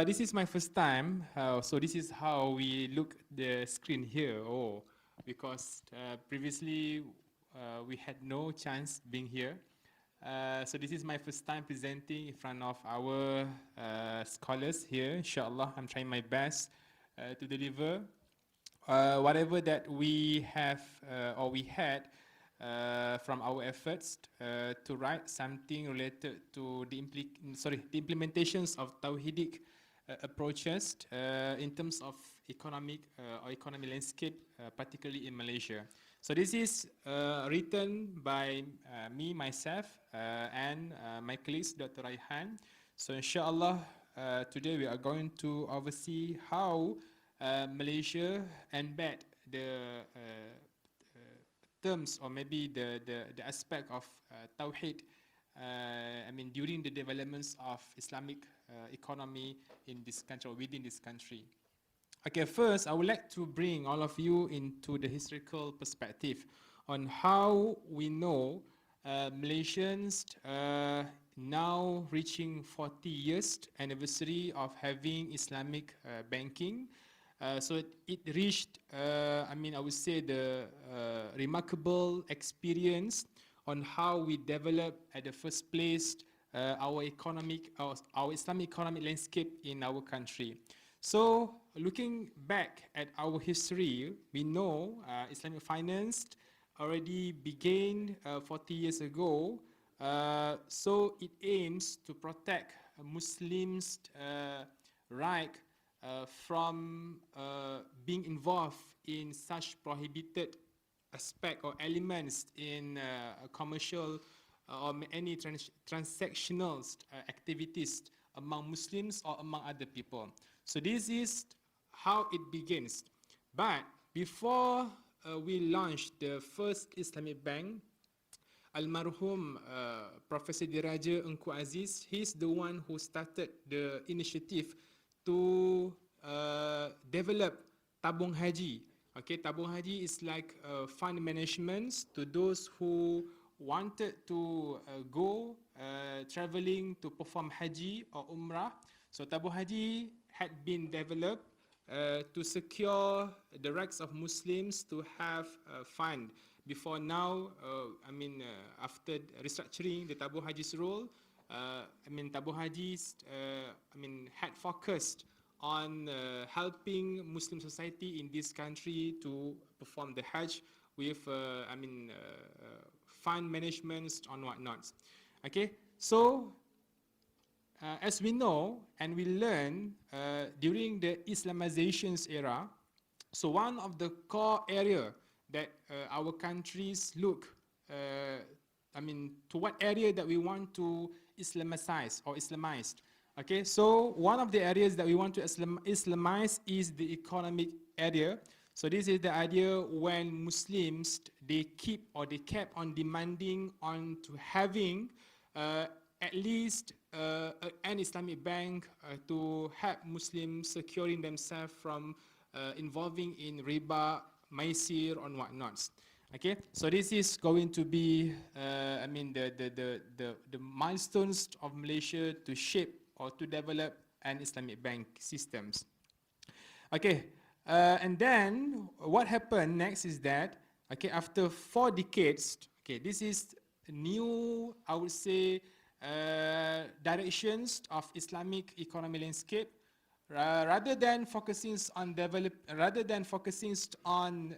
This is my first time, so this is how we look the screen here. Oh, because previously we had no chance being here. So this is my first time presenting in front of our scholars here. Inshallah, I'm trying my best to deliver whatever that we have or we had from our efforts to write something related to the implementations of Tawhidic approaches in terms of economic or economy landscape, particularly in Malaysia. So this is written by me, myself, and my colleagues, Dr. Raihan. So inshallah, today we are going to oversee how Malaysia embed the terms or maybe the aspect of Tawhid, I mean, during the developments of Islamic economy in this country or within this country. Okay, first, I would like to bring all of you into the historical perspective on how we know Malaysians now reaching 40 years anniversary of having Islamic banking. So it reached, I would say the remarkable experience on how we developed at the first place our Islamic economic landscape in our country. So looking back at our history, we know Islamic finance already began 40 years ago. So it aims to protect Muslims' right from being involved in such prohibited aspect or elements in commercial or any transactional activities among Muslims or among other people. So this is how it begins. But before we launched the first Islamic bank, Almarhum Professor Diraja Engku Aziz, he's the one who started the initiative to develop Tabung Haji. Okay, Tabung Haji is like fund management to those who wanted to go traveling to perform Haji or Umrah. So Tabung Haji had been developed to secure the rights of Muslims to have a fund. Before now, after restructuring the Tabung Haji's role, Tabung Haji's had focused on helping Muslim society in this country to perform the Hajj with fund management and whatnot. Okay, so as we know and we learn during the Islamizations era, so one of the core area that our countries look, to what area that we want to Islamize or Islamize. Okay, so one of the areas that we want to Islamize is the economic area. So this is the idea when Muslims, they kept on demanding on to having at least an Islamic bank to help Muslims securing themselves from involving in riba, maisir, and whatnot. Okay, so this is going to be, the milestones of Malaysia to shape or to develop an Islamic bank systems. Okay, and then what happened next is that, okay, after 4 decades, okay, this is new, I would say, directions of Islamic economic landscape. Rather than focusing on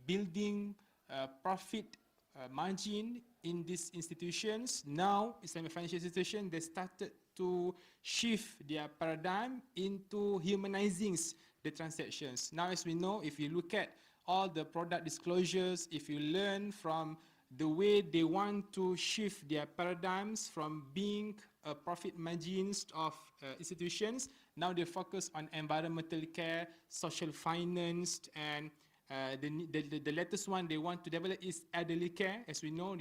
building profit margin in these institutions, now Islamic financial institutions, they started to shift their paradigm into humanizing the transactions. Now, as we know, if you look at all the product disclosures, if you learn from the way they want to shift their paradigms from being profit margins of institutions, now they focus on environmental care, social finance, and the latest one they want to develop is elderly care. As we know,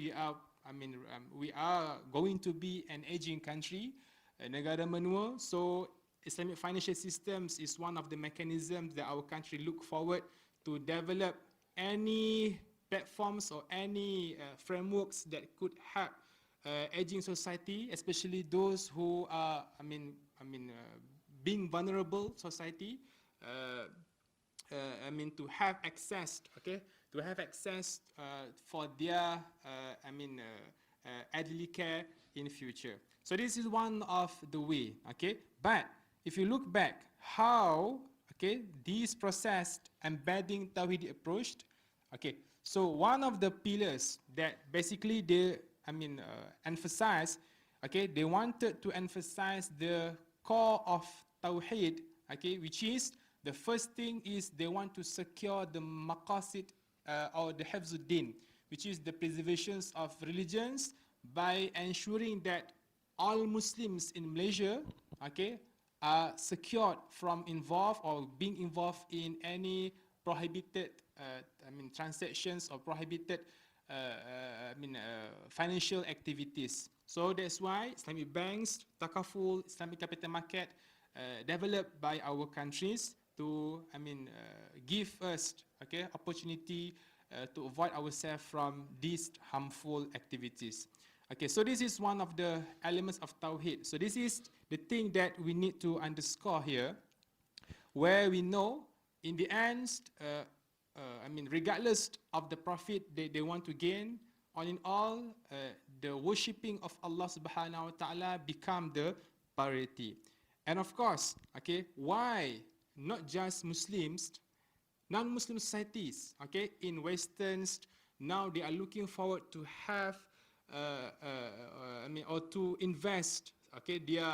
we are going to be an aging country, negara menua. So Islamic financial systems is one of the mechanisms that our country look forward to develop any platforms or any frameworks that could help aging society, especially those who are, being vulnerable society, to have access, okay, to have access for their, elderly care in future. So this is one of the way, okay. But if you look back, how, okay, this process embedding Tawhid approached, okay. So one of the pillars that basically they, emphasize, okay, they wanted to emphasize the core of Tawheed, okay, which is the first thing is they want to secure the maqasid or the hifzuddin, which is the preservation of religions by ensuring that all Muslims in Malaysia, okay, are secured from involved or being involved in any prohibited transactions or prohibited financial activities. So that's why Islamic banks, Takaful, Islamic capital market developed by our countries to give us, okay, opportunity to avoid ourselves from these harmful activities. Okay, so this is one of the elements of Tawheed. So this is the thing that we need to underscore here, where we know in the end, regardless of the profit they want to gain, all in all, the worshipping of Allah subhanahu wa ta'ala become the priority. And of course, okay, why not just Muslims, non-Muslim societies, okay, in Westerns, now they are looking forward to have, or to invest, okay, their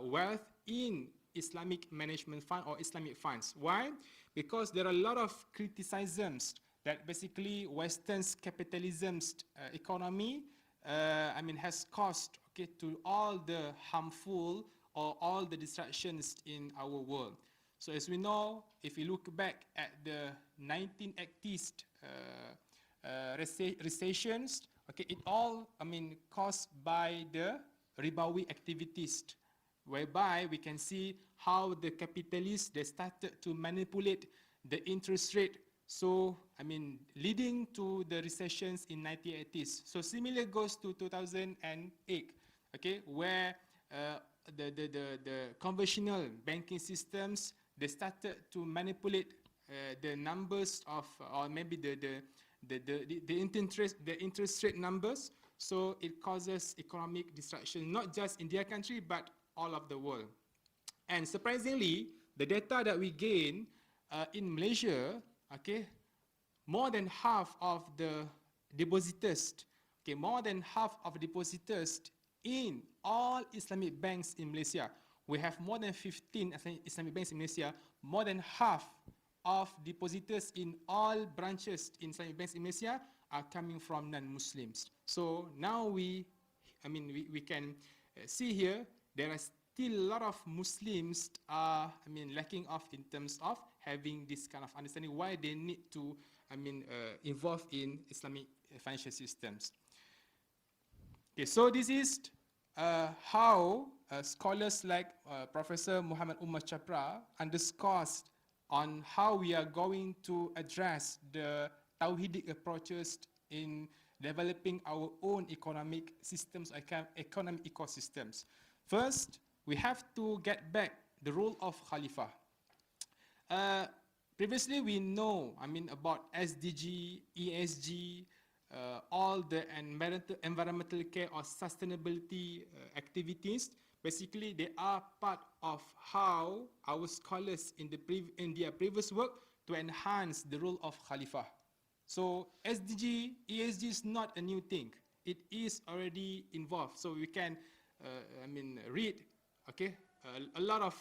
wealth in Islamic management fund or Islamic funds. Why? Because there are a lot of criticisms that basically Western's capitalism's economy, has caused, okay, to all the harmful or all the distractions in our world. So as we know, if we look back at the 1980s recessions, okay, it all, caused by the ribawi activities, whereby we can see how the capitalists, they started to manipulate the interest rate. So, leading to the recessions in 1980s. So similar goes to 2008, okay, where the conventional banking systems, they started to manipulate the numbers of, or maybe the interest rate numbers. So it causes economic disruption, not just in their country, but all of the world. And surprisingly, the data that we gain in Malaysia, okay, more than half of the depositors, okay, more than half of depositors in all Islamic banks in Malaysia, we have more than 15 Islamic banks in Malaysia, more than half of depositors in all branches in Islamic banks in Malaysia are coming from non-Muslims. So now we can see here, there are still a lot of Muslims are, lacking off in terms of having this kind of understanding why they need to, involve in Islamic financial systems. Okay, so this is how scholars like Professor Muhammad Umar Chapra underscores on how we are going to address the Tawhidic approaches in developing our own economic systems, economic ecosystems. First, we have to get back the role of Khalifah. Previously, we know, about SDG, ESG, all the environmental care or sustainability activities. Basically, they are part of how our scholars in their previous work to enhance the role of Khalifah. So SDG, ESG is not a new thing. It is already involved. So we can, read, okay, a lot of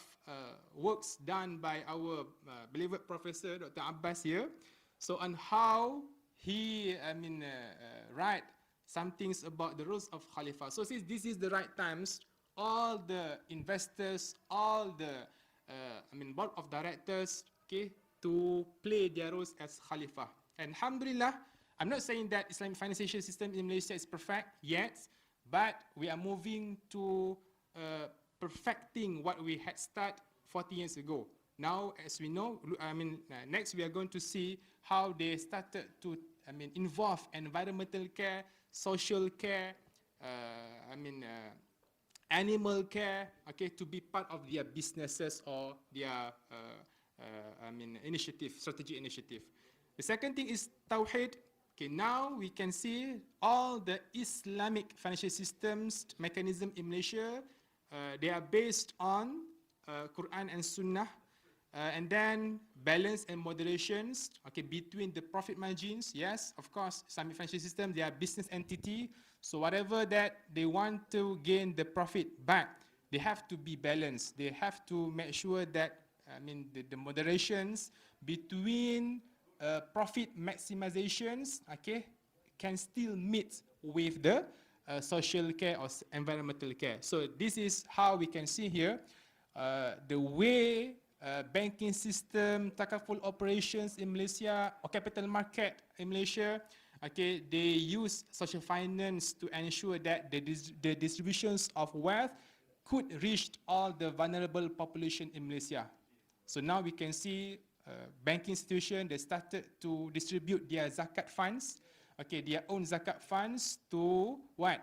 works done by our beloved professor, Dr. Abbas here. So on how he, write some things about the roles of Khalifah. So since this is the right times, all the investors, all the, board of directors, okay, to play their roles as Khalifah. And alhamdulillah, I'm not saying that Islamic financial system in Malaysia is perfect yet, but we are moving to perfecting what we had started 40 years ago. Now, as we know, next we are going to see how they started to, involve environmental care, social care, animal care, okay, to be part of their businesses or their, strategic initiative. The second thing is Tawheed. Okay, now we can see all the Islamic financial systems mechanism in Malaysia. They are based on Quran and Sunnah, and then balance and moderations, okay, between the profit margins. Yes, of course, Islamic financial system, they are business entity. So whatever that they want to gain the profit back, they have to be balanced. They have to make sure that, the moderations between profit maximizations, okay, can still meet with the social care or environmental care. So this is how we can see here the way banking system, takaful operations in Malaysia or capital market in Malaysia, okay, they use social finance to ensure that the distributions of wealth could reach all the vulnerable population in Malaysia. So now we can see banking institution, they started to distribute their zakat funds, okay, their own zakat funds to what?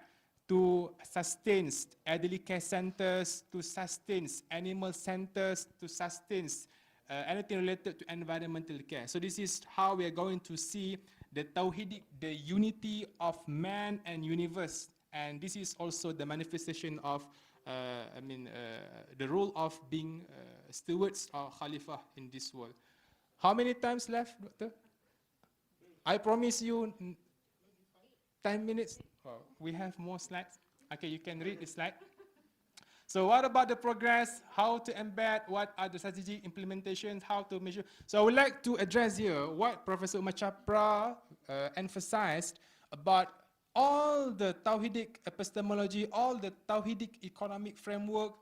To sustain elderly care centers, to sustain animal centers, to sustain anything related to environmental care. So this is how we are going to see the Tawhid, the unity of man and universe. And this is also the manifestation of, the role of being stewards or Khalifah in this world. How many times left, Doctor? I promise you 10 minutes. Oh, we have more slides. Okay, you can read the slide. So what about the progress? How to embed? What are the strategic implementations? How to measure? So I would like to address here what Professor Umar Chapra emphasized about all the Tawhidic epistemology, all the Tawhidic economic framework.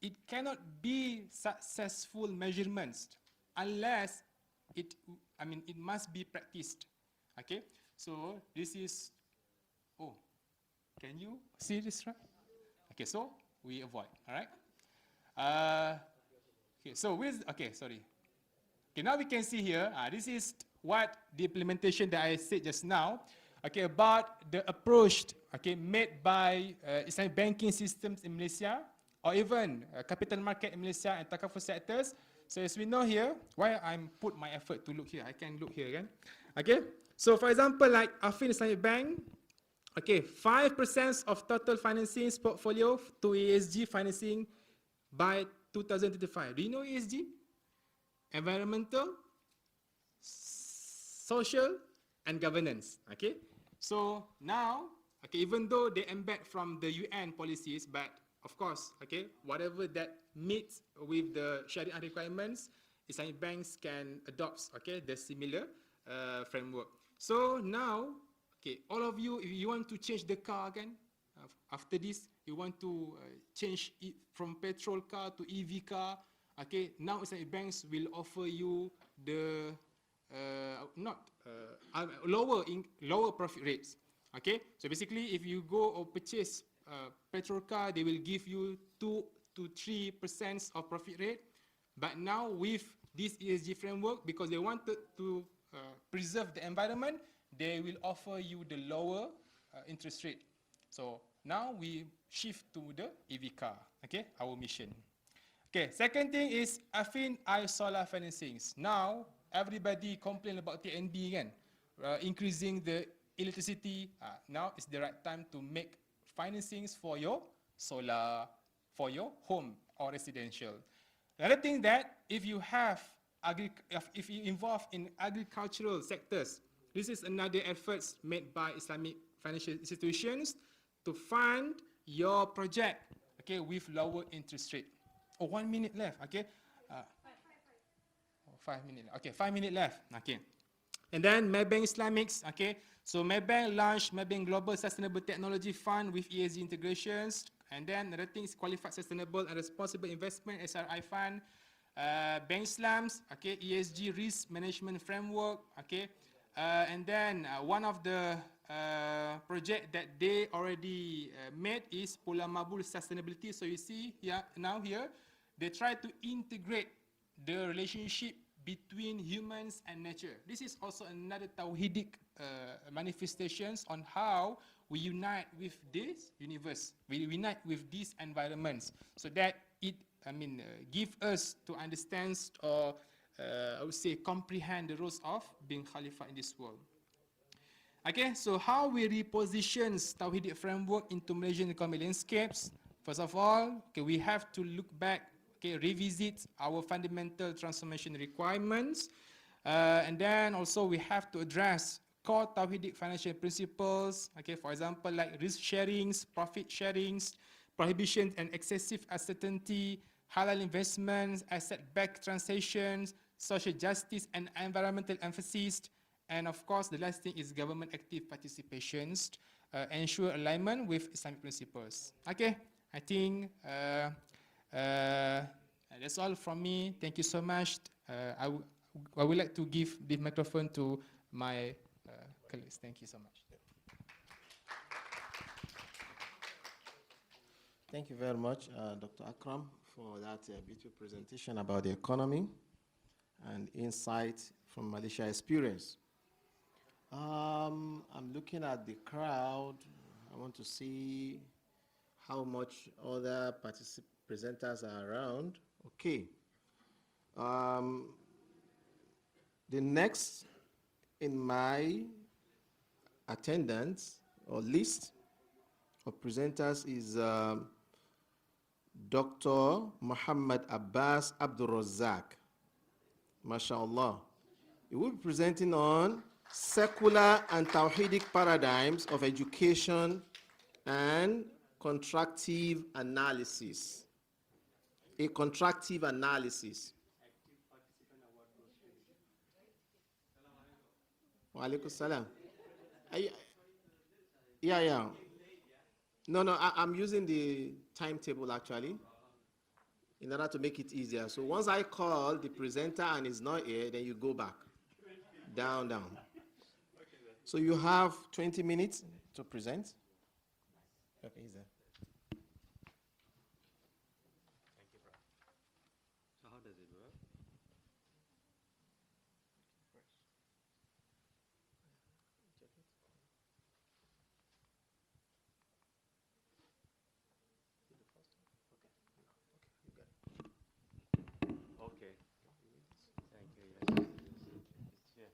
It cannot be successful measurements unless it must be practiced. Okay, so this is, oh, can you see this, right? Okay, so we avoid, all right? Okay, so sorry. Okay, now we can see here, this is what the implementation that I said just now, okay, about the approach, okay, made by Islamic banking systems in Malaysia, or even capital market in Malaysia and takaful sectors. So as we know here, why I'm put my effort to look here, I can look here again. Okay, so for example, like Affin Islamic Bank, okay, 5% of total financing portfolio to ESG financing by 2035. Do you know ESG? Environmental, social, and governance. Okay, so now, okay, even though they embed from the UN policies, but of course, okay, whatever that meets with the Sharia requirements, Islamic banks can adopt, okay, the similar framework. So now, okay, all of you, if you want to change the car again, after this, you want to change it from petrol car to EV car, okay, now Islamic banks will offer you the lower profit rates. Okay, so basically, if you go or purchase petrol car, they will give you 2 to 3% of profit rate. But now with this ESG framework, because they wanted to preserve the environment, they will offer you the lower interest rate. So now we shift to the EV car, okay, our mission. Okay, second thing is Affin Solar financings. Now, everybody complain about TNB again, increasing the electricity. Now is the right time to make financings for your solar, for your home or residential. Another thing that if you involve in agricultural sectors, this is another efforts made by Islamic financial institutions to fund your project, okay, with lower interest rate. Oh, 1 minute left, okay. 5 minutes. Okay, 5 minutes left. Okay, and then Maybank Islamics. Okay, so Maybank launched Maybank Global Sustainable Technology Fund with ESG integrations, and then another thing is Qualified Sustainable and Responsible Investment (SRI) Fund. Bank Islams. Okay, ESG Risk Management Framework. Okay, and then one of the project that they already made is Pulau Mabul Sustainability. So you see here now here, they try to integrate the relationship between humans and nature. This is also another Tawhidic manifestations on how we unite with this universe, we unite with these environments, so that it, give us to understand or I would say comprehend the roles of being Khalifah in this world. Okay, so how we reposition Tawhidic framework into Malaysian economic landscapes? First of all, okay, we have to look back, okay, revisit our fundamental transformation requirements, and then also we have to address core Tawhidic financial principles, okay, for example, like risk sharings, profit sharings, prohibition and excessive uncertainty, halal investments, asset-backed transactions, social justice and environmental emphasis, and of course, the last thing is government active participations, ensure alignment with Islamic principles. Okay, I think that's all from me. Thank you so much. I would like to give the microphone to my colleagues. Thank you so much. Thank you very much, Dr. Akram, for that beautiful presentation about the economy. and insight from Malaysia experience. I'm looking at the crowd. I want to see how much other presenters are around. Okay. The next in my attendance or list of presenters is Dr. Muhammad Abbas Abdul Razak. MashaAllah. He will be presenting on secular and Tawhidic paradigms of education and contractive analysis. A contractive analysis. Wa alaikum salam. Yeah. No, I'm using the timetable actually in order to make it easier. So once I call the presenter and it's not here, then you go back. Down. So you have 20 minutes to present. Okay, he's there. Thank you, bro. So how does it work? Okay. Thank you. Yes. It's here.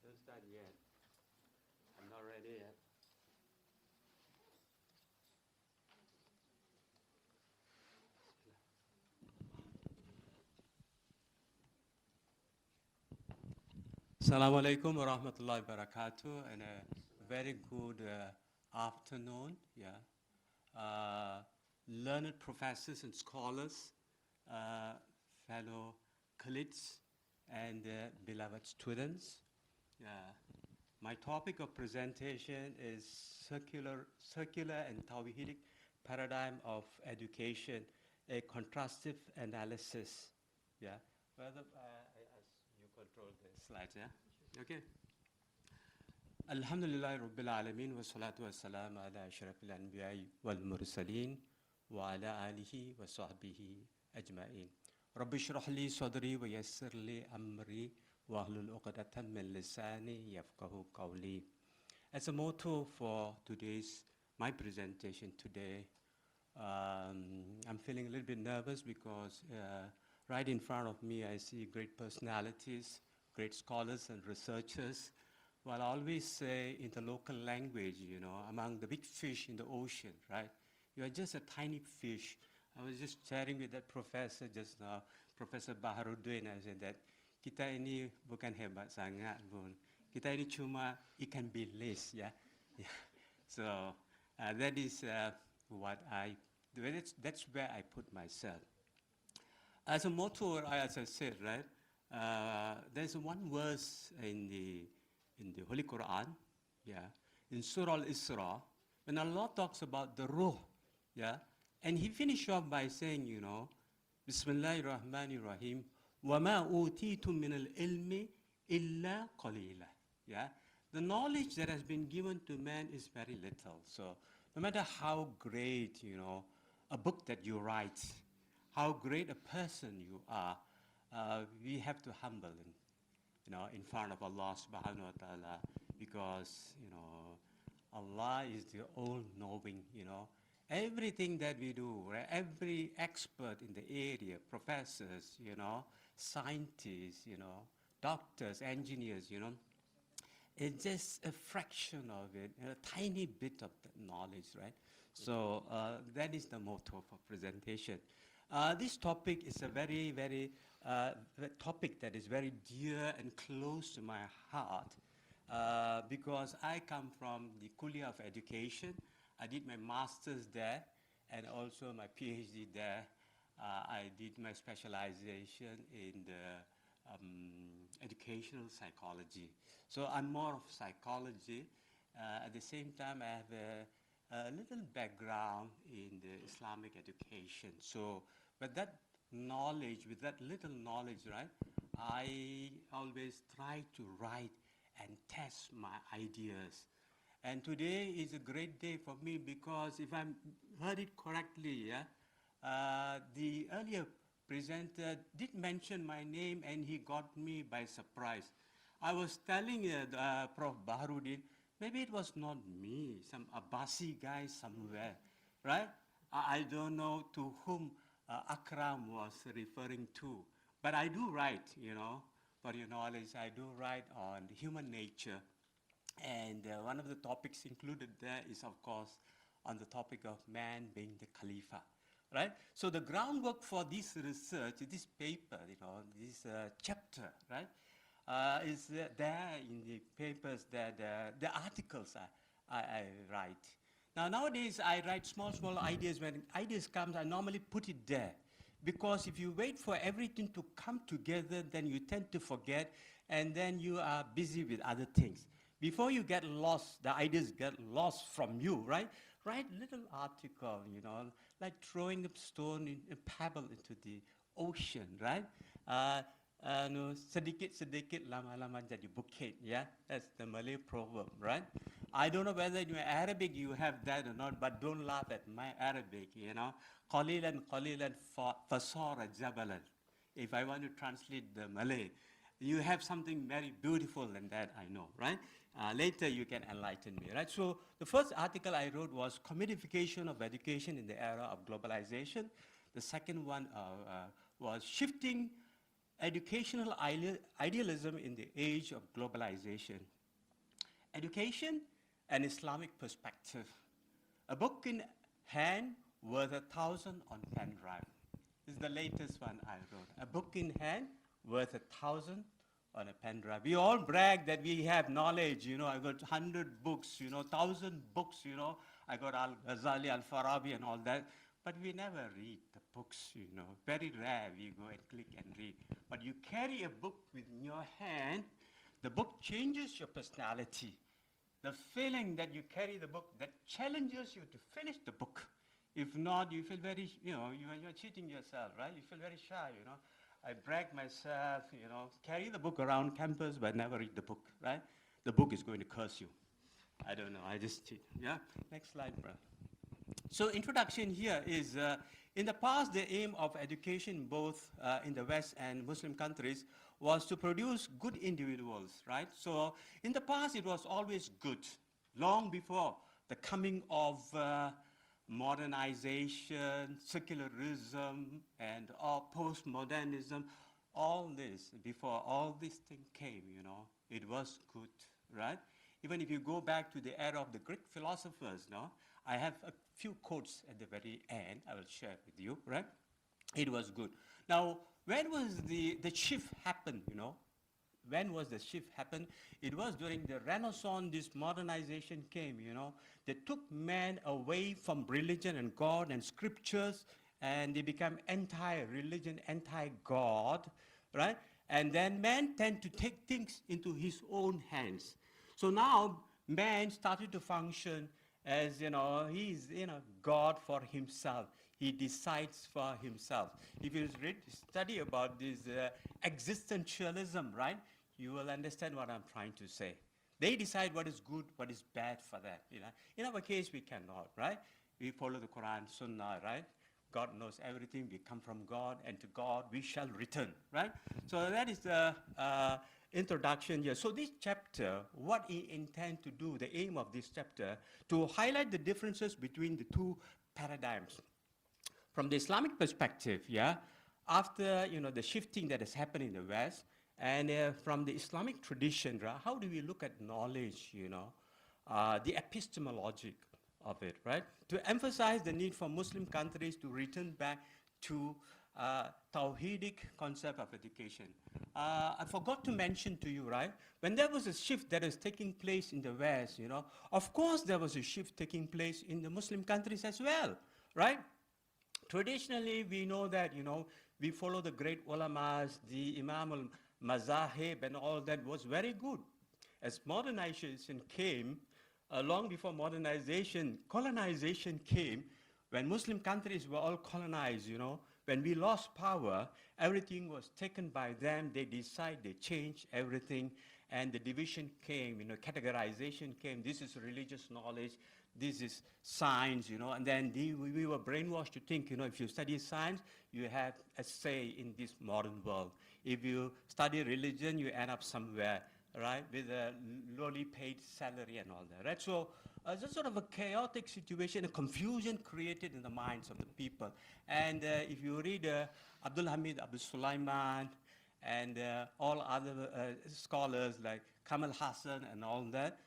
Don't start yet. I'm not ready yet. Assalamu alaikum wa rahmatullahi wa barakatuh, and a very good afternoon. Learned professors and scholars, fellow colleagues, and beloved students. My topic of presentation is circular and Tawhidic paradigm of education, a contrastive analysis. Whether you control the slides, Okay. Alhamdulillah Rabbil Alameen wa salatu wa salam ala ashrafil anbiya'i wal mursaleen wa ala alihi wa sahbihi ajma'in. Rabbi shrah li sadri wa yassir li amri wa ahlul uqdatan min lisani yafqahu qawli. As a motto for my presentation today, I'm feeling a little bit nervous because right in front of me I see great personalities, great scholars and researchers. Well, I always say in the local language, among the big fish in the ocean, right? You are just a tiny fish. I was just chatting with that professor just now, Professor Baharuddin. I said that kita ini bukan hebat sangat pun. Kita ini cuma ikan bilis, So that is what I do. That's where I put myself. As a motto, as I said, right? There's one verse in the Holy Quran, in Surah Al-Isra, when Allah talks about the ruh, and he finished off by saying, Bismillahir Rahmanir Rahim, وَمَا أُوتِيتُم مِّنَ الْعِلْمِ إِلَّا قَلِيلًا. The knowledge that has been given to man is very little. So no matter how great, a book that you write, how great a person you are, we have to humble in front of Allah subhanahu wa ta'ala, because Allah is the all-knowing. Everything that we do, right? Every expert in the area, professors, scientists, doctors, engineers, it's just a fraction of it, a tiny bit of the knowledge, right? So that is the motto for presentation. This topic is a very, very topic that is very dear and close to my heart, because I come from the Kuliah of Education. I did my master's there and also my PhD there. I did my specialization in the educational psychology. So I'm more of psychology. At the same time, I have a little background in the Islamic education. So, but that knowledge, with that little knowledge, right, I always try to write and test my ideas. And today is a great day for me because if I heard it correctly, the earlier presenter did mention my name and he got me by surprise. I was telling Prof. Baharudin, maybe it was not me, some Abbasi guy somewhere, right? I don't know to whom Akram was referring to, but I do write, you know, for your knowledge, I do write on human nature. And one of the topics included there is, of course, on the topic of man being the Khalifa, right? So the groundwork for this research, this paper, you know, this chapter, right, is there in the papers that the articles I write. Now, nowadays, I write small ideas. When ideas come, I normally put it there. Because if you wait for everything to come together, then you tend to forget, and then you are busy with other things. Before you get lost, the ideas get lost from you, right? Write little article, you know, like throwing a stone, a pebble into the ocean, right? Sedikit-sedikit lama-lama jadi bukit, yeah? That's the Malay proverb, right? I don't know whether in your Arabic you have that or not, but don't laugh at my Arabic, you know? Qalilan qalilan fasara jabalan. If I want to translate the Malay, you have something very beautiful than that, I know, right? Later you can enlighten me, right? So the first article I wrote was Commodification of Education in the Era of Globalization. The second one was Shifting Educational Idealism in the Age of Globalization. Education, an Islamic Perspective. A book in hand worth 1,000 on pen drive. This is the latest one I wrote. A book in hand worth 1,000 on a pen drive. We all brag that we have knowledge, you know, I got 100 books, you know, 1,000 books, you know, I got Al-Ghazali, Al-Farabi and all that, but we never read the books, you know, very rare we go and click and read. But you carry a book in your hand, the book changes your personality. The feeling that you carry the book, that challenges you to finish the book. If not, you feel very, you know, you're cheating yourself, right? You feel very shy, you know. I brag myself, you know, carry the book around campus, but never read the book, right? The book is going to curse you. I don't know, I just cheat, yeah? Next slide, bro. So introduction here is, in the past, the aim of education, both in the West and Muslim countries, was to produce good individuals, right? So in the past, it was always good, long before the coming of modernization, secularism, and postmodernism, all this, before all this thing came, you know, it was good, right? Even if you go back to the era of the Greek philosophers, no, I have a few quotes at the very end I will share with you, right? It was good. Now, when was the shift happen, you know? When was the shift happen? It was during the Renaissance, this modernization came, you know. They took man away from religion and God and scriptures, and they became anti-religion, anti-God, right? And then man tend to take things into his own hands. So now man started to function as, you know, he's, you know, God for himself. He decides for himself. If you study about this existentialism, right, you will understand what I'm trying to say. They decide what is good, what is bad for them. You know? In our case, we cannot, right? We follow the Quran, Sunnah, right? God knows everything. We come from God, and to God we shall return, right? So that is the introduction here. So this chapter, what he intends to do, the aim of this chapter, to highlight the differences between the two paradigms. From the Islamic perspective, yeah, after, you know, the shifting that has happened in the West, and from the Islamic tradition, right, how do we look at knowledge, you know, the epistemology of it, right? To emphasize the need for Muslim countries to return back to Tawhidic concept of education. I forgot to mention to you, right, when there was a shift that is taking place in the West, you know, of course there was a shift taking place in the Muslim countries as well, right? Traditionally, we know that, you know, we follow the great ulamas, the Imam al-Mazahib and all that was very good. As modernization came, long before modernization, colonization came, when Muslim countries were all colonized, you know, when we lost power, everything was taken by them. They decide, they change everything, and the division came, categorization came. This is religious knowledge, this is science, and then we were brainwashed to think, if you study science, you have a say in this modern world. If you study religion, you end up somewhere, right, with a lowly paid salary and all that, right? So it's sort of a chaotic situation, a confusion created in the minds of the people. And if you read Abdul Hamid Abu Sulaiman and all other scholars like Kamal Hassan and all that,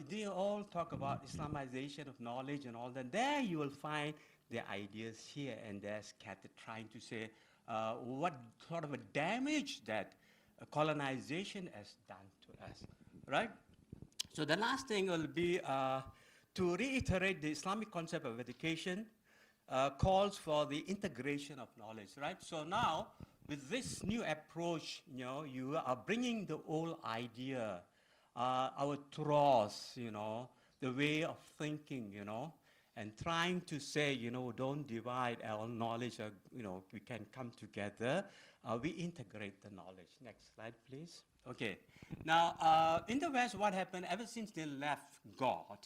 they all talk about Islamization of knowledge and all that. There you will find the ideas here and there scattered, trying to say what sort of a damage that colonization has done to us, right? So the last thing will be to reiterate the Islamic concept of education calls for the integration of knowledge, right? So now, with this new approach, you are bringing the old idea, our tros, the way of thinking, and trying to say, don't divide our knowledge, we can come together. We integrate the knowledge. Next slide, please. Okay. Now, in the West, what happened, ever since they left God,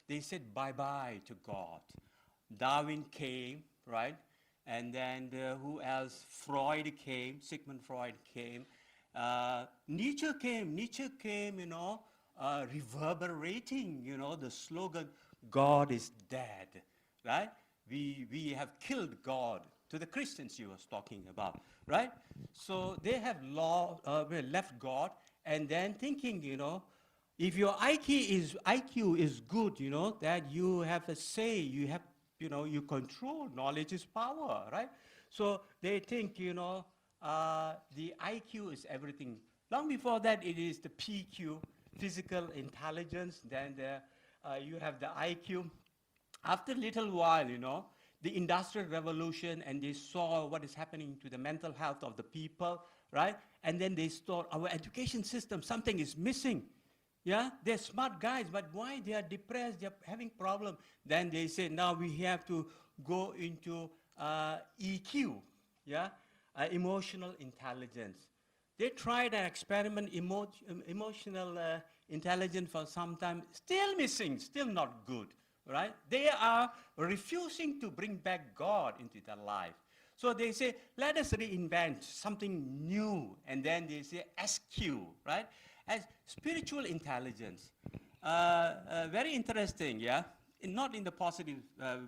they said bye-bye to God. Darwin came, right? And then who else? Freud came, Sigmund Freud came. Nietzsche came, reverberating, the slogan, God is dead, right? We have killed God, to the Christians he was talking about, right? So they have left God and then thinking, if your IQ is good, that you have a say, you have, you control, knowledge is power, right? So they think, the IQ is everything. Long before that, it is the PQ, physical intelligence, then you have the IQ. After a little while, the Industrial Revolution, and they saw what is happening to the mental health of the people, right? And then they thought, our education system, something is missing. Yeah, they're smart guys, but why they are depressed, they're having problem? Then they say, now we have to go into EQ, emotional intelligence. They tried an experiment, emotional intelligence for some time, still missing, still not good, right? They are refusing to bring back God into their life. So they say, let us reinvent something new. And then they say SQ, right? As spiritual intelligence. Very interesting, not in the positive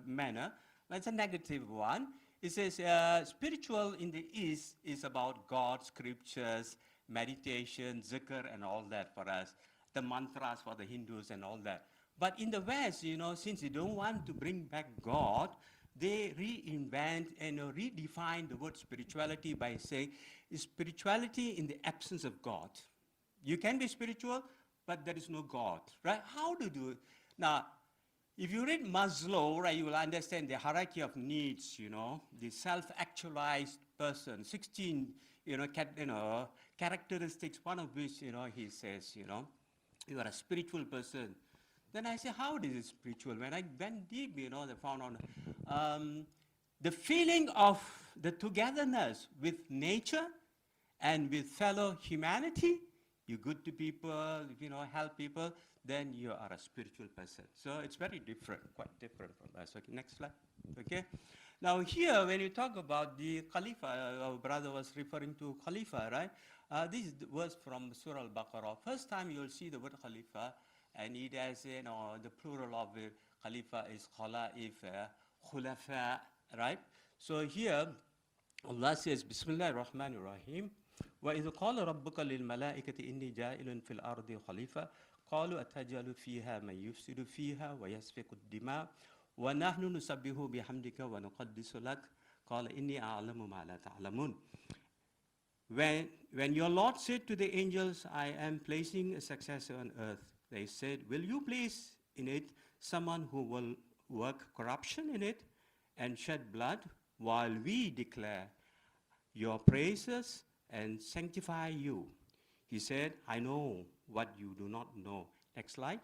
manner, but it's a negative one. It says spiritual in the East is about God, scriptures, meditation, zikr, and all that for us. The mantras for the Hindus and all that. But in the West, since they don't want to bring back God, they reinvent and redefine the word spirituality by saying spirituality in the absence of God. You can be spiritual, but there is no God, right? How to do it? Now, if you read Maslow, right, you will understand the hierarchy of needs, the self-actualized person, 16, characteristics, one of which, he says, you are a spiritual person. Then I say, how is it spiritual? When I went deep, they found out the feeling of the togetherness with nature and with fellow humanity. You're good to people, help people, then you are a spiritual person. So it's very different, quite different from us. Okay, next slide. Okay. Now here, when you talk about the Khalifa, our brother was referring to Khalifa, right? This is the verse from Surah Al-Baqarah. First time you'll see the word Khalifa, and it has, the plural of it, Khalifa is Khalaif, Khulafa, right? So here, Allah says, Bismillahir Rahmanir Rahim. وإذ قال ربك للملائكة إني جائل في الأرض خليفة قالوا أتجعل فيها من يفسد فيها ويسفك الدماء ونحن نسبح بحمدك ونقدس لك قال إني أعلم ما لا تعلمون. When your Lord said to the angels, I am placing a successor on earth, they said, will you place in it someone who will work corruption in it and shed blood while we declare your praises and sanctify you? He said, I know what you do not know. Next slide.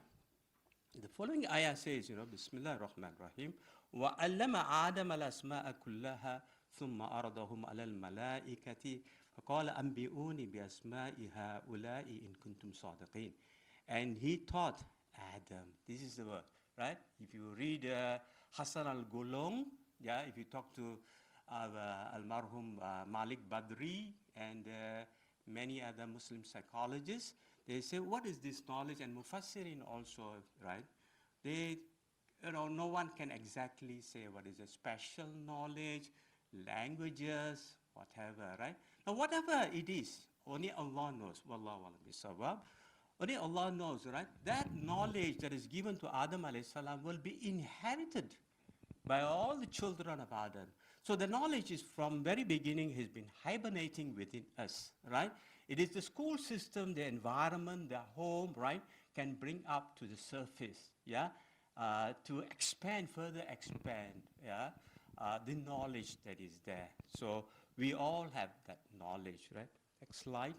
The following ayah says, Bismillah ar-Rahman ar-Rahim, وَأَلَّمَ آدَمَ الْأَسْمَاءَ كُلَّهَا ثُمَّ أَرَضَهُمْ عَلَى الْمَلَائِكَةِ فقال أنبئوني بأسماء هؤلاء إن كنتم صادقين. And he taught Adam. This is the word, right? If you read Hassan al-Golong, yeah, if you talk to Al-Marhum Malik Badri and many other Muslim psychologists, they say, what is this knowledge? And Mufassirin also, right? They, no one can exactly say what is a special knowledge, languages, whatever, right? Now, whatever it is, only Allah knows. Wallahu alam bisawab. Only Allah knows, right? That knowledge that is given to Adam alayhi salam will be inherited by all the children of Adam. So the knowledge is from very beginning has been hibernating within us, right? It is the school system, the environment, the home, right, can bring up to the surface, yeah, to expand, further expand, yeah, the knowledge that is there. So we all have that knowledge, right? Next slide.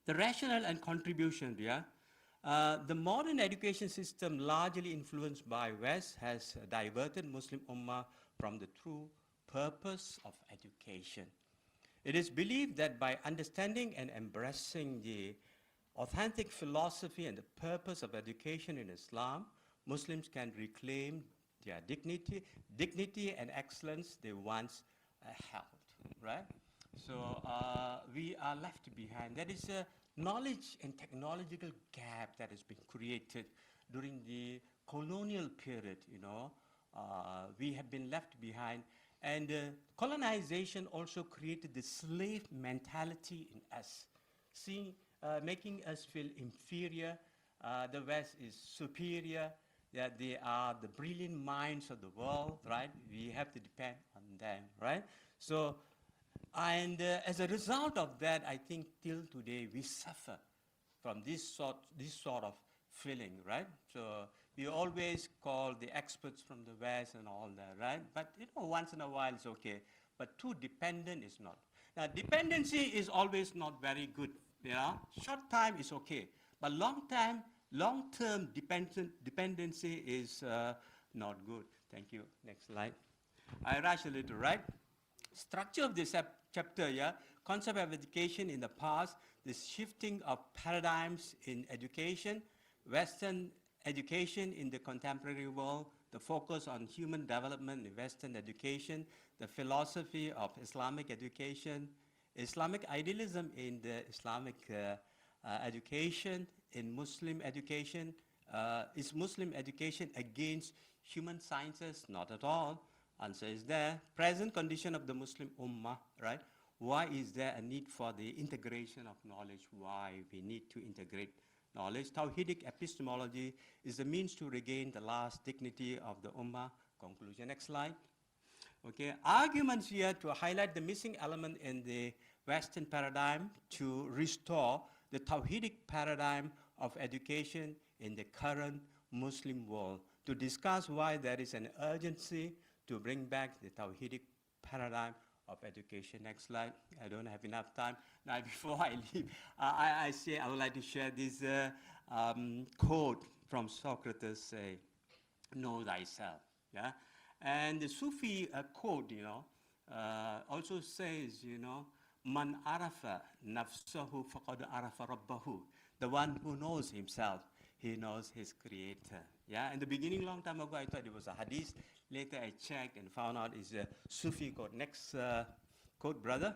The rationale and contribution, yeah. The modern education system, largely influenced by West, has diverted Muslim Ummah from the true purpose of education. It is believed that by understanding and embracing the authentic philosophy and the purpose of education in Islam, Muslims can reclaim their dignity and excellence they once held, right? So we are left behind. There is a knowledge and technological gap that has been created during the colonial period, you know. We have been left behind. And colonization also created the slave mentality in us, making us feel inferior. The West is superior. That they are the brilliant minds of the world, right? We have to depend on them, right? So, and as a result of that, I think till today we suffer from this sort of feeling, right? So we always call the experts from the West and all that, right? But you know, once in a while it's okay. But too dependent is not. Now, dependency is always not very good. You know, short time is okay, but long-term dependency is not good. Thank you. Next slide. I rush a little, right? Structure of this chapter, yeah. Concept of education in the past, the shifting of paradigms in education, Western education in the contemporary world, the focus on human development in Western education, the philosophy of Islamic education, Islamic idealism in the Islamic education, in Muslim education. Is Muslim education against human sciences? Not at all. Answer is there. Present condition of the Muslim Ummah, right? Why is there a need for the integration of knowledge? Why we need to integrate knowledge? Tawhidic epistemology is the means to regain the last dignity of the Ummah. Conclusion. Next slide. Okay, arguments here to highlight the missing element in the Western paradigm to restore the Tawhidic paradigm of education in the current Muslim world. To discuss why there is an urgency to bring back the Tawhidic paradigm of education. Next slide. I don't have enough time. Now, before I leave, I would like to share this quote from Socrates, say, know thyself. Yeah? And the Sufi quote, you know, also says, you know, Man arafa nafsahu faqad arafa rabbahu. The one who knows himself, he knows his creator. Yeah, in the beginning, long time ago, I thought it was a hadith. Later, I checked and found out it's a Sufi quote. Next quote, brother.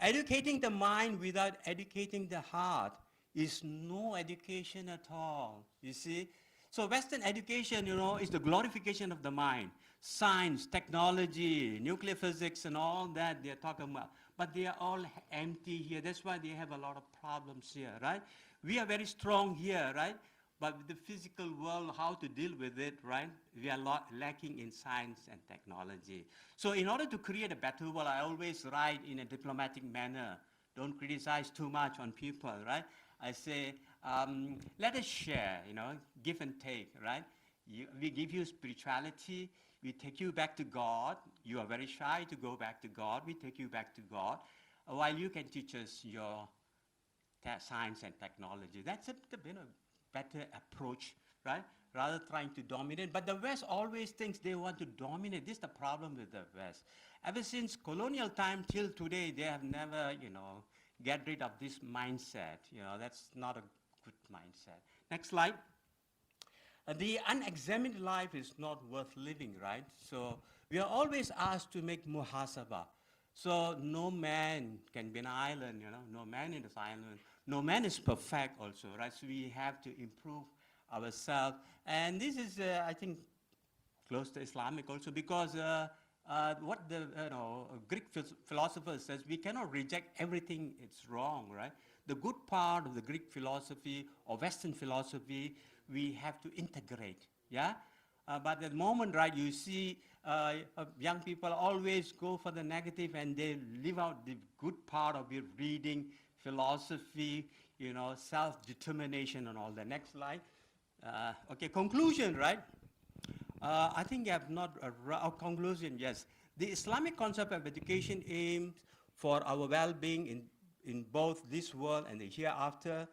Educating the mind without educating the heart is no education at all. You see? So Western education, you know, is the glorification of the mind. Science, technology, nuclear physics, and all that they're talking about. But they are all empty here. That's why they have a lot of problems here, right? We are very strong here, right? But with the physical world, how to deal with it, right? We are lacking in science and technology. So in order to create a better world, I always write in a diplomatic manner. Don't criticize too much on people, right? I say, let us share, you know, give and take, right? We give you spirituality. We take you back to God. You are very shy to go back to God. We take you back to God. While you can teach us your science and technology. That's a better approach, right? rather trying to dominate. But the West always thinks they want to dominate. This is the problem with the West. Ever since colonial time till today, they have never, get rid of this mindset. That's not a good mindset. Next slide. The unexamined life is not worth living, right? So we are always asked to make muhasabah. So no man can be an island, no man in this island. No man is perfect also, right? So we have to improve ourselves. And this is, I think, close to Islamic also, because what the Greek philosopher says, we cannot reject everything, it's wrong, right? The good part of the Greek philosophy or Western philosophy, we have to integrate, yeah? But at the moment, right, you see young people always go for the negative and they leave out the good part of your reading, philosophy, self-determination and all that. Next slide. Okay, conclusion, right? I think I have not a conclusion, yes. The Islamic concept of education aims for our well-being in both this world and the hereafter.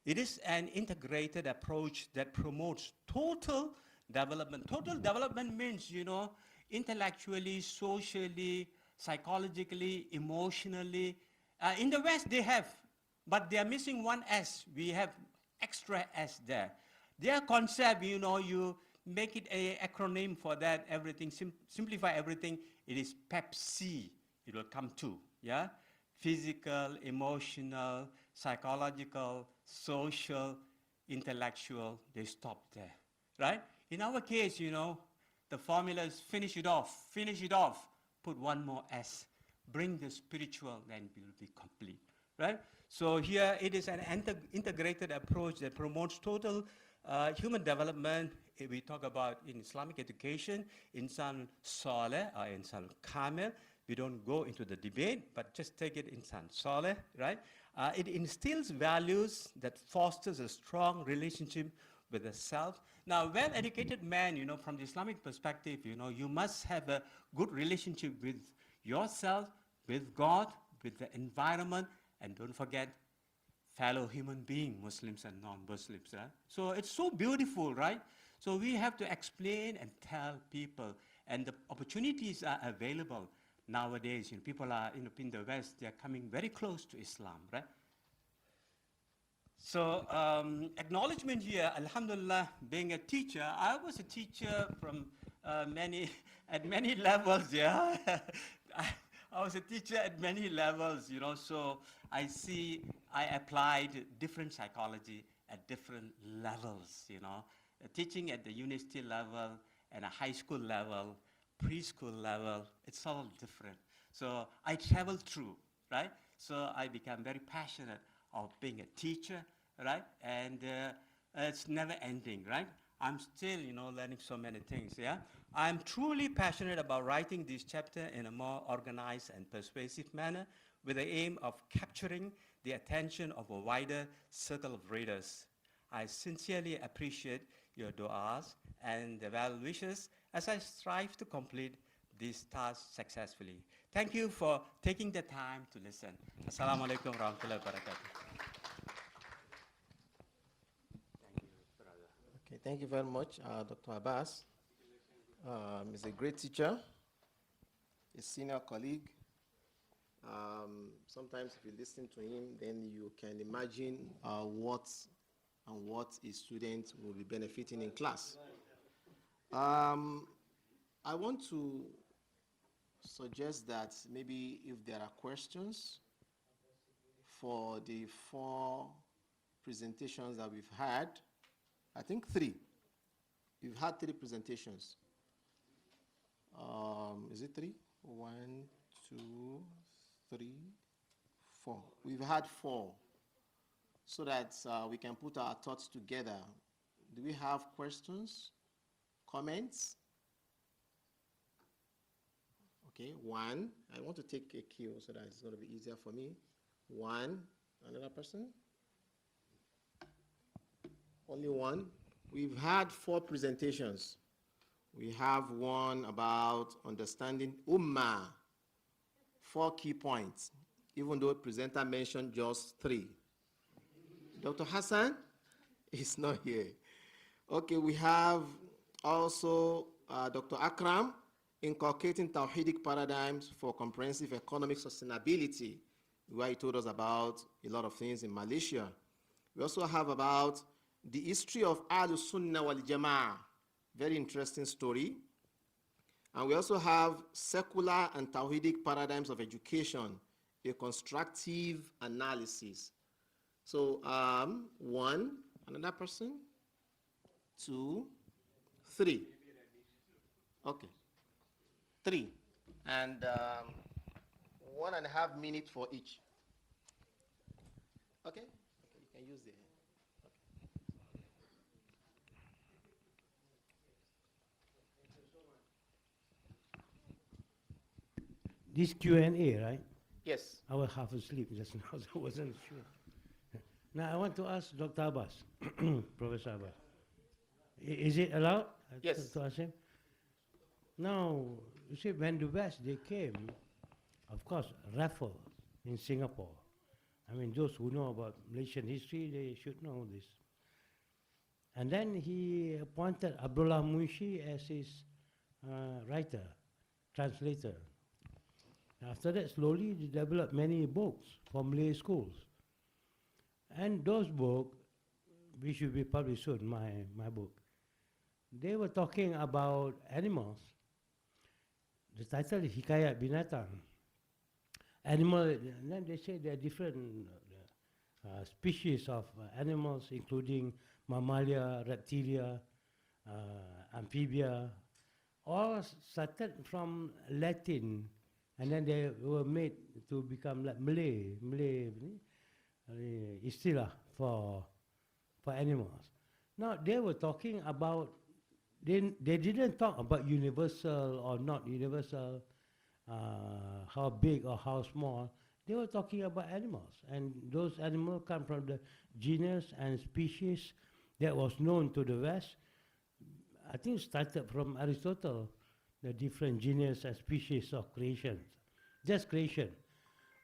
It is an integrated approach that promotes total development. Total development means, intellectually, socially, psychologically, emotionally. In the West, they have, but they are missing one S. We have extra S there. Their concept, you make it an acronym for that, everything, simplify everything. It is PEPC. It will come to, yeah? Physical, emotional, psychological, social, intellectual, they stop there, right? In our case, the formula is finish it off, put one more S, bring the spiritual, then we'll be complete, right? So here it is an integrated approach that promotes total human development. We talk about in Islamic education, insan saleh or insan kamil. We don't go into the debate, but just take it insan saleh, right? It instills values that fosters a strong relationship with the self. Now, well-educated man, from the Islamic perspective, you must have a good relationship with yourself, with God, with the environment, and don't forget fellow human being, Muslims and non-Muslims, right? So it's so beautiful, right? So we have to explain and tell people, and the opportunities are available nowadays. People are, in the West, they are coming very close to Islam, right? So acknowledgement here, alhamdulillah, being a teacher, I was a teacher from at many levels, yeah. I was a teacher at many levels, so I applied different psychology at different levels, Teaching at the university level and a high school level, preschool level, it's all different. So I traveled through, right? So I became very passionate of being a teacher, right? And it's never ending, right? I'm still, learning so many things, yeah? I'm truly passionate about writing this chapter in a more organized and persuasive manner with the aim of capturing the attention of a wider circle of readers. I sincerely appreciate your du'as and the well wishes as I strive to complete this task successfully. Thank you for taking the time to listen. Assalamu alaikum warahmatullahi wabarakatuh. Okay, thank you very much, Dr. Abbas. He's a great teacher, a senior colleague. Sometimes if you listen to him, then you can imagine what his students will be benefiting in class. I want to suggest that maybe if there are questions for the 4 presentations that we've had, I think 3. We've had 3 presentations. Is it 3? 1, 2, 3, 4. We've had 4, so that we can put our thoughts together. Do we have questions, comments? Okay, 1. I want to take a cue so that it's going to be easier for me. 1. Another person? Only 1. We've had 4 presentations. We have one about understanding Ummah, 4 key points, even though the presenter mentioned just 3. Dr. Hassan is not here. Okay, we have also Dr. Akram, inculcating Tawhidic paradigms for comprehensive economic sustainability, where he told us about a lot of things in Malaysia. We also have about the history of Ahlus Sunnah wal Jama'ah, very interesting story. And we also have secular and Tawhidic paradigms of education, a constructive analysis. So one, another person, 2, 3. Okay, 3. And 1.5 minutes for each. Okay? Okay, you can use the. This Q&A, right? Yes. I was half asleep just now, so I wasn't sure. Now, I want to ask Dr. Abbas, Professor Abbas. Is it allowed Yes. to ask him? Now, you see, when the West, they came, of course, Raffles in Singapore. I mean, those who know about Malaysian history, they should know this. And then he appointed Abdullah Munshi as his writer, translator. After that, slowly they developed many books for Malay schools. And those books, which should be published soon, my book, they were talking about animals. The title is Hikayat Binatang. Animal, and then they say there are different species of animals, including mammalia, reptilia, amphibia, all started from Latin, and then they were made to become like Malay istilah for animals. Now they were talking about, they didn't talk about universal or not universal, how big or how small. They were talking about animals, and those animals come from the genus and species that was known to the West. I think started from Aristotle, the different genus and species of creation, just creation.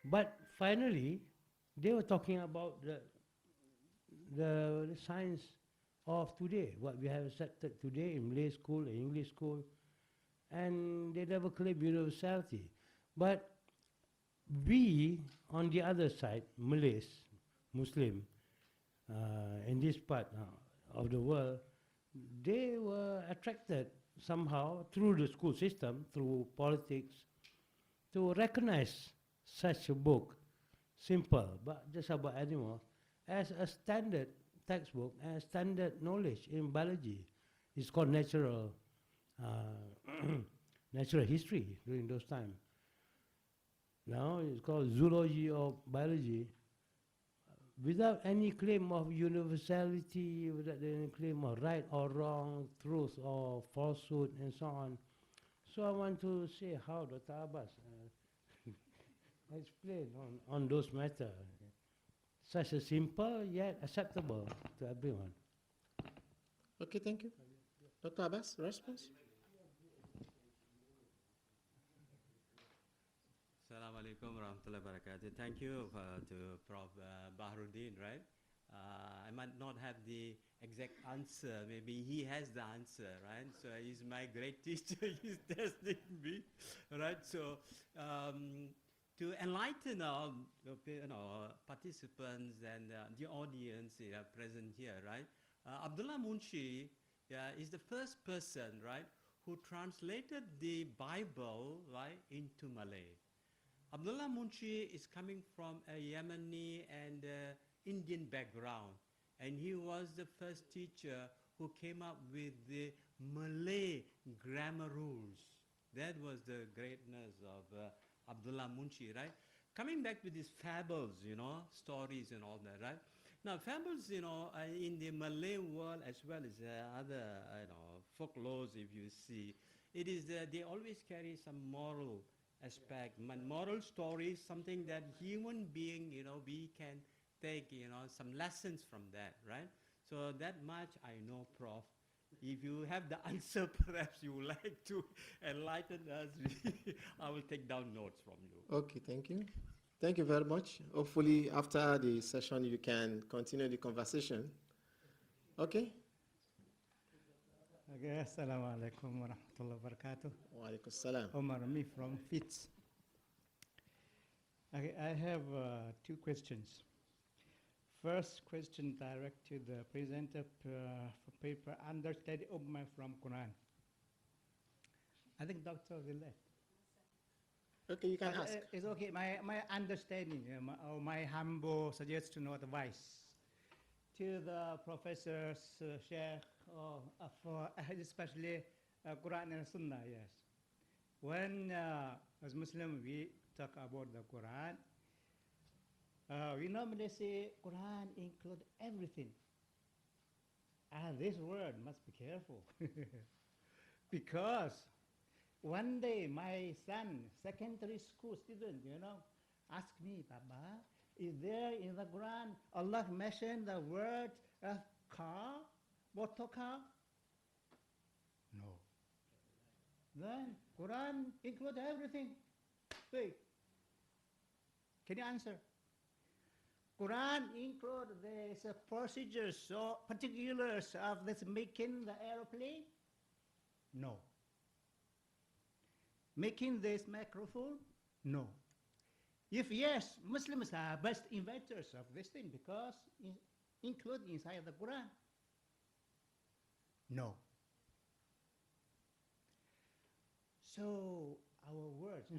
But finally, they were talking about the science of today, what we have accepted today in Malay school, in English school, and they never claim universality. But we, on the other side, Malays, Muslim, in this part of the world, they were attracted somehow through the school system, through politics, to recognize such a book, simple, but just about animals, as a standard textbook and standard knowledge in biology. It's called natural natural history during those times. Now it's called zoology or biology, without any claim of universality, without any claim of right or wrong, truth or falsehood, and so on. So I want to say how Dr. Abbas explain on those matters. Such a simple yet acceptable to everyone. Okay, thank you. Dr. Abbas, response? Assalamu alaikum warahmatullahi wabarakatuh. Thank you to Prof. Bahruddin, right? I might not have the exact answer. Maybe he has the answer, right? So he's my great teacher. He's testing me, right? So to enlighten our participants and the audience present here, right? Abdullah Munshi is the first person, right, who translated the Bible, right, into Malay. Abdullah Munshi is coming from a Yemeni and Indian background, and he was the first teacher who came up with the Malay grammar rules. That was the greatness of Abdullah Munshi, right? Coming back to these fables, stories and all that, right? Now, fables, in the Malay world as well as other, folklores, if you see, it is they always carry some moral aspect. Moral stories, something that human being, we can take, some lessons from that, right? So that much I know, Prof. If you have the answer, perhaps you would like to enlighten us. I will take down notes from you. Okay, thank you. Thank you very much. Hopefully, after the session, you can continue the conversation. Okay? Okay, assalamu alaikum wa rahmatullahi wa barakatuh. Wa alaikum salam. Omar Ami from FITS. Okay, I have two questions. First question direct to the presenter for paper Understanding Ummah from Quran. I think Dr. will left. Okay, you can ask. It's okay. My understanding, or my humble suggestion or advice to the professors, Sheikh, for especially Quran and Sunnah, yes. When as Muslim we talk about the Quran, we normally say Quran include everything. This word must be careful because one day my son, secondary school student, asked me, Baba, is there in the Quran Allah mentioned the word car, motor car? No. Then Quran include everything. Wait. Can you answer? Quran include these procedures or particulars of this making the aeroplane? No. Making this microphone? No. If yes, Muslims are best inventors of this thing because include inside the Quran. No. So our words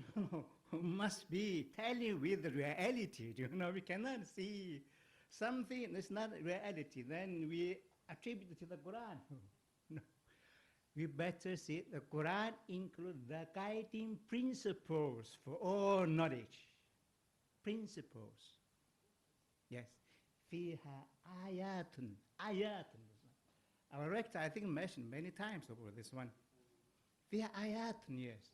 must be telling with the reality. We cannot see something that's not reality. Then we attribute it to the Quran. No. We better say the Quran includes the guiding principles for all knowledge. Principles. Yes. فيها آيات. آيات. Our rector, I think, mentioned many times about this one. فيها آيات, yes.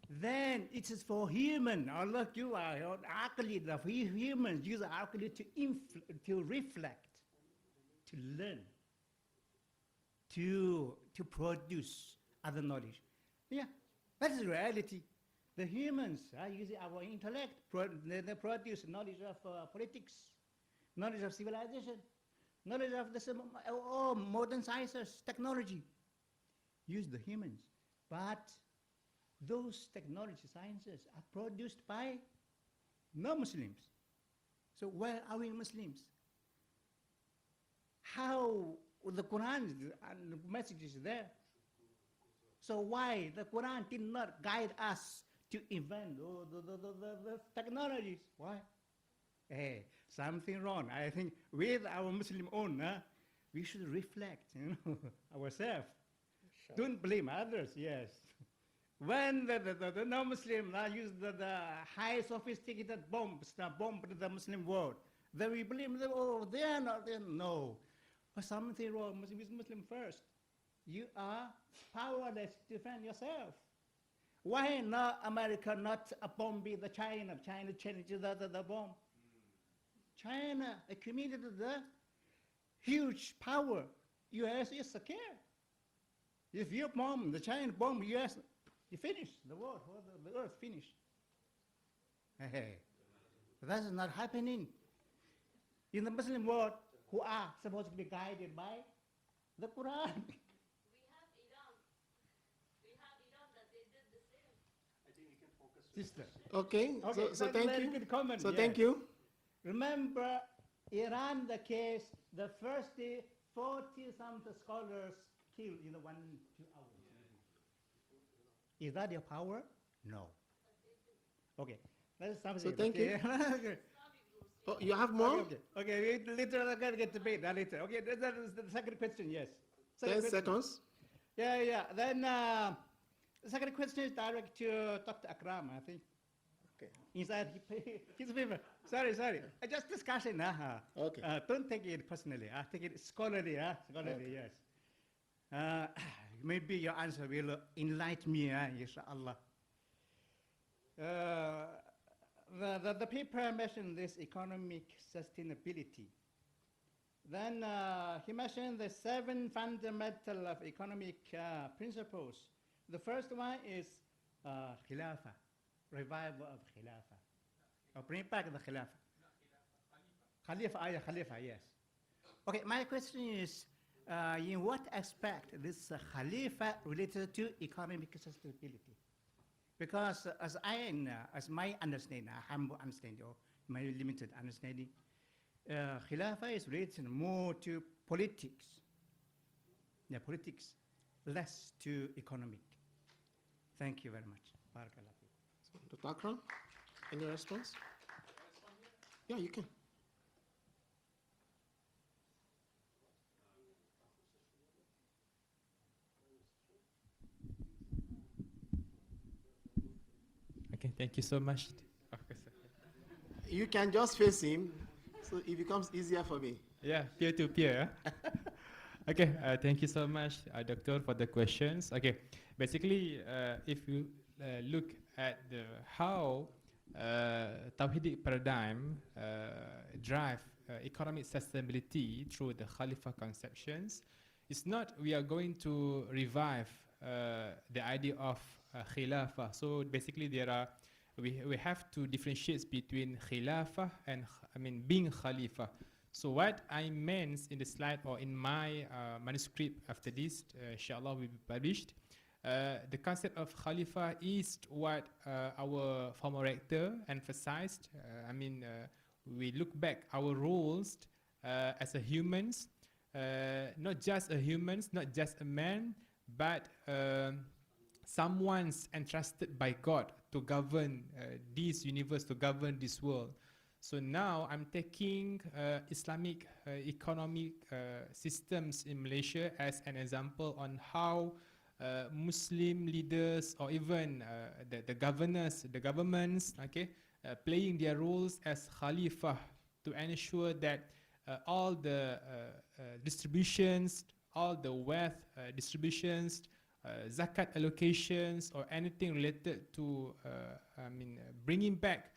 Then it is for human. Allah give our aqli, the humans use aqli to reflect, to learn, to produce other knowledge. Yeah, that is reality. The humans are using our intellect, they produce knowledge of politics, knowledge of civilization, knowledge of all modern sciences, technology. Use the humans. But those technology sciences are produced by non-Muslims. So where are we Muslims? How the Quran and the message is there? So why the Quran did not guide us to invent the technologies? Why? Hey, something wrong. I think with our Muslim own, we should reflect ourselves. Sure. Don't blame others, yes. When the non-Muslim use the high sophisticated bombs to bomb the Muslim world, then we blame them, oh, they are not there. No. But something wrong with Muslim first. You are powerless to defend yourself. Why not America not bombing the China? China changed the bomb. China accumulated the huge power. U.S. is secure. If you bomb the China bomb U.S., you finish the world, the earth finished. Hey, that is not happening. In the Muslim world, who are supposed to be guided by the Quran. Sister. Okay, so thank you. Good comment, so yes. thank you. Remember, Iran, the case, the first day, 40-something scholars killed in 1-2 hours. Is that your power? No. Okay, that is something. So thank you. Okay. Oh, you have more? Okay, we later get debate later. Okay, that is the second question, yes. 10 seconds. Yeah. Then the second question is direct to Dr. Akram, I think. Okay. Inside his paper. Sorry. I just discussing. Okay. Don't take it personally. Take it scholarly. Scholarly, Okay. Yes. Maybe your answer will enlighten me, inshallah. The paper mentioned this economic sustainability. Then he mentioned the 7 fundamental of economic principles. The first one is Khilafah, revival of Khilafah. Or bring back the Khilafah. Khalifa, yes. Okay, my question is, In what aspect this Khalifa related to economic sustainability? Because as my understanding, humble understanding, or my limited understanding, Khilafah is related more to politics. Yeah, politics, less to economic. Thank you very much. Barakallah. Dr. Akram, any response? Yeah, you can. Okay, thank you so much. Okay, sir. You can just face him, so it becomes easier for me. Yeah, peer to peer. Okay, thank you so much, Doctor, for the questions. Okay, basically, if you look at how Tawhidic paradigm drive economic sustainability through the Khalifa conceptions, it's not we are going to revive the idea of Khilafah. So basically, we have to differentiate between Khilafah and being Khalifa. So what I meant in the slide or in my manuscript after this, inshallah, will be published. The concept of Khalifa is what our former rector emphasized. We look back our roles as a humans, not just a humans, not just a man, but someone's entrusted by God to govern this universe, to govern this world. So now I'm taking Islamic economic systems in Malaysia as an example on how Muslim leaders or even the governors, the governments, playing their roles as Khalifah to ensure that all the distributions, all the wealth distributions, zakat allocations, or anything related to bringing back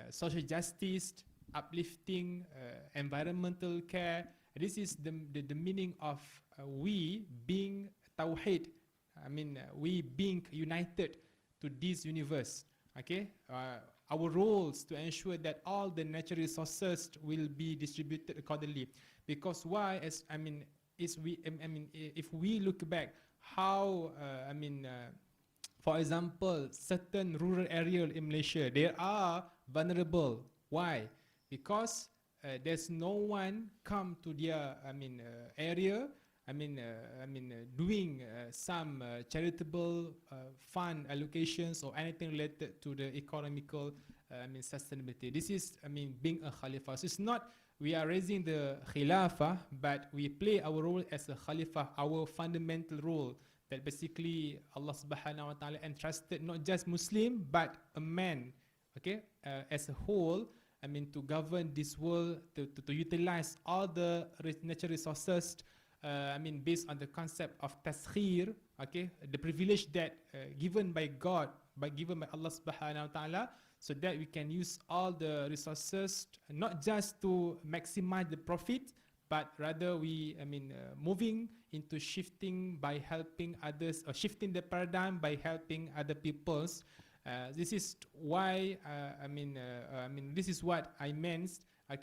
social justice, uplifting, environmental care. This is the meaning of we being Tawheed. We being united to this universe. Our roles to ensure that all the natural resources will be distributed accordingly. Because why? If we look back, how for example, certain rural areas in Malaysia, they are vulnerable. Why? Because there's no one come to their area. Doing some charitable fund allocations or anything related to the economical sustainability. This is being a Khalifa. So it's not we are raising the Khilafah, but we play our role as a Khalifa, our fundamental role. That basically Allah subhanahu wa ta'ala entrusted not just Muslim but a man, as a whole, to govern this world, to utilize all the natural resources, based on the concept of taskhir, the privilege that given by God, given by Allah subhanahu wa ta'ala, so that we can use all the resources not just to maximize the profit, but rather we, moving into shifting by helping others, or shifting the paradigm by helping other peoples. This is why, this is what I meant,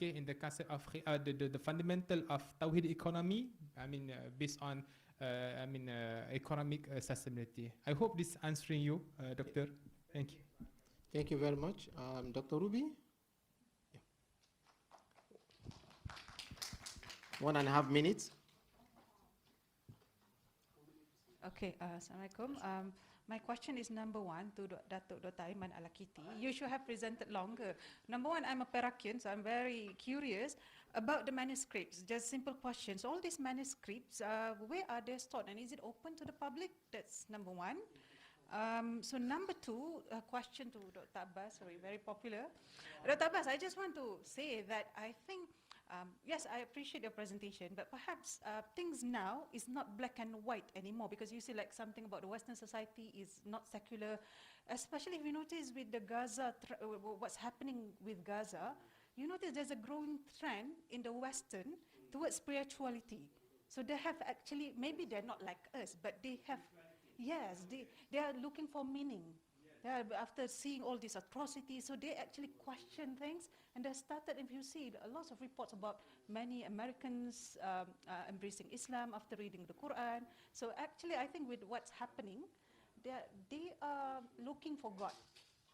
in the concept of the fundamental of Tawhid economy, based on, economic sustainability. I hope this is answering you, Doctor. Thank you. Thank you very much. Dr. Ruby? 1.5 minutes. Okay, Assalamualaikum. My question is number one to Datuk Dr. Aiman Al-Akiti. You should have presented longer. Number one, I'm a Perakhian, so I'm very curious about the manuscripts. Just simple questions. All these manuscripts, where are they stored, and is it open to the public? That's number one. So number two, a question to Dr. Abbas, sorry, very popular. Dr. Abbas, I just want to say that I think, yes, I appreciate your presentation, but perhaps things now is not black and white anymore, because you see like something about the Western society is not secular, especially if you notice with the Gaza, what's happening with Gaza, you notice there's a growing trend in the Western towards spirituality. So they have actually, maybe they're not like us, but they have, yes, they are looking for meaning. Yeah, but after seeing all these atrocities, so they actually question things, and they started, if you see, lots of reports about many Americans embracing Islam after reading the Quran. So actually, I think with what's happening, they are looking for God.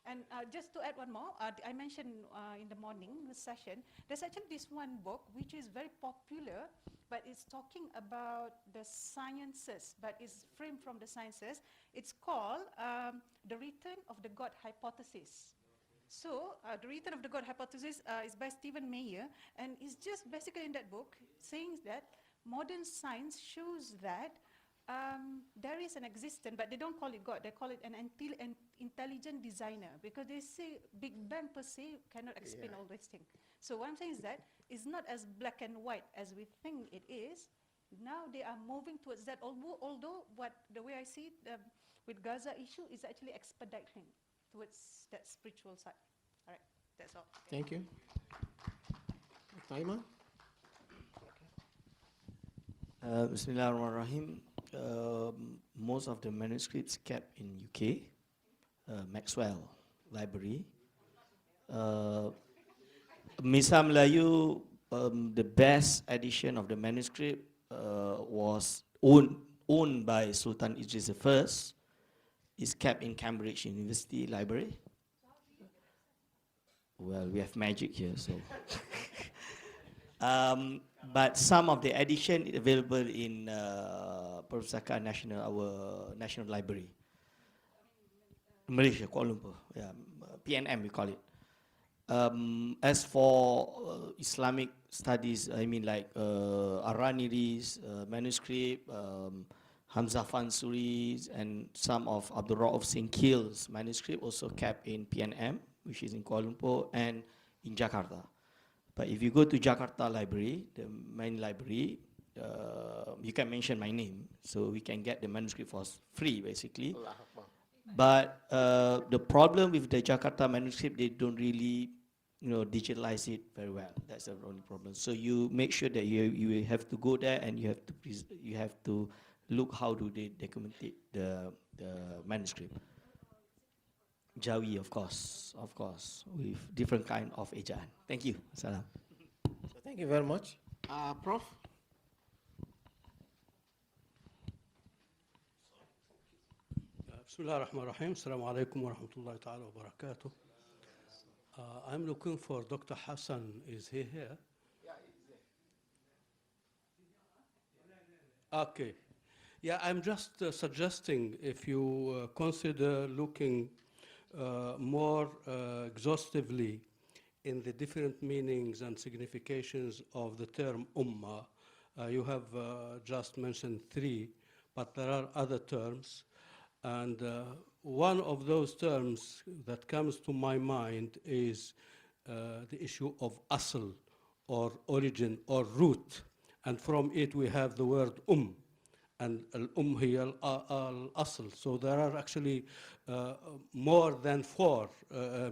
And just to add one more, I mentioned in the morning session, there's actually this one book which is very popular, but it's talking about the sciences, but it's framed from the sciences. It's called The Return of the God Hypothesis. So, The Return of the God Hypothesis is by Stephen Meyer, and it's just basically in that book saying that modern science shows that there is an existence, but they don't call it God, they call it an intelligent designer, because they say Big Bang per se cannot explain all these things. So what I'm saying is that it's not as black and white as we think it is. Now they are moving towards that, although the way I see it with Gaza issue is actually expediting towards that spiritual side. All right, that's all. Thank you. Taima? Bismillahirrahmanirrahim. Most of the manuscripts kept in UK, Maxwell Library. Misa Melayu, the best edition of the manuscript was owned by Sultan Idris I. Is kept in Cambridge University Library. Well, we have magic here, so. But some of the edition is available in Perpustakaan Nasional, our national library. Malaysia, Kuala Lumpur, yeah, PNM we call it. As for Islamic studies, I mean like Ar-Raniri's manuscript, Hamzah Fansuri's, and some of Abdul Rauf Sinkil's manuscript also kept in PNM, which is in Kuala Lumpur, and in Jakarta. But if you go to Jakarta Library, the main library, you can mention my name, so we can get the manuscript for free, basically. But the problem with the Jakarta manuscript, they don't really, digitalize it very well. That's the only problem. So you make sure that you have to go there and you have to look how do they document the manuscript. Jawi, of course, with different kind of ejaan. Thank you. Salam. So thank you very much. Prof? Bismillah ar-Rahman ar-Rahim. Assalamu alaikum wa rahmatullahi ta'ala wa barakatuh. I'm looking for Dr. Hassan. Is he here? Yeah, he's there. Okay. Yeah, I'm just suggesting if you consider looking more exhaustively in the different meanings and significations of the term ummah. You have just mentioned 3, but there are other terms. And one of those terms that comes to my mind is the issue of asl, or origin, or root. And from it we have the word and al-hiya al-asl. So there are actually more than 4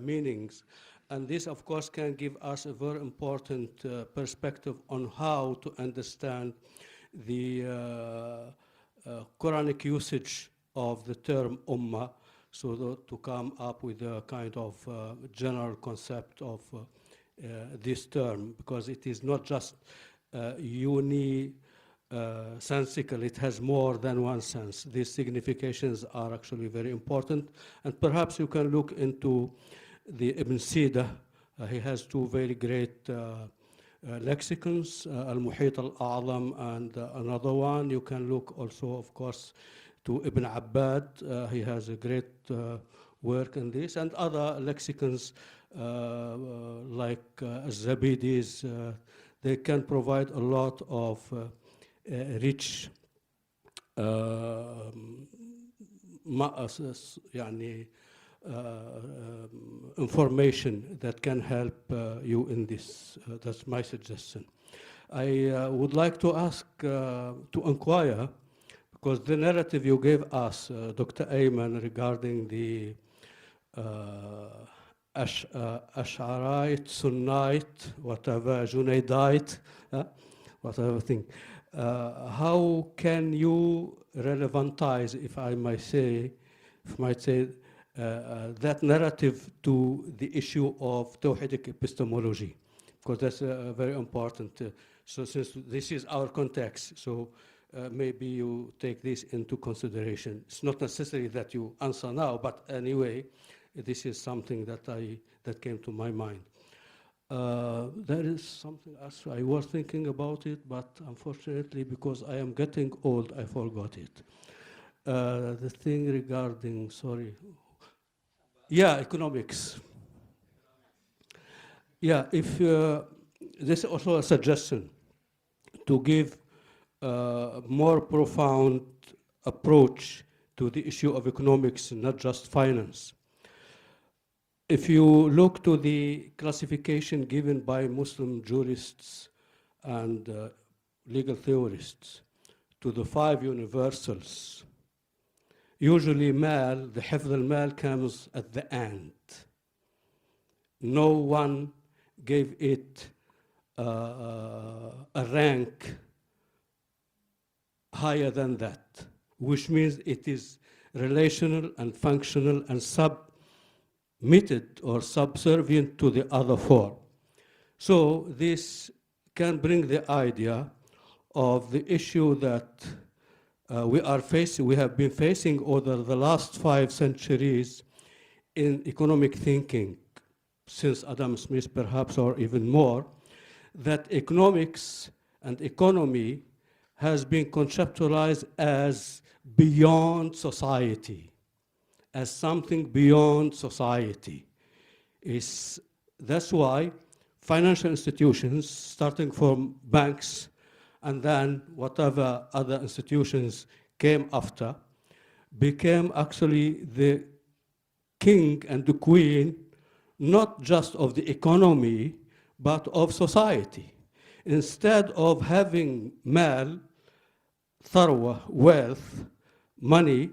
meanings. And this, of course, can give us a very important perspective on how to understand the Quranic usage of the term ummah, so that to come up with a kind of general concept of this term, because it is not just sensical, it has more than one sense. These significations are actually very important, and perhaps you can look into the Ibn Sida. He has 2 very great lexicons, Al-Muhit Al-A'lam, and another one. You can look also, of course, to Ibn Abbad. He has a great work in this, and other lexicons like Zabidi's. They can provide a lot of rich information that can help you in this. That's my suggestion. I would like to ask, to inquire, because the narrative you gave us, Dr. Ayman, regarding the Ash'arite, Sunnite, whatever, Junaidite, whatever thing. How can you relevantize, if I might say, that narrative to the issue of Tawhidic epistemology, because that's very important. So since this is our context, so maybe you take this into consideration. It's not necessary that you answer now, but anyway, this is something that came to my mind. There is something else I was thinking about it, but unfortunately, because I am getting old, I forgot it. The thing regarding, sorry. Yeah, economics. Yeah, if this is also a suggestion to give a more profound approach to the issue of economics, not just finance. If you look to the classification given by Muslim jurists and legal theorists to the 5 universals, usually mal, the hifz al-mal comes at the end. No one gave it a rank higher than that, which means it is relational and functional and submitted or subservient to the other 4. So this can bring the idea of the issue that we have been facing over the last 5 centuries in economic thinking, since Adam Smith perhaps, or even more, that economics and economy has been conceptualized as beyond society, as something beyond society. That's why financial institutions, starting from banks and then whatever other institutions came after, became actually the king and the queen, not just of the economy, but of society. Instead of having mal, tharwa, wealth, money,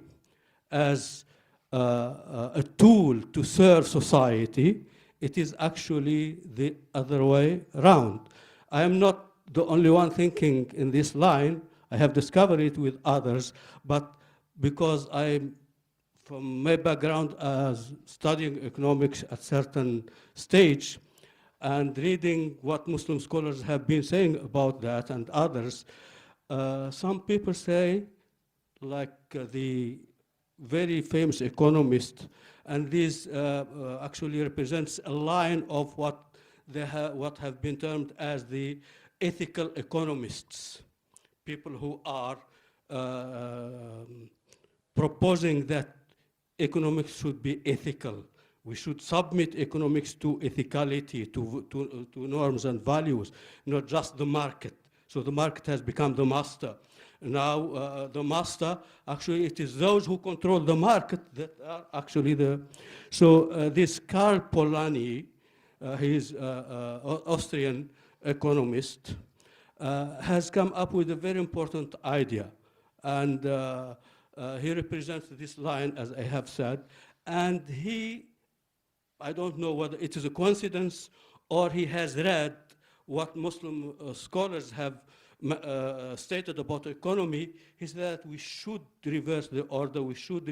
as a tool to serve society, it is actually the other way around. I am not the only one thinking in this line. I have discovered it with others, but because I'm from my background as studying economics at certain stage and reading what Muslim scholars have been saying about that and others, some people say, like the very famous economist, and this actually represents a line of what have been termed as the ethical economists, people who are proposing that economics should be ethical. We should submit economics to ethicality, to norms and values, not just the market. So the market has become the master. Now the master, actually it is those who control the market that are actually the... So this Karl Polanyi, he is an Austrian economist, has come up with a very important idea. And he represents this line, as I have said, and I don't know whether it is a coincidence or he has read what Muslim scholars have stated about economy, is that we should reverse the order, we should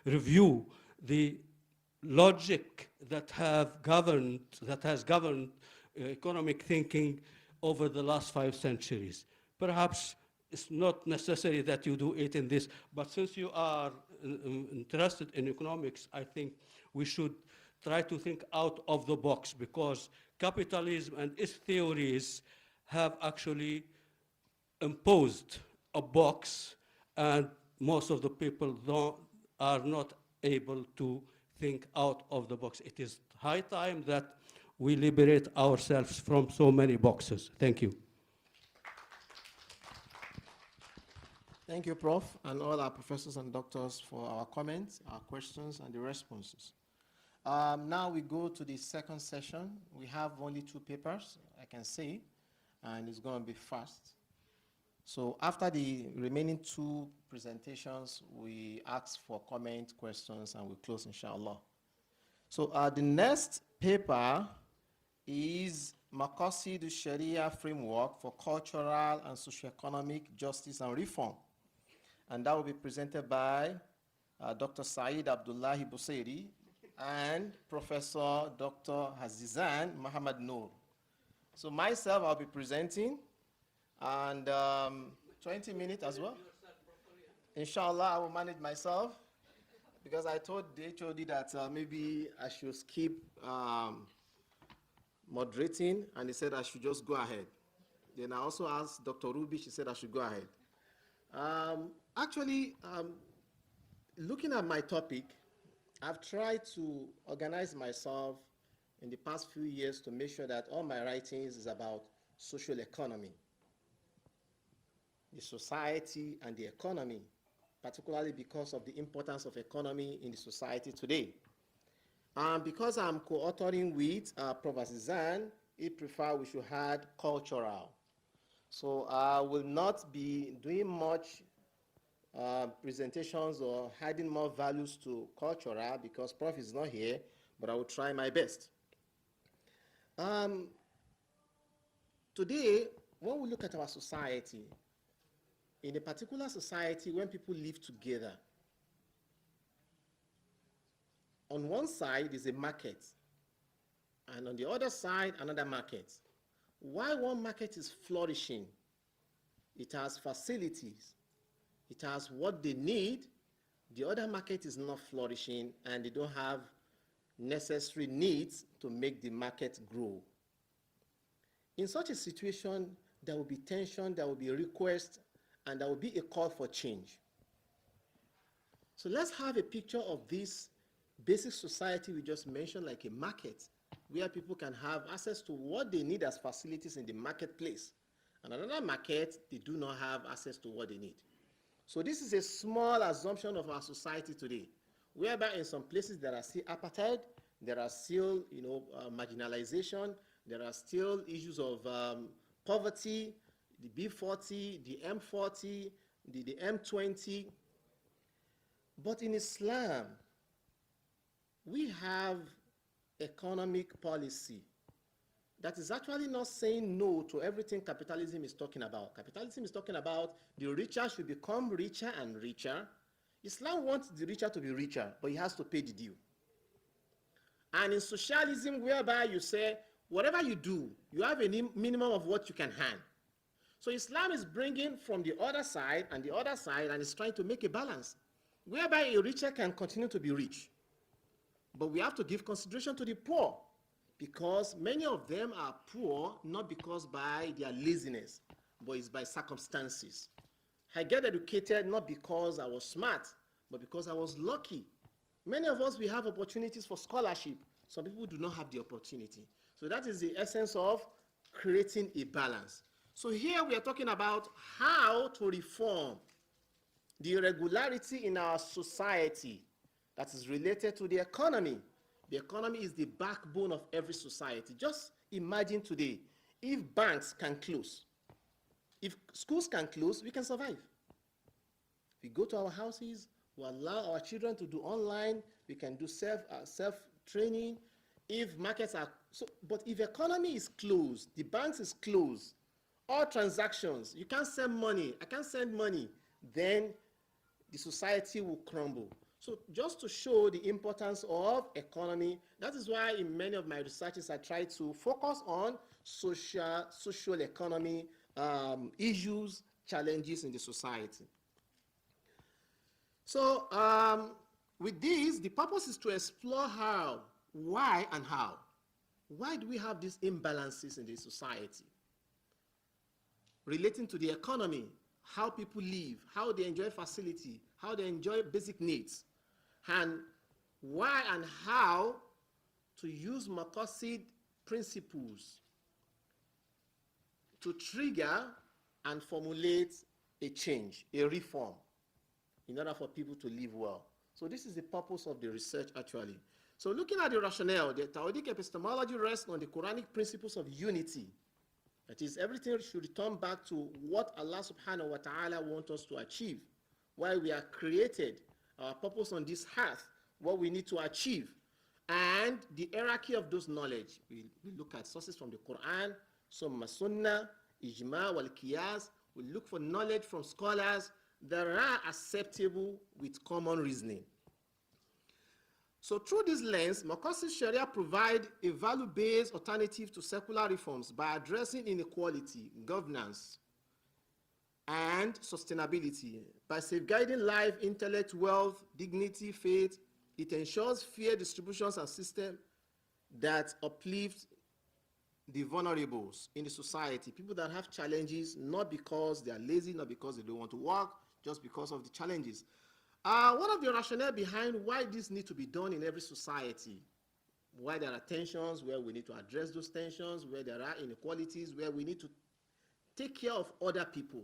review the logic that has governed economic thinking over the last 5 centuries. Perhaps it's not necessary that you do it in this, but since you are interested in economics, I think we should try to think out of the box, because capitalism and its theories have actually imposed a box, and most of the people are not able to think out of the box. It is high time that we liberate ourselves from so many boxes. Thank you. Thank you, Prof, and all our professors and doctors for our comments, our questions, and the responses. Now we go to the second session. We have only 2 papers, I can say, and it's going to be fast. So after the remaining 2 presentations, we ask for comment, questions, and we close, inshallah. So the next paper is Maqasid Sharia Framework for Cultural and Socioeconomic Justice and Reform. And that will be presented by Dr. Saeed Abdullahi Busairi, and Professor Dr. Hazizan Muhammad Noor. So myself, I'll be presenting, and 20 minutes as well. Inshallah, I will manage myself, because I told the HOD that maybe I should skip moderating, and he said I should just go ahead. Then I also asked Dr. Ruby, she said I should go ahead. Looking at my topic, I've tried to organize myself in the past few years to make sure that all my writings is about social economy, the society and the economy, particularly because of the importance of economy in the society today. Because I'm co-authoring with Professor Zan, he preferred we should add cultural. So I will not be doing much presentations or adding more values to cultural because Prof is not here, but I will try my best. Today, when we look at our society, in a particular society, when people live together, on one side is a market, and on the other side, another market. Why one market is flourishing? It has facilities, it has what they need. The other market is not flourishing, and they don't have necessary needs to make the market grow. In such a situation, there will be tension, there will be a request, and there will be a call for change. So let's have a picture of this basic society we just mentioned, like a market, where people can have access to what they need as facilities in the marketplace. And another market, they do not have access to what they need. So this is a small assumption of our society today, whereby in some places there are still apartheid, there are still marginalization, there are still issues of poverty, the B40, the M40, the M20. But in Islam, we have economic policy that is actually not saying no to everything capitalism is talking about. Capitalism is talking about the richer should become richer and richer. Islam wants the richer to be richer, but he has to pay the due. And in socialism, whereby you say, whatever you do, you have a minimum of what you can hand. So Islam is bringing from the other side and the other side, and is trying to make a balance, whereby a richer can continue to be rich. But we have to give consideration to the poor, because many of them are poor not because by their laziness, but it's by circumstances. I get educated not because I was smart, but because I was lucky. Many of us, we have opportunities for scholarship. Some people do not have the opportunity. So that is the essence of creating a balance. So here we are talking about how to reform the irregularity in our society that is related to the economy. The economy is the backbone of every society. Just imagine today, if banks can close, if schools can close, we can survive. We go to our houses, we allow our children to do online, we can do self-training. If markets are, but if economy is closed, the banks is closed, all transactions, you can't send money, I can't send money, then the society will crumble. So just to show the importance of economy, that is why in many of my researches I try to focus on social economy issues, challenges in the society. So with this, the purpose is to explore how, why and how. Why do we have these imbalances in the society? Relating to the economy, how people live, how they enjoy facility, how they enjoy basic needs, and why and how to use Maqasid principles to trigger and formulate a change, a reform, in order for people to live well. So this is the purpose of the research actually. So looking at the rationale, the Taoidic epistemology rests on the Quranic principles of unity. That is, everything should return back to what Allah subhanahu wa ta'ala wants us to achieve, why we are created, our purpose on this earth, what we need to achieve, and the hierarchy of those knowledge. We look at sources from the Quran, some Sunnah, Ijma, wal Qiyas. We look for knowledge from scholars, that are acceptable with common reasoning. So through this lens, Maqasid Sharia provide a value-based alternative to secular reforms by addressing inequality, governance, and sustainability. By safeguarding life, intellect, wealth, dignity, faith, it ensures fair distributions and systems that uplift the vulnerables in the society, people that have challenges, not because they are lazy, not because they don't want to work, just because of the challenges. One of the rationale behind why this needs to be done in every society, why there are tensions, where we need to address those tensions, where there are inequalities, where we need to take care of other people.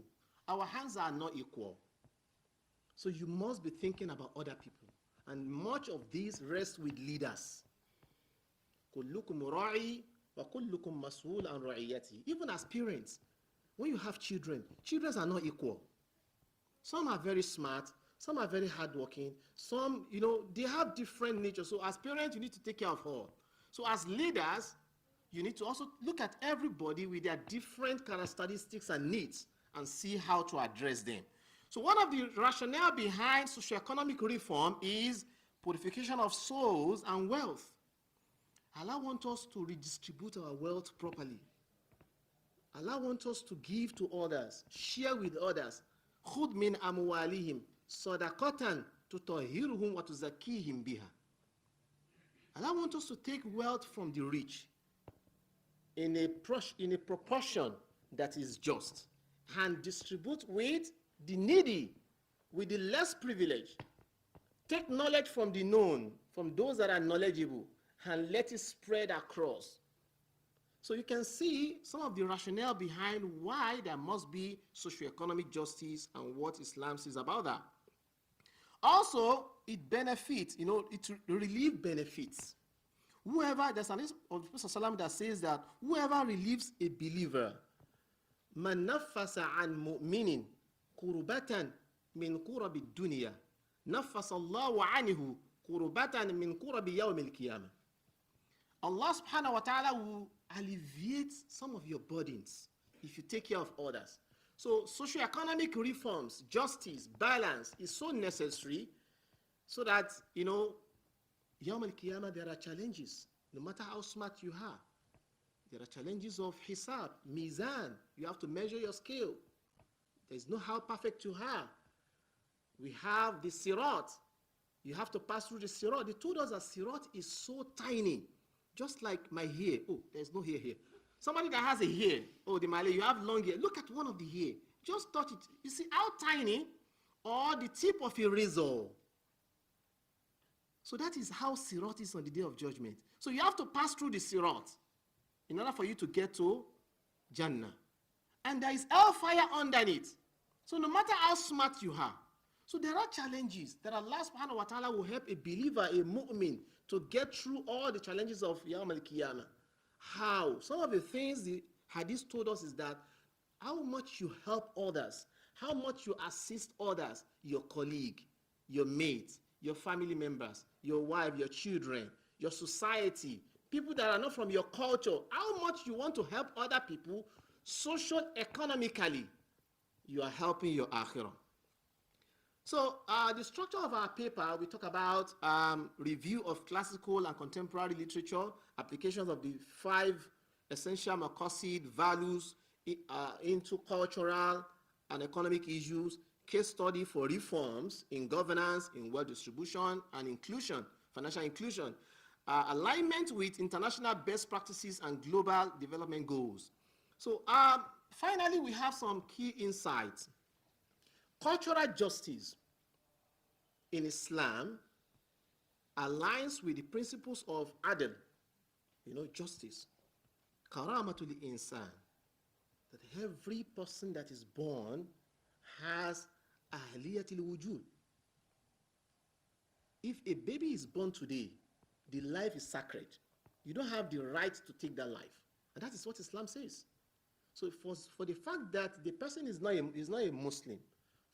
Our hands are not equal. So you must be thinking about other people. And much of this rests with leaders. كلكم راعي وكلكم مسؤول عن رعيته. Even as parents, when you have children, children are not equal. Some are very smart, some are very hardworking, some, they have different natures. So as parents, you need to take care of all. So as leaders, you need to also look at everybody with their different characteristics and needs and see how to address them. So one of the rationale behind socioeconomic reform is purification of souls and wealth. Allah wants us to redistribute our wealth properly. Allah wants us to give to others, share with others. خُذْ مِنْ أَمْوَالِهِمْ صَدَقَةً تُطَهِّرُهُمْ وَتُزَكِّيهِمْ بِهَا. Allah wants us to take wealth from the rich in a proportion that is just and distribute with the needy, with the less privileged. Take knowledge from the known, from those that are knowledgeable, and let it spread across. So you can see some of the rationale behind why there must be socioeconomic justice and what Islam says about that. Also, it benefits, it relieves benefits. There's an hadith of the Prophet ﷺ that says that whoever relieves a believer, man nafasa an mu'minin kurbatan min kurabi dunya, nafasa Allahu anhu kurbatan min kurabi yawm al-qiyamah. Allah subhanahu wa ta'ala will alleviate some of your burdens if you take care of others. So socioeconomic reforms, justice, balance is so necessary so that, Yawm al-Qiyamah, there are challenges. No matter how smart you are, there are challenges of hisab, mizan. You have to measure your scale. There's no how perfect you are. We have the sirat. You have to pass through the sirat. They told us that sirat is so tiny, just like my hair. Oh, there's no hair here. Somebody that has a hair, the Malay, you have long hair. Look at one of the hair. Just touch it. You see how tiny, or the tip of a razor. So that is how sirat is on the day of judgment. So you have to pass through the sirat in order for you to get to Jannah. And there is hellfire underneath. So no matter how smart you are, so there are challenges that Allah subhanahu wa ta'ala will help a believer, a mu'min, to get through all the challenges of Yawm al-Qiyamah. How? Some of the things the hadith told us is that how much you help others, how much you assist others, your colleague, your mate, your family members, your wife, your children, your society, people that are not from your culture, how much you want to help other people, social, economically, you are helping your akhirah. So the structure of our paper, we talk about review of classical and contemporary literature, applications of the 5 essential maqasid values into cultural and economic issues, case study for reforms in governance, in wealth distribution, and inclusion, financial inclusion, alignment with international best practices and global development goals. So finally, we have some key insights. Cultural justice in Islam aligns with the principles of adl, justice. Karamatul insan, that every person that is born has ahliyatul wujud. If a baby is born today, the life is sacred. You don't have the right to take that life. And that is what Islam says. So for the fact that the person is not a Muslim,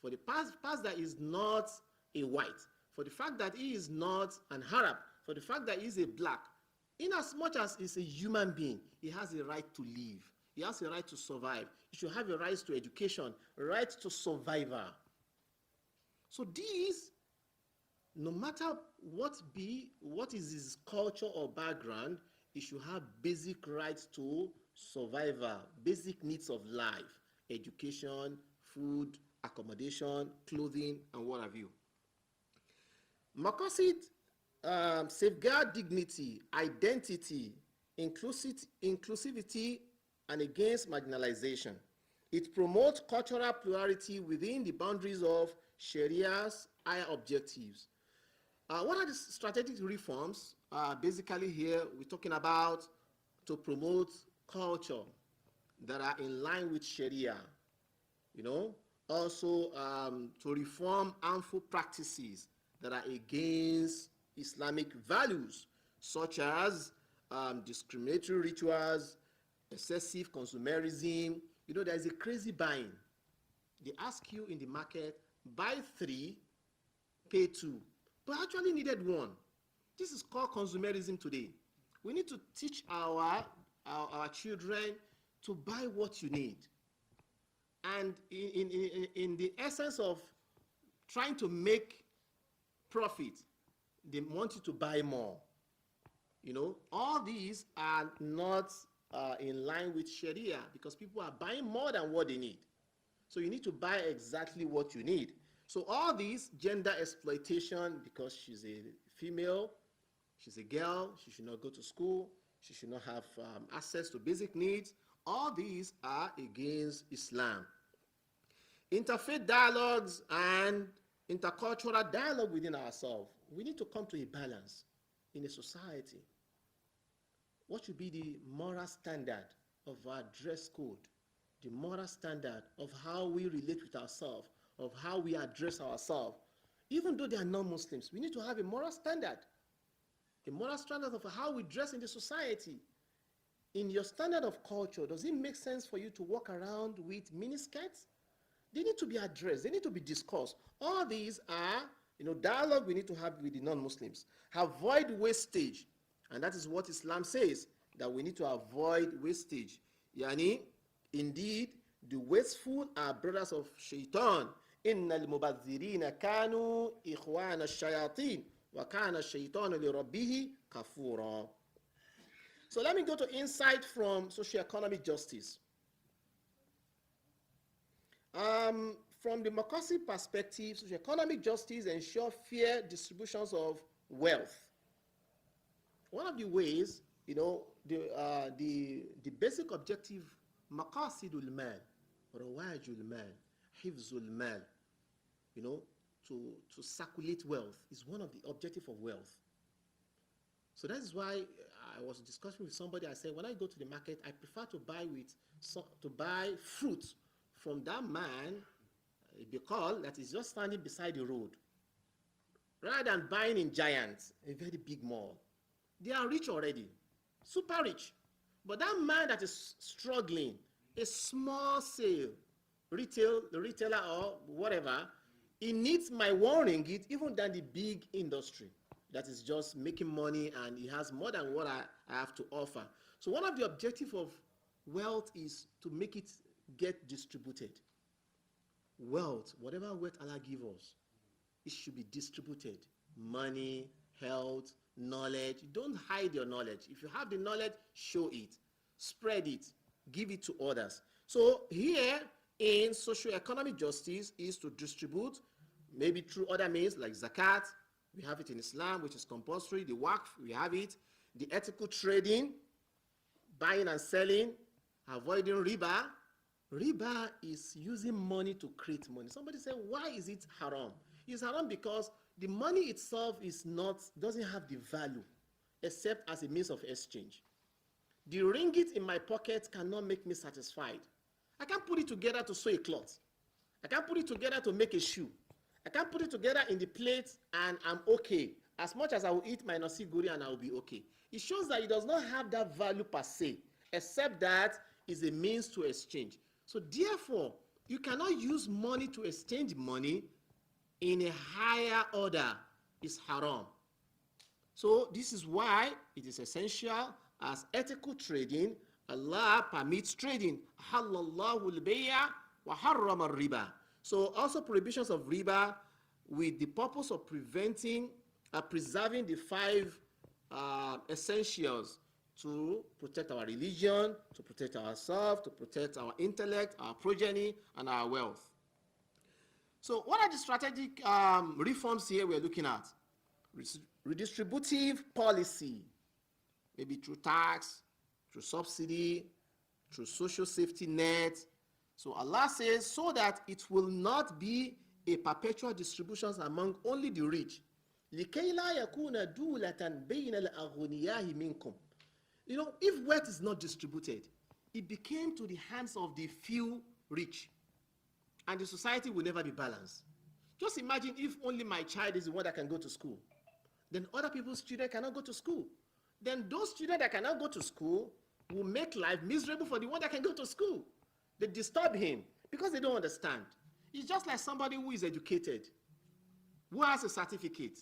for the past that he is not a white, for the fact that he is not an Arab, for the fact that he is a black, in as much as he's a human being, he has a right to live. He has a right to survive. He should have a right to education, a right to survival. So these, no matter what is his culture or background, he should have basic rights to survival, basic needs of life, education, food, accommodation, clothing, and what have you. Maqasid safeguard dignity, identity, inclusivity, and against marginalization. It promotes cultural plurality within the boundaries of Sharia's higher objectives. What are the strategic reforms? Basically here, we're talking about to promote culture that are in line with Sharia, also to reform harmful practices that are against Islamic values, such as discriminatory rituals, excessive consumerism. There is a crazy buying. They ask you in the market, buy 3, pay 2, but actually needed 1. This is called consumerism today. We need to teach our children to buy what you need. And in the essence of trying to make profit, they want you to buy more. All these are not in line with Sharia, because people are buying more than what they need. So you need to buy exactly what you need. So all these gender exploitation, because she's a female, she's a girl, she should not go to school, she should not have access to basic needs, all these are against Islam. Interfaith dialogues and intercultural dialogue within ourselves. We need to come to a balance in a society. What should be the moral standard of our dress code, the moral standard of how we relate with ourselves, of how we address ourselves? Even though they are non-Muslims, we need to have a moral standard of how we dress in the society. In your standard of culture, does it make sense for you to walk around with miniskirts? They need to be addressed. They need to be discussed. All these are, dialogue we need to have with the non-Muslims. Avoid wastage. And that is what Islam says, that we need to avoid wastage. Yani, indeed, the wasteful are brothers of shaitan. Innal mubadhirina kanu ikhwana shayatin wa kana shaitanu li rabbihi kafura. So let me go to insight from socio-economic justice. From the Maqasid perspective, socio-economic justice ensures fair distributions of wealth. One of the ways, the basic objective, Maqasidul Mal, Rawajul Mal, Hifzul Mal, to circulate wealth is one of the objectives of wealth. So that is why I was discussing with somebody. I said, when I go to the market, I prefer to buy fruit from that man, a Bikal, that is just standing beside the road, rather than buying in Giants, a very big mall. They are rich already, super rich. But that man that is struggling, a small sale, the retailer or whatever, he needs my 1 ringgit even than the big industry that is just making money, and he has more than what I have to offer. So one of the objectives of wealth is to make it get distributed. Wealth, whatever wealth Allah gives us, it should be distributed. Money, health, knowledge. Don't hide your knowledge. If you have the knowledge, show it, spread it, give it to others. So here in socio-economic justice is to distribute, maybe through other means like zakat. We have it in Islam, which is compulsory. The waqf, we have it. The ethical trading, buying and selling, avoiding riba. Riba is using money to create money. Somebody said, why is it haram? It's haram because the money itself doesn't have the value except as a means of exchange. The ringgit in my pocket cannot make me satisfied. I can't put it together to sew a cloth. I can't put it together to make a shoe. I can't put it together in the plate and I'm okay. As much as I will eat my nasi guri and I will be okay. It shows that it does not have that value per se, except that it's a means to exchange. So therefore, you cannot use money to exchange money in a higher order. It's haram. So this is why it is essential as ethical trading. Allah permits trading. Halallahu al-bay'a wa harrama al-riba. So also prohibitions of riba, with the purpose of preserving the five essentials to protect our religion, to protect ourselves, to protect our intellect, our progeny, and our wealth. So what are the strategic reforms here we're looking at? Redistributive policy, maybe through tax, through subsidy, through social safety net. So Allah says, so that it will not be a perpetual distribution among only the rich. لِكَيْ لَا يَكُونَ دُولَةً بَيْنَ الْأَغْنِيَاءِ مِنْكُمْ. You know, if wealth is not distributed, it became to the hands of the few rich, and the society will never be balanced. Just imagine if only my child is the one that can go to school. Then other people's children cannot go to school. Then those children that cannot go to school will make life miserable for the one that can go to school. They disturb him because they don't understand. It's just like somebody who is educated, who has a certificate,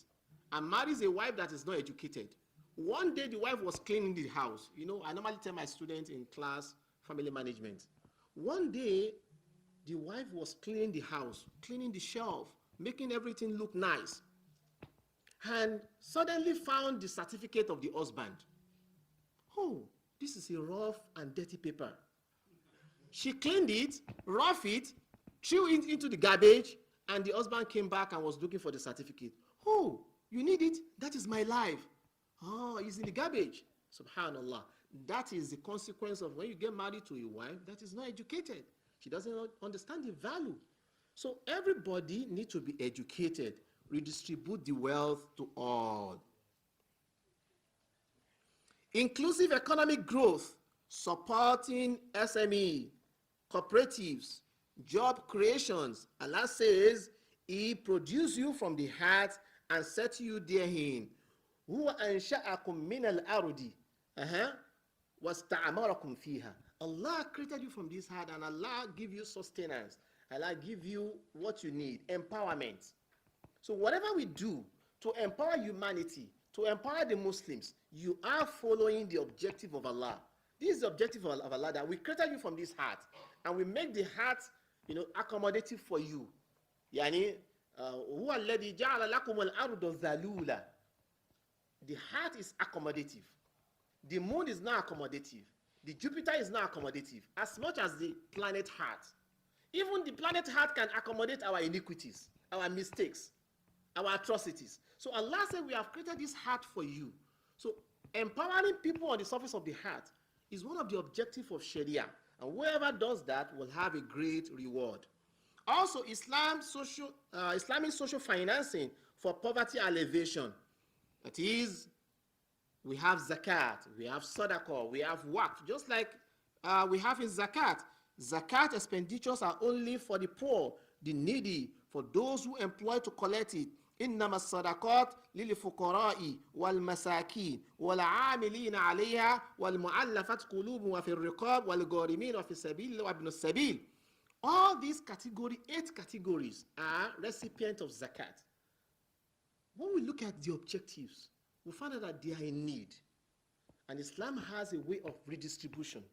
and marries a wife that is not educated. One day the wife was cleaning the house. You know, I normally tell my students in class, family management. One day, the wife was cleaning the house, cleaning the shelf, making everything look nice, and suddenly found the certificate of the husband. Oh, this is a rough and dirty paper. She cleaned it, roughed it, threw it into the garbage, and the husband came back and was looking for the certificate. Oh, you need it? That is my life. Oh, it's in the garbage. Subhanallah. That is the consequence of when you get married to a wife that is not educated. She doesn't understand the value. So everybody needs to be educated. Redistribute the wealth to all. Inclusive economic growth, supporting SME, cooperatives, job creations. Allah says, He produced you from the heart and set you therein. Huwa ansha'akum min al-ardi. Wasta'amarakum fiha. Allah created you from this heart, and Allah give you sustenance. Allah give you what you need, empowerment. So whatever we do to empower humanity, to empower the Muslims, you are following the objective of Allah. This is the objective of Allah, that we created you from this heart, and we make the heart, accommodative for you. Yani, huwa alladhi ja'ala lakum al-arda dhalula. The heart is accommodative. The moon is not accommodative. The Jupiter is not accommodative, as much as the planet heart. Even the planet heart can accommodate our iniquities, our mistakes, our atrocities. So Allah said, we have created this heart for you. So empowering people on the surface of the heart is one of the objectives of Sharia. And whoever does that will have a great reward. Also, Islamic social financing for poverty alleviation. That is, we have zakat, we have sadaqah, we have waqf, just like we have in zakat. Zakat expenditures are only for the poor, the needy, for those who employ to collect it. إنما الصدقات للفقراء والمساكين والعاملين عليها والمؤلفة قلوبهم وفي الرقاب والغارمين وفي السبيل وابن السبيل. All these 8 categories are recipients of zakat. When we look at the objectives, we find out that they are in need. And Islam has a way of redistribution.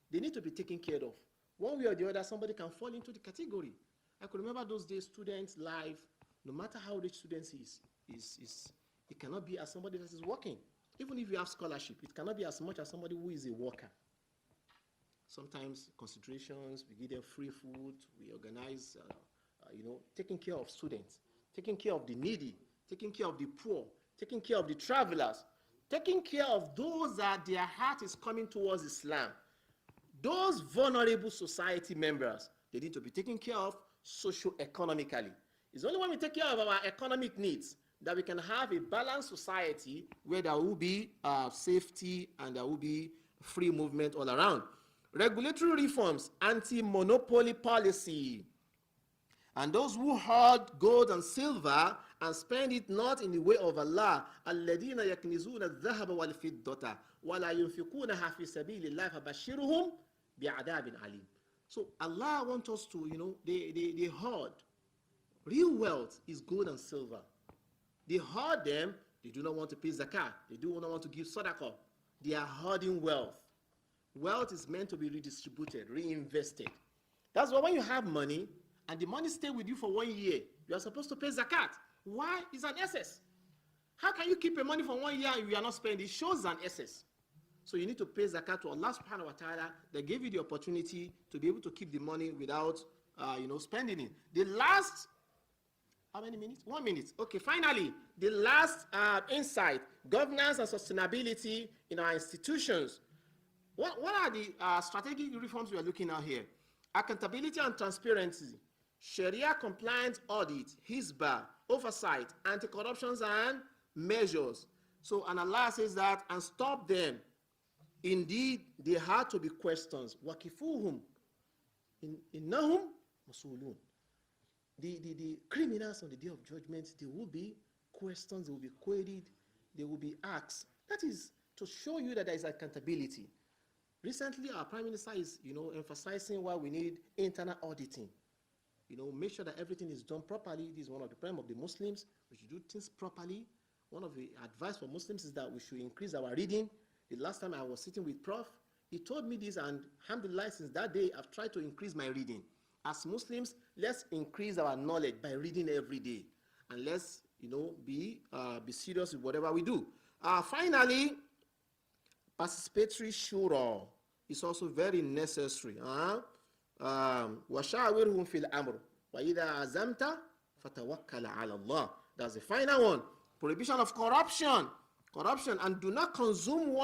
They need to be taken care of. One way or the other, somebody can fall into the category. I could remember those days, students' life, no matter how rich students it cannot be as somebody that is working. Even if you have scholarship, it cannot be as much as somebody who is a worker. Sometimes considerations, we give them free food, we organize, taking care of students, taking care of the needy, taking care of the poor, taking care of the travelers, taking care of those that their heart is coming towards Islam. Those vulnerable society members, they need to be taken care of socio-economically. It's only when we take care of our economic needs that we can have a balanced society where there will be safety and there will be free movement all around. Regulatory reforms, anti-monopoly policy. And those who hoard gold and silver and spend it not in the way of Allah, الَّذِينَ يَكْنِزُونَ الذَّهَبَ وَالْفِضَّةَ وَلَا يُنْفِقُونَهَا فِي سَبِيلِ اللَّهِ فَبَشِّرْهُمْ بِعَذَابٍ عَلِيمٍ. So Allah wants us to, they hoard. Real wealth is gold and silver. They hoard them. They do not want to pay zakat. They do not want to give sadaqah. They are hoarding wealth. Wealth is meant to be redistributed, reinvested. That's why when you have money and the money stays with you for 1 year, you are supposed to pay zakat. Why? It's an excess. How can you keep your money for 1 year and you are not spending? It shows an excess. So you need to pay zakat to Allah subhanahu wa ta'ala that gave you the opportunity to be able to keep the money without spending it. The last, how many minutes? 1 minute. Okay, finally, the last insight, governance and sustainability in our institutions. What are the strategic reforms we are looking at here? Accountability and transparency, Sharia compliant audit, Hisbah, oversight, anti-corruptions and measures. So, and Allah says that, and stop them. Indeed, there had to be questions. Wakifuhum. Innahum masulun. The criminals on the day of judgment, there will be questions, they will be queried, they will be asked. That is to show you that there is accountability. Recently, our Prime Minister is, emphasizing why we need internal auditing. Make sure that everything is done properly. This is one of the problems of the Muslims. We should do things properly. One of the advice for Muslims is that we should increase our reading. The last time I was sitting with Prof, he told me this, and alhamdulillah, since that day, I've tried to increase my reading. As Muslims, let's increase our knowledge by reading every day. And let's, be serious with whatever we do. Finally, participatory shura is also very necessary. وَشَاوِرْهُمْ فِي الْأَمْرِ وَإِذَا عَزَمْتَ فَتَوَكَّلَ عَلَى اللَّهِ. That's the final one. Prohibition of corruption, and do not consume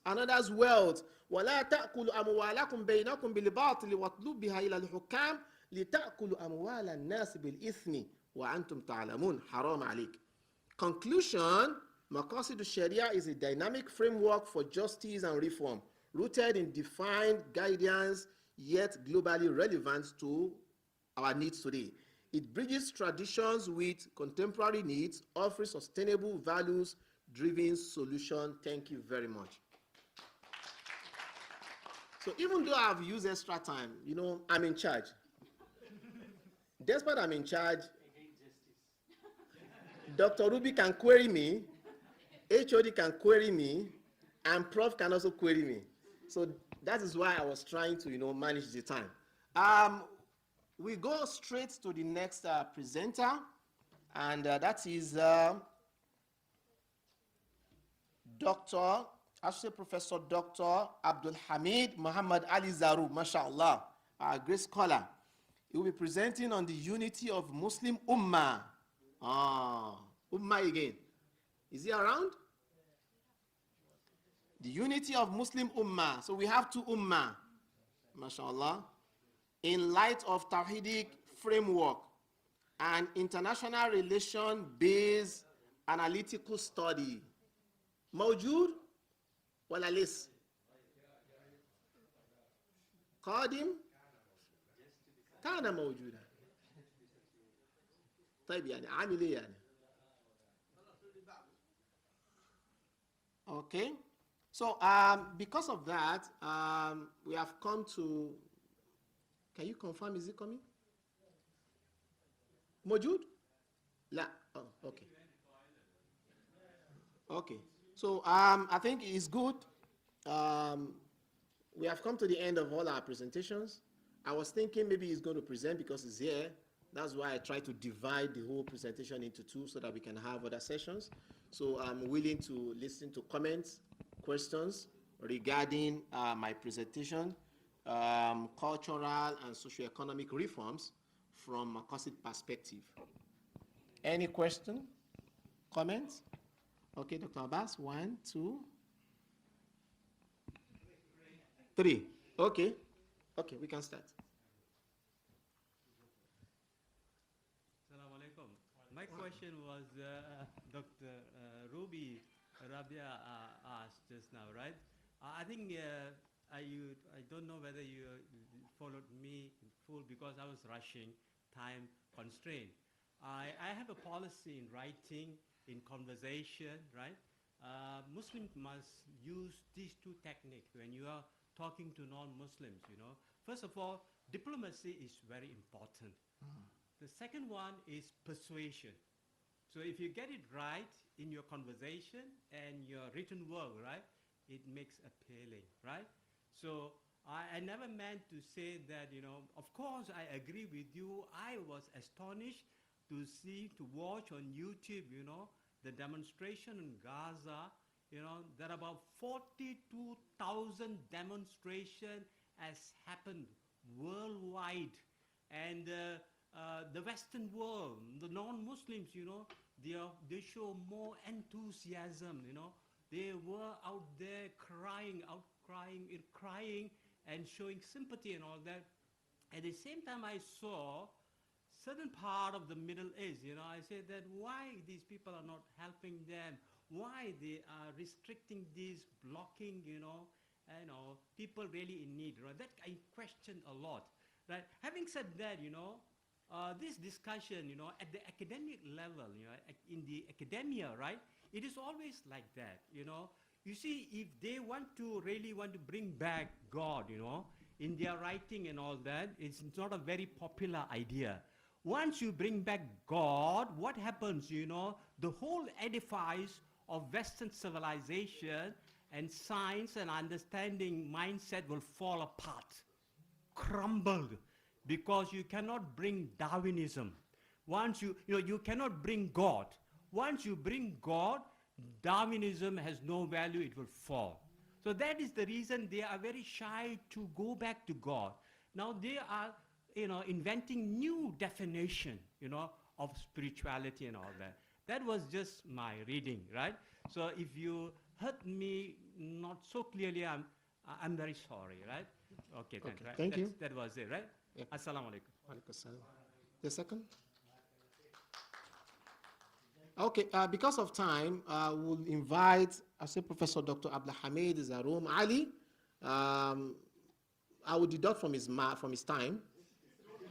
another's wealth. وَلَا تَأْكُلُوا أَمْوَالَكُمْ بَيْنَكُمْ بِالْبَاطِلِ وَاطْلُبْ بِهَا إِلَى الْحُكَّامِ لِتَأْكُلُوا أَمْوَالَ النَّاسِ بِالْإِثْمِ وَأَنْتُمْ تَعْلَمُونَ حَرَامٌ عَلَيْكُمْ. Conclusion, Maqasid Sharia is a dynamic framework for justice and reform, rooted in defined guidance, yet globally relevant to our needs today. It bridges traditions with contemporary needs, offering sustainable values-driven solution. Thank you very much. So even though I've used extra time, I'm in charge. Despite I'm in charge, Dr. Ruby can query me, HOD can query me, and Prof can also query me. So that is why I was trying to, manage the time. We go straight to the next presenter, and that is Associate Professor Dr. Abdul Hamid Muhammad Ali Zaru, mashallah, a great scholar. He will be presenting on the unity of Muslim Ummah. Ummah again. Is he around? The unity of Muslim Ummah. So we have two Ummah, mashallah, in light of Tawhidic framework and international relation-based analytical study. موجود ولا لسه؟ قادم؟ كان موجودا. طيب يعني عامل ايه يعني؟ Okay. So because of that, we have come to, can you confirm, is it coming? موجود؟ لا. Oh, okay. Okay. So I think it's good. We have come to the end of all our presentations. I was thinking maybe he's going to present because he's here. That's why I try to divide the whole presentation into two so that we can have other sessions. So I'm willing to listen to comments, questions regarding my presentation, cultural and socio-economic reforms from a Maqasid perspective. Any question, comments? Okay, Dr. Abbas, 1, 2, 3. Okay, we can start. Assalamu alaikum. My question was Dr. Rabia asked just now, right? I think I don't know whether you followed me in full because I was rushing, time constraint. I have a policy in writing, in conversation, right? Muslims must use these two techniques when you are talking to non-Muslims, First of all, diplomacy is very important. The second one is persuasion. So if you get it right in your conversation and your written work, right, it makes appealing, right? So I never meant to say that, of course I agree with you. I was astonished to see, to watch on YouTube, the demonstration in Gaza. There are about 42,000 demonstration has happened worldwide. And the Western world, the non-Muslims, they show more enthusiasm, They were out there crying, crying and showing sympathy and all that. At the same time, I saw certain part of the Middle East, I said that why these people are not helping them, why they are restricting this, blocking, people really in need, right? That I question a lot, right? Having said that, this discussion, at the academic level, in the academia, right, it is always like that, You see, if they really want to bring back God, in their writing and all that, it's not a very popular idea. Once you bring back God, what happens, the whole edifice of Western civilization and science and understanding mindset will fall apart, crumbled, because you cannot bring Darwinism. Once you cannot bring God. Once you bring God, Darwinism has no value, it will fall. So that is the reason they are very shy to go back to God. Now they are, inventing new definition, of spirituality and all that. That was just my reading, right? So if you heard me not so clearly, I'm very sorry, right? Okay, thank you. Right? Thank you. That was it, right? Yeah. Assalamu alaikum. Walaikum salam. The second? Okay, because of time, we'll invite, I say, Professor Dr. Abdulhamid Zaroom Ali. I will deduct from his time.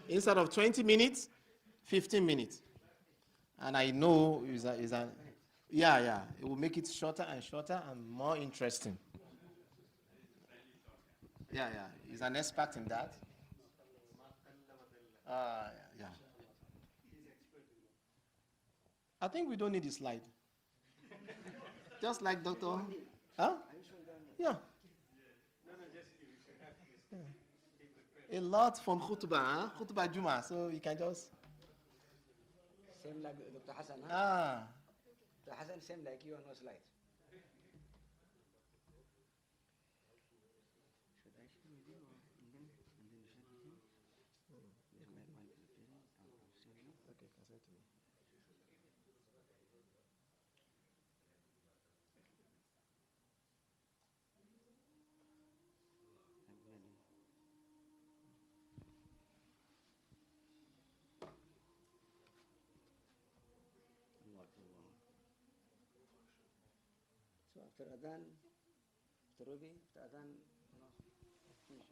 Instead of 20 minutes, 15 minutes. And I know it will make it shorter and shorter and more interesting. Yeah, he's an expert in that. Yeah. I think we don't need a slide. Just like Dr. Huh? Yeah. A lot from khutbah, khutbah Juma, so you can just. Same like Dr. Hassan, huh? Dr. Hassan, same like you on no slides. Should I share with you or and then you share with him? Okay, can send to me. So after Adhan, Dr. Ruby, after Adhan, finish.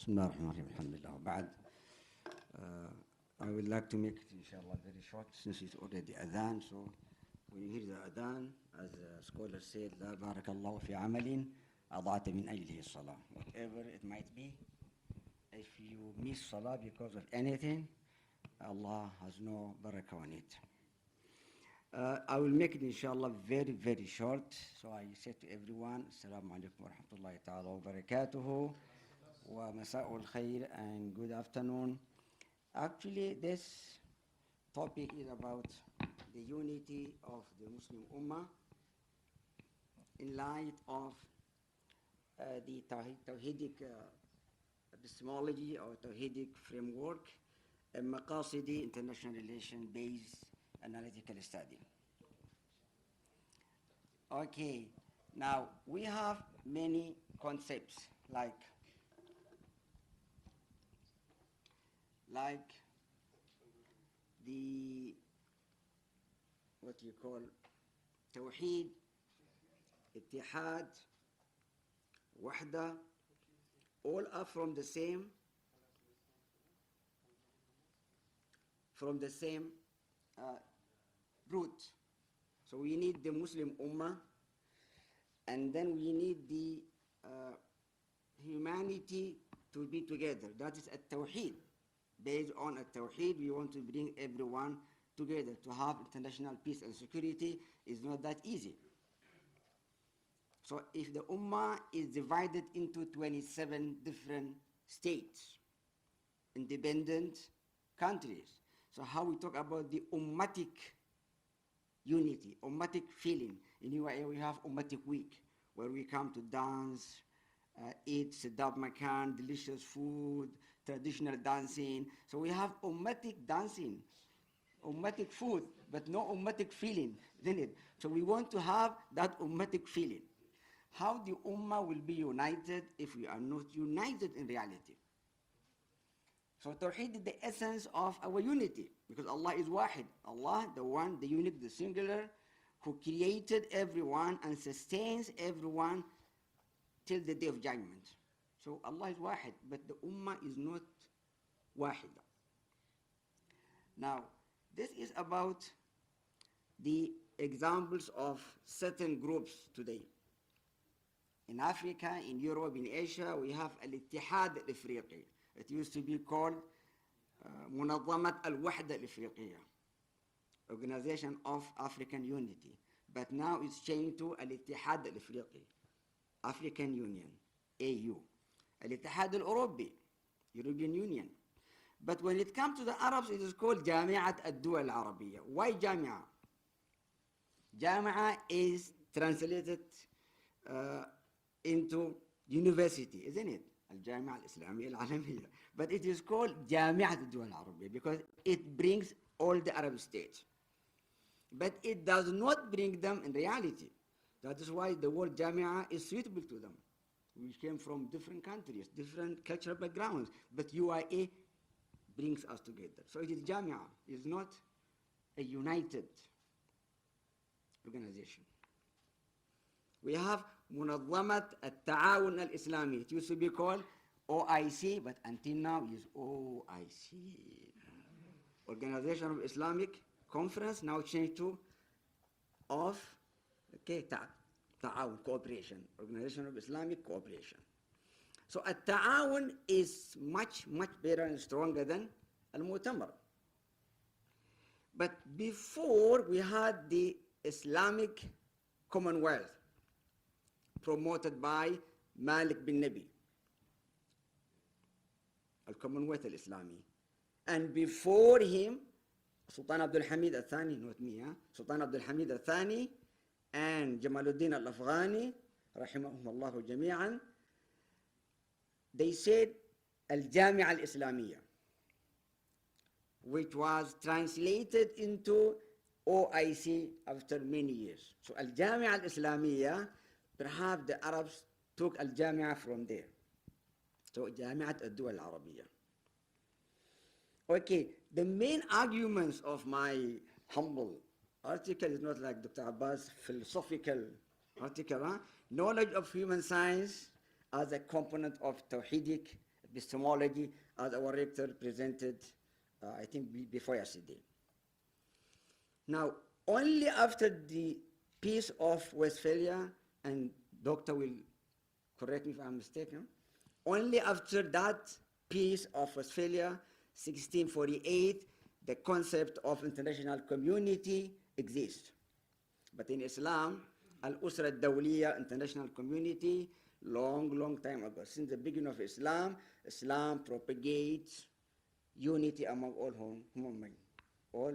بسم الله الرحمن الرحيم الحمد لله وبعد I would like to make it inshallah very short since it's already adhan. So when you hear the adhan, as a scholar said, لا بارك الله في عمل أضعت من أجله الصلاة. Whatever it might be, if you miss salah because of anything, Allah has no barakah on it. I will make it inshallah very, very short. So I say to everyone, Assalamu alaikum wa rahmatullahi ta'ala wa barakatuhu wa masa'ul khair and good afternoon. Actually, this topic is about the unity of the Muslim Ummah in light of the Tawhidic epistemology or Tawhidic framework and Maqasidi international relation-based analytical study. Okay, now we have many concepts like the what you call Tawheed, Ittihad, Wahda, all are from the same root. So we need the Muslim Ummah, and then we need the humanity to be together. That is a Tawheed. Based on a Tawheed, we want to bring everyone together. To have international peace and security is not that easy. So if the Ummah is divided into 27 different states, independent countries, so how we talk about the Ummatic unity, Ummatic feeling. In UAE we have Ummatic week, where we come to dance, eat Sadab Makan, delicious food, traditional dancing. So we have Ummatic dancing, Ummatic food, but no Ummatic feeling, isn't it? So we want to have that Ummatic feeling. How the Ummah will be united if we are not united in reality? So Tawheed is the essence of our unity, because Allah is Wahid. Allah, the one, the unique, the singular, who created everyone and sustains everyone till the day of judgment. So Allah is Wahid, but the Ummah is not Wahida. Now, this is about the examples of certain groups today. In Africa, in Europe, in Asia, we have Al-Ittihad Al-Ifriqi. It used to be called Munazzamat Al-Wahda Al-Ifriqiyya, Organization of African Unity. But now it's changed to Al-Ittihad Al-Ifriqi, African Union, AU. Al-Ittihad Al-Urabi, European Union. But when it comes to the Arabs, it is called Jami'at Ad-Duwal Al-Arabiyya. Why Jami'a? Jami'a is translated into university, isn't it? Al-Jami'a Al-Islamiyya Al-Alamiyya. But it is called Jami'at Ad-Duwal Al-Arabiyya because it brings all the Arab states. But it does not bring them in reality. That is why the word Jami'a is suitable to them. We came from different countries, different cultural backgrounds, but UIA brings us together. So it is Jami'a, it is not a united organization. We have Munazzamat Al-Ta'awun Al-Islami. It used to be called OIC, but until now is OIC. Organization of Islamic Conference, now changed to Ta'awun, cooperation. Organization of Islamic Cooperation. So Al-Ta'awun is much, much better and stronger than Al-Mu'tamar. But before we had the Islamic Commonwealth, promoted by Malik bin Nabi, Al-Commonwealth Al-Islami. And before him, Sultan Abdul Hamid Al-Thani, not me, Sultan Abdul Hamid Al-Thani and Jamaluddin Al-Afghani, rahimahumullahu jami'an, they said Al-Jami'a Al-Islamiyya, which was translated into OIC after many years. So Al-Jami'a Al-Islamiyya, perhaps the Arabs took Al-Jami'a from there. So Jami'at Ad-Duwal Al-Arabiyya. Okay, the main arguments of my humble article is not like Dr. Abbas' philosophical article. Knowledge of human science as a component of Tawhidic epistemology, as our rector presented, I think before yesterday. Now, only after the Peace of Westphalia, and Doctor will correct me if I'm mistaken, only after that Peace of Westphalia, 1648, the concept of international community exists. But in Islam, Al-Usra al-Dawliya, international community, long time ago. Since the beginning of Islam, Islam propagates unity among all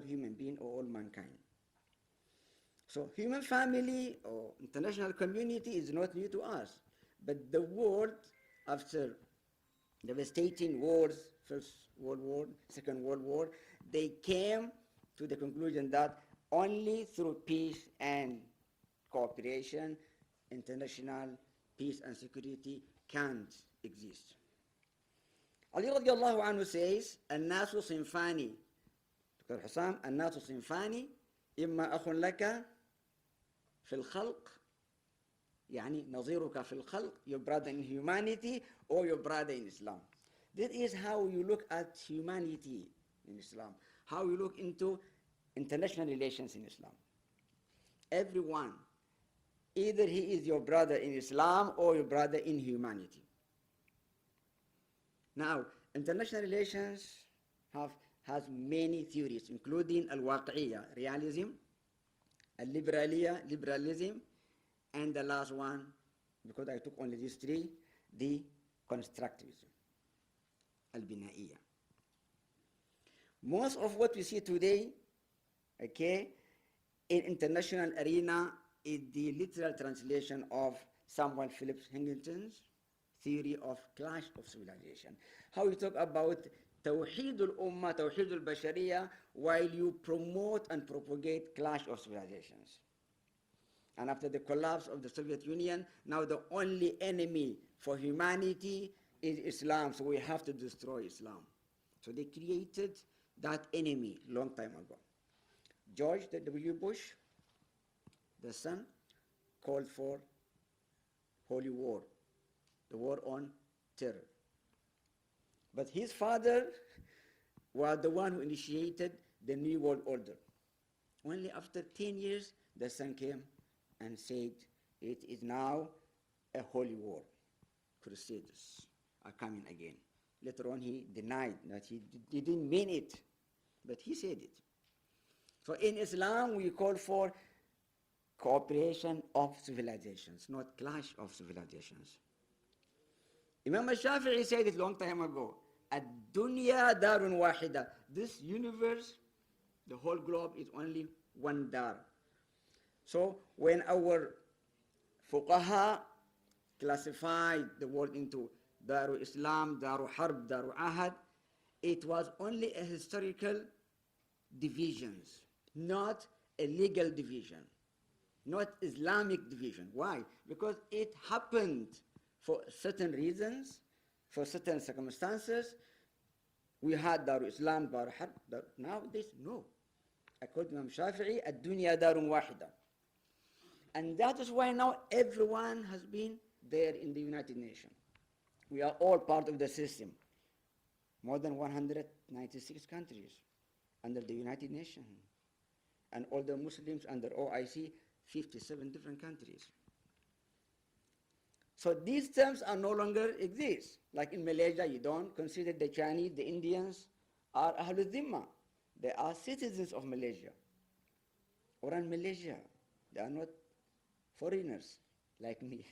human beings or all mankind. So human family or international community is not new to us. But the world, after devastating wars, First World War, Second World War, they came to the conclusion that only through peace and cooperation, international peace and security can't exist. Ali radiallahu anhu says, الناس صنفان. Dr. Hussam, الناس صنفان إما أخ لك في الخلق يعني نظيرك في الخلق, your brother in humanity or your brother in Islam. This is how you look at humanity in Islam, how you look into international relations in Islam. Everyone, either he is your brother in Islam or your brother in humanity. Now, international relations has many theories, including al-waqi'iyya, realism, al-liberaliyya, liberalism, and the last one, because I took only these three, the constructivism, al-bina'iyya. Most of what we see today, okay, in international arena is the literal translation of Samuel Phillips Huntington's theory of clash of civilization. How you talk about Tawheed al-Ummah, Tawheed al-Bashariyah, while you promote and propagate clash of civilizations. And after the collapse of the Soviet Union, now the only enemy for humanity is Islam, so we have to destroy Islam. So they created that enemy long time ago. George W. Bush, the son, called for holy war, the war on terror. But his father was the one who initiated the New World Order. Only after 10 years, the son came and said, it is now a holy war. Crusaders are coming again. Later on, he denied that he didn't mean it, but he said it. So in Islam, we call for cooperation of civilizations, not clash of civilizations. Imam al-Shafi'i said it long time ago, Ad-dunya darun wahida. This universe, the whole globe, is only one dar. So when our fuqaha classified the world into Daru Islam, Daru Harb, Daru Ahad, it was only a historical divisions, not a legal division, not Islamic division. Why? Because it happened for certain reasons, for certain circumstances. We had Daru Islam, Daru Harb, nowadays, no. According to Imam Shafi'i, Ad-dunya darun wahida. And that is why now everyone has been there in the United Nations. We are all part of the system. More than 196 countries under the United Nations. And all the Muslims under OIC, 57 different countries. So these terms are no longer exist. Like in Malaysia, you don't consider the Chinese, the Indians are Ahlul Dhimma. They are citizens of Malaysia. Or in Malaysia, they are not foreigners like me.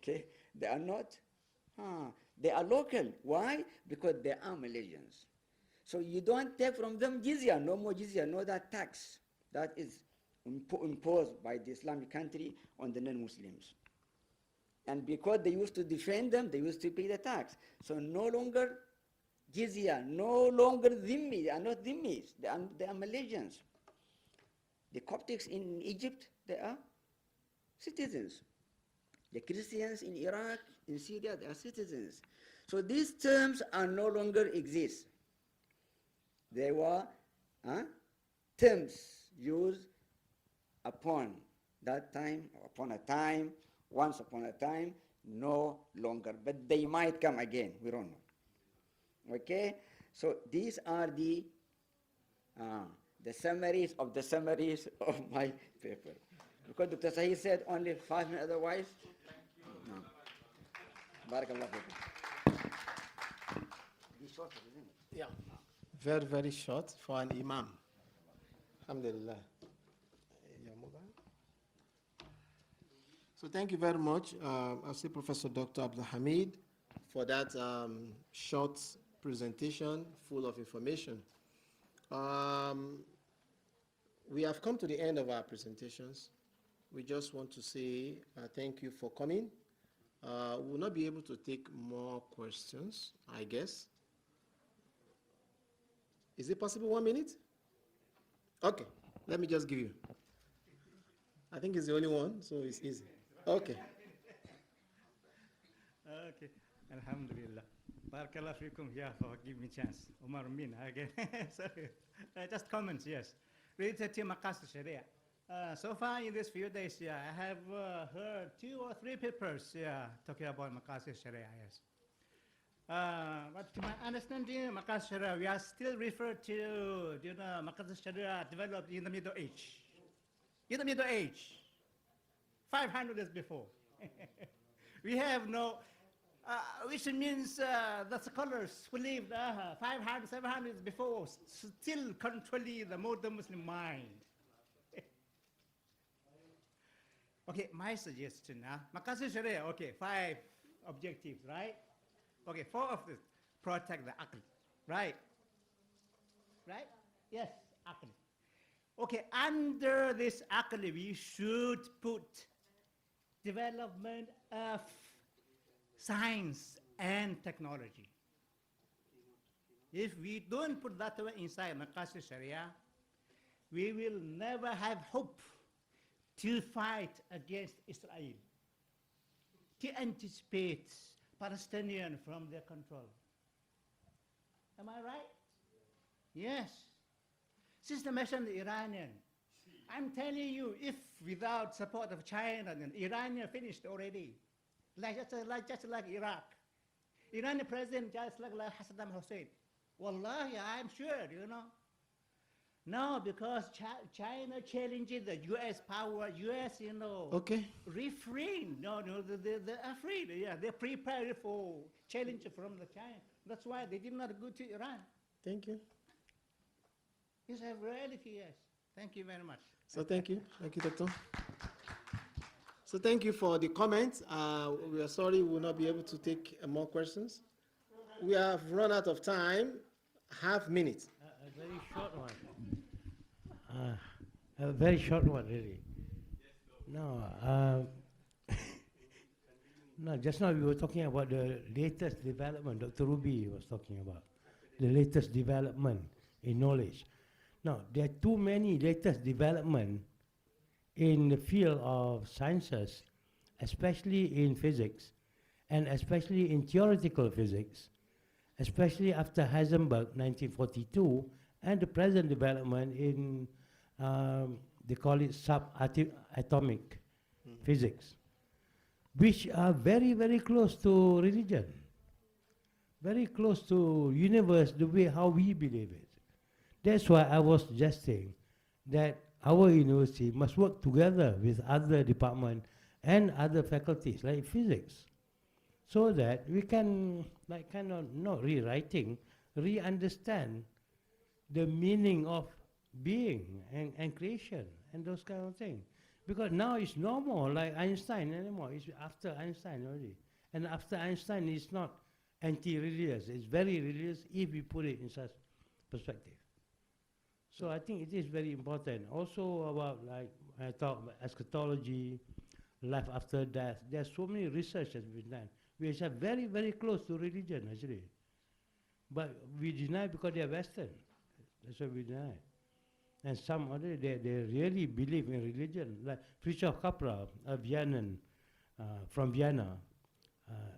Okay? They are not. They are local. Why? Because they are Malaysians. So you don't take from them jizya, no more jizya, no that tax that is imposed by the Islamic country on the non-Muslims. And because they used to defend them, they used to pay the tax. So no longer jizya, no longer dhimmi. They are not dhimmis. They are Malaysians. The Coptics in Egypt, they are citizens. The Christians in Iraq, in Syria, they are citizens. So these terms are no longer exist. They were terms used upon that time, upon a time, once upon a time, no longer. But they might come again, we don't know. Okay, so these are the summaries of my paper. Because Dr. Sahih said only 5 minutes otherwise. No. Barakallah fikum. Be short, isn't it? Yeah. Very, very short for an imam. Alhamdulillah. So thank you very much. I'll say Professor Dr. Abdul Hamid for that short presentation full of information. We have come to the end of our presentations. We just want to say thank you for coming. We will not be able to take more questions, I guess. Is it possible 1 minute? Okay, let me just give you. I think it's the only one, so it's easy. Okay. Okay, Alhamdulillah. Barakallah fikum, yeah, for giving me chance. Umar Min, again. Sorry. Just comments, yes. Related to Maqasid Sharia. So far in these few days, yeah, I have heard 2 or 3 papers, yeah, talking about Maqasid Sharia, yes. But to my understanding, Maqasid Sharia, we are still referred to, Maqasid Sharia developed in the Middle Age. In the Middle Age, 500 years before. We have no, which means the scholars who lived 500, 700 years before still controlling the modern Muslim mind. Okay, my suggestion now, Maqasid Sharia, okay, 5 objectives, right? Okay, 4 of this, protect the aql, right? Right? Yes, aql. Okay, under this aql, we should put development of science and technology. If we don't put that one inside Maqasid Sharia, we will never have hope to fight against Israel, to anticipate Palestinians from their control. Am I right? Yes. Sister mentioned the Iranian. I'm telling you, if without support of China, then Iran finished already. Just like Iraq. Iranian president just like Saddam Hussein. Wallahi, I'm sure, No, because China challenges the U.S. power, U.S., Okay. refrain. No, they're afraid. Yeah, they're prepared for challenge from the China. That's why they did not go to Iran. Thank you. It's a reality, yes. Thank you very much. So thank you, Doctor. So thank you for the comments. We are sorry we will not be able to take more questions. We have run out of time, half minute. A very short one. A very short one, really. No, no, just now we were talking about the latest development. Dr. Ruby was talking about the latest development in knowledge. Now, there are too many latest development in the field of sciences, especially in physics, and especially in theoretical physics, especially after Heisenberg, 1942, and the present development in, they call it subatomic physics, which are very, very close to religion, very close to universe, the way how we believe it. That's why I was suggesting that our university must work together with other departments and other faculties like physics, so that we can, like, kind of not rewriting, re-understand the meaning of being and creation and those kind of things. Because now it's normal, like Einstein anymore. It's after Einstein already. And after Einstein, it's not anti-religious. It's very religious if we put it in such perspective. So I think it is very important. Also about, like, when I talk about eschatology, life after death, there's so many research that's been done, which are very, very close to religion, actually. But we deny because they are Western. That's why we deny. And some other, they really believe in religion. Like Fritjof Capra, a Viennan, from Vienna,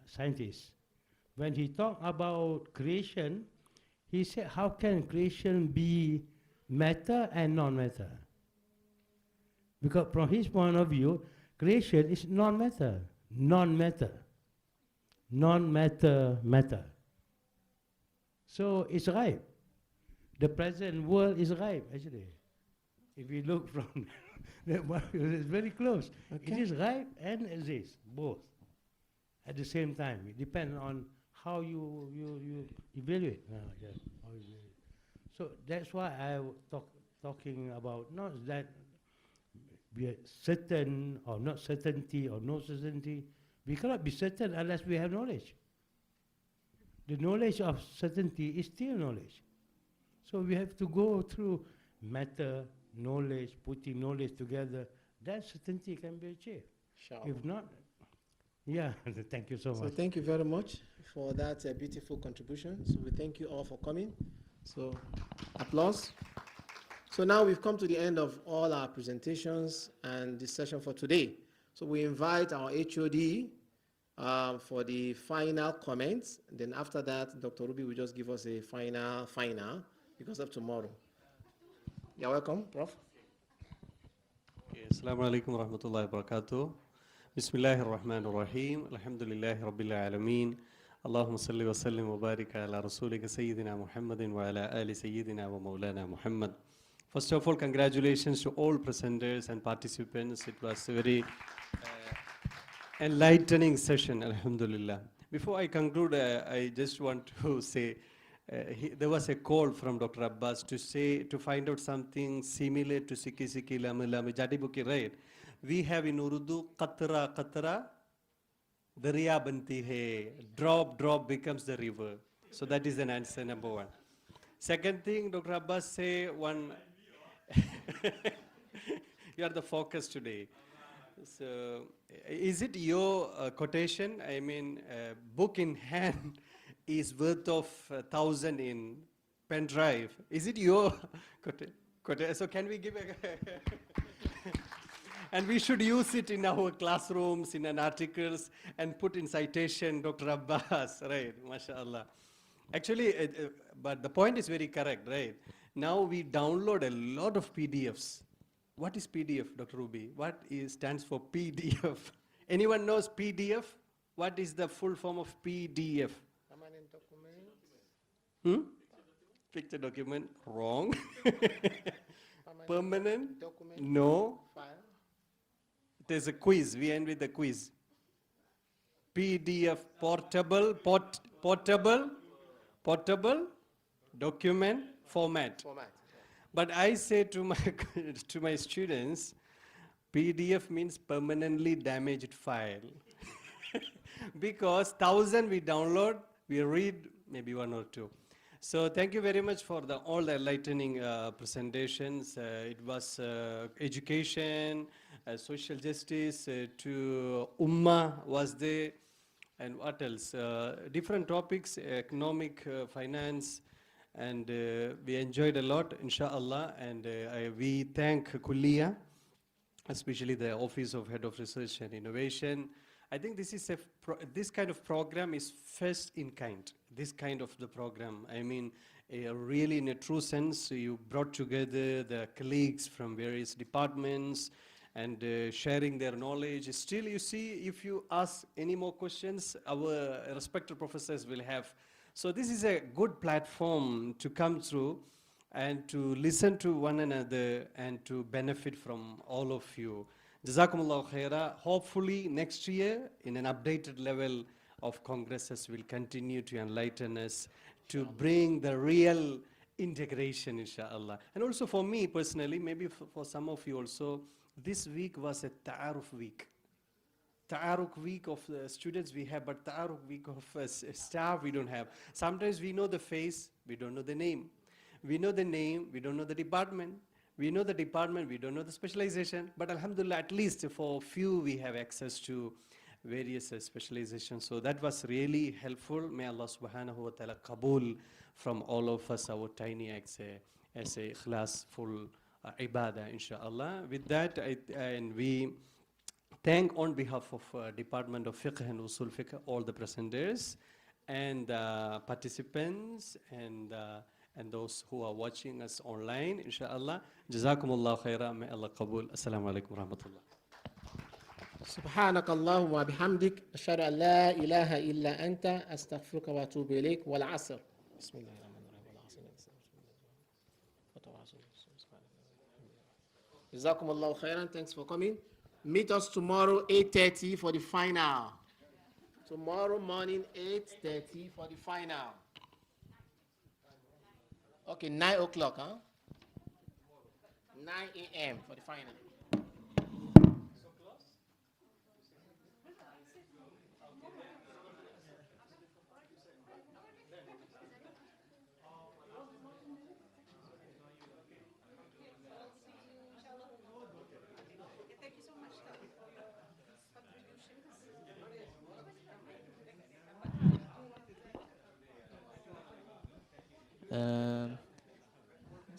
scientist. When he talked about creation, he said, how can creation be matter and non-matter? Because from his point of view, creation is non-matter, non-matter, non-matter, matter. So it's ripe. The present world is ripe, actually. If you look from it's very close. It is ripe and exists, both, at the same time. It depends on how you evaluate. Yeah, how you evaluate. So that's why I talking about not that we are certain or not certainty or no certainty. We cannot be certain unless we have knowledge. The knowledge of certainty is still knowledge. So we have to go through matter, knowledge, putting knowledge together. That certainty can be achieved. If not, yeah, thank you so So much. thank you very much for that beautiful contribution. So we thank you all for coming. So applause. So now we've come to the end of all our presentations and this session for today. So we invite our HOD for the final comments. Then after that, Dr. Ruby will just give us a final because of tomorrow. You're welcome, Prof. Assalamu alaikum wa rahmatullahi wa barakatuh. Bismillahir Rahmanir Rahim. Alhamdulillahi Rabbil Alameen. Allahumma salli wa sallim wa barik ala rasulika Sayyidina Muhammadin wa ala ali Sayyidina wa Maulana Muhammad. First of all, congratulations to all presenters and participants. It was a very enlightening session, alhamdulillah. Before I conclude, I just want to say, there was a call from Dr. Abbas to find out something similar to Siki Siki Lama Lama Jadibuki, right? We have in Urdu, Qatra Qatra, Darya Banti hai, drop becomes the river. So that is an answer number one. Second thing, Dr. Abbas say one, you are the focus today. So is it your quotation? I mean, book in hand is worth of 1,000 in pen drive. Is it your quotation? So can we give a and we should use it in our classrooms, in an articles, and put in citation Dr. Abbas, right? MashaAllah. Actually, but the point is very correct, right? Now we download a lot of PDFs. What is PDF, Dr. Ruby? What stands for PDF? Anyone knows PDF? What is the full form of PDF? Permanent document. Picture document, wrong. Permanent document. No. File. There's a quiz, we end with a quiz. PDF, portable document format. But I say to my students, PDF means permanently damaged file. Because 1,000 we download, we read maybe one or two. So thank you very much for all the enlightening presentations. It was education, social justice, to Ummah was there, and what else? Different topics, economic, finance, and we enjoyed a lot, inshallah, and we thank Kulliya, especially the Office of Head of Research and Innovation. I think this is this kind of program is first in kind. This kind of the program, I mean, really in a true sense, you brought together the colleagues from various departments and sharing their knowledge. Still, you see, if you ask any more questions, our respected professors will have. So this is a good platform to come through and to listen to one another and to benefit from all of you. Jazakumullahu khaira. Hopefully next year, in an updated level of congresses, will continue to enlighten us, to bring the real integration, inshallah. And also for me personally, maybe for some of you also, this week was a ta'aruf week. Ta'aruf week of the students we have, but ta'aruf week of staff we don't have. Sometimes we know the face, we don't know the name. We know the name, we don't know the department. We know the department, we don't know the specialization. But alhamdulillah, at least for few we have access to various specializations. So that was really helpful. May Allah subhanahu wa ta'ala qabul from all of us, our tiny acts as a ikhlas-full ibadah, inshallah. With that, and we thank on behalf of Department of Fiqh and Usul Fiqh, all the presenters and participants and those who are watching us online, inshallah. Jazakumullah khaira, may Allah qabul. Assalamu alaikum wa rahmatullah. سبحانك اللهم وبحمدك أشهد أن لا إله إلا أنت أستغفرك وأتوب إليك والعصر Jazakumullahu khairan. Thanks for coming. Meet us tomorrow 8:30 for the final. Tomorrow morning 8:30 for the final. Okay, 9 o'clock, huh? 9 a.m. for the final.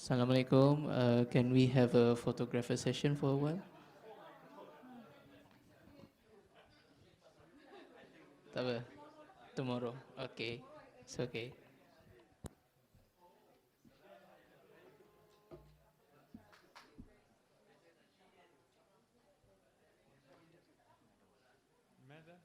Assalamualaikum. Can we have a photographer session for a while? Tak apa. Tomorrow. Okay. It's okay. ماذا؟